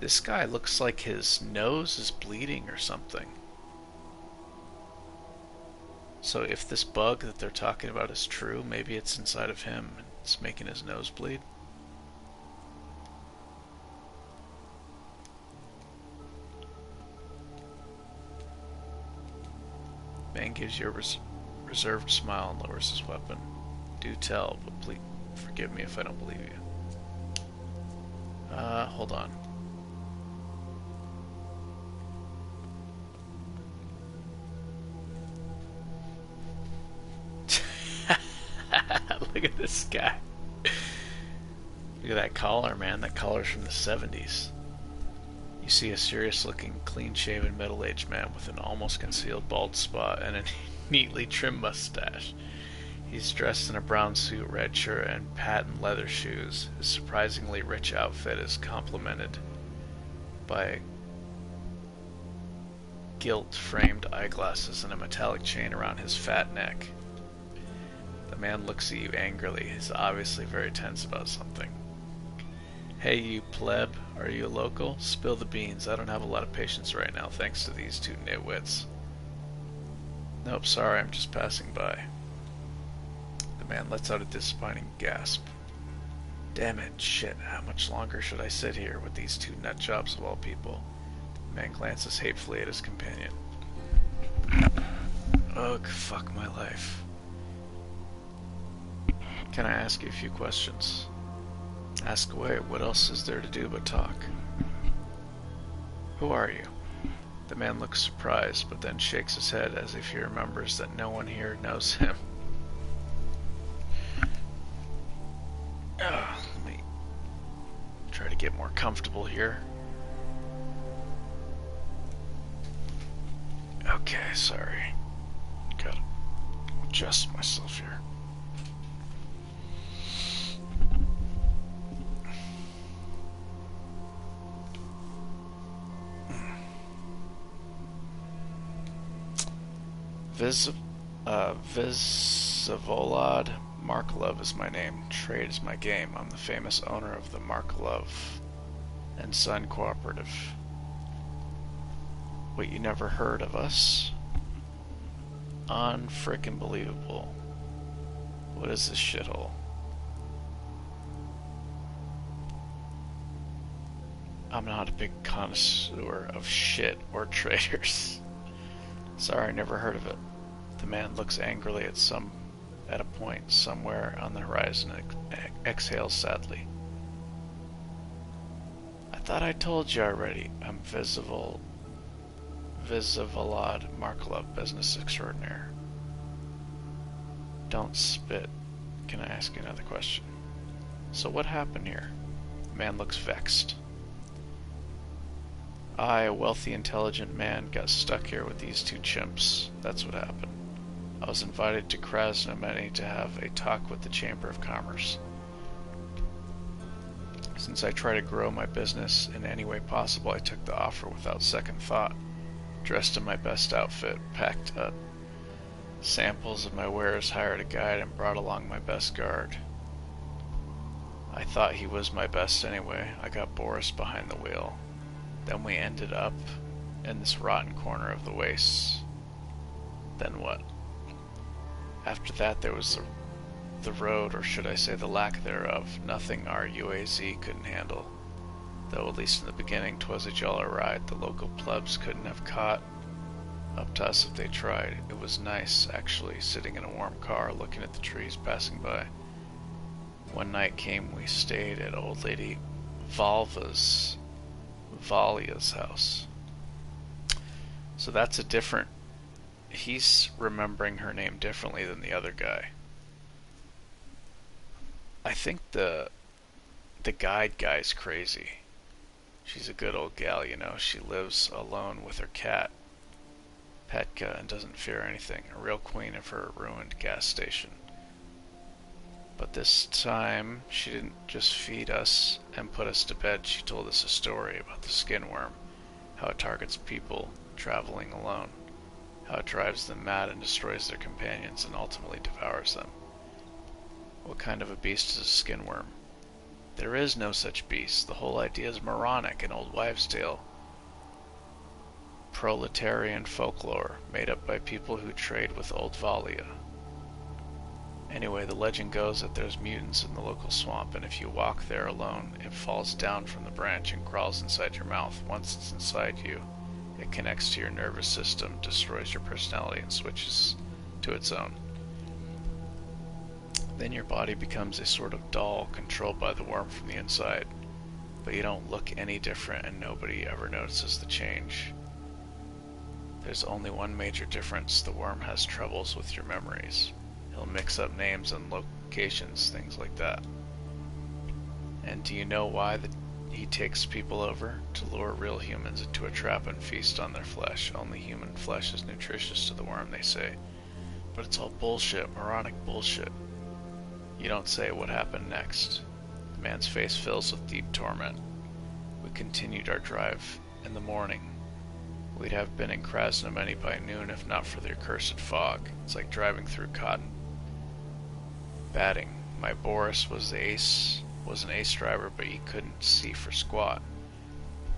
This guy looks like his nose is bleeding or something. So if this bug that they're talking about is true, maybe it's inside of him and it's making his nose bleed. Man gives you a reserved smile and lowers his weapon. Do tell, but please forgive me if I don't believe you. Hold on. Look at this guy. Look at that collar, man. That collar's from the 70s. You see a serious-looking, clean-shaven, middle-aged man with an almost concealed bald spot and a neatly trimmed mustache. He's dressed in a brown suit, red shirt, and patent leather shoes. His surprisingly rich outfit is complemented by gilt-framed eyeglasses and a metallic chain around his fat neck. The man looks at you angrily. He's obviously very tense about something. Hey, you pleb, are you a local? Spill the beans. I don't have a lot of patience right now, thanks to these two nitwits. Nope, sorry, I'm just passing by. The man lets out a disappointing gasp. Damn it, shit, how much longer should I sit here with these two nutjobs of all people? The man glances hatefully at his companion. Ugh, fuck my life. Can I ask you a few questions? Ask away. What else is there to do but talk? Who are you? The man looks surprised, but then shakes his head as if he remembers that no one here knows him. Let me try to get more comfortable here. Okay, sorry. Gotta adjust myself here. Vesvolod Markelov is my name. Trade is my game. I'm the famous owner of the Markelov and Son Cooperative. What, you never heard of us? Unfrickin' believable. What is this shithole? I'm not a big connoisseur of shit or traders. Sorry, I never heard of it. The man looks angrily at a point somewhere on the horizon and exhales sadly. I thought I told you already. I'm Visivalad Markelov, business extraordinaire. Don't spit. Can I ask you another question? So what happened here? The man looks vexed. I, a wealthy, intelligent man, got stuck here with these two chimps. That's what happened. I was invited to Krasnomeny to have a talk with the Chamber of Commerce. Since I try to grow my business in any way possible, I took the offer without second thought. Dressed in my best outfit, packed up samples of my wares, hired a guide, and brought along my best guard. I thought he was my best anyway. I got Boris behind the wheel. Then we ended up in this rotten corner of the wastes. Then what? After that there was the road, or should I say the lack thereof. Nothing our UAZ couldn't handle. Though at least in the beginning 'twas a jolly ride. The local plebs couldn't have caught up to us if they tried. It was nice, actually, sitting in a warm car looking at the trees passing by. One night came, we stayed at old lady Valia's house. So that's a different... He's remembering her name differently than the other guy. I think the guide guy's crazy. She's a good old gal, you know. She lives alone with her cat, Petka, and doesn't fear anything. A real queen of her ruined gas station. But this time, she didn't just feed us and put us to bed. She told us a story about the skin worm, how it targets people traveling alone, how it drives them mad and destroys their companions and ultimately devours them. What kind of a beast is a skin worm? There is no such beast. The whole idea is moronic, an old wives' tale. Proletarian folklore, made up by people who trade with old Valia. Anyway, the legend goes that there's mutants in the local swamp, and if you walk there alone, it falls down from the branch and crawls inside your mouth. Once it's inside you, it connects to your nervous system, destroys your personality, and switches to its own. Then your body becomes a sort of doll controlled by the worm from the inside. But you don't look any different, and nobody ever notices the change. There's only one major difference. The worm has troubles with your memories. He'll mix up names and locations, things like that. And do you know why he takes people over? To lure real humans into a trap and feast on their flesh. Only human flesh is nutritious to the worm, they say. But it's all bullshit, moronic bullshit. You don't say what happened next. The man's face fills with deep torment. We continued our drive. In the morning, we'd have been in Krasnomeny by noon if not for the accursed fog. It's like driving through cotton batting. My Boris was an ace driver, but he couldn't see for squat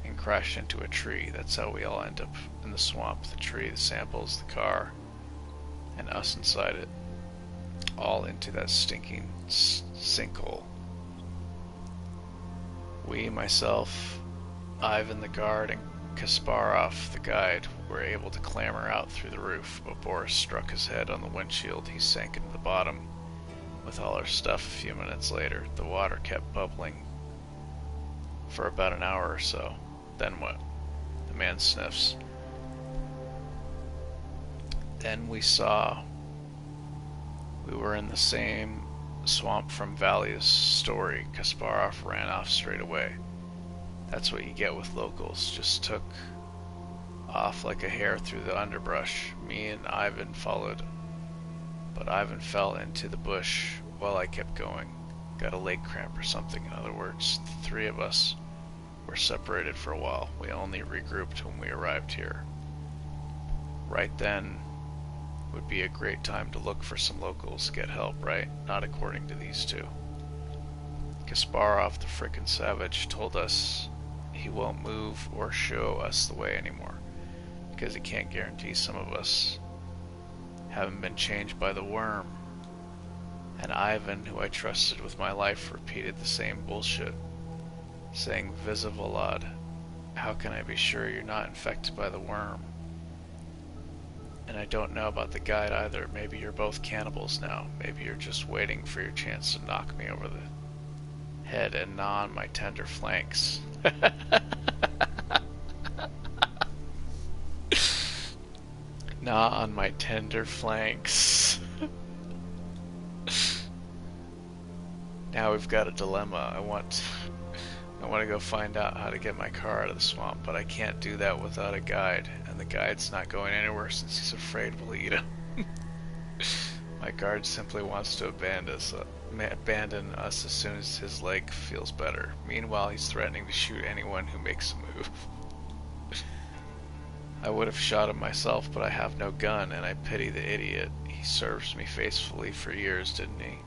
and crashed into a tree. That's how we all end up in the swamp. The tree, the samples, the car, and us inside it. All into that stinking sinkhole. We, myself, Ivan the guard, and Kasparov the guide were able to clamber out through the roof, but Boris struck his head on the windshield. He sank into the bottom with all our stuff. A few minutes later, the water kept bubbling for about an hour or so. Then what? The man sniffs. Then we saw we were in the same swamp from Valia's story. Kasparov ran off straight away. That's what you get with locals. Just took off like a hare through the underbrush. Me and Ivan followed, but Ivan fell into the bush while I kept going. Got a leg cramp or something, in other words. The three of us were separated for a while. We only regrouped when we arrived here. Right then would be a great time to look for some locals, get help, right? Not according to these two. Kasparov, the frickin' savage, told us he won't move or show us the way anymore, because he can't guarantee some of us haven't been changed by the worm. And Ivan, who I trusted with my life, repeated the same bullshit, saying, Visivalad, how can I be sure you're not infected by the worm? And I don't know about the guide either. Maybe you're both cannibals now. Maybe you're just waiting for your chance to knock me over the head and gnaw on my tender flanks. Gnaw on my tender flanks. Now we've got a dilemma. I want to go find out how to get my car out of the swamp, but I can't do that without a guide, and the guide's not going anywhere since he's afraid we'll eat him. My guard simply wants to abandon us as soon as his leg feels better. Meanwhile, he's threatening to shoot anyone who makes a move. I would have shot him myself, but I have no gun, and I pity the idiot. He served me faithfully for years, didn't he?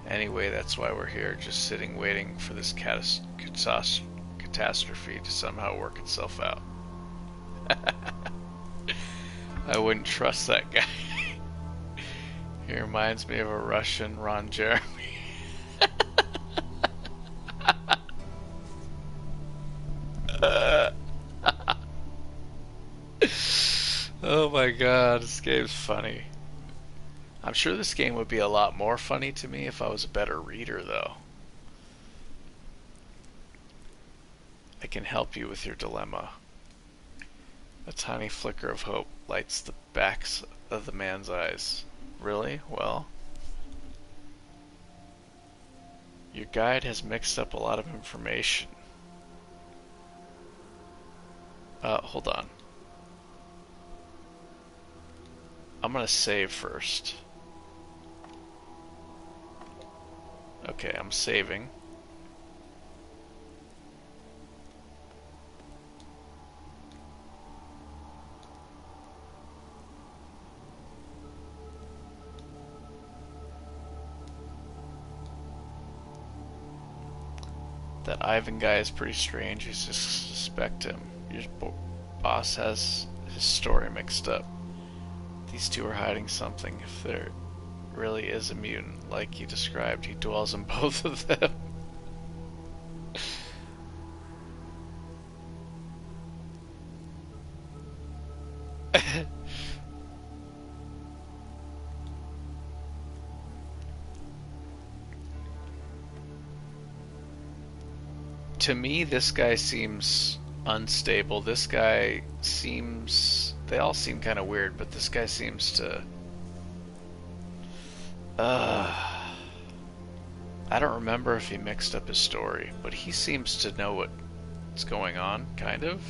Anyway, that's why we're here, just sitting waiting for this catastrophe to somehow work itself out. I wouldn't trust that guy. He reminds me of a Russian Ron Jeremy. Oh my god, this game's funny. I'm sure this game would be a lot more funny to me if I was a better reader, though. I can help you with your dilemma. A tiny flicker of hope lights the backs of the man's eyes. Really? Well, your guide has mixed up a lot of information. Hold on. I'm gonna save first. Okay, I'm saving. That Ivan guy is pretty strange. You suspect him. Your boss has his story mixed up. These two are hiding something. If there really is a mutant like you described, he dwells in both of them. To me, this guy seems unstable. This guy seems... They all seem kind of weird, but this guy seems to... I don't remember if he mixed up his story, but he seems to know what's going on, kind of.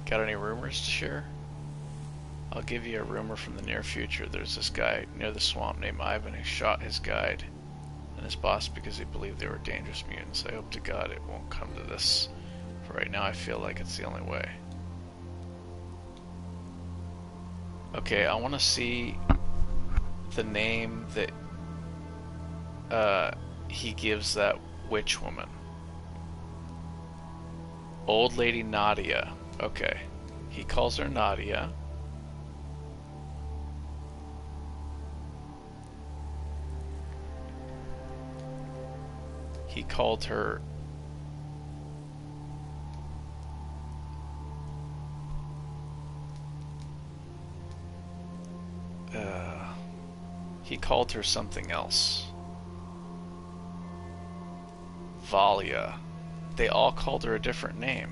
Got any rumors to share? I'll give you a rumor from the near future. There's this guy near the swamp named Ivan who shot his guide and his boss because he believed they were dangerous mutants. I hope to God it won't come to this. For right now I feel like it's the only way. Okay, I want to see the name that he gives that witch woman. Old Lady Nadia. Okay. He calls her Nadia. He called her... he called her something else. Valia. They all called her a different name.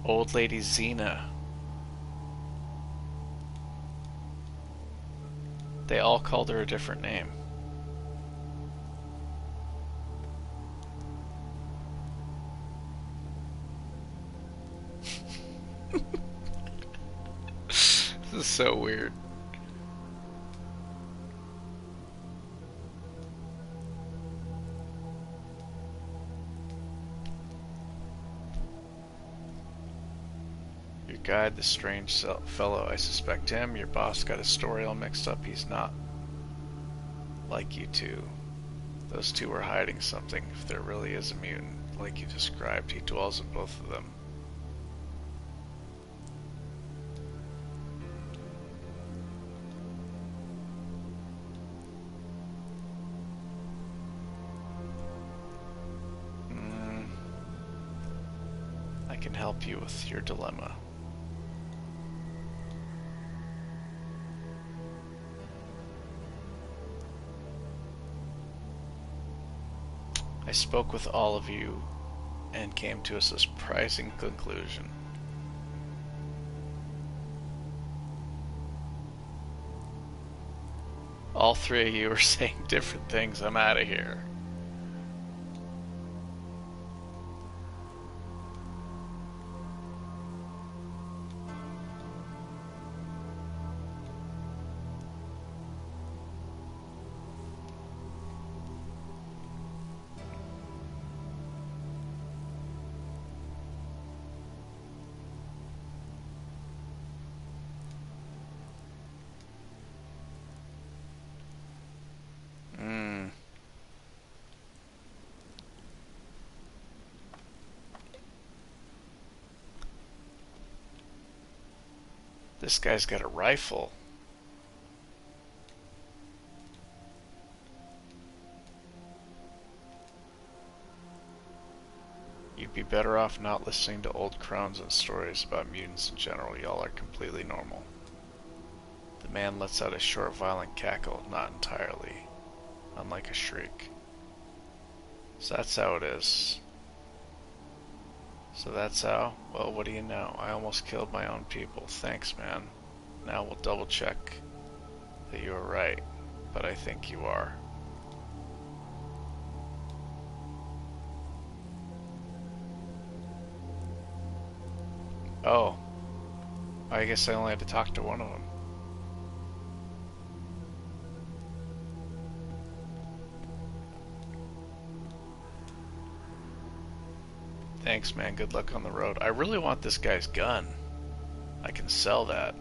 Old Lady Xena. They all called her a different name. This is so weird. Your guide, the strange fellow, I suspect him. Your boss got his story all mixed up. He's not like you two. Those two are hiding something. If there really is a mutant, like you described, he dwells in both of them. can help you with your dilemma. I spoke with all of you and came to a surprising conclusion. All three of you are saying different things. I'm out of here. This guy's got a rifle. You'd be better off not listening to old crones and stories about mutants in general. Y'all are completely normal. The man lets out a short, violent cackle, not entirely, unlike a shriek. So that's how it is. So that's how? Well, what do you know? I almost killed my own people. Thanks, man. Now we'll double check that you are right, but I think you are. Oh. I guess I only had to talk to one of them. Thanks, man. Good luck on the road. I really want this guy's gun. I can sell that.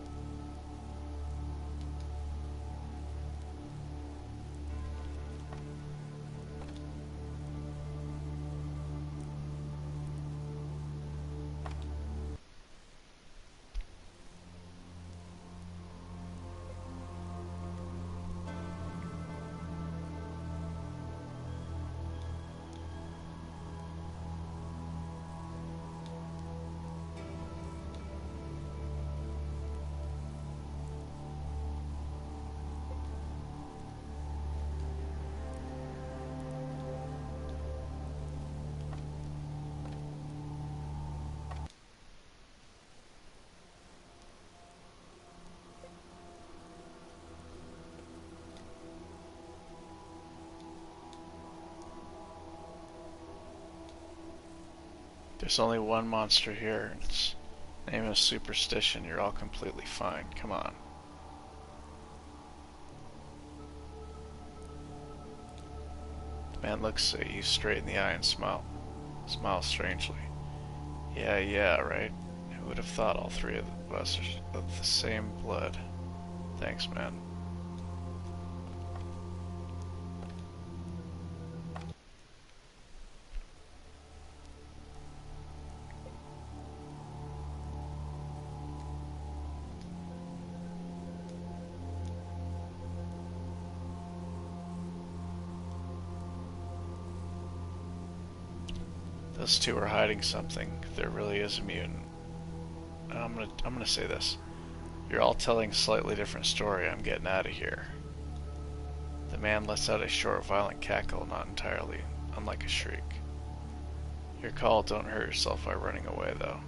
There's only one monster here, and its name is Superstition. You're all completely fine. Come on. The man looks at you straight in the eye and smiles strangely. Yeah, right? Who would have thought all three of us are of the same blood? Thanks, man. Those two are hiding something. There really is a mutant. I'm gonna say this. You're all telling a slightly different story. I'm getting out of here. The man lets out a short, violent cackle, not entirely, unlike a shriek. Your call, don't hurt yourself by running away, though.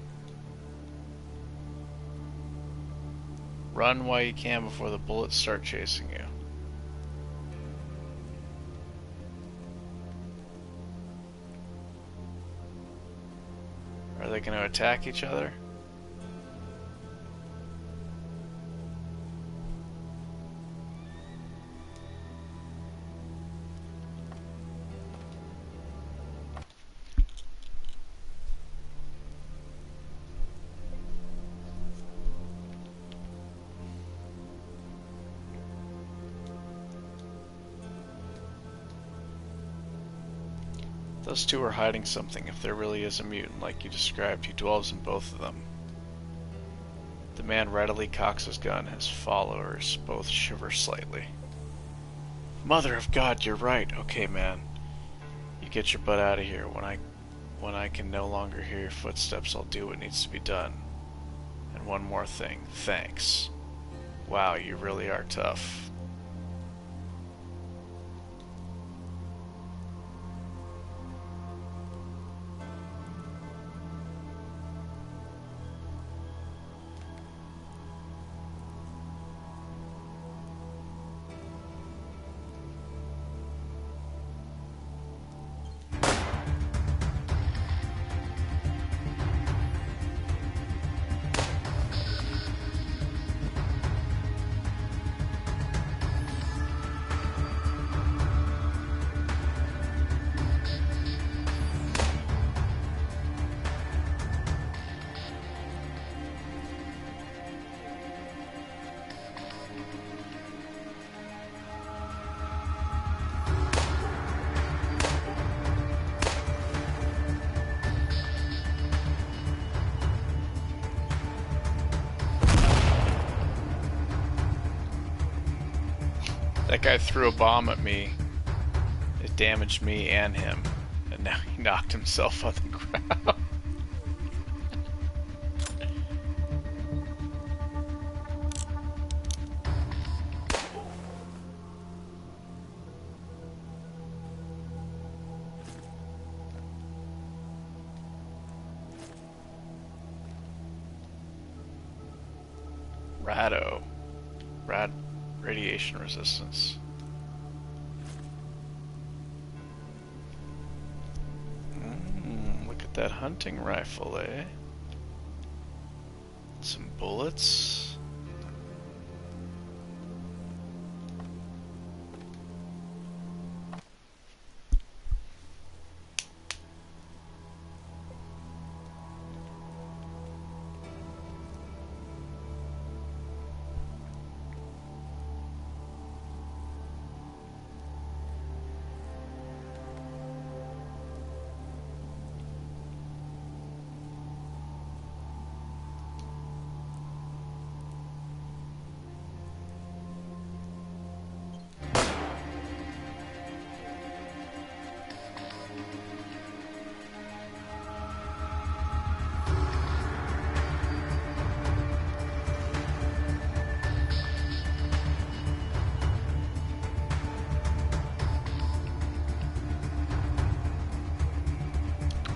Run while you can before the bullets start chasing you. Are they going to attack each other? Those two are hiding something if there really is a mutant like you described who dwells in both of them. The man readily cocks his gun. His followers both shiver slightly. Mother of God, you're right. Okay, man. You get your butt out of here. When I When I can no longer hear your footsteps, I'll do what needs to be done. And one more thing, thanks. Wow, you really are tough. That guy threw a bomb at me. It damaged me and him. And now he knocked himself on the ground. Radiation resistance. Look at that hunting rifle, eh? Some bullets.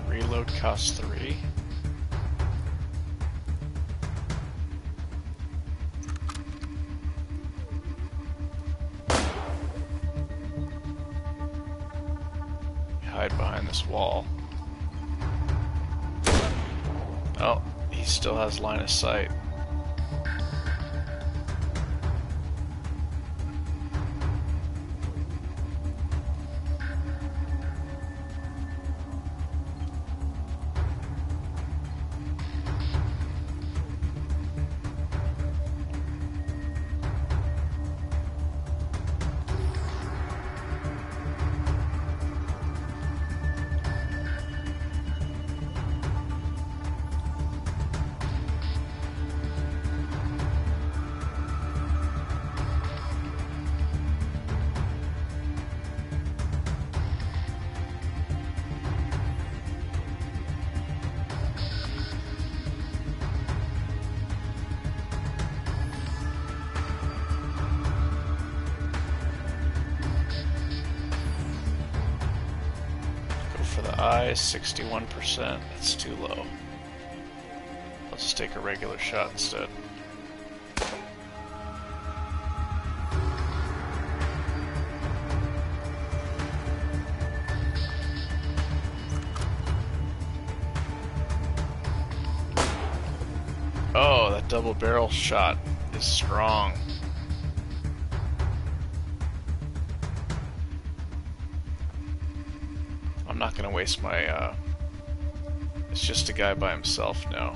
Reload costs 3. Hide behind this wall. Oh, he still has line of sight. Eyes, 61%. That's too low. I'll just take a regular shot instead. Oh, that double barrel shot is strong. I'm not gonna waste my, it's just a guy by himself now.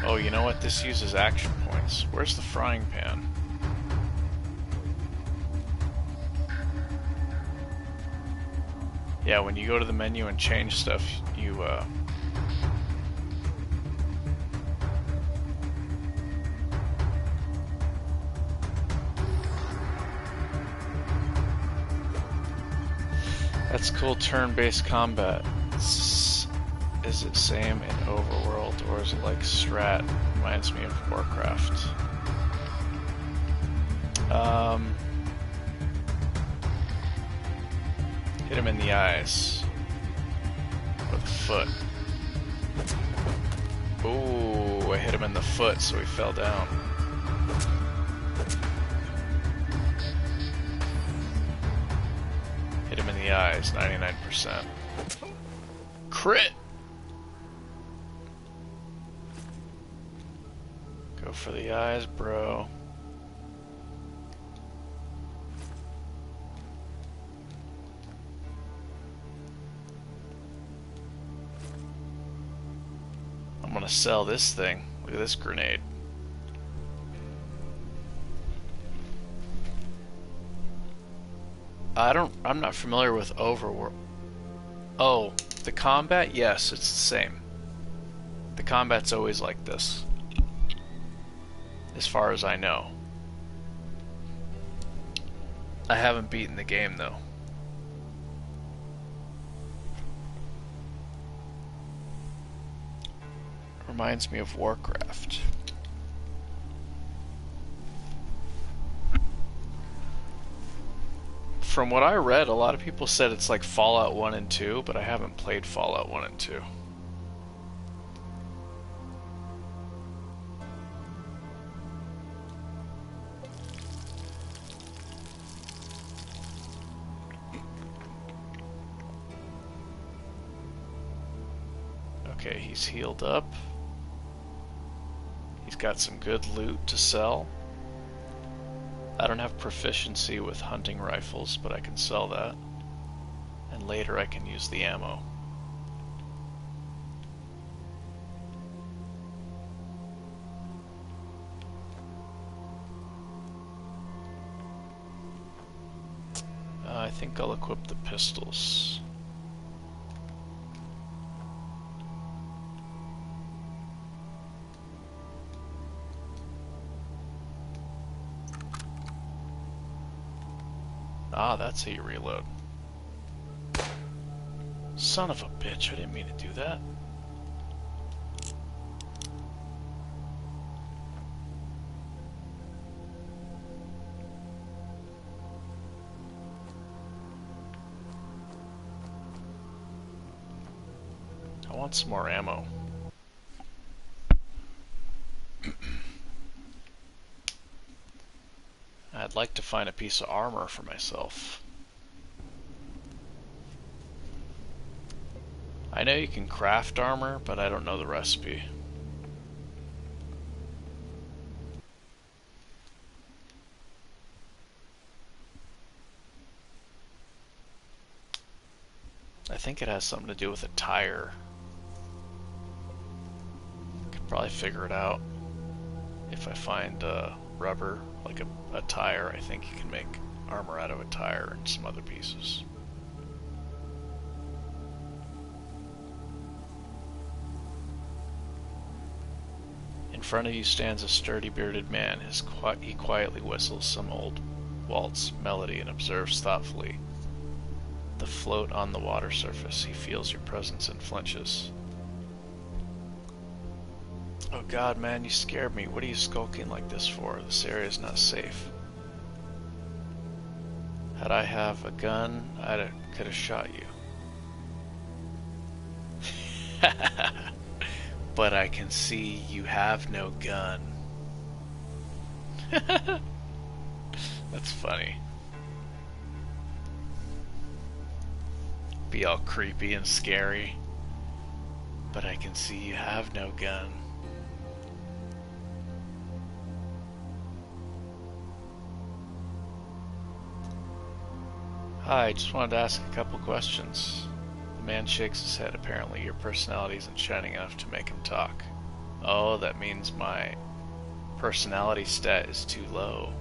Oh, you know what? This uses action points. Where's the frying pan? Yeah, when you go to the menu and change stuff, you, That's cool turn-based combat. Is it same in Overworld, or is it like Strat? Reminds me of Warcraft. Hit him in the eyes. With the foot. Ooh, I hit him in the foot, so he fell down. Hit him in the eyes, 99%. Crit! Go for the eyes, bro. I'm gonna sell this thing. Look at this grenade. I'm not familiar with Overworld. Oh, the combat? Yes, it's the same. The combat's always like this. As far as I know. I haven't beaten the game though. Reminds me of Warcraft. From what I read, a lot of people said it's like Fallout 1 and 2, but I haven't played Fallout 1 and 2. Okay, he's healed up. He's got some good loot to sell. I don't have proficiency with hunting rifles, but I can sell that. And later I can use the ammo. I think I'll equip the pistols. Ah, that's how you reload. Son of a bitch, I didn't mean to do that. I want some more ammo. I'd like to find a piece of armor for myself. I know you can craft armor, but I don't know the recipe. I think it has something to do with a tire. Could probably figure it out. If I find rubber, like a tire, I think you can make armor out of a tire and some other pieces. In front of you stands a sturdy bearded man. He quietly whistles some old waltz melody and observes thoughtfully the float on the water surface. He feels your presence and flinches. Oh god, man, you scared me. What are you skulking like this for? This area is not safe. Had I have a gun, I could have shot you. But I can see you have no gun. That's funny. Be all creepy and scary. But I can see you have no gun. Hi, I just wanted to ask a couple questions. The man shakes his head. Apparently your personality isn't shining enough to make him talk. Oh, that means my personality stat is too low.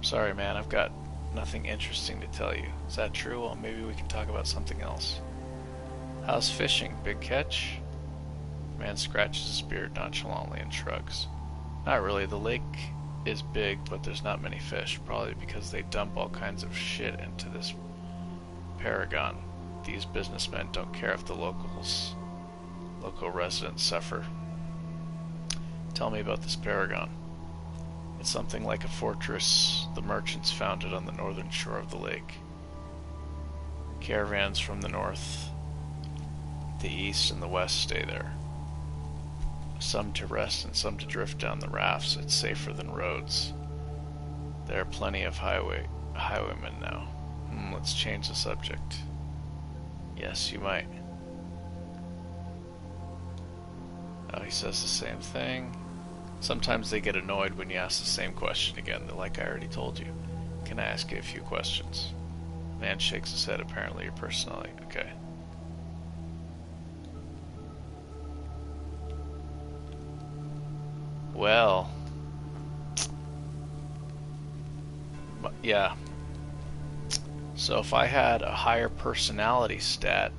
Sorry, man, I've got nothing interesting to tell you. Is that true? Well, maybe we can talk about something else. How's fishing? Big catch? The man scratches his beard nonchalantly and shrugs. Not really. The lake is big, but there's not many fish, probably because they dump all kinds of shit into this Paragon. These businessmen don't care if the local residents suffer. Tell me about this Paragon. It's something like a fortress the merchants founded on the northern shore of the lake. Caravans from the north, the east, and the west stay there. Some to rest and some to drift down the rafts. It's safer than roads. There are plenty of highwaymen now. Let's change the subject. Yes, you might. Oh, he says the same thing. Sometimes they get annoyed when you ask the same question again. They're like, I already told you. Can I ask you a few questions? Man shakes his head. Apparently your personality. Okay. Well. Yeah. So if I had a higher personality stat,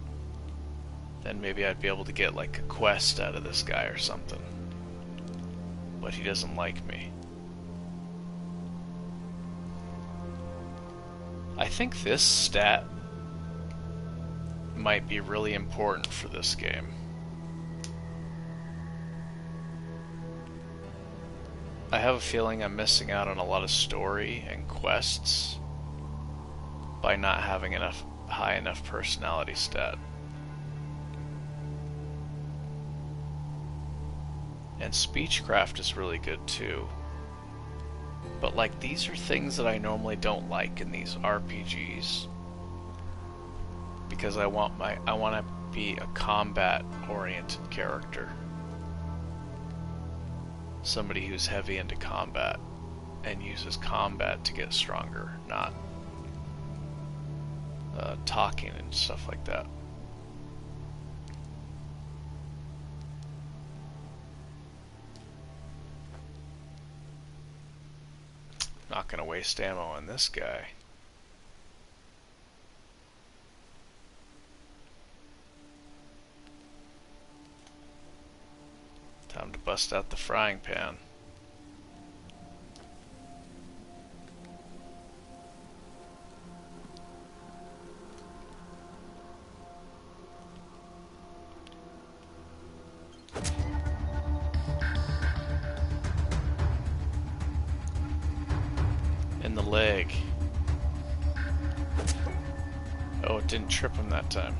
then maybe I'd be able to get like a quest out of this guy or something. But he doesn't like me. I think this stat might be really important for this game. I have a feeling I'm missing out on a lot of story and quests by not having enough high enough personality stat. And speechcraft is really good too. But like, these are things that I normally don't like in these RPGs, because I want to be a combat oriented character. Somebody who's heavy into combat and uses combat to get stronger, not talking and stuff like that. Not gonna waste ammo on this guy. Time to bust out the frying pan. In the leg. Oh, it didn't trip him that time.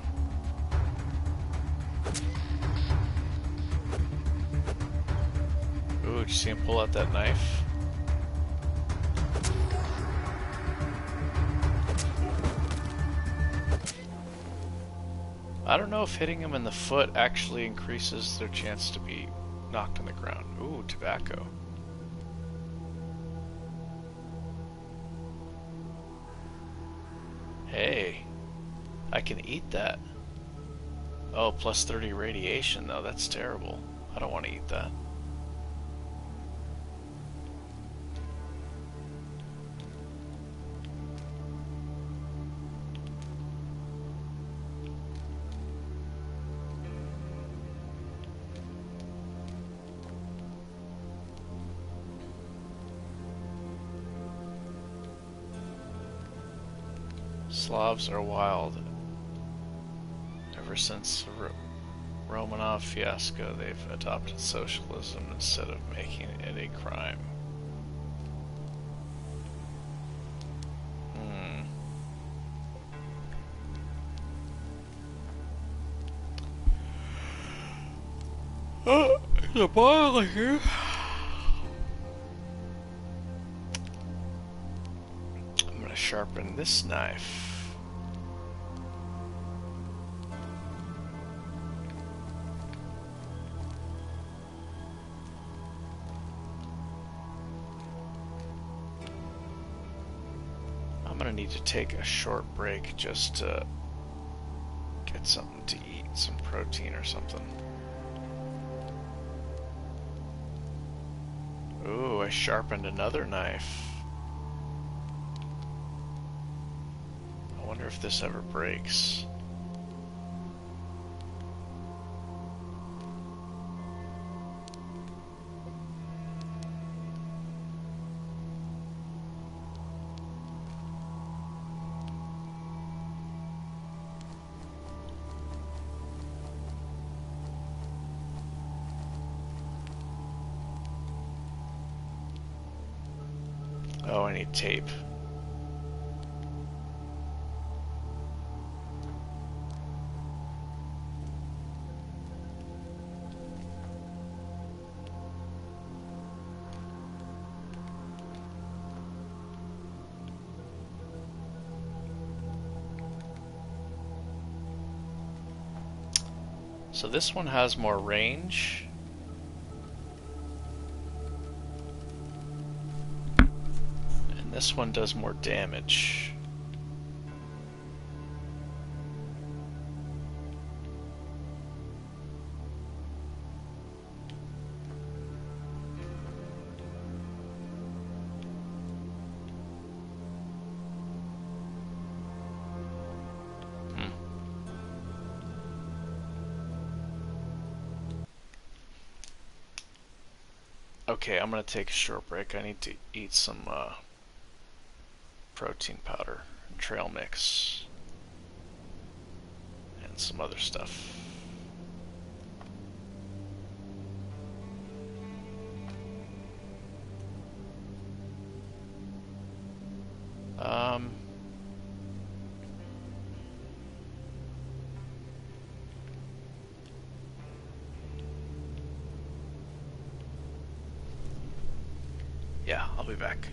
Ooh, did you see him pull out that knife? I don't know if hitting him in the foot actually increases their chance to be knocked on the ground. Ooh, tobacco. Hey, I can eat that. Oh, plus 30 radiation though, that's terrible. I don't want to eat that. Slavs are wild. Ever since the Romanov fiasco, they've adopted socialism instead of making it a crime. Oh, there's a boiler here. I'm gonna sharpen this knife. I'm gonna need to take a short break just to get something to eat, some protein or something. Ooh, I sharpened another knife. I wonder if this ever breaks. I need tape. So this one has more range. And this one does more damage. Okay, I'm gonna take a short break. I need to eat some protein powder, trail mix, and some other stuff. Yeah, I'll be back.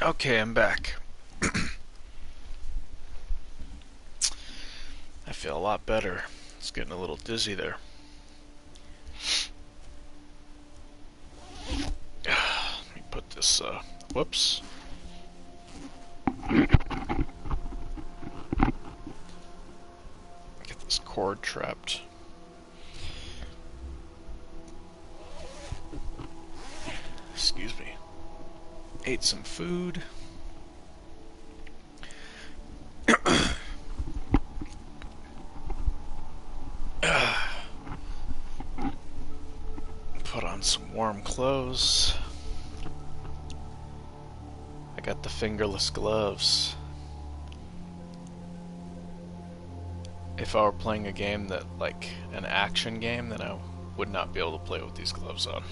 Okay, I'm back. I feel a lot better. It's getting a little dizzy there. Let me put this, whoops. Get this cord trapped. Excuse me. Ate some food. Put on some warm clothes. I got the fingerless gloves. If I were playing a game that, like, an action game, then I would not be able to play with these gloves on.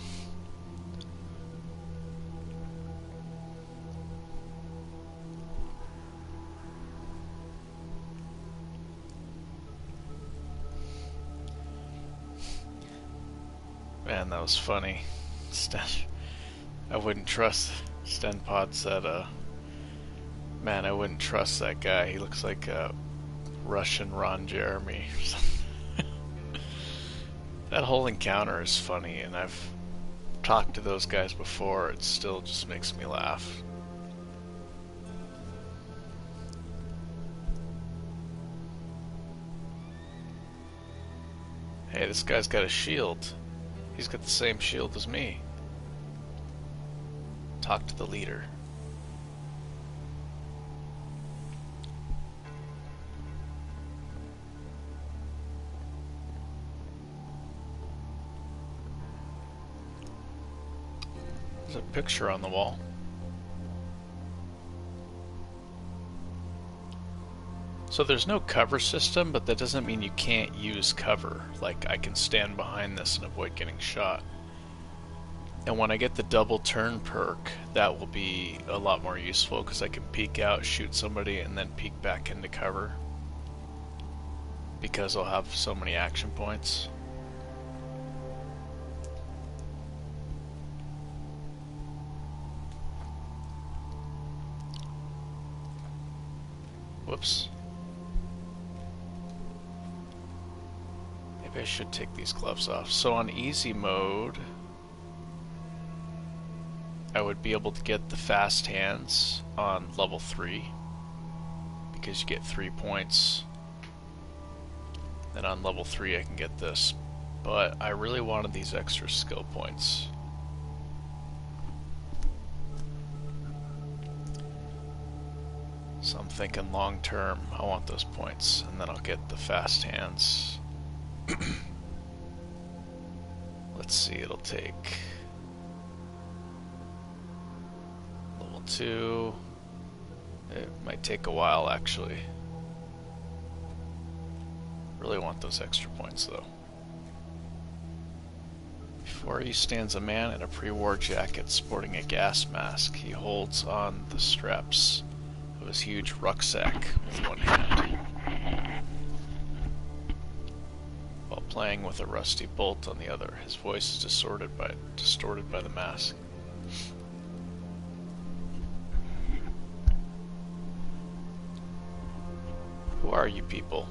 Man, that was funny. I wouldn't trust. Stenpod said, man, I wouldn't trust that guy. He looks like a Russian Ron Jeremy. That whole encounter is funny, and I've talked to those guys before. It still just makes me laugh. Hey, this guy's got a shield. He's got the same shield as me. Talk to the leader. There's a picture on the wall. So there's no cover system, but that doesn't mean you can't use cover. Like, I can stand behind this and avoid getting shot. And when I get the double turn perk, that will be a lot more useful because I can peek out, shoot somebody, and then peek back into cover. Because I'll have so many action points. Whoops. Maybe I should take these gloves off. So on easy mode, I would be able to get the fast hands on level 3 because you get 3 points. Then on level 3 I can get this, but I really wanted these extra skill points. So I'm thinking long term I want those points, and then I'll get the fast hands. Let's see, it'll take level 2. It might take a while actually. Really want those extra points though. Before you stands a man in a pre-war jacket sporting a gas mask. He holds on the straps of his huge rucksack with one hand, while playing with a rusty bolt on the other. His voice is distorted by the mask. Who are you people?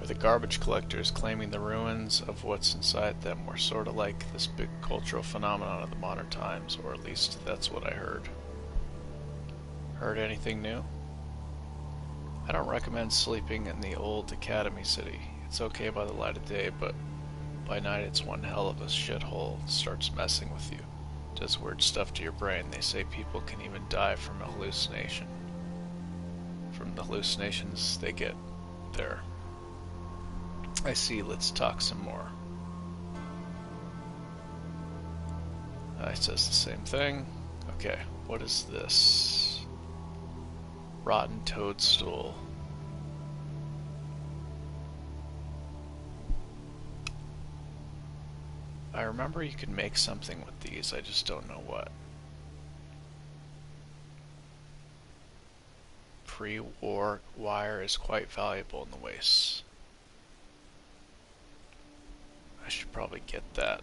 We're the garbage collectors, claiming the ruins of what's inside them. We're sort of like this big cultural phenomenon of the modern times, or at least that's what I heard. Heard anything new? I don't recommend sleeping in the old academy city. It's okay by the light of day, but by night it's one hell of a shithole. It starts messing with you. Does weird stuff to your brain. They say people can even die from a hallucination. From the hallucinations they get there. I see, let's talk some more. It says the same thing. Okay, what is this? Rotten toadstool. I remember you could make something with these, I just don't know what. Pre-war wire is quite valuable in the wastes. I should probably get that.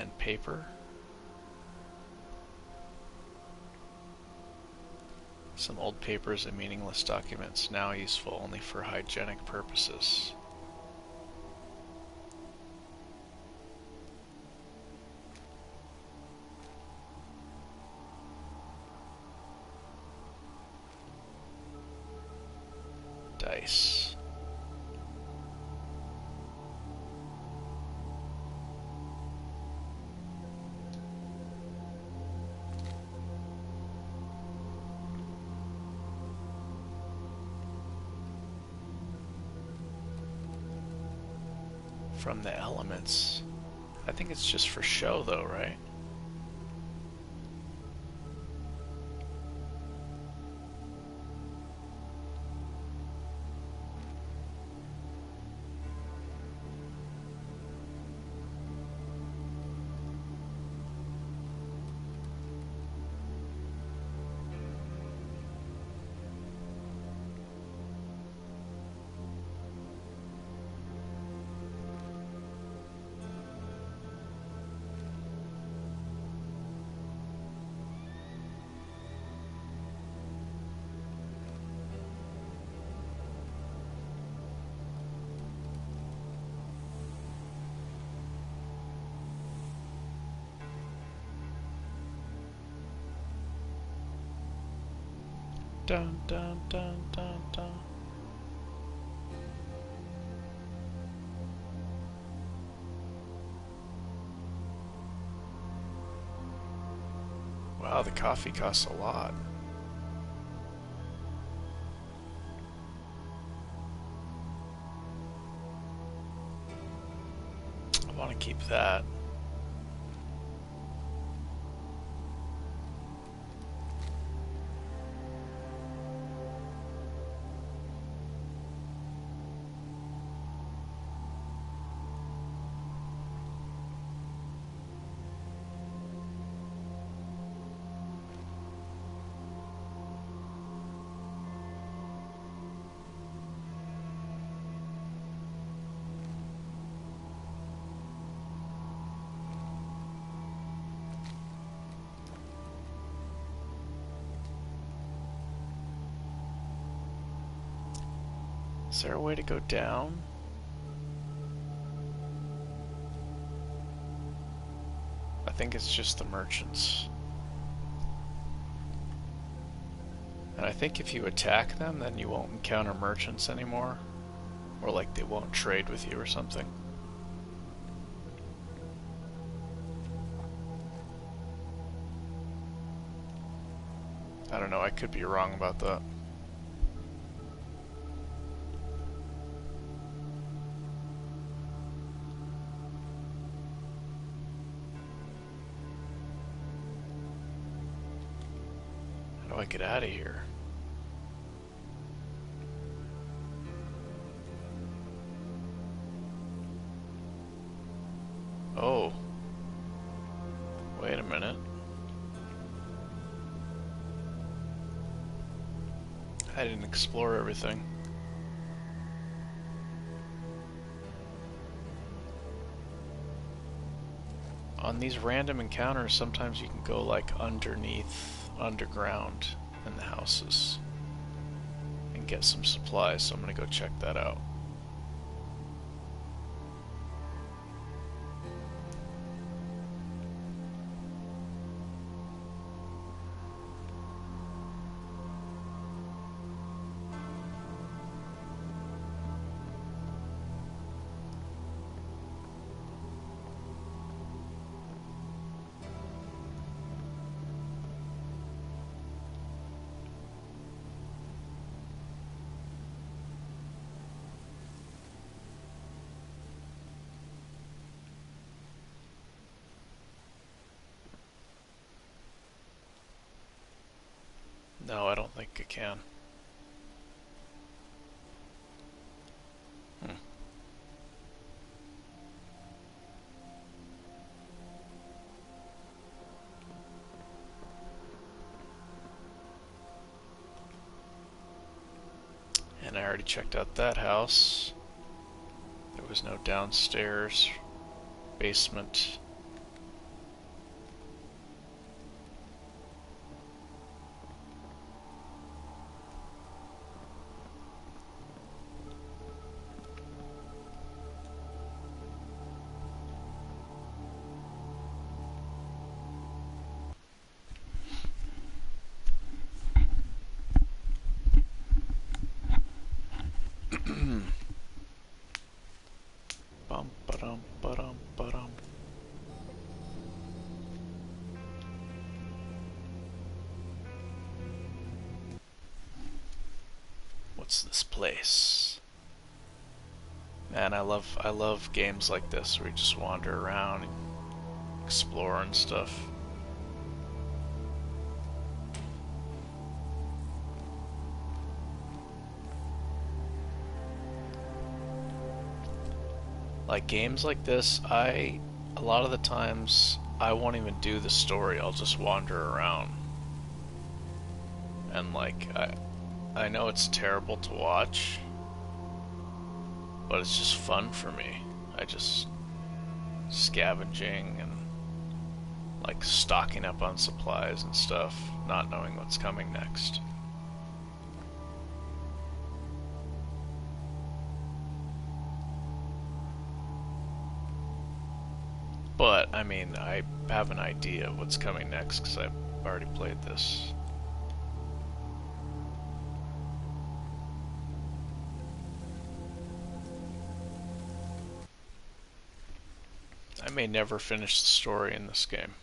and paper. Some old papers and meaningless documents, now useful only for hygienic purposes. Dice. From the elements. I think it's just for show though, right? Dun dun dun dun dun. Wow, the coffee costs a lot. I want to keep that. Is there a way to go down? I think it's just the merchants. And I think if you attack them, then you won't encounter merchants anymore. Or like they won't trade with you or something. I don't know, I could be wrong about that. How do I get out of here? Oh. Wait a minute. I didn't explore everything. On these random encounters, sometimes you can go like underground in the houses and get some supplies, so I'm gonna go check that out. No, I don't think I can. And I already checked out that house. There was no downstairs, basement, What's this place? Man, I love games like this where you just wander around and explore and stuff. Like games like this, a lot of the times I won't even do the story. I'll just wander around. And like I know it's terrible to watch, but it's just fun for me. I just scavenging and like stocking up on supplies and stuff, not knowing what's coming next. But, I mean, I have an idea of what's coming next because I've already played this. I may never finish the story in this game.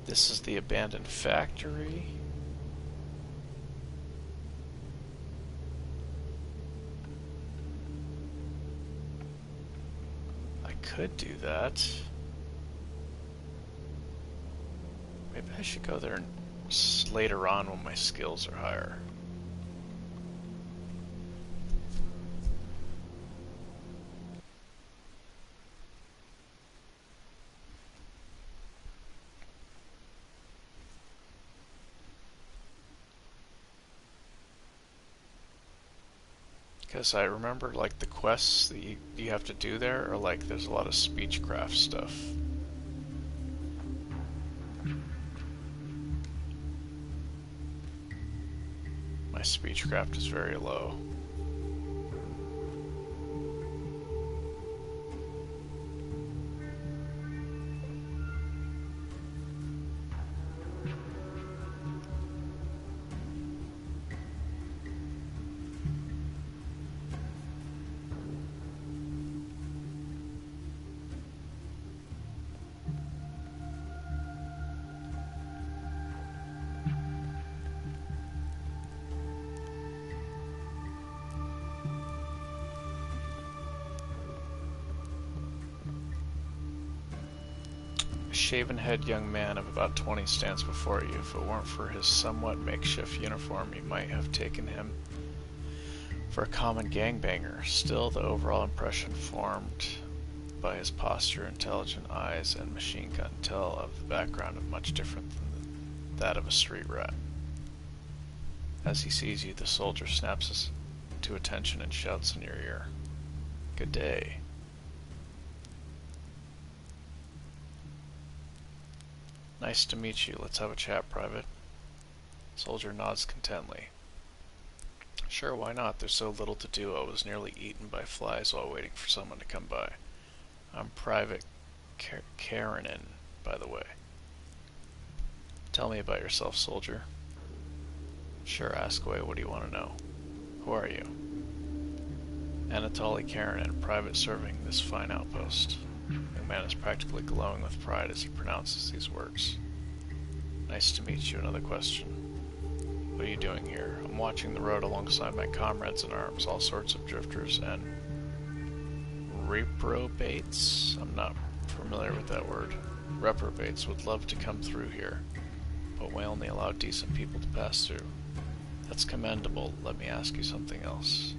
This is the abandoned factory. I could do that. Maybe I should go there later on when my skills are higher. Because I remember, like, the quests that you have to do there are, like, there's a lot of speechcraft stuff. My speechcraft is very low. Shaven-head young man of about 20 stands before you. If it weren't for his somewhat makeshift uniform, you might have taken him for a common gangbanger. Still, the overall impression formed by his posture, intelligent eyes, and machine gun tell of the background of much different than that of a street rat. As he sees you, the soldier snaps to attention and shouts in your ear, "Good day." "Nice to meet you. Let's have a chat, Private." Soldier nods contentedly. "Sure, why not? There's so little to do. I was nearly eaten by flies while waiting for someone to come by. I'm Private Karenin, by the way." "Tell me about yourself, soldier." "Sure, ask away. What do you want to know?" "Who are you?" "Anatoly Karenin, private serving this fine outpost." The man is practically glowing with pride as he pronounces these words. "Nice to meet you. Another question. What are you doing here?" "I'm watching the road alongside my comrades in arms, all sorts of drifters and reprobates." I'm not familiar with that word. "Reprobates would love to come through here, but we only allow decent people to pass through." "That's commendable. Let me ask you something else.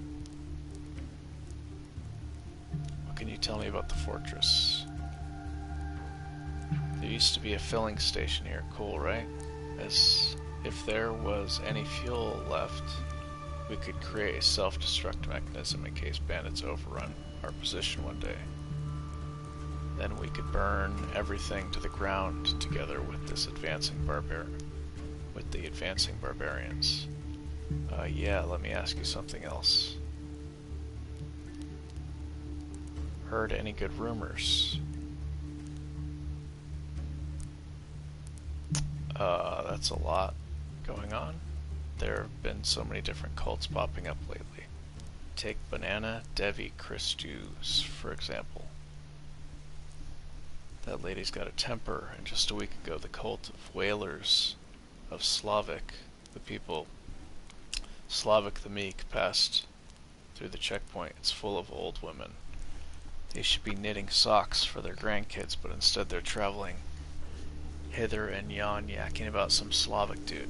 Can you tell me about the fortress?" "There used to be a filling station here." "Cool, right? As if there was any fuel left, we could create a self-destruct mechanism in case bandits overrun our position one day. Then we could burn everything to the ground together with the advancing barbarians. Yeah, let me ask you something else. Heard any good rumors?" That's a lot going on. There have been so many different cults popping up lately. Take Banana Devi Christus, for example. That lady's got a temper, and just a week ago the cult of whalers of Slavic, the people, Slavic the meek, passed through the checkpoint. It's full of old women. They should be knitting socks for their grandkids, but instead they're traveling hither and yon, yakking about some Slavic dude.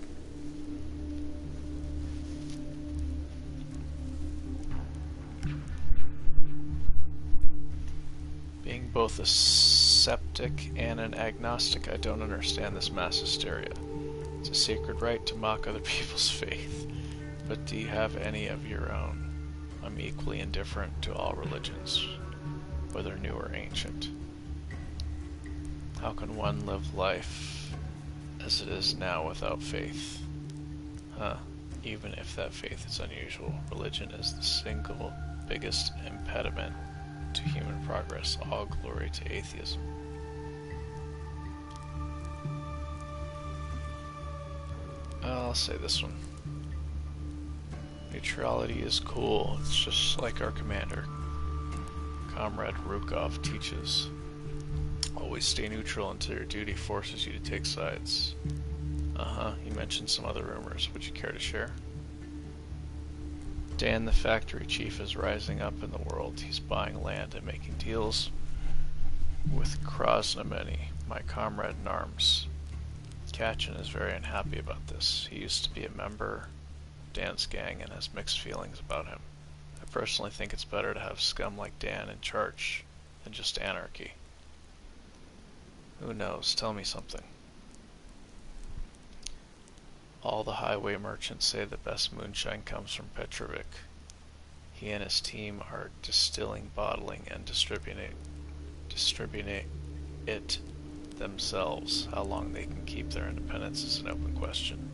Being both a skeptic and an agnostic, I don't understand this mass hysteria. It's a sacred right to mock other people's faith, but do you have any of your own? I'm equally indifferent to all religions, whether new or ancient. How can one live life as it is now without faith? Even if that faith is unusual, religion is the single biggest impediment to human progress. All glory to atheism. I'll say this one. Neutrality is cool. It's just like our commander, Comrade Rukov, teaches. Always stay neutral until your duty forces you to take sides. You mentioned some other rumors. Would you care to share? Dan, the factory chief, is rising up in the world. He's buying land and making deals with Krasnomeny, my comrade in arms. Kachin is very unhappy about this. He used to be a member of Dan's gang and has mixed feelings about him. I personally think it's better to have scum like Dan in charge than just anarchy. Who knows? Tell me something. All the highway merchants say the best moonshine comes from Petrovic. He and his team are distilling, bottling, and distributing it themselves. How long they can keep their independence is an open question.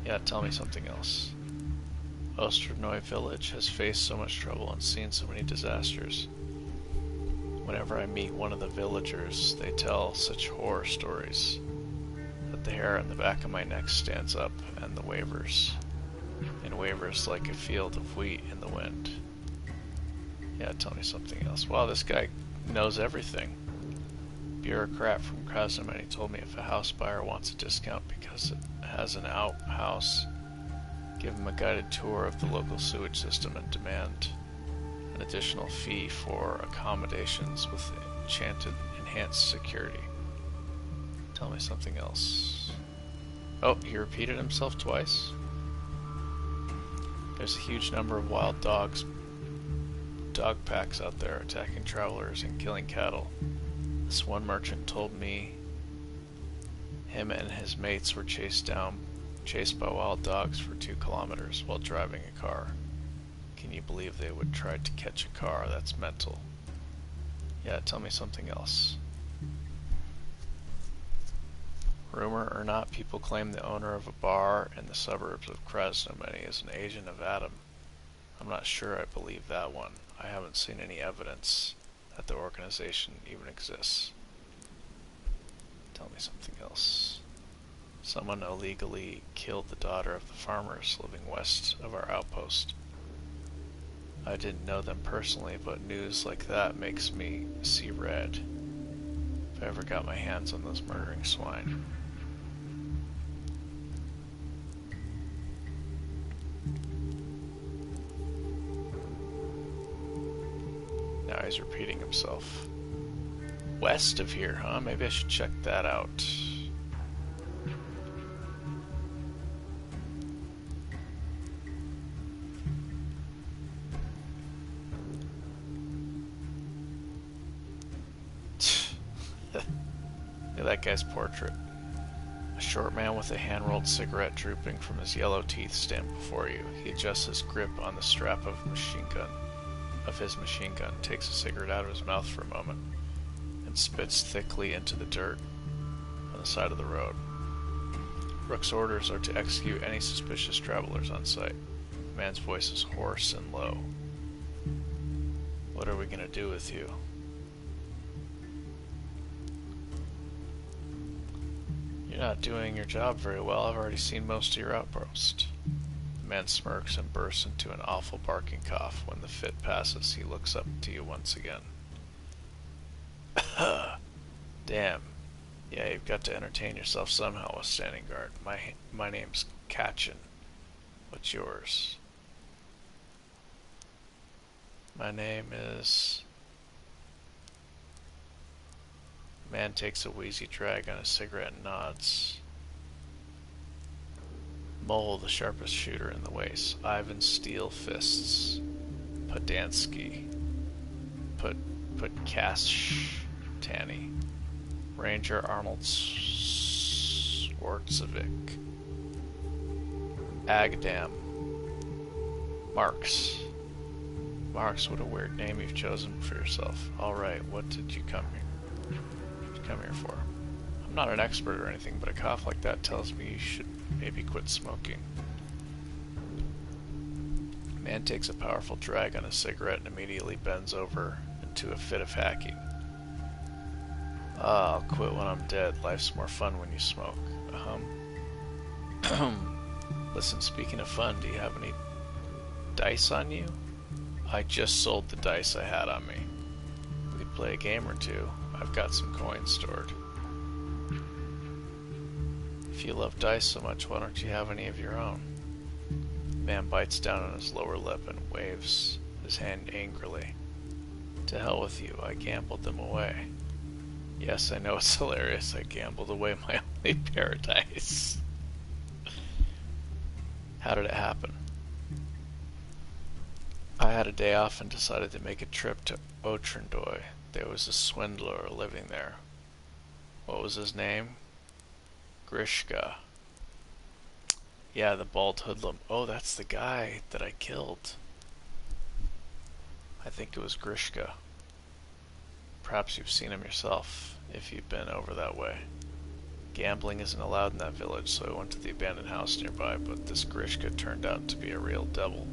Yeah, tell me something else. Osternoy village has faced so much trouble and seen so many disasters. Whenever I meet one of the villagers, they tell such horror stories that the hair on the back of my neck stands up and wavers like a field of wheat in the wind. Yeah, tell me something else. Wow, this guy knows everything. Bureaucrat from Krasnomeny told me if a house buyer wants a discount because it has an outhouse, give him a guided tour of the local sewage system and demand an additional fee for accommodations with enhanced security. Tell me something else. Oh, he repeated himself twice? There's a huge number of wild dog packs out there attacking travelers and killing cattle. This one merchant told me him and his mates were chased by wild dogs for 2 kilometers while driving a car. Can you believe they would try to catch a car? That's mental. Yeah, tell me something else. Rumor or not, people claim the owner of a bar in the suburbs of Krasnomeny is an agent of Adam. I'm not sure I believe that one. I haven't seen any evidence that the organization even exists. Tell me something else. Someone illegally killed the daughter of the farmers living west of our outpost. I didn't know them personally, but news like that makes me see red. If I ever got my hands on those murdering swine. Now he's repeating himself. West of here, huh? Maybe I should check that out. Look at that guy's portrait. A short man with a hand-rolled cigarette drooping from his yellow teeth stand before you. He adjusts his grip on the strap of his machine gun, takes a cigarette out of his mouth for a moment, and spits thickly into the dirt on the side of the road. Rook's orders are to execute any suspicious travelers on sight. The man's voice is hoarse and low. What are we gonna do with you? You're not doing your job very well. I've already seen most of your outpost. The man smirks and bursts into an awful barking cough. When the fit passes, he looks up to you once again. Damn. Yeah, you've got to entertain yourself somehow with standing guard. My name's Katchin. What's yours? My name is... Man takes a wheezy drag on a cigarette and nods. Mole, the sharpest shooter in the waist. Ivan Steel Fists. Podansky. Cash Tanny. Ranger Arnold Schwartzovic. Agdam. Marks. Marks, what a weird name you've chosen for yourself. Alright, what did you come here? For? I'm not an expert or anything, but a cough like that tells me you should maybe quit smoking. Man takes a powerful drag on a cigarette and immediately bends over into a fit of hacking. I'll quit when I'm dead. Life's more fun when you smoke. Listen, speaking of fun, do you have any dice on you? I just sold the dice I had on me. We could play a game or two. I've got some coins stored. If you love dice so much, why don't you have any of your own? Man bites down on his lower lip and waves his hand angrily. To hell with you, I gambled them away. Yes, I know it's hilarious. I gambled away my only paradise. How did it happen? I had a day off and decided to make a trip to Otrandoy. There was a swindler living there. What was his name? Grishka. Yeah, the bald hoodlum. Oh, that's the guy that I killed. I think it was Grishka. Perhaps you've seen him yourself, if you've been over that way. Gambling isn't allowed in that village, so I went to the abandoned house nearby, but this Grishka turned out to be a real devil.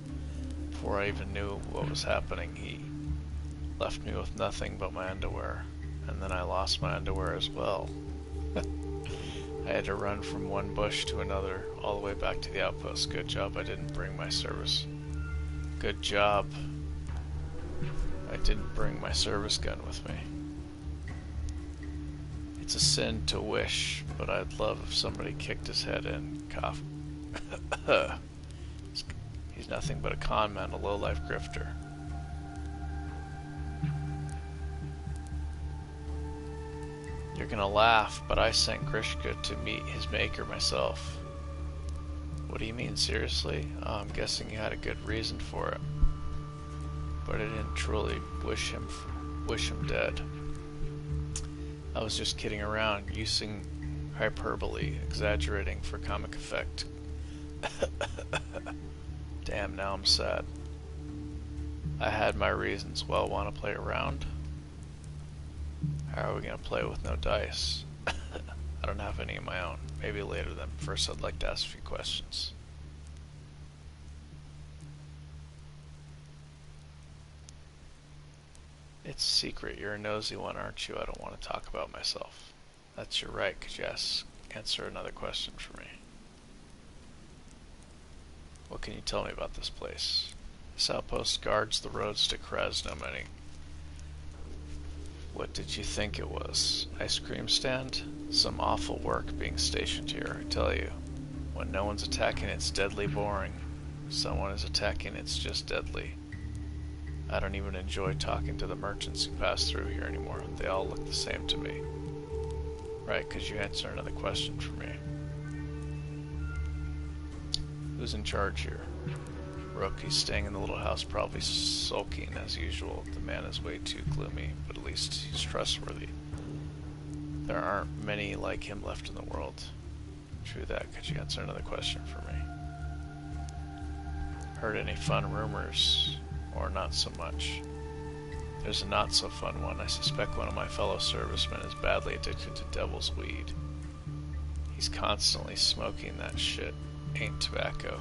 Before I even knew what was happening, he left me with nothing but my underwear, and then I lost my underwear as well. I had to run from one bush to another, all the way back to the outpost. Good job I didn't bring my service. Good job I didn't bring my service gun with me. It's a sin to wish, but I'd love if somebody kicked his head in. Cough. He's nothing but a con man, a low-life grifter. You're gonna laugh, but I sent Grishka to meet his maker myself. What do you mean, seriously? Oh, I'm guessing you had a good reason for it. But I didn't truly wish him dead. I was just kidding around, using hyperbole, exaggerating for comic effect. Damn, now I'm sad. I had my reasons. Well, want to play around? How are we going to play with no dice? I don't have any of my own. Maybe later then. First, I'd like to ask a few questions. It's a secret. You're a nosy one, aren't you? I don't want to talk about myself. That's your right. Could you answer another question for me? What can you tell me about this place? This outpost guards the roads to Krasnomeny. What did you think it was? Ice cream stand? Some awful work being stationed here, I tell you. When no one's attacking, it's deadly boring. If someone is attacking, it's just deadly. I don't even enjoy talking to the merchants who pass through here anymore. They all look the same to me. Right, could you answer another question for me? Who's in charge here? Rook, he's staying in the little house, probably sulking as usual. The man is way too gloomy, but at least he's trustworthy. There aren't many like him left in the world. True that. Could you answer another question for me? Heard any fun rumors? Or not so much? There's a not so fun one. I suspect one of my fellow servicemen is badly addicted to devil's weed. He's constantly smoking that shit. Ain't tobacco.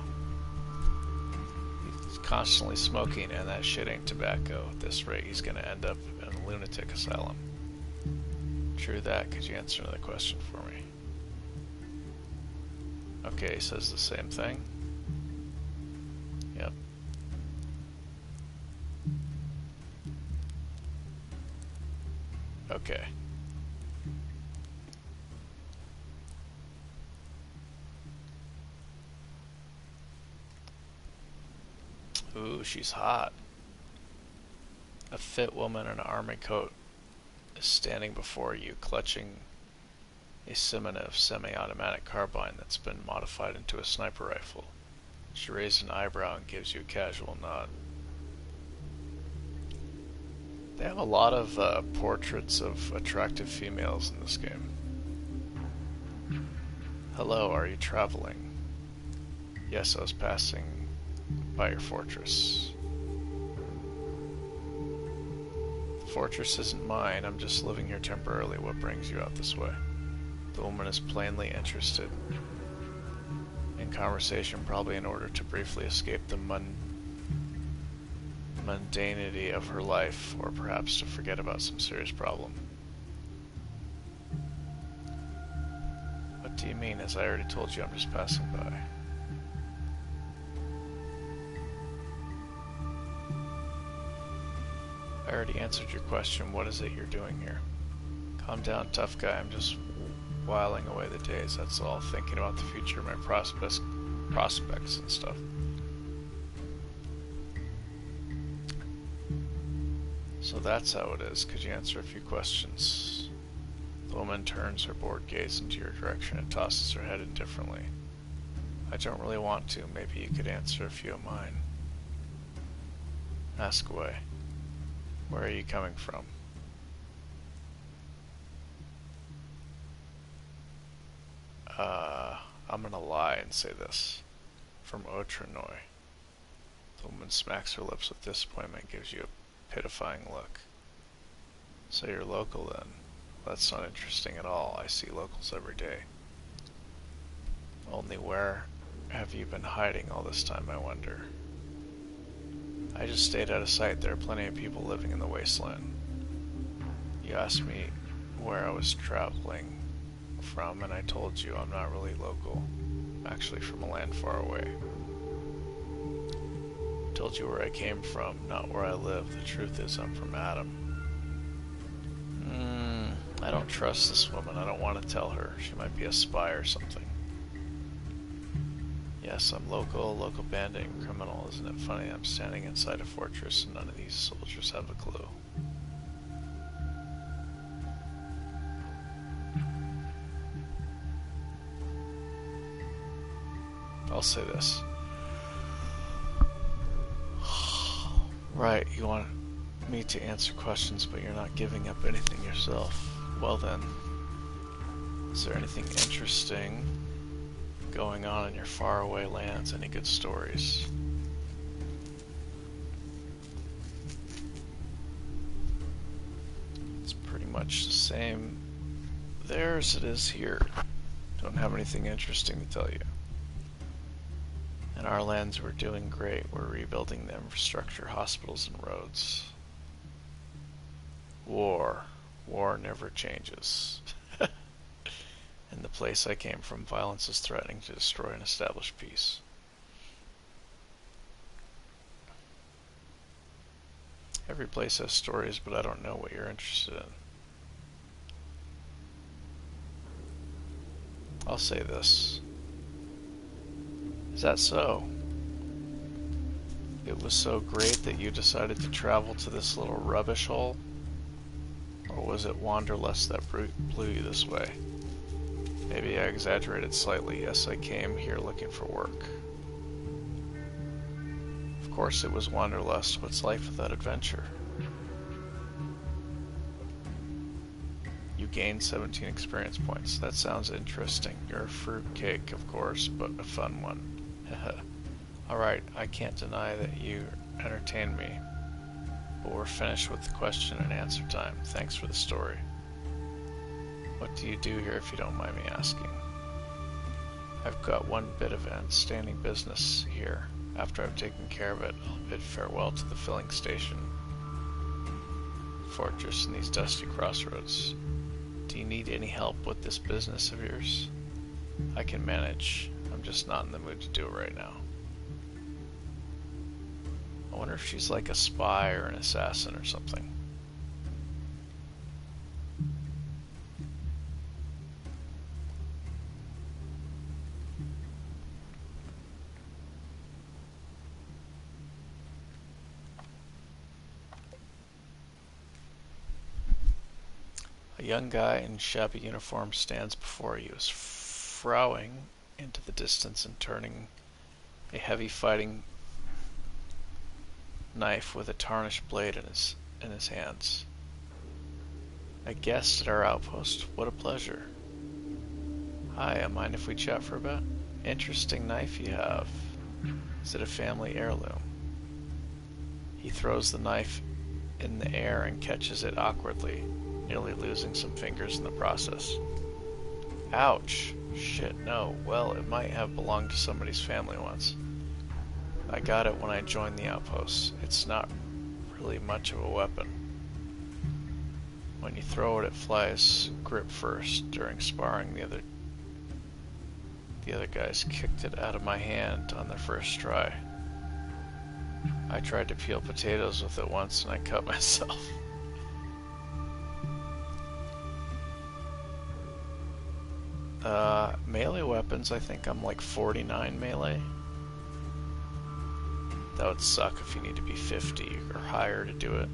He's constantly smoking and that shit ain't tobacco. At this rate, he's gonna end up in a lunatic asylum. True that. Could you answer another question for me? Okay, he says the same thing. Yep. Okay. Ooh, she's hot. A fit woman in an army coat is standing before you, clutching a Simonov semi-automatic carbine that's been modified into a sniper rifle. She raises an eyebrow and gives you a casual nod. They have a lot of portraits of attractive females in this game. Hello, are you traveling? Yes, I was passing by your fortress. The fortress isn't mine, I'm just living here temporarily. What brings you out this way? The woman is plainly interested in conversation, probably in order to briefly escape the mundanity of her life, or perhaps to forget about some serious problem. What do you mean? As I already told you, I'm just passing by. I already answered your question. What is it you're doing here? Calm down, tough guy. I'm just whiling away the days, that's all. Thinking about the future, my prospects and stuff. So that's how it is. Could you answer a few questions? The woman turns her bored gaze into your direction and tosses her head indifferently. I don't really want to. Maybe you could answer a few of mine. Ask away. Where are you coming from? I'm gonna lie and say this. From Otranoy. The woman smacks her lips with disappointment and gives you a pitifying look. So you're local then? That's not interesting at all. I see locals every day. Only where have you been hiding all this time, I wonder? I just stayed out of sight. There are plenty of people living in the wasteland. You asked me where I was traveling from, and I told you I'm not really local. I'm actually from a land far away. I told you where I came from, not where I live. The truth is I'm from Adam. I don't trust this woman. I don't want to tell her. She might be a spy or something. Yes, I'm local bandit and criminal. Isn't it funny? I'm standing inside a fortress and none of these soldiers have a clue. I'll say this. Right, you want me to answer questions, but you're not giving up anything yourself. Well then, is there anything interesting going on in your faraway lands? Any good stories? It's pretty much the same there as it is here. Don't have anything interesting to tell you. In our lands, we're doing great. We're rebuilding the infrastructure, hospitals, and roads. War never changes. In the place I came from, violence is threatening to destroy and establish peace. Every place has stories, but I don't know what you're interested in. I'll say this. Is that so? It was so great that you decided to travel to this little rubbish hole? Or was it wanderlust that blew you this way? Maybe I exaggerated slightly. Yes, I came here looking for work. Of course it was wanderlust. What's life without adventure? You gained 17 experience points. That sounds interesting. You're a fruitcake, of course, but a fun one. Alright, I can't deny that you entertained me. But we're finished with the question and answer time. Thanks for the story. What do you do here if you don't mind me asking? I've got one bit of outstanding business here. After I've taken care of it, I'll bid farewell to the filling station, fortress, and these dusty crossroads. Do you need any help with this business of yours? I can manage. I'm just not in the mood to do it right now. I wonder if she's like a spy or an assassin or something. A young guy in shabby uniform stands before you, frowning into the distance and turning a heavy fighting knife with a tarnished blade in his hands. A guest at our outpost. What a pleasure. Hi, I mind if we chat for a bit? Interesting knife you have. Is it a family heirloom? He throws the knife in the air and catches it awkwardly, nearly losing some fingers in the process. Ouch. Shit, no. Well, it might have belonged to somebody's family once. I got it when I joined the outpost. It's not really much of a weapon. When you throw it, it flies grip first. During sparring, the other guys kicked it out of my hand on their first try. I tried to peel potatoes with it once and I cut myself. Melee weapons, I think I'm like 49 melee. That would suck if you need to be 50 or higher to do it.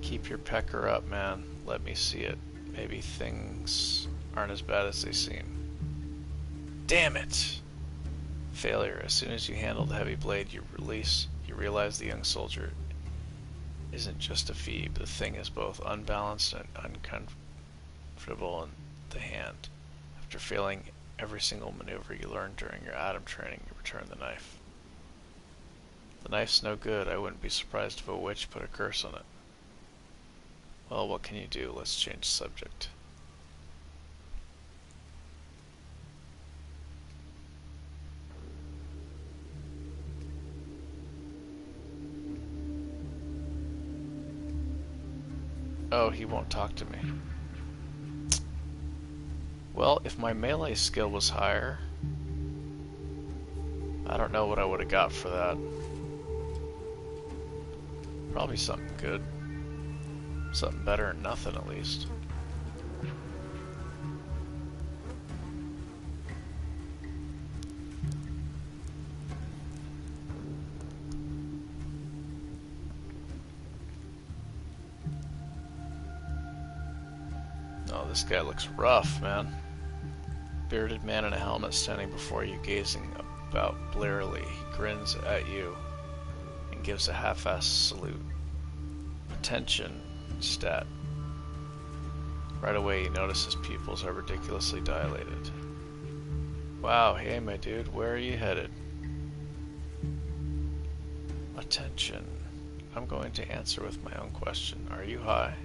Keep your pecker up, man. Let me see it. Maybe things aren't as bad as they seem. Damn it! Failure. As soon as you handle the heavy blade you realize the young soldier isn't just a phoebe. The thing is both unbalanced and uncomfortable in the hand. After failing every single maneuver you learned during your Atom training, you return the knife. The knife's no good. I wouldn't be surprised if a witch put a curse on it. Well, what can you do? Let's change the subject. Oh, he won't talk to me. Well, if my melee skill was higher, I don't know what I would have got for that. Probably something good. Something better than nothing, at least. Oh, this guy looks rough, man. Bearded man in a helmet standing before you, gazing about blearily. He grins at you and gives a half-assed salute. Attention. Stat. Right away you notice his pupils are ridiculously dilated. Wow, hey my dude, where are you headed? Attention. I'm going to answer with my own question. Are you high?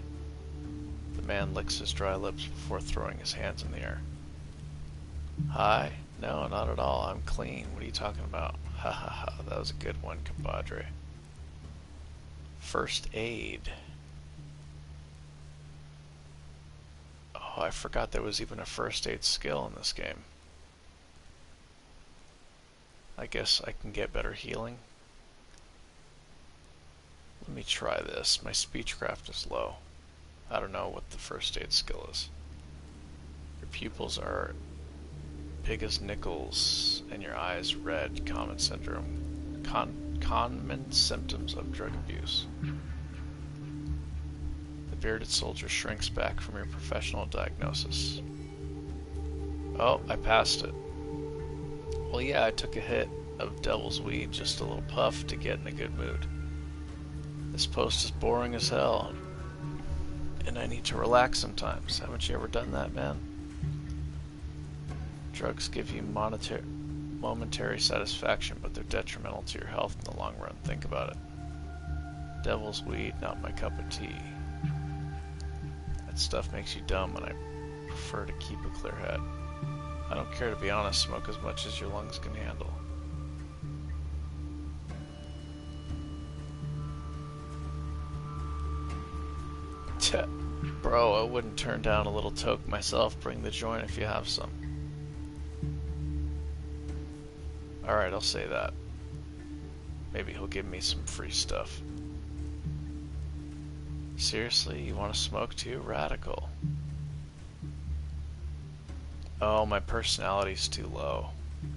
The man licks his dry lips before throwing his hands in the air. High? No, not at all. I'm clean. What are you talking about? Ha ha ha, that was a good one, compadre. First aid. Oh, I forgot there was even a first aid skill in this game. I guess I can get better healing. Let me try this. My speechcraft is low. I don't know what the first aid skill is. Your pupils are big as nickels and your eyes red. Common syndrome. Common symptoms of drug abuse. The bearded soldier shrinks back from your professional diagnosis. Oh, I passed it. Well, yeah, I took a hit of devil's weed, just a little puff to get in a good mood. This post is boring as hell, and I need to relax sometimes. Haven't you ever done that, man? Drugs give you momentary satisfaction, but they're detrimental to your health in the long run. Think about it. Devil's weed, not my cup of tea. That stuff makes you dumb, and I prefer to keep a clear head. I don't care, to be honest. Smoke as much as your lungs can handle. Bro, I wouldn't turn down a little toke myself. Bring the joint if you have some. Alright, I'll say that. Maybe he'll give me some free stuff. Seriously, you want to smoke too? Radical. Oh, my personality's too low.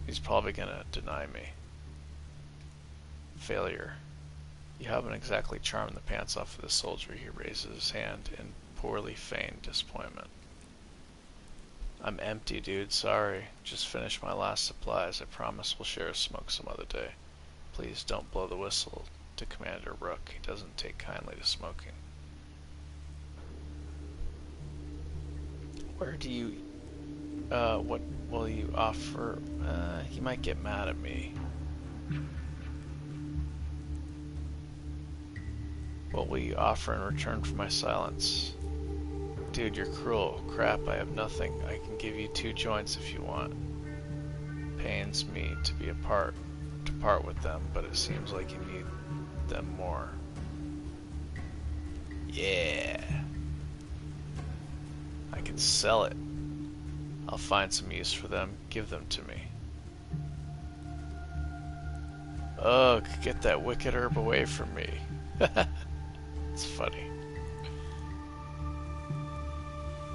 He's probably gonna deny me. Failure. You haven't exactly charmed the pants off of the soldier. He raises his hand in poorly feigned disappointment. I'm empty, dude. Sorry. Just finished my last supplies. I promise we'll share a smoke some other day. Please don't blow the whistle to Commander Rook. He doesn't take kindly to smoking. Where do you... what will you offer? He might get mad at me. What will you offer in return for my silence? Dude, you're cruel. Crap, I have nothing. I can give you 2 joints if you want. Pains me to part with them, but it seems like you need them more. Yeah. I can sell it. I'll find some use for them. Give them to me. Ugh, get that wicked herb away from me. It's funny.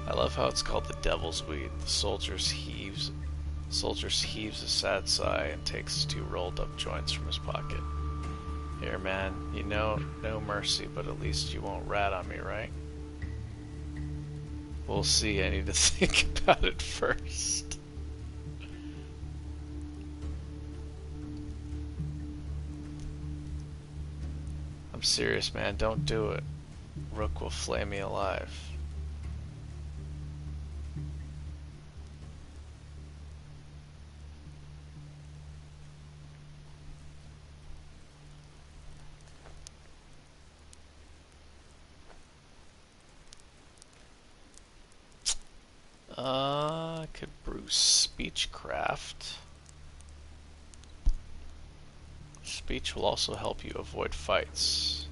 I love how it's called the devil's weed. The soldier heaves a sad sigh and takes 2 rolled up joints from his pocket. Here, man, you know, no mercy, but at least you won't rat on me, right? We'll see. I need to think about it first. I'm serious, man. Don't do it. Rook will flay me alive. I could brew speechcraft. Speech will also help you avoid fights.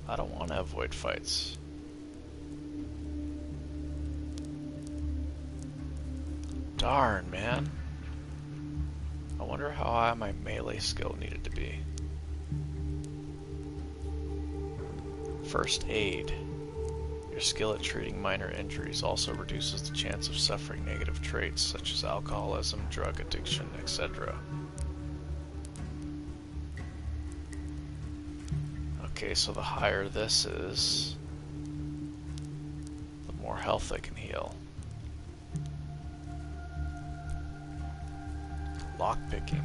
I don't want to avoid fights. Darn, man. I wonder how high my melee skill needed to be. First aid. Your skill at treating minor injuries also reduces the chance of suffering negative traits such as alcoholism, drug addiction, etc. Okay, so the higher this is, the more health I can heal. Lockpicking.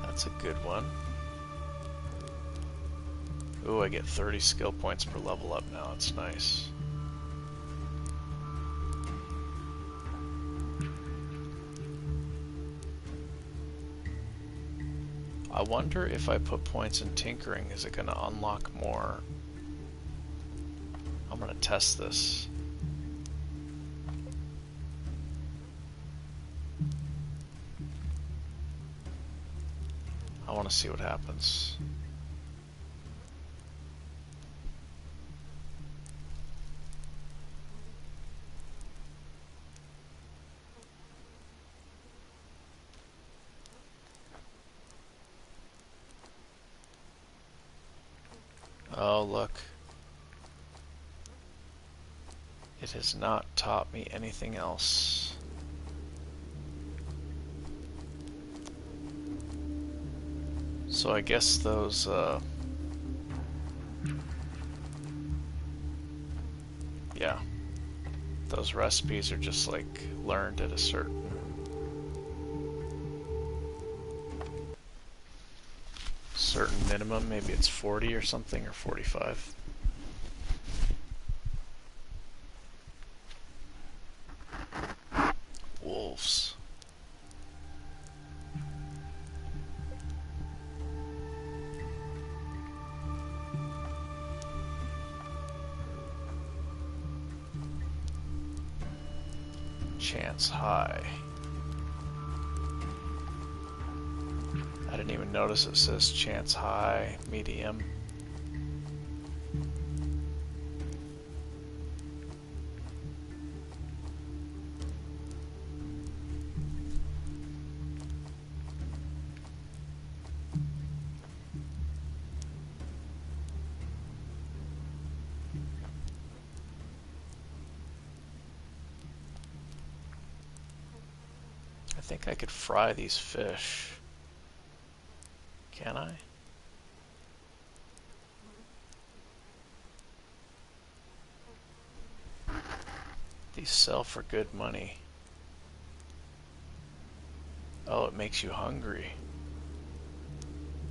That's a good one. Ooh, I get 30 skill points per level up now. It's nice. I wonder if I put points in tinkering, is it going to unlock more? I'm going to test this. I want to see what happens. Oh, look. It has not taught me anything else. So I guess those, yeah. Those recipes are just like learned at a certain minimum. Maybe it's 40 or something, or 45. Wolves. Chance high. I didn't even notice it says chance high, medium. I think I could fry these fish. Can I? These sell for good money. Oh, it makes you hungry.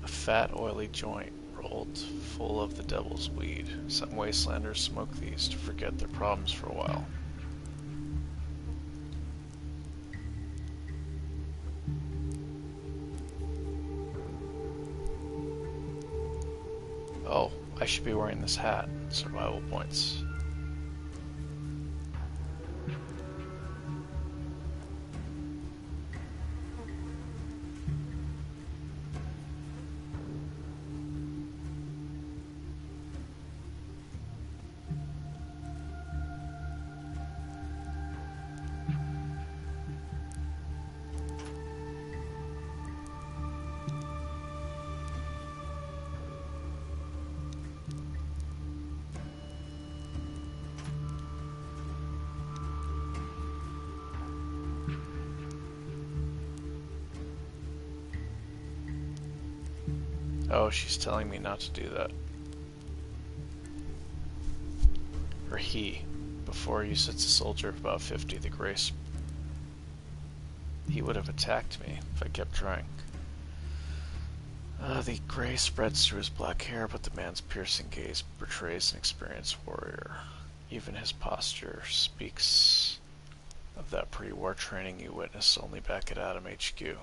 A fat, oily joint rolled full of the devil's weed. Some wastelanders smoke these to forget their problems for a while. Oh, I should be wearing this hat. Survival points. Oh, she's telling me not to do that. Or he. Before you sits a soldier of about 50, the grace. He would have attacked me if I kept trying. The gray spreads through his black hair, but the man's piercing gaze portrays an experienced warrior. Even his posture speaks of that pre-war training you witnessed only back at Adam HQ.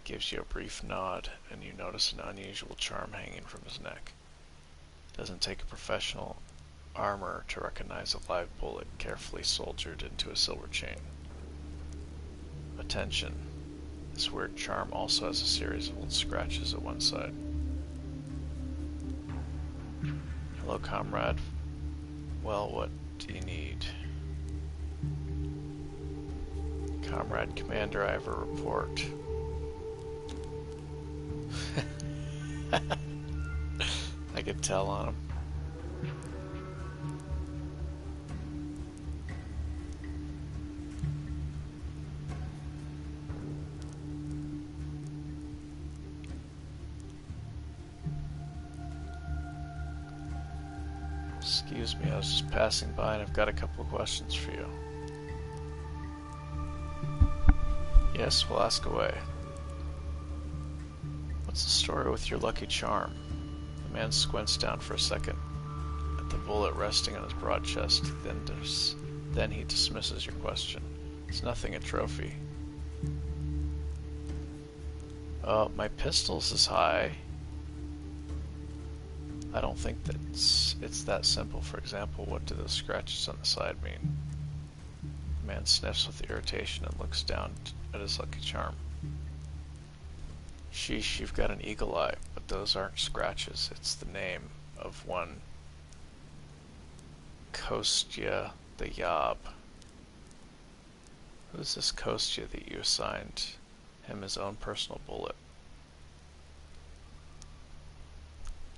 Gives you a brief nod, and you notice an unusual charm hanging from his neck. Doesn't take a professional armor to recognize a live bullet carefully soldiered into a silver chain. Attention. This weird charm also has a series of old scratches at one side. Hello, comrade. Well, what do you need? Comrade Commander, I have a report. I could tell on him. Excuse me, I was just passing by and I've got a couple of questions for you. Yes, we'll ask away. What's the story with your lucky charm? The man squints down for a second at the bullet resting on his broad chest, then he dismisses your question. It's nothing, a trophy. My pistol's is high. I don't think that it's that simple. For example, what do those scratches on the side mean? The man sniffs with irritation and looks down at his lucky charm. Sheesh, you've got an eagle eye, but those aren't scratches. It's the name of one Kostya the Yob. Who's this Kostya that you assigned him his own personal bullet?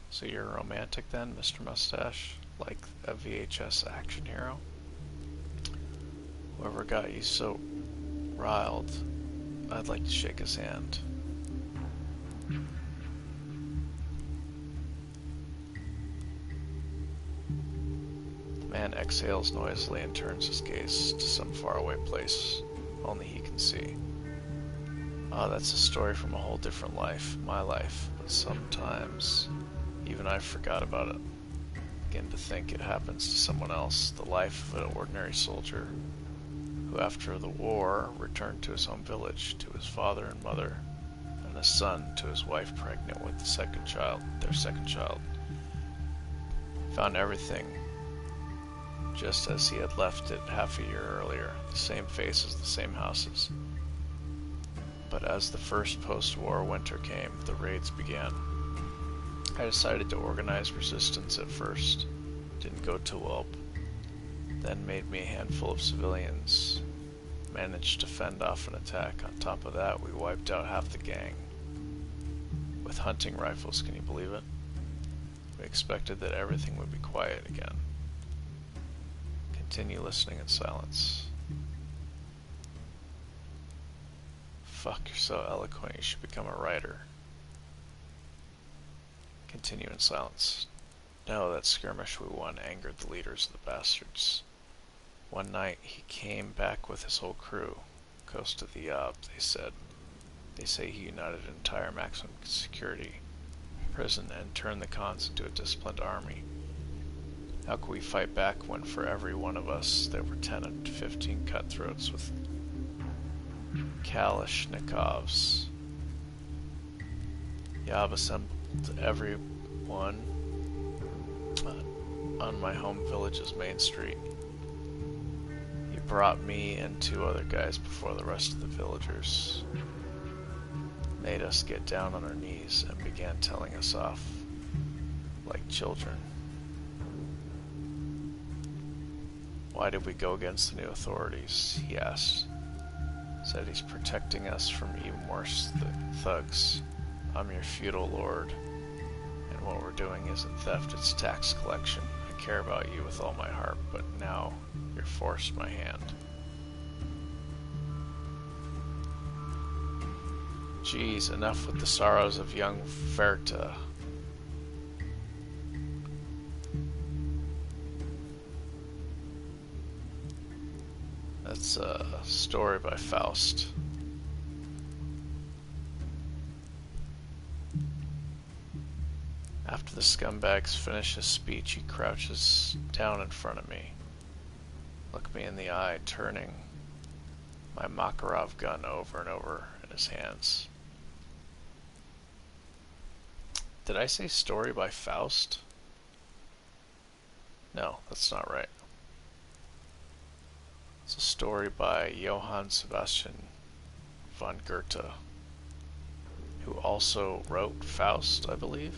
So you're a romantic then, Mr. Mustache? Like a VHS action hero? Whoever got you so riled, I'd like to shake his hand. The man exhales noisily and turns his gaze to some faraway place only he can see. Ah, that's a story from a whole different life, my life, but sometimes even I forgot about it. Begin to think it happens to someone else, the life of an ordinary soldier who after the war returned to his home village, to his father and mother, and a son to his wife pregnant with their second child. Found everything just as he had left it half a year earlier, the same faces, the same houses. But as the first post-war winter came, the raids began. I decided to organize resistance at first. Didn't go too well. Then made me a handful of civilians. Managed to fend off an attack. On top of that, we wiped out half the gang. With hunting rifles, can you believe it? We expected that everything would be quiet again. Continue listening in silence. Fuck, you're so eloquent, you should become a writer. Continue in silence. No, that skirmish we won angered the leaders of the bastards. One night he came back with his whole crew. Coast of the Yob, they said. They say he united an entire maximum security prison and turned the cons into a disciplined army. How could we fight back when for every one of us there were 10 to 15 cutthroats with Kalashnikovs? Yob assembled everyone on my home village's main street. He brought me and 2 other guys before the rest of the villagers. Made us get down on our knees and began telling us off like children. Why did we go against the new authorities? He asked. Said he's protecting us from even worse thugs. I'm your feudal lord, and what we're doing isn't theft, it's tax collection. I care about you with all my heart, but now you're forced my hand. Geez, enough with the sorrows of young Verta. That's a story by Faust. After the scumbags finish his speech, he crouches down in front of me. Look me in the eye, turning my Makarov gun over and over in his hands. Did I say story by Faust? No, that's not right. It's a story by Johann Sebastian von Goethe, who also wrote Faust, I believe.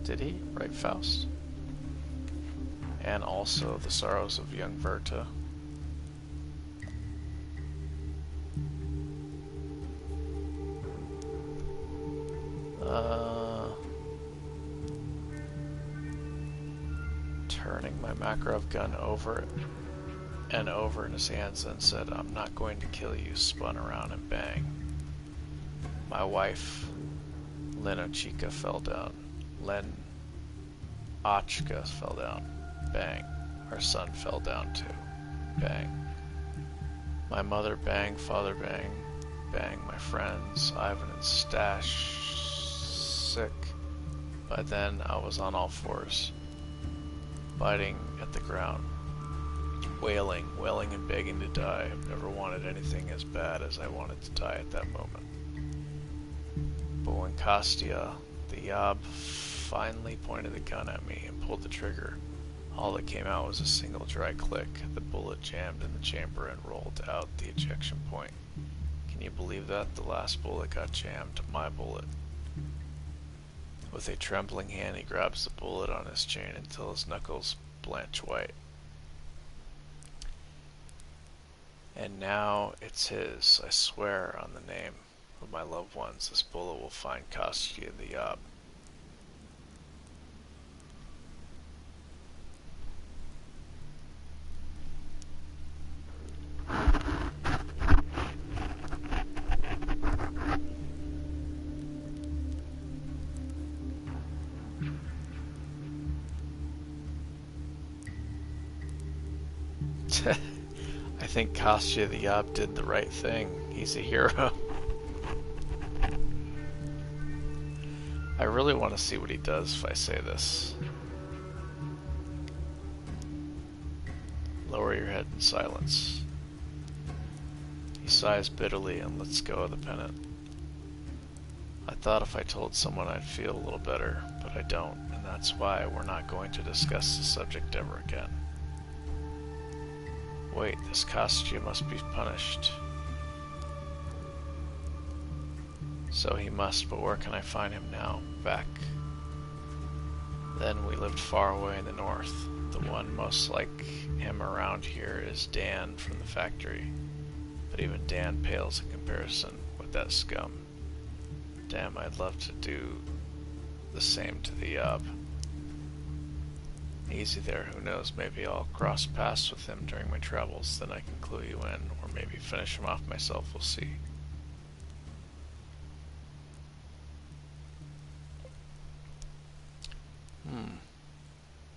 Did he write Faust? And also The Sorrows of Young Werther. Turning my Makarov gun over and over in his hands, and said, I'm not going to kill you, spun around and bang. My wife, Lenochka, fell down. Ochka fell down. Bang. Our son fell down too. Bang. My mother, bang. Father, bang. Bang. My friends, Ivan and Stash, sick. By then, I was on all fours, biting at the ground, wailing and begging to die. I've never wanted anything as bad as I wanted to die at that moment. But when Kostya, the Yob, finally pointed the gun at me and pulled the trigger, all that came out was a single dry click. The bullet jammed in the chamber and rolled out the ejection point. Can you believe that? The last bullet got jammed, my bullet. With a trembling hand, he grabs the bullet on his chain until his knuckles blanch white. And now it's his. I swear on the name of my loved ones, this bullet will find Kostya the Yob. I think Kostya the Yob did the right thing. He's a hero. I really want to see what he does if I say this. Lower your head in silence. He sighs bitterly and lets go of the pennant. I thought if I told someone I'd feel a little better, but I don't, and that's why we're not going to discuss the subject ever again. Wait, this Kostya must be punished. So he must, but where can I find him now? Back. Then we lived far away in the north. The one most like him around here is Dan from the factory. But even Dan pales in comparison with that scum. Damn, I'd love to do the same to the Yob. Easy there, who knows, maybe I'll cross paths with him during my travels, then I can clue you in, or maybe finish him off myself, we'll see.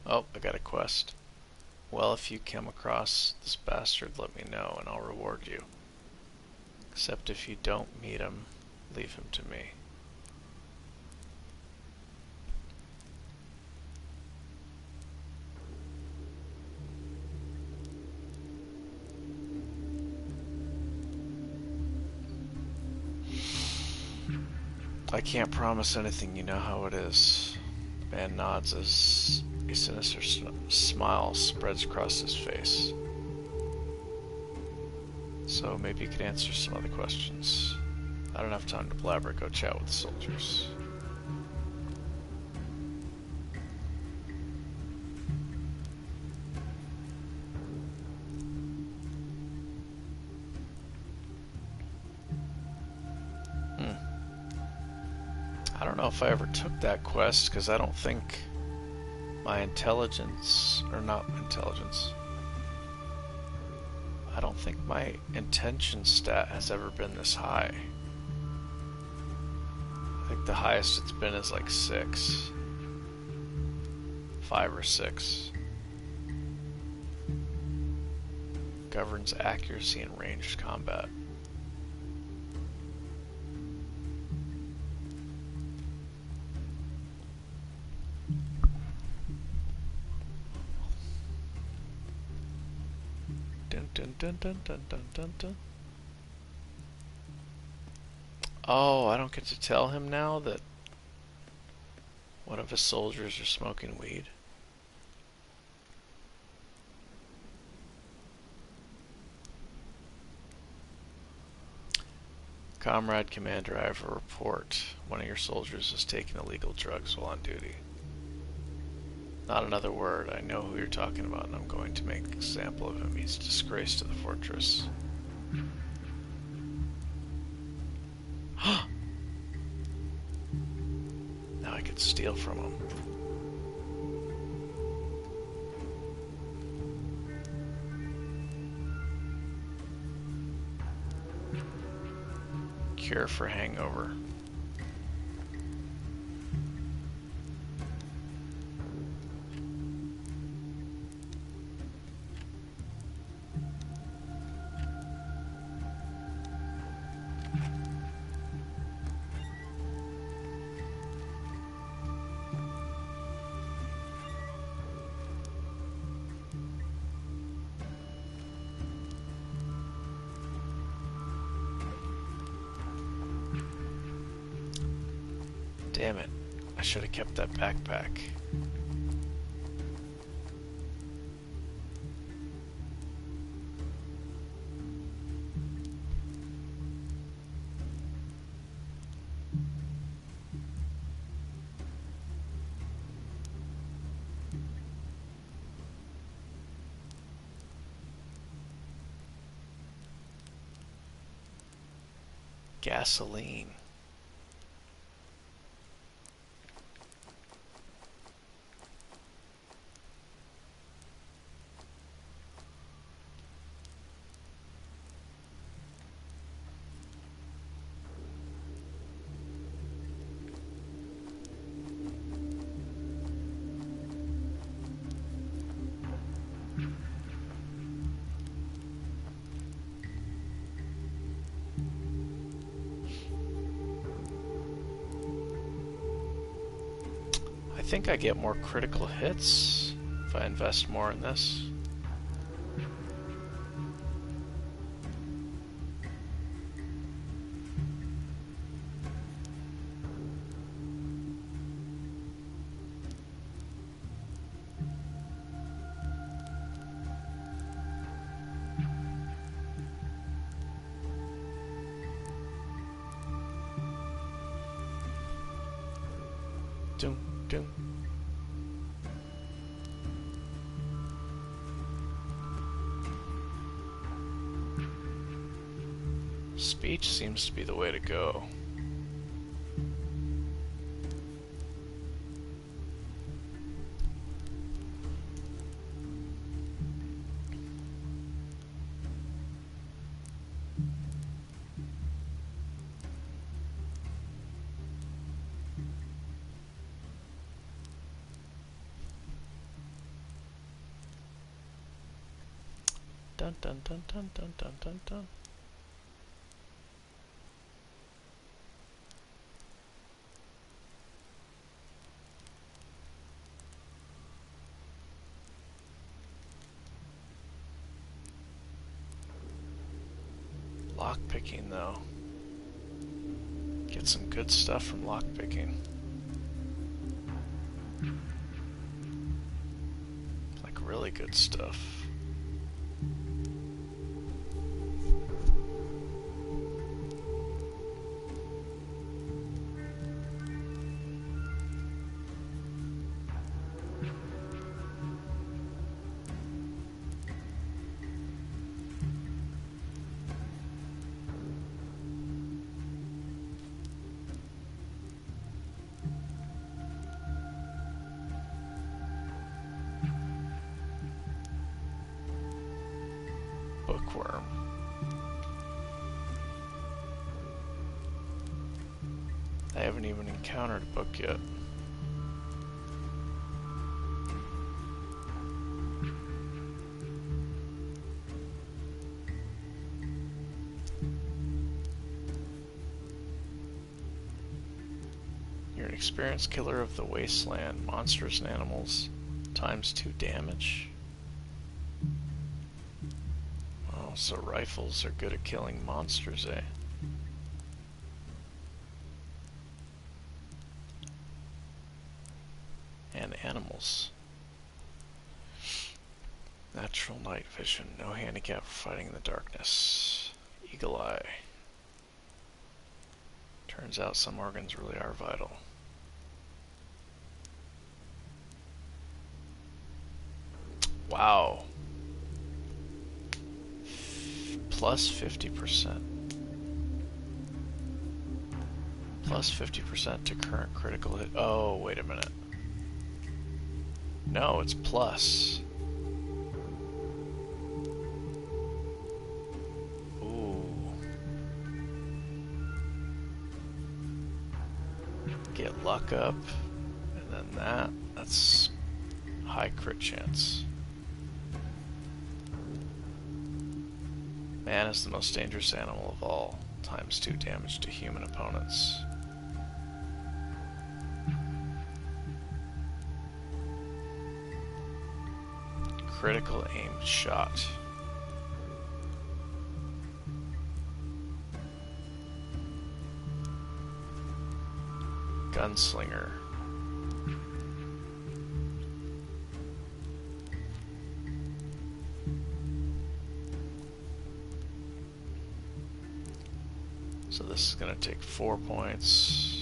Oh, I got a quest. Well, if you come across this bastard, let me know and I'll reward you. Except if you don't meet him, leave him to me. I can't promise anything, you know how it is. The man nods as a sinister smile spreads across his face. So maybe you could answer some other questions. I don't have time to blabber, go chat with the soldiers. I don't know if I ever took that quest, because I don't think my intelligence, or not intelligence, I don't think my intention stat has ever been this high. I think the highest it's been is like 6. 5 or 6. Governs accuracy in ranged combat. Dun, dun, dun, dun, dun, dun, dun. Oh, I don't get to tell him now that one of his soldiers are smoking weed. Comrade Commander, I have a report. One of your soldiers is taking illegal drugs while on duty. Not another word. I know who you're talking about, and I'm going to make an example of him. He's a disgrace to the fortress. Now I can steal from him. Cure for hangover. Damn it. I should have kept that backpack. Gasoline. I think I get more critical hits if I invest more in this. Dun, dun. Speech seems to be the way to go. dun dun dun dun dun dun dun dun. Lockpicking though. Get some good stuff from lockpicking. Like really good stuff. Bookworm. I haven't even encountered a book yet. You're an experienced killer of the wasteland, monsters and animals, ×2 damage. Oh, so rifles are good at killing monsters, eh? And animals. Natural night vision, no handicap for fighting in the darkness. Eagle eye. Turns out some organs really are vital. Wow. Plus 50%. Plus 50% to current critical hit. Oh, wait a minute. No, it's plus. Ooh. Get luck up. And then that. That's high crit chance. Man is the most dangerous animal of all. ×2 damage to human opponents. Critical aimed shot. Gunslinger. So this is going to take 4 points.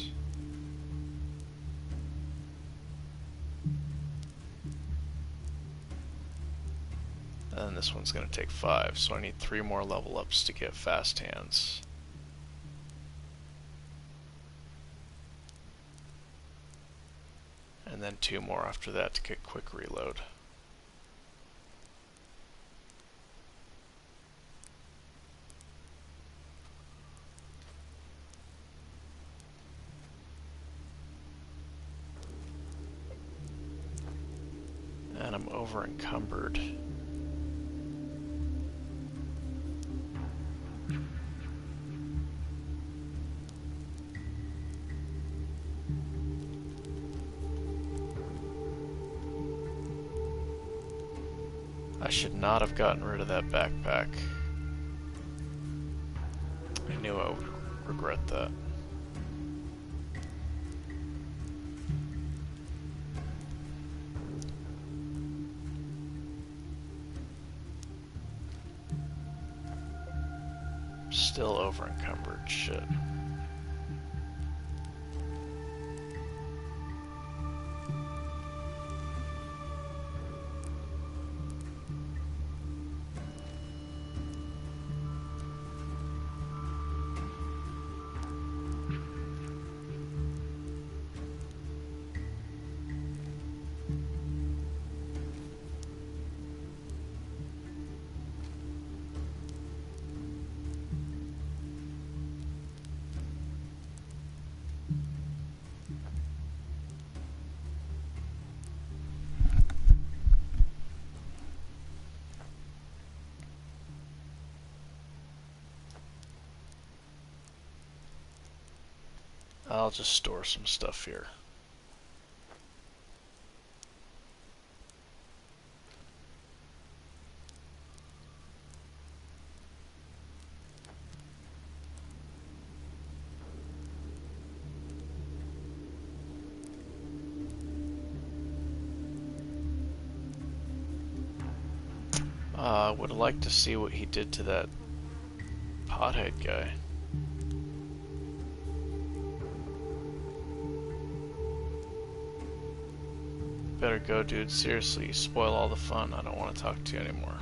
And this one's going to take 5, so I need 3 more level ups to get fast hands. And then 2 more after that to get quick reload. And I'm over encumbered. I should not have gotten rid of that backpack. I knew I would regret that. Still over encumbered, shit. I'll just store some stuff here. Would like to see what he did to that pothead guy. Better go, dude. Seriously, you spoil all the fun. I don't want to talk to you anymore.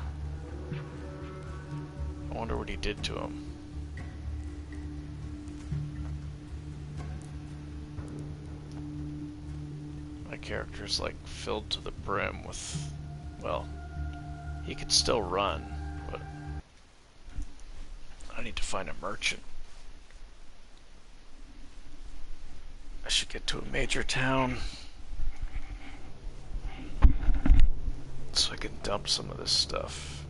I wonder what he did to him. My character's like filled to the brim with, well, he could still run, but I need to find a merchant. I should get to a major town so I can dump some of this stuff.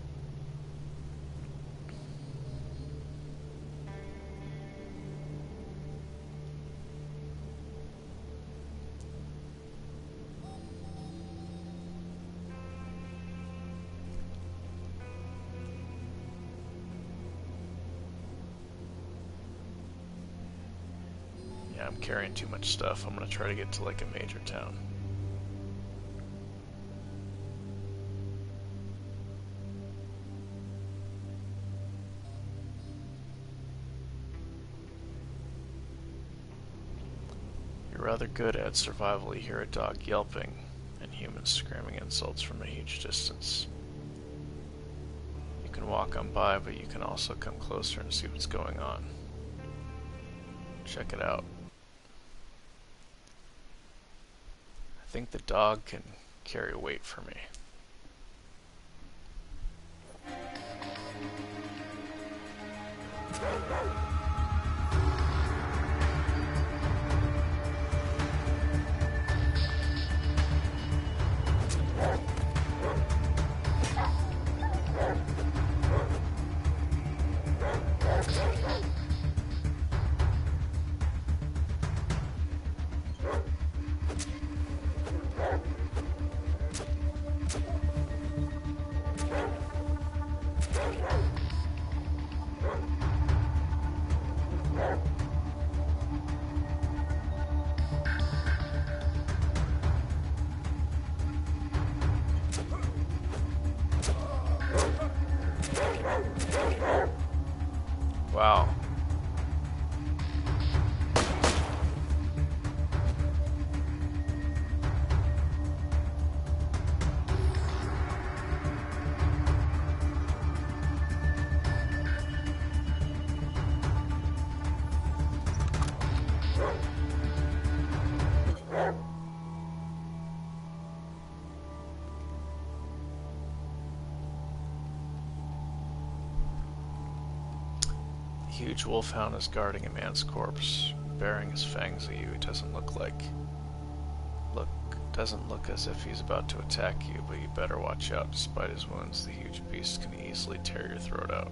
I'm carrying too much stuff. I'm gonna try to get to like a major town. You're rather good at survival. You hear a dog yelping and humans screaming insults from a huge distance. You can walk on by, but you can also come closer and see what's going on. Check it out. I think the dog can carry weight for me. Wow. Huge wolfhound is guarding a man's corpse, baring his fangs at you. It doesn't look as if he's about to attack you, but you better watch out. Despite his wounds, the huge beast can easily tear your throat out.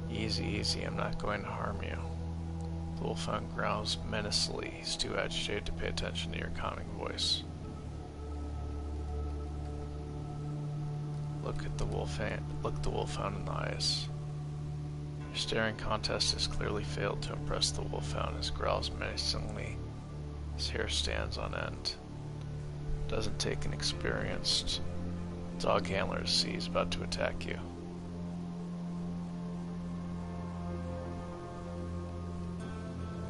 Easy, easy, I'm not going to harm you. The wolfhound growls menacingly. He's too agitated to pay attention to your calming voice. Look the wolfhound in the eyes. Your staring contest has clearly failed to impress the wolfhound. His growls menacingly. His hair stands on end. Doesn't take an experienced dog handler to see he's about to attack you.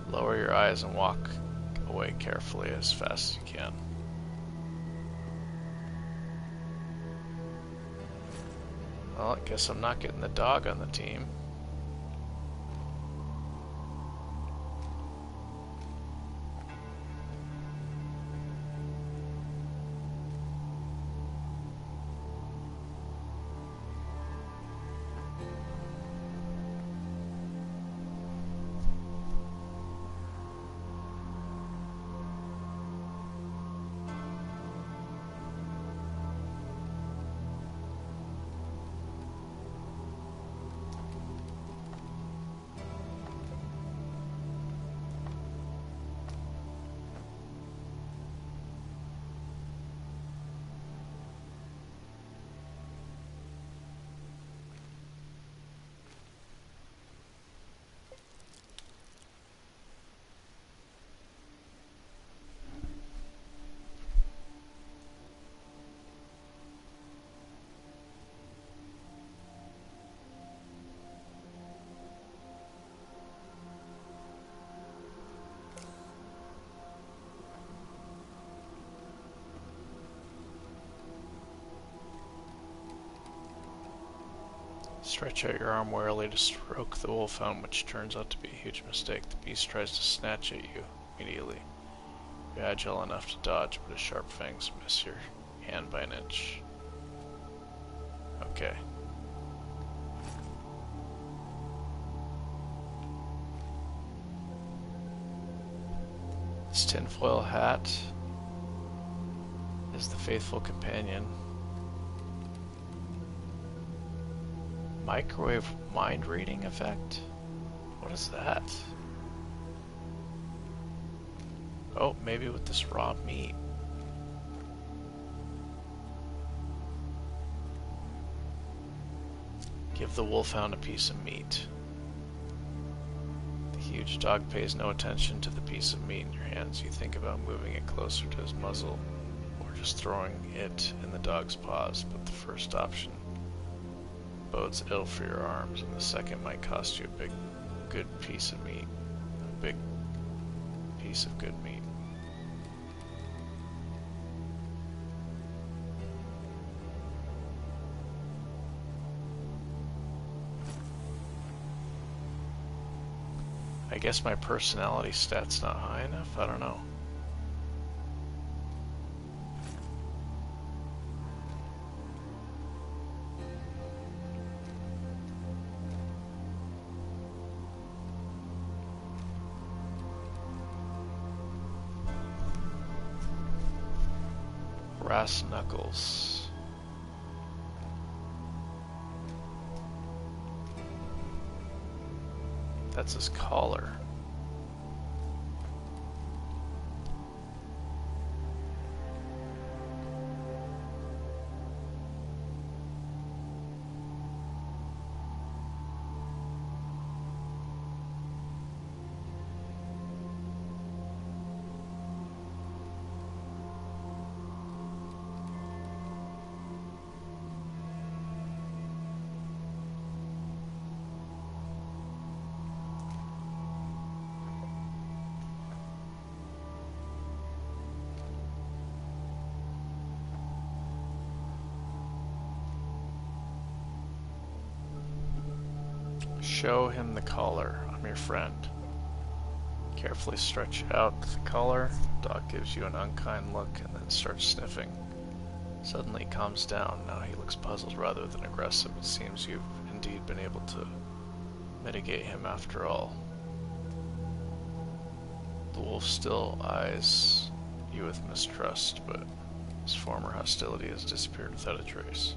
Lower your eyes and walk away carefully as fast as you can. Well, I guess I'm not getting the dog on the team. Stretch out your arm warily to stroke the wolfhound, which turns out to be a huge mistake. The beast tries to snatch at you immediately. You're agile enough to dodge, but his sharp fangs miss your hand by an inch. Okay. This tinfoil hat is the faithful companion. Microwave mind reading effect? What is that? Oh, maybe with this raw meat. Give the wolfhound a piece of meat. The huge dog pays no attention to the piece of meat in your hands. You think about moving it closer to his muzzle, or just throwing it in the dog's paws, but the first option bodes ill for your arms, and the second might cost you a good piece of meat. A big piece of good meat. I guess my personality stat's not high enough? I don't know. Brass knuckles. That's his collar. Show him the collar. I'm your friend. Carefully stretch out the collar. Dog gives you an unkind look and then starts sniffing. Suddenly he calms down. Now he looks puzzled rather than aggressive. It seems you've indeed been able to mitigate him after all. The wolf still eyes you with mistrust, but his former hostility has disappeared without a trace.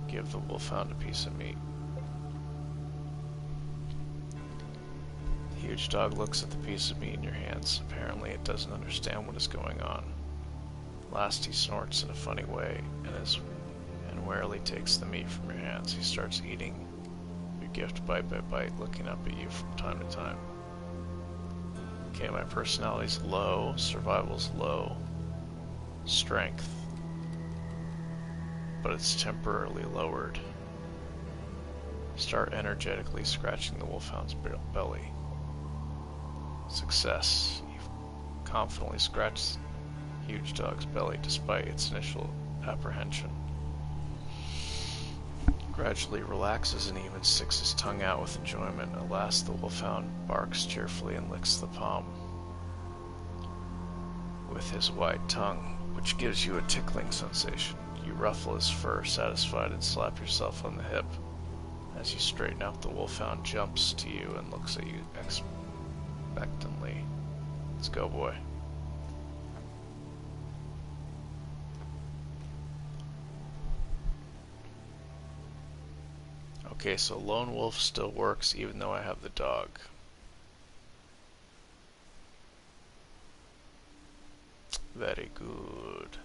Give the wolfhound a piece of meat. The huge dog looks at the piece of meat in your hands. Apparently it doesn't understand what is going on. Last he snorts in a funny way and warily takes the meat from your hands. He starts eating your gift bite by bite, looking up at you from time to time. Okay, my personality's low, survival's low, strength, but it's temporarily lowered. Start energetically scratching the wolfhound's belly. Success. You've confidently scratched the huge dog's belly despite its initial apprehension. Gradually relaxes and even sticks his tongue out with enjoyment. At last the wolfhound barks cheerfully and licks the palm with his wide tongue, which gives you a tickling sensation. You ruffle his fur, satisfied, and slap yourself on the hip. As you straighten up, the wolfhound jumps to you and looks at you expectantly. Let's go, boy. Okay, so lone wolf still works even though I have the dog. Very good.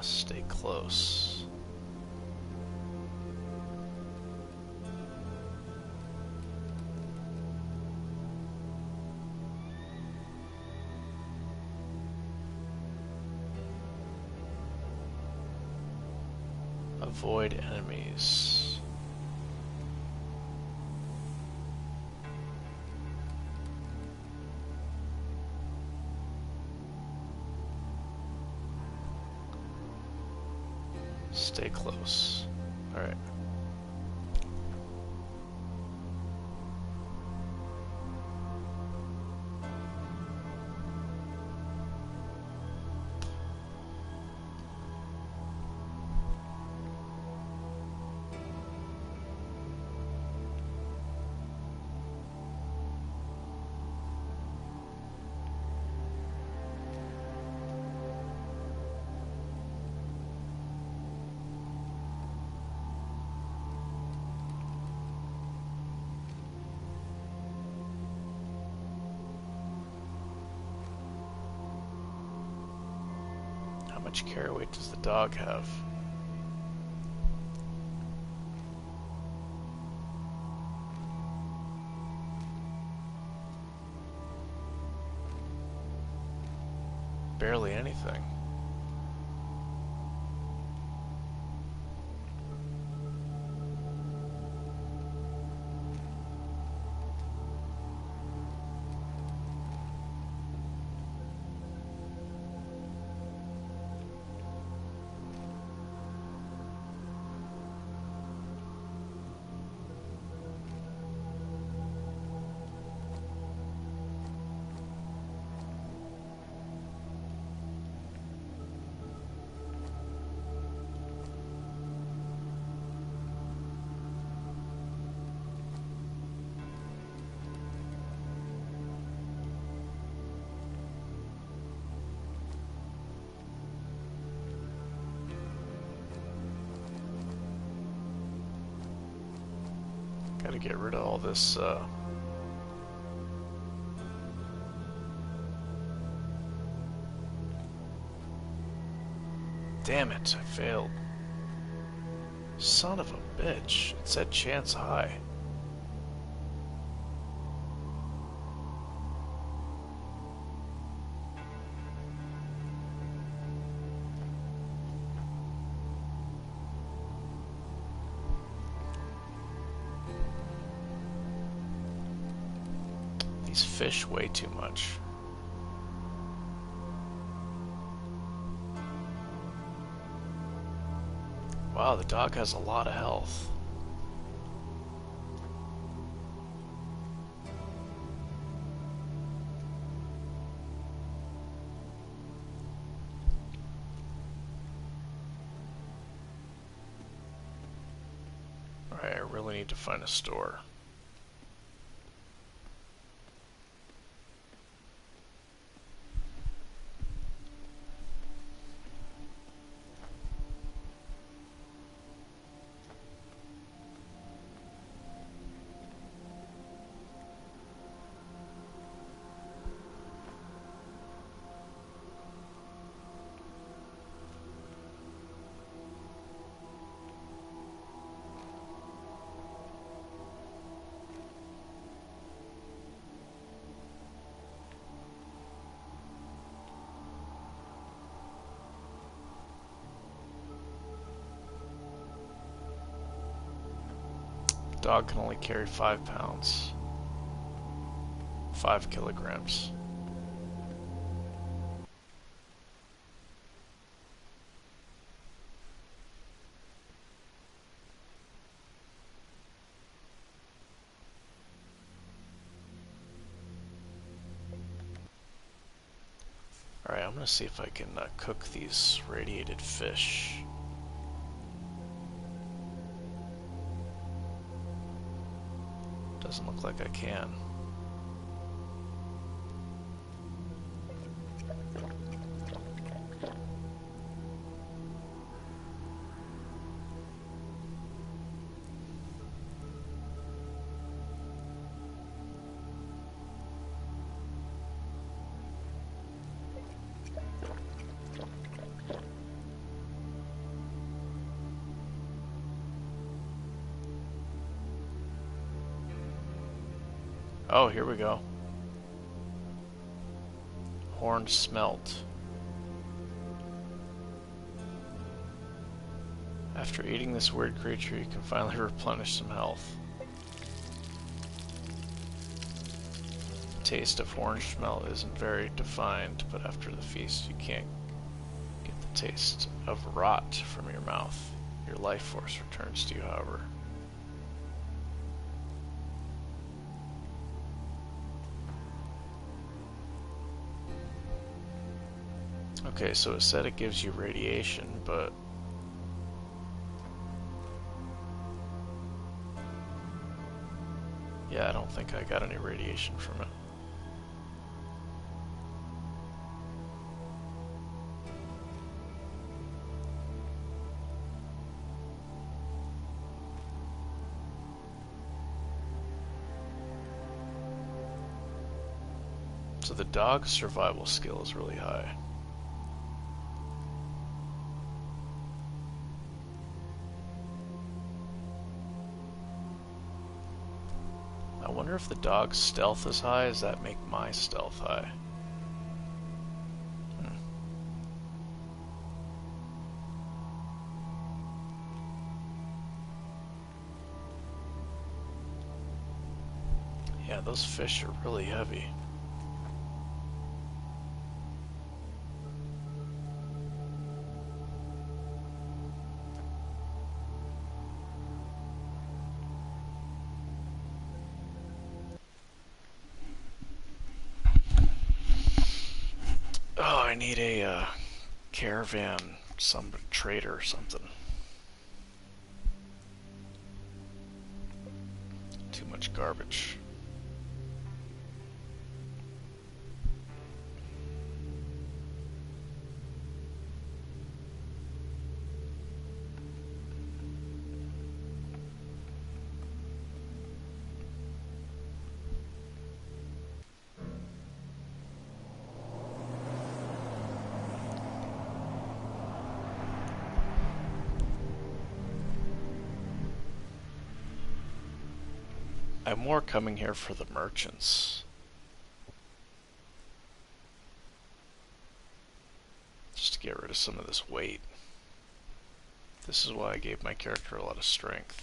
Stay close. Avoid enemies. Stay close. All right. How much carry weight does the dog have? Barely anything. Gotta get rid of all this, Damn it, I failed. Son of a bitch. It said chance high. These fish weigh too much. Wow, the dog has a lot of health. Alright, I really need to find a store. Dog can only carry 5 pounds. 5 kilograms. Alright, I'm gonna see if I can cook these radiated fish. Doesn't look like I can. Oh, here we go. Horned smelt. After eating this weird creature, you can finally replenish some health. The taste of horned smelt isn't very defined, but after the feast, you can't get the taste of rot from your mouth. Your life force returns to you, however. Okay, so it said it gives you radiation, but yeah, I don't think I got any radiation from it. So the dog's survival skill is really high. I wonder if the dog's stealth is high. Does that make my stealth high? Yeah, those fish are really heavy. Oh, I need a caravan, some trader or something. Too much garbage. I'm more coming here for the merchants. Just to get rid of some of this weight. This is why I gave my character a lot of strength.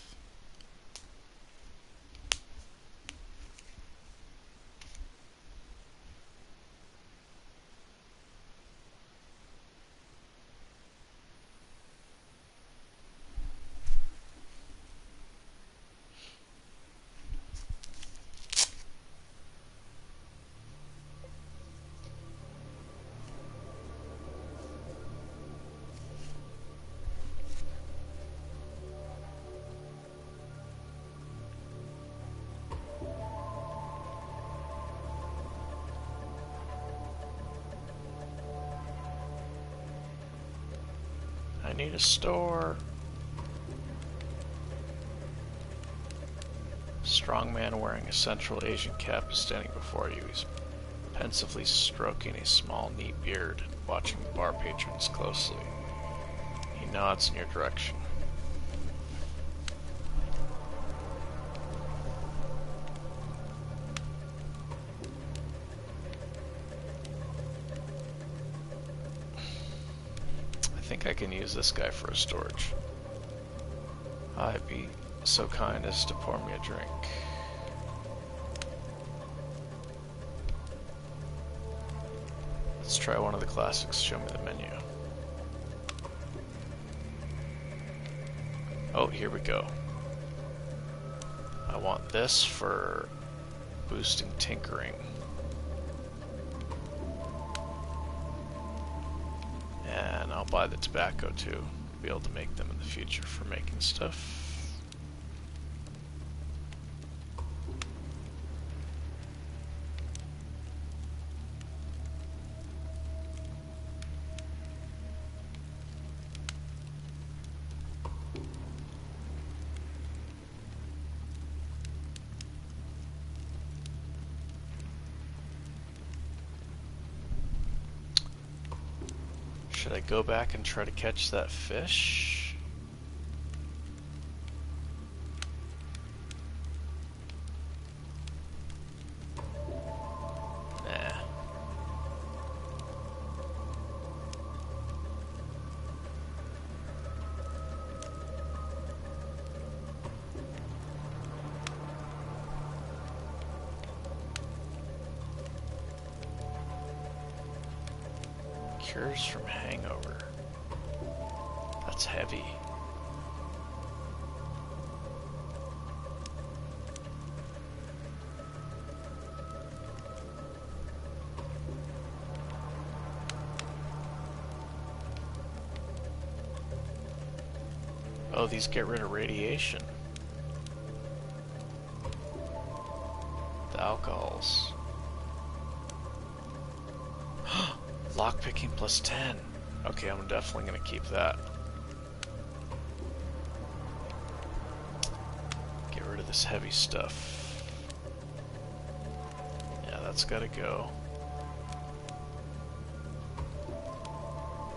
I need a store. Strong man wearing a Central Asian cap is standing before you. He's pensively stroking a small, neat beard, watching the bar patrons closely. He nods in your direction. I think I can use this guy for a storage. I'd be so kind as to pour me a drink. Let's try one of the classics. Show me the menu. Oh, here we go. I want this for boosting tinkering. And I'll buy the tobacco too, to be able to make them in the future for making stuff. Should I go back and try to catch that fish? Cures from hangover. That's heavy. Oh, these get rid of radiation. The alcohols. Lockpicking plus 10. Okay, I'm definitely gonna keep that. Get rid of this heavy stuff. Yeah, that's gotta go.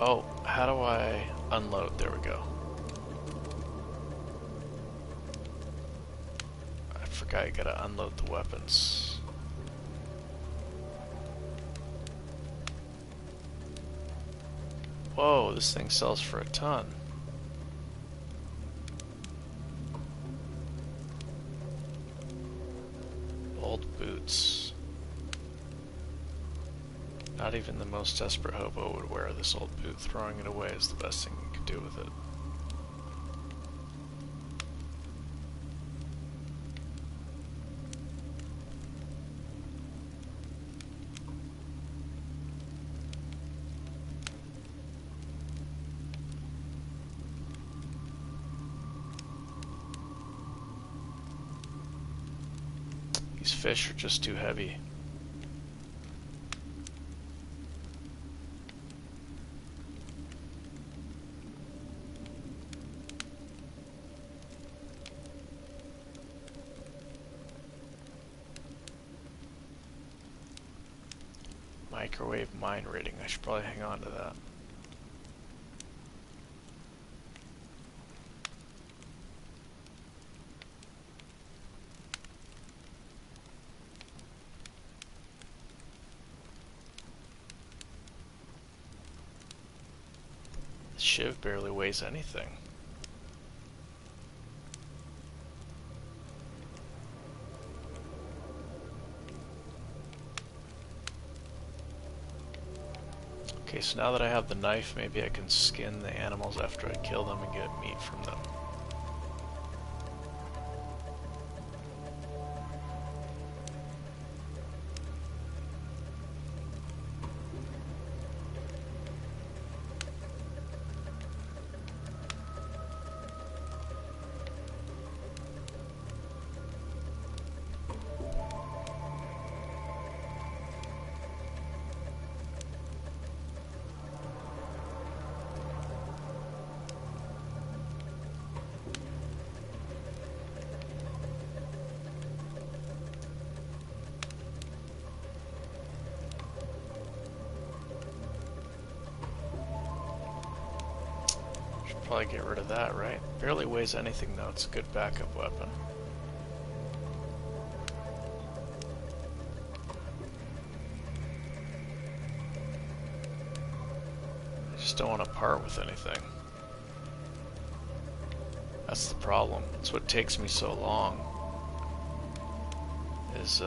Oh, how do I unload? There we go. I forgot you gotta unload the weapons. Whoa, this thing sells for a ton. Old boots. Not even the most desperate hobo would wear this old boot. Throwing it away is the best thing you could do with it. These fish are just too heavy. Microwave mine rating. I should probably hang on to that. The shiv barely weighs anything. Okay, so now that I have the knife, maybe I can skin the animals after I kill them and get meat from them. Probably get rid of that, right? Barely weighs anything though, it's a good backup weapon. I just don't want to part with anything. That's the problem. That's what takes me so long. Is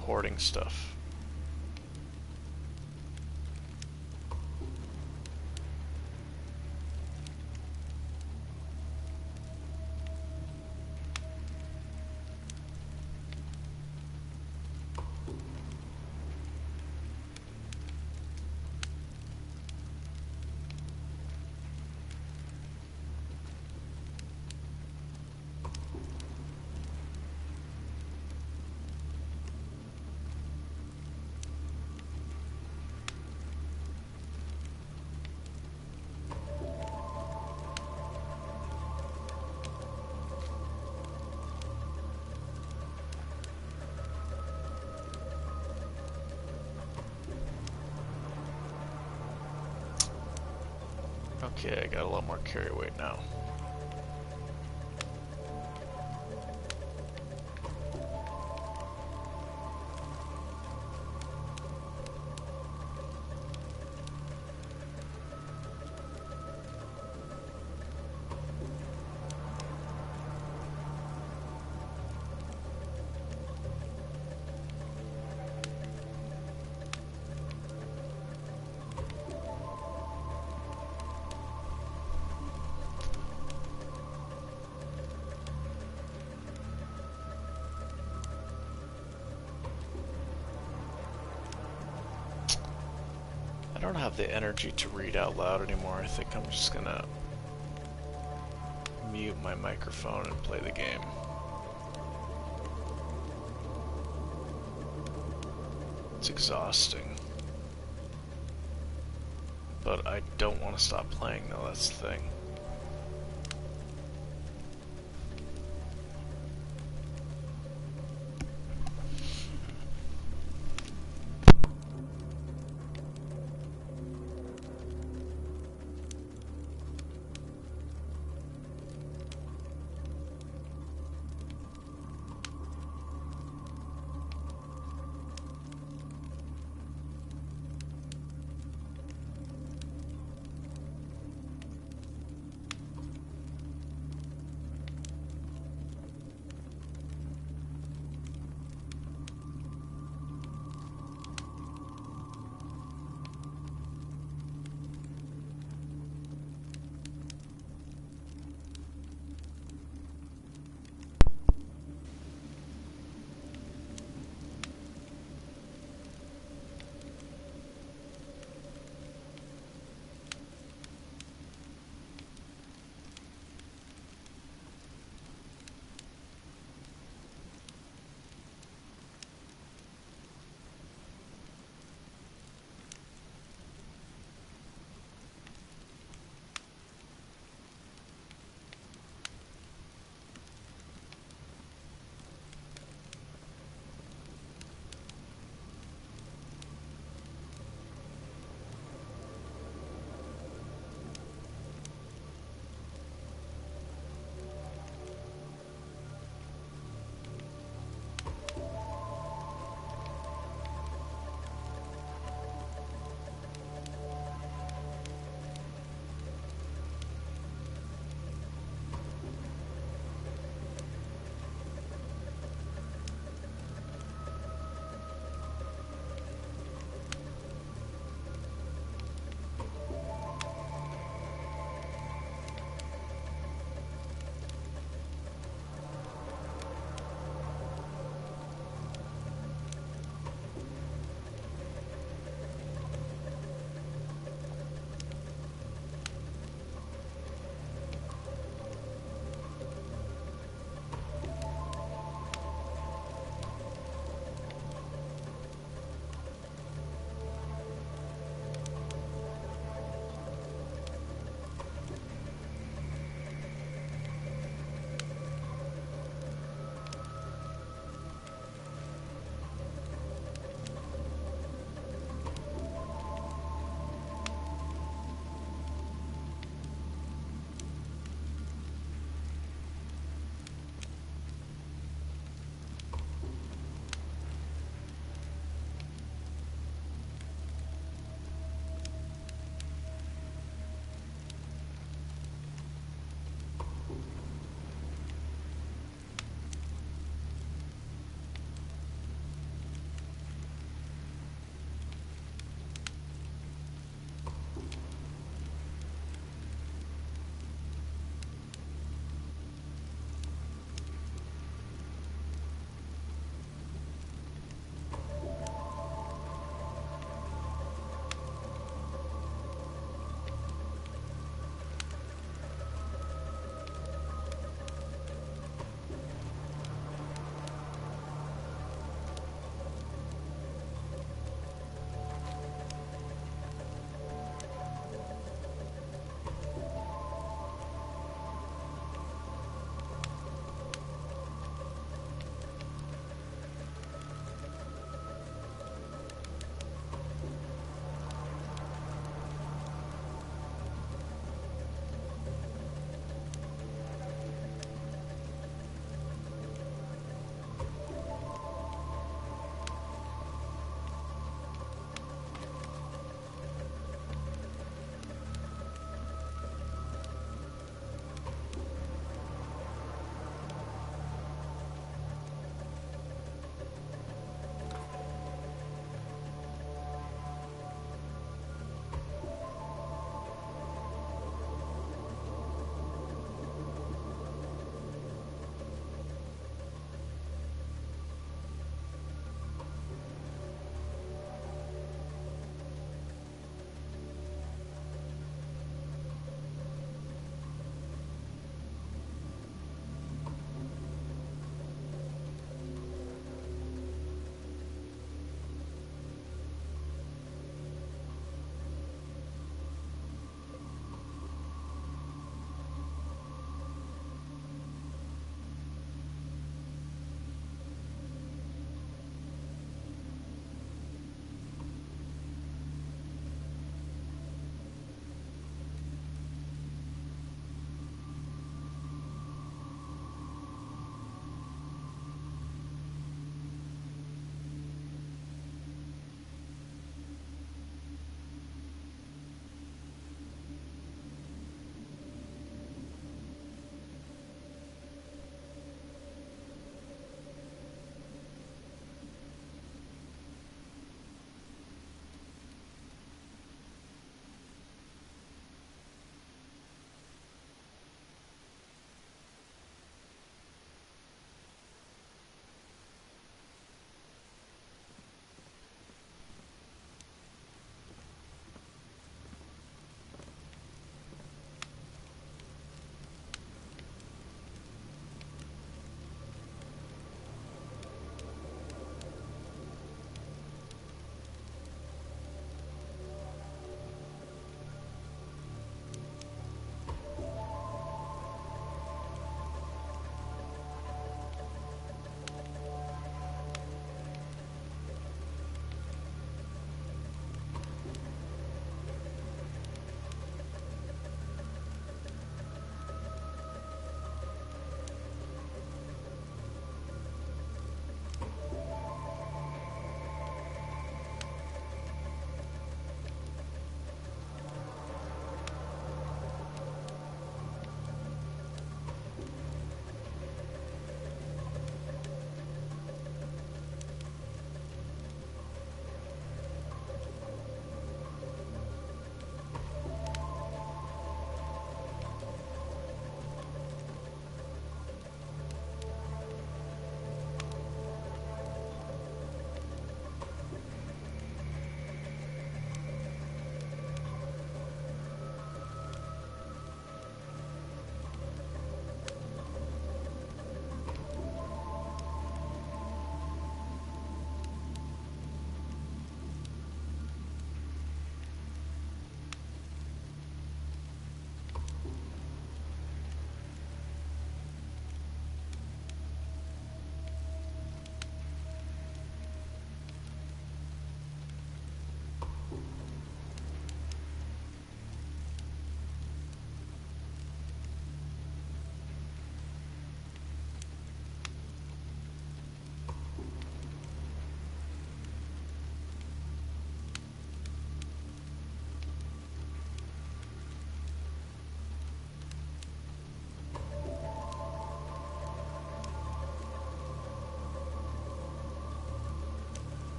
hoarding stuff. Okay, I got a lot more carry weight now. don't have the energy to read out loud anymore. I think I'm just gonna mute my microphone and play the game. It's exhausting. But I don't want to stop playing though, that's the thing.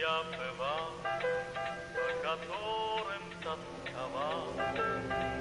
я была, о котором тосковал.